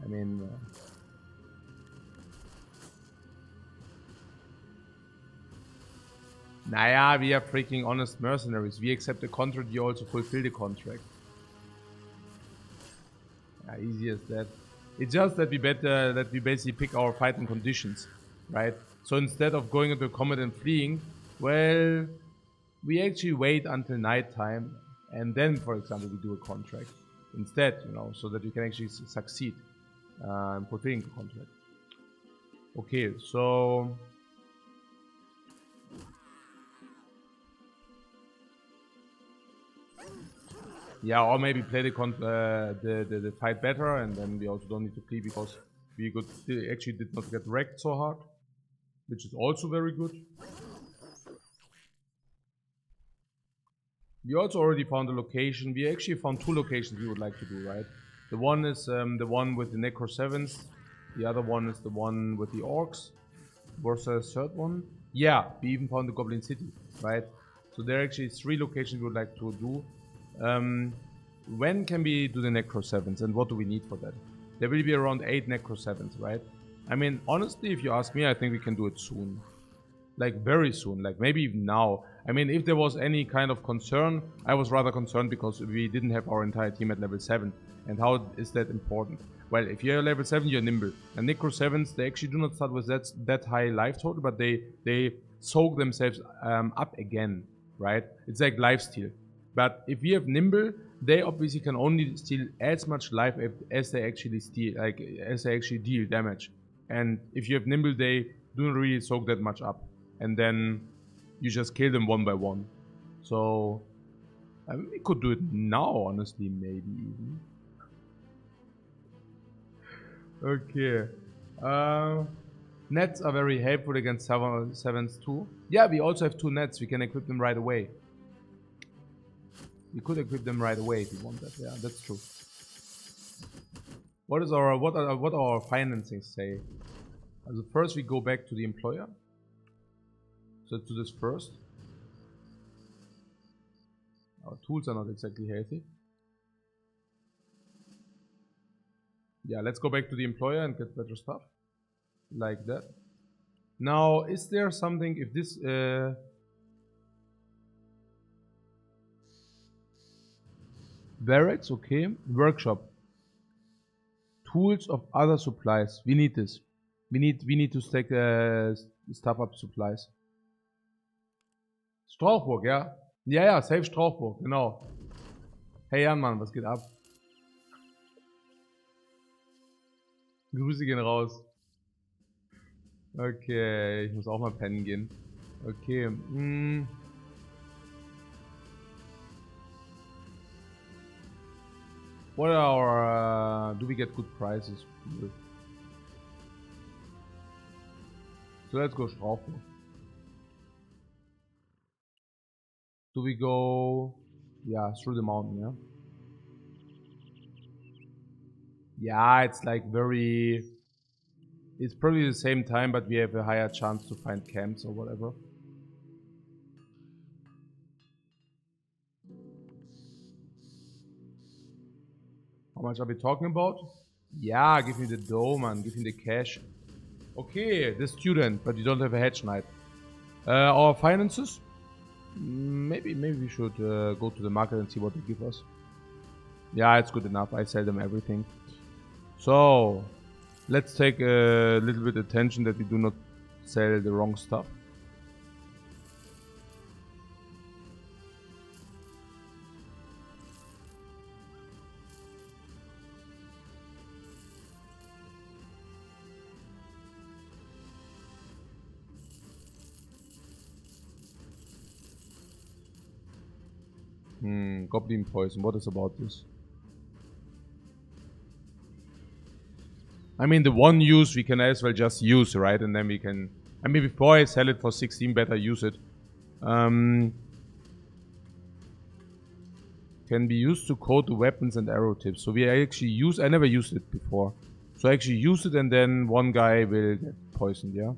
I mean naja, we are freaking honest mercenaries. We accept the contract, you also fulfill the contract. Yeah, easy as that. It's just that we basically pick our fighting conditions, right? So instead of going into combat and fleeing, well, we actually wait until nighttime and then, for example, we do a contract instead, you know, so that we can actually succeed in fulfilling the contract. Okay, so yeah, or maybe play the fight better, and then we also don't need to flee because we actually did not get wrecked so hard, which is also very good. We also already found a location. We actually found two locations we would like to do, right? The one is the one with the Necro 7s. The other one is the one with the Orcs. Was there a third one? Yeah, we even found the Goblin City, right? So there are actually three locations we would like to do. When can we do the Necro 7s and what do we need for that? There will be around 8 Necro 7s, right? I mean, honestly, if you ask me, I think we can do it soon. Like very soon, like maybe even now. I mean, if there was any kind of concern, I was rather concerned because we didn't have our entire team at level 7. And how is that important? Well, if you're level 7, you're nimble. And Necro 7s, they actually do not start with that high life total, but they soak themselves up again, right? It's like lifesteal. But if we have nimble, they obviously can only steal as much life as they actually steal, like as they actually deal damage. And if you have nimble, they don't really soak that much up. And then you just kill them one by one. So I mean, we could do it now, honestly, maybe even. Okay. Nets are very helpful against 7s too. Yeah, we also have 2 nets. We can equip them right away. We could equip them right away if we want that. Yeah, that's true. What are our financing say? So first we go back to the employer. So let's do this first. Our tools are not exactly healthy. Yeah, let's go back to the employer and get better stuff. Like that. Now, is there something, if this... barracks, okay. Workshop. Tools of other supplies. We need this. We need to stack stuff up supplies. Strauchburg, ja? Ja, safe Strauchburg, genau. Hey Jan, Mann, was geht ab? Grüße gehen raus. Okay, ich muss auch mal pennen gehen. Okay, What are our... do we get good prices? So let's go Straufen. Do we go... yeah, through the mountain, yeah? Yeah, it's like very... it's probably the same time, but we have a higher chance to find camps or whatever. How much are we talking about? Yeah, give me the dough, man. Give me the cash. Okay, the student, but you don't have a hedge knight. Our finances? Maybe we should go to the market and see what they give us. Yeah, it's good enough. I sell them everything. So, let's take a little bit attention that we do not sell the wrong stuff. Goblin poison. What is about this? I mean, the one use we can as well just use, right? And then we can... I mean, before I sell it for 16, better use it. Can be used to coat the weapons and arrow tips. So we actually use... I never used it before. So I actually use it and then one guy will get poisoned, yeah?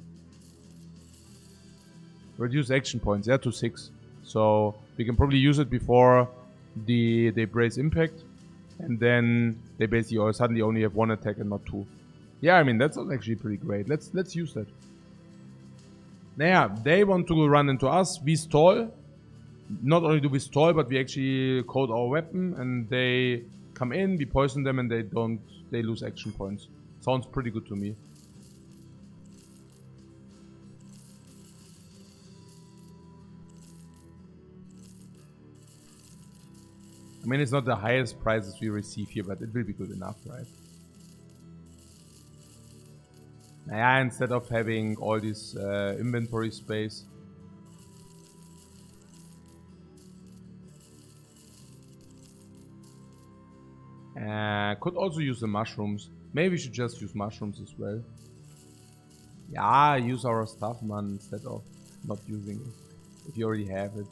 Reduce action points, yeah, to 6. So we can probably use it before they brace impact. And then they basically suddenly only have 1 attack and not 2. Yeah, I mean, that's actually pretty great. Let's use that. Naja, they want to run into us. We stall. Not only do we stall, but we actually code our weapon. And they come in, we poison them, and they lose action points. Sounds pretty good to me. I mean, it's not the highest prizes we receive here, but it will be good enough, right? Naja, instead of having all this inventory space. Could also use the mushrooms. Maybe we should just use mushrooms as well. Yeah, use our stuff, man, instead of not using it. If you already have it.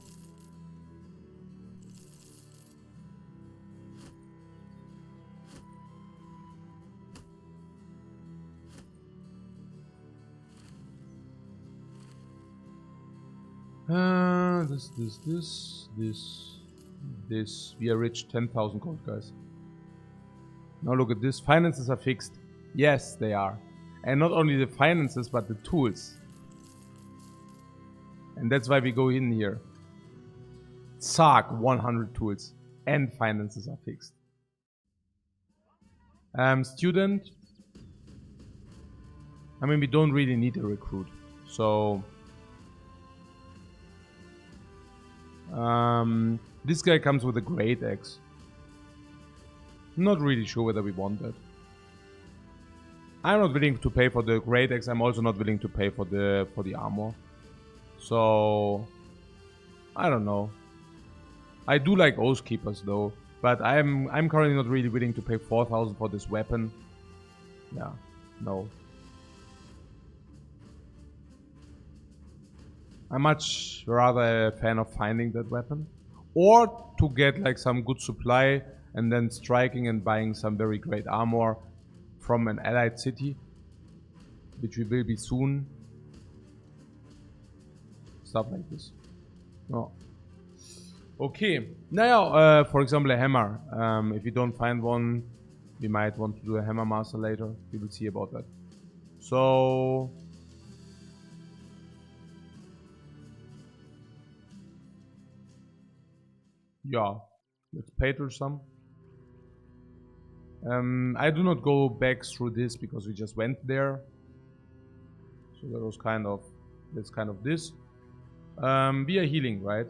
This. We are rich 10,000 gold, guys. Now look at this. Finances are fixed. Yes, they are. And not only the finances, but the tools. And that's why we go in here. Sark, 100 tools. And finances are fixed. Student. I mean, we don't really need a recruit. So... this guy comes with a great axe. Not really sure whether we want that. I'm not willing to pay for the great axe. I'm also not willing to pay for the armor. So I don't know. I do like Oath Keepers though, but I'm currently not really willing to pay 4,000 for this weapon. Yeah, no. I'm much rather a fan of finding that weapon. Or to get like some good supply and then striking and buying some very great armor from an allied city. Which we will be soon. Stuff like this. Oh. Okay. Now, for example, a hammer. If we don't find one, we might want to do a hammer master later. We will see about that. So... yeah, let's pay through some. I do not go back through this because we just went there. So that was kind of, that's kind of this. We are healing, right?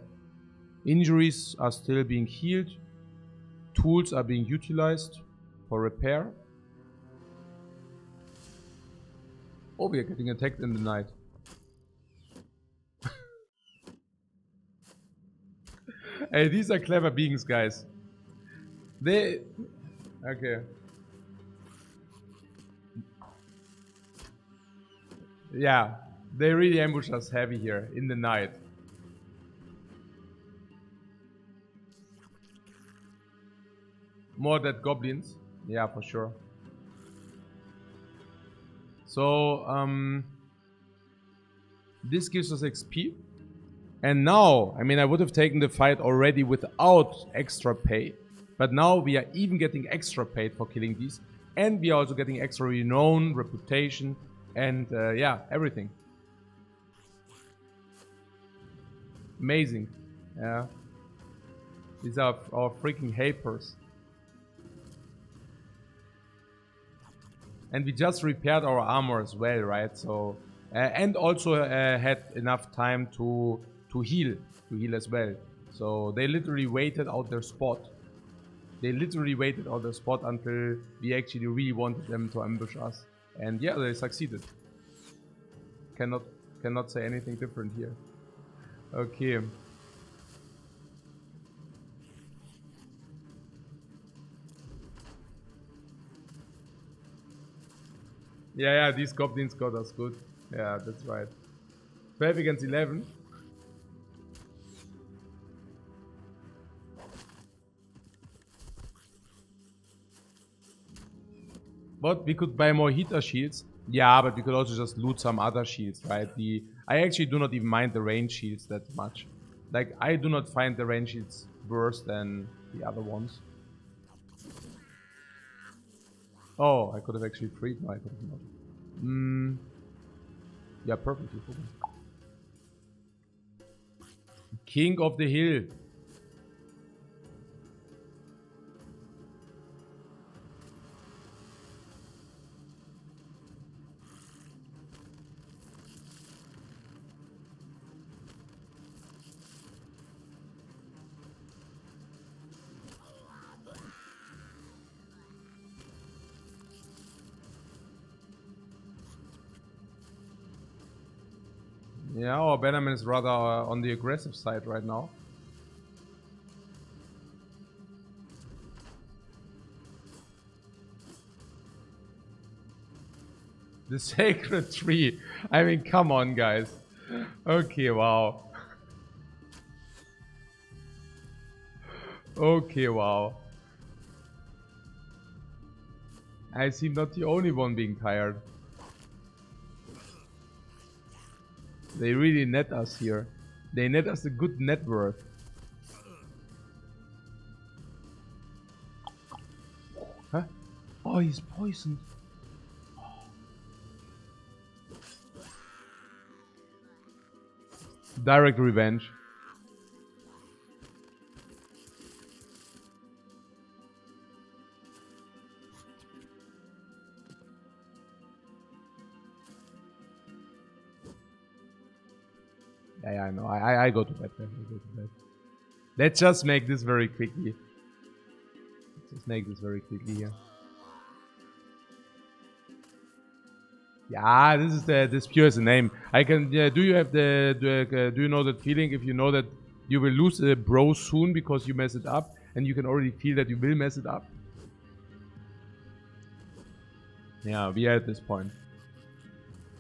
Injuries are still being healed. Tools are being utilized for repair. Oh, we are getting attacked in the night. Hey, these are clever beings, guys. They... Okay. Yeah, they really ambush us heavy here in the night. More dead goblins. Yeah, for sure. So, this gives us XP. And now, I mean, I would have taken the fight already without extra pay. But now we are even getting extra paid for killing these. And we are also getting extra renown, reputation, and yeah, everything. Amazing. Yeah. These are our freaking helpers. And we just repaired our armor as well, right? So, and also had enough time to heal as well. So they literally waited out their spot. They literally waited out their spot until we actually really wanted them to ambush us. And yeah, they succeeded. Cannot say anything different here. Okay. Yeah, these goblins got us good. Yeah, that's right. 12 against 11. But we could buy more heater shields. Yeah, but we could also just loot some other shields, right? I actually do not even mind the range shields that much. Like, I do not find the range shields worse than the other ones. Oh, I could have actually freed. No, I could have not. Yeah, perfectly. King of the Hill. Yeah, our Bannerman is rather on the aggressive side right now. The sacred tree. I mean, come on, guys. Okay, wow. Okay, wow. I seem not the only one being tired. They really net us here. They net us a good net worth. Huh? Oh, he's poisoned. Direct revenge. Yeah, I know. I go to bed. I go to bed. Let's just make this very quickly. Let's make this very quickly here. Yeah, this is this pure as a name. I can. Do you have do you know that feeling if you know that you will lose a bro soon because you mess it up, and you can already feel that you will mess it up? Yeah, we are at this point.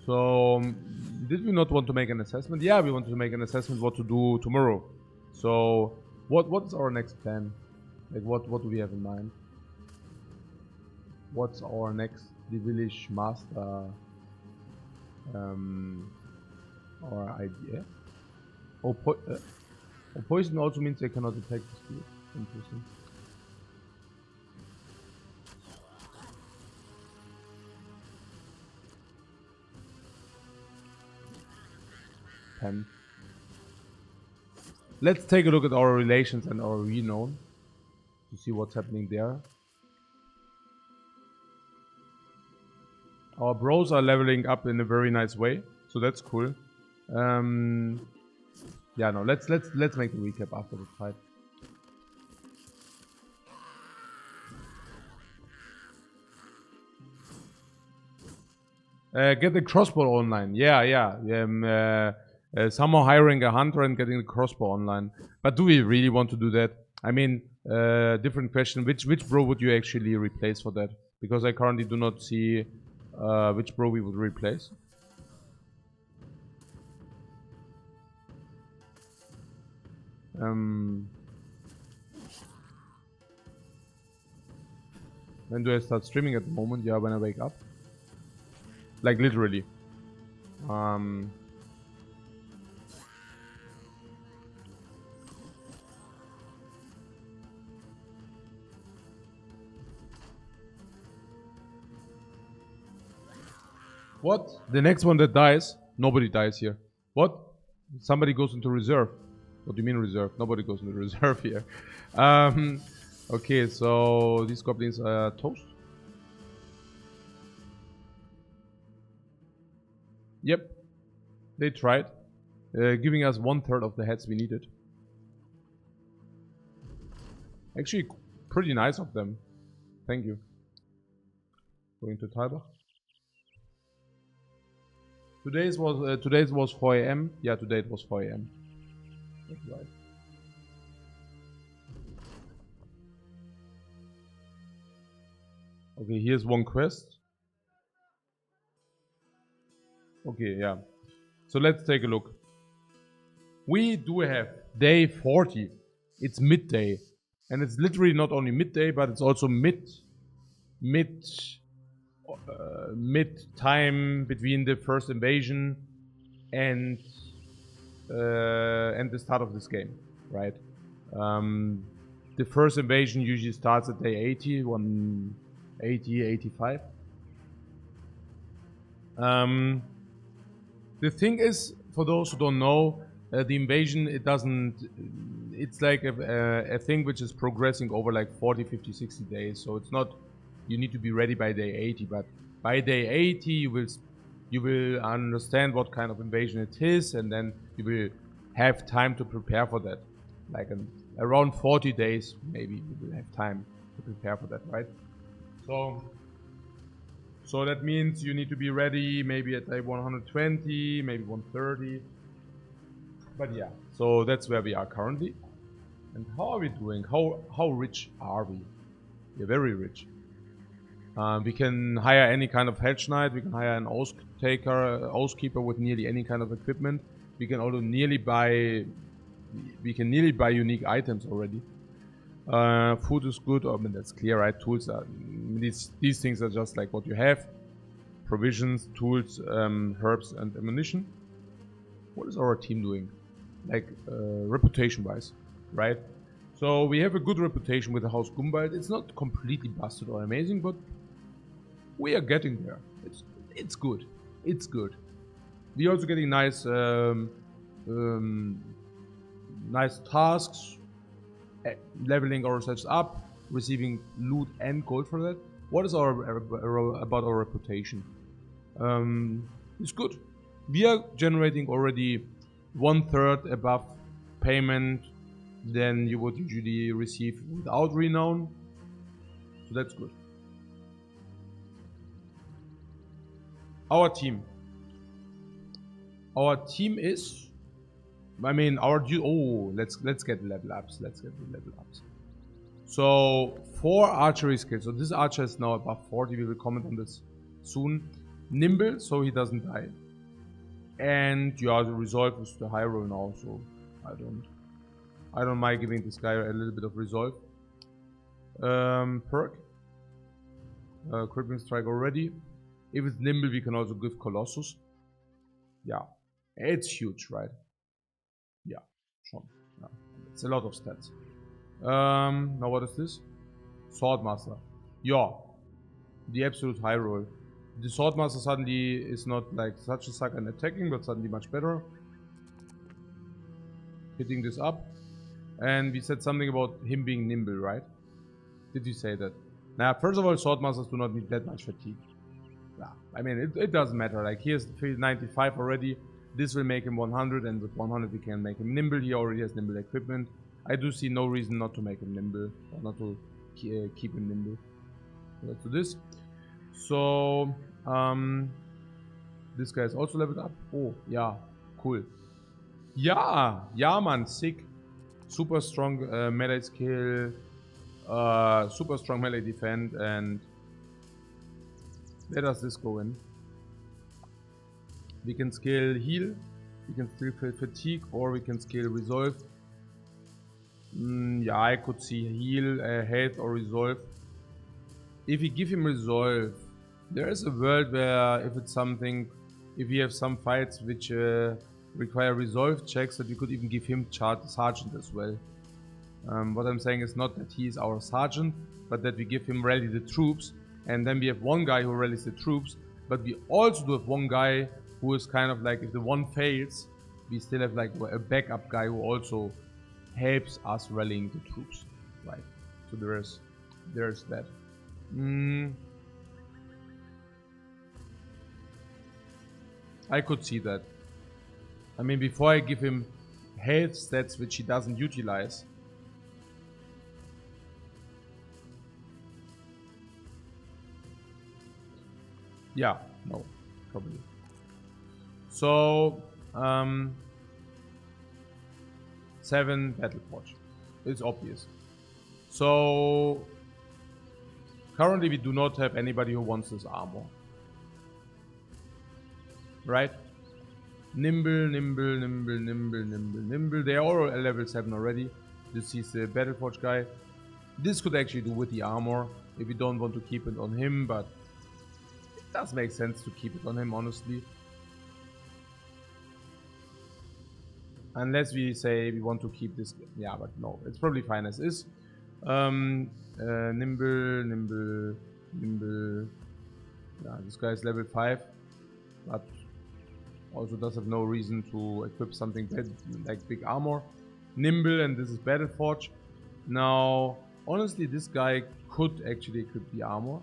So, did we not want to make an assessment? Yeah, we want to make an assessment what to do tomorrow. So, what's our next plan? Like, what do we have in mind? What's our next the village master or idea? Oh, poison also means they cannot attack the spirit. Interesting. Let's take a look at our relations and our renown to see what's happening there. Our bros are leveling up in a very nice way, so that's cool. Yeah, no, let's make the recap after the fight. Get the crossbow online. Yeah. Somehow hiring a hunter and getting the crossbow online. But do we really want to do that? I mean, different question. Which bro would you actually replace for that? Because I currently do not see which bro we would replace. When do I start streaming at the moment? Yeah, when I wake up. Like literally. What? The next one that dies? Nobody dies here. What? Somebody goes into reserve. What do you mean reserve? Nobody goes into reserve here. Okay, so these goblins are toast. Yep. They tried. Giving us 1/3 of the heads we needed. Actually, pretty nice of them. Thank you. Going to Talbach. Today's was 4 AM. Yeah, today it was 4 AM. That's right. Okay, here's one quest. Okay, yeah. So let's take a look. We do have day 40. It's midday. And it's literally not only midday, but it's also mid time between the first invasion and the start of this game, right? The first invasion usually starts at day 80, 180, 85. The thing is, for those who don't know, the invasion, it's like a thing which is progressing over like 40, 50, 60 days. So it's not, you need to be ready by day 80, but by day 80 you will understand what kind of invasion it is, and then you will have time to prepare for that. Like around 40 days, maybe you will have time to prepare for that, right? So that means you need to be ready maybe at like 120, maybe 130. But yeah, so that's where we are currently. And how are we doing? How rich are we? We're very rich. We can hire any kind of hedge knight. We can hire an oathkeeper with nearly any kind of equipment. We can also nearly buy unique items already. Food is good. I mean, that's clear, right? Tools are these things are just like what you have: provisions, tools, herbs, and ammunition. What is our team doing? Like reputation-wise, right? So we have a good reputation with the House Gumbald. It's not completely busted or amazing, but we are getting there. It's good. It's good. We're also getting nice nice tasks, leveling ourselves up, receiving loot and gold for that. What is about our reputation? It's good. We are generating already 1/3 above payment than you would usually receive without renown. So that's good. Our team is, I mean, let's get level ups. So 4 archery skills. So this archer is now above 40. We will comment on this soon. Nimble, so he doesn't die. And yeah, the resolve is the high roll now, so I don't mind giving this guy a little bit of resolve. Perk. Crippling strike already. If it's nimble, we can also give Colossus. Yeah. It's huge, right? Yeah, sure. Yeah. It's a lot of stats. Now what is this? Swordmaster. Yeah. The absolute high roll. The Swordmaster suddenly is not like such a sucker in attacking, but suddenly much better. Hitting this up. And we said something about him being nimble, right? Did you say that? Now, first of all, Swordmasters do not need that much fatigue. Yeah, I mean, it doesn't matter. Like, here's 95 already. This will make him 100, and with 100 we can make him nimble. He already has nimble equipment. I do see no reason not to make him nimble, or not to keep him nimble. So let's do this. So, This guy is also leveled up. Oh, yeah. Cool. Yeah. Yeah, man. Sick. Super strong melee skill. Super strong melee defend. And where does this go in? We can scale heal. We can scale fatigue. Or we can scale resolve. Yeah, I could see heal, health or resolve. If we give him resolve, there is a world where if it's something, if we have some fights which require resolve checks, that we could even give him sergeant as well. What I'm saying is not that he is our sergeant, but that we give him rally the troops, and then we have one guy who rallies the troops, but we also do have one guy who is kind of like, if the one fails, we still have like a backup guy who also helps us rallying the troops, right? So there's that. I could see that. I mean, before I give him health stats which he doesn't utilize. Yeah, no, probably. So, 7 Battle Forge. It's obvious. So, currently we do not have anybody who wants this armor. Right? Nimble. They are all at level 7 already. This is the Battle Forge guy. This could actually do with the armor if we don't want to keep it on him, but it does make sense to keep it on him, honestly. Unless we say we want to keep this. Yeah, but no, it's probably fine as is. Nimble. Yeah, this guy is level 5, but also does have no reason to equip something bad, like big armor. Nimble, and this is Battle Forge. Now, honestly, this guy could actually equip the armor.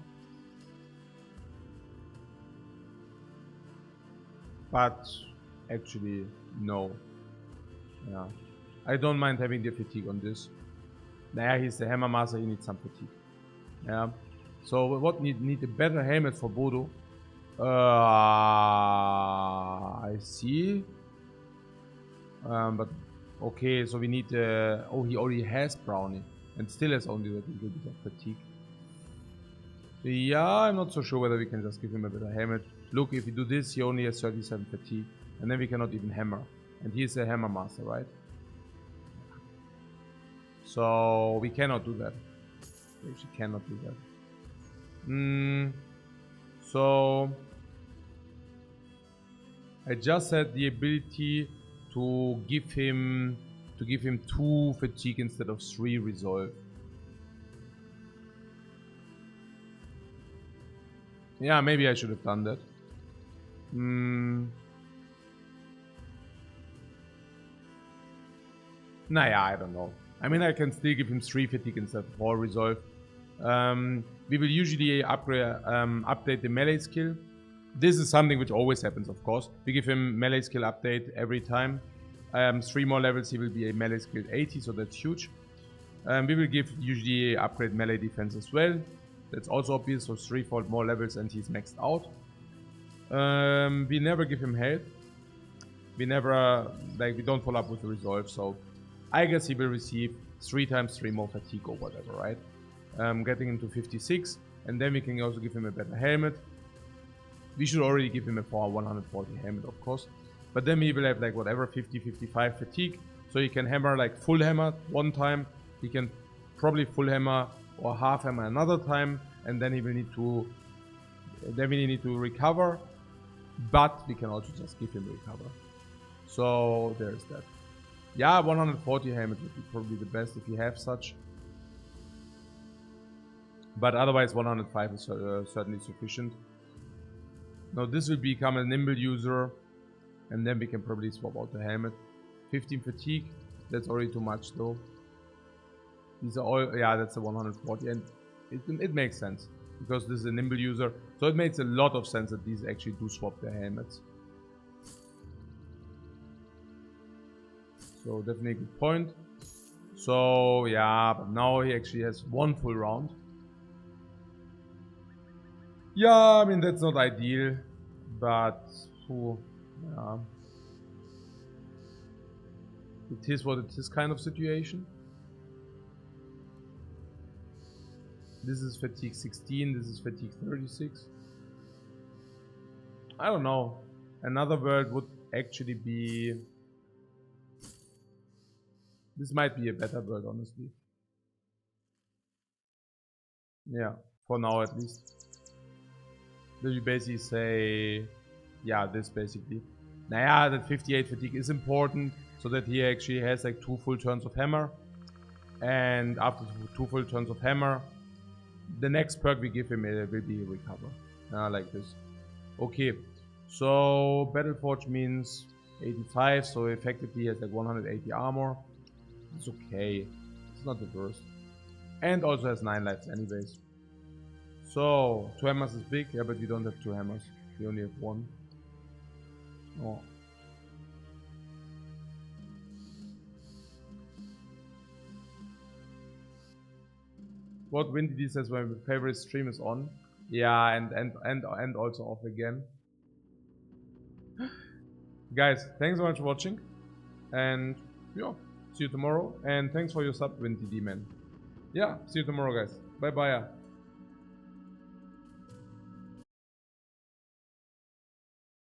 But actually, no. Yeah. I don't mind having the fatigue on this. Naja, he's the Hammer Master, he needs some fatigue. Yeah. So what need a better helmet for Bodo? I see. But okay, so we need oh, he already has Brownie and still has only that little bit of fatigue. Yeah, I'm not so sure whether we can just give him a better helmet. Look, if we do this, he only has 37 fatigue, and then we cannot even hammer. And he's a Hammer Master, right? So we cannot do that. We actually cannot do that. So I just had the ability to give him 2 fatigue instead of 3 resolve. Yeah, maybe I should have done that. Naja, I don't know. I mean, I can still give him 3 fatigue instead of 4 resolve. We will usually update the melee skill. This is something which always happens, of course. We give him melee skill update every time. 3 more levels, he will be a melee skill 80, so that's huge. We will give usually upgrade melee defense as well. That's also obvious, so 3-fold more levels and he's maxed out. We never give him health. We never, like, we don't follow up with the resolve, so I guess he will receive 3 times 3 more fatigue or whatever, right? Getting him to 56, and then we can also give him a better helmet. We should already give him a 140 helmet, of course. But then we will have like whatever, 50, 55 fatigue. So he can hammer like full hammer one time. He can probably full hammer or half hammer another time. And then he will need to, recover. But we can also just give him recover. So there's that. Yeah, 140 helmet would be probably the best if you have such. But otherwise 105 is certainly sufficient. Now this will become a nimble user, and then we can probably swap out the helmet. 15 fatigue, that's already too much though. These are all, yeah, that's a 140, and it makes sense because this is a nimble user, so it makes a lot of sense that these actually do swap their helmets. So definitely a good point. So yeah, but now he actually has 1 full round. Yeah, I mean, that's not ideal, but Cool. Yeah. It is what it is kind of situation. This is fatigue 16, this is fatigue 36. I don't know. Another world would actually be... This might be a better world, honestly. Yeah, for now at least. Then you basically say... Yeah, this basically. Naja, that 58 fatigue is important, so that he actually has like 2 full turns of hammer. And after 2 full turns of hammer, the next perk we give him will be recover. Like this. Okay, so Battle Forge means 85, so effectively he has like 180 armor. It's okay. It's not the worst. And also has 9 lives anyways. So, 2 hammers is big, yeah, but we don't have 2 hammers. We only have 1. Oh. What Windy says my favorite stream is on. Yeah, and also off again. Guys, thanks so much for watching. And yeah, see you tomorrow. And thanks for your sub, Windy D man. Yeah, see you tomorrow, guys. Bye bye.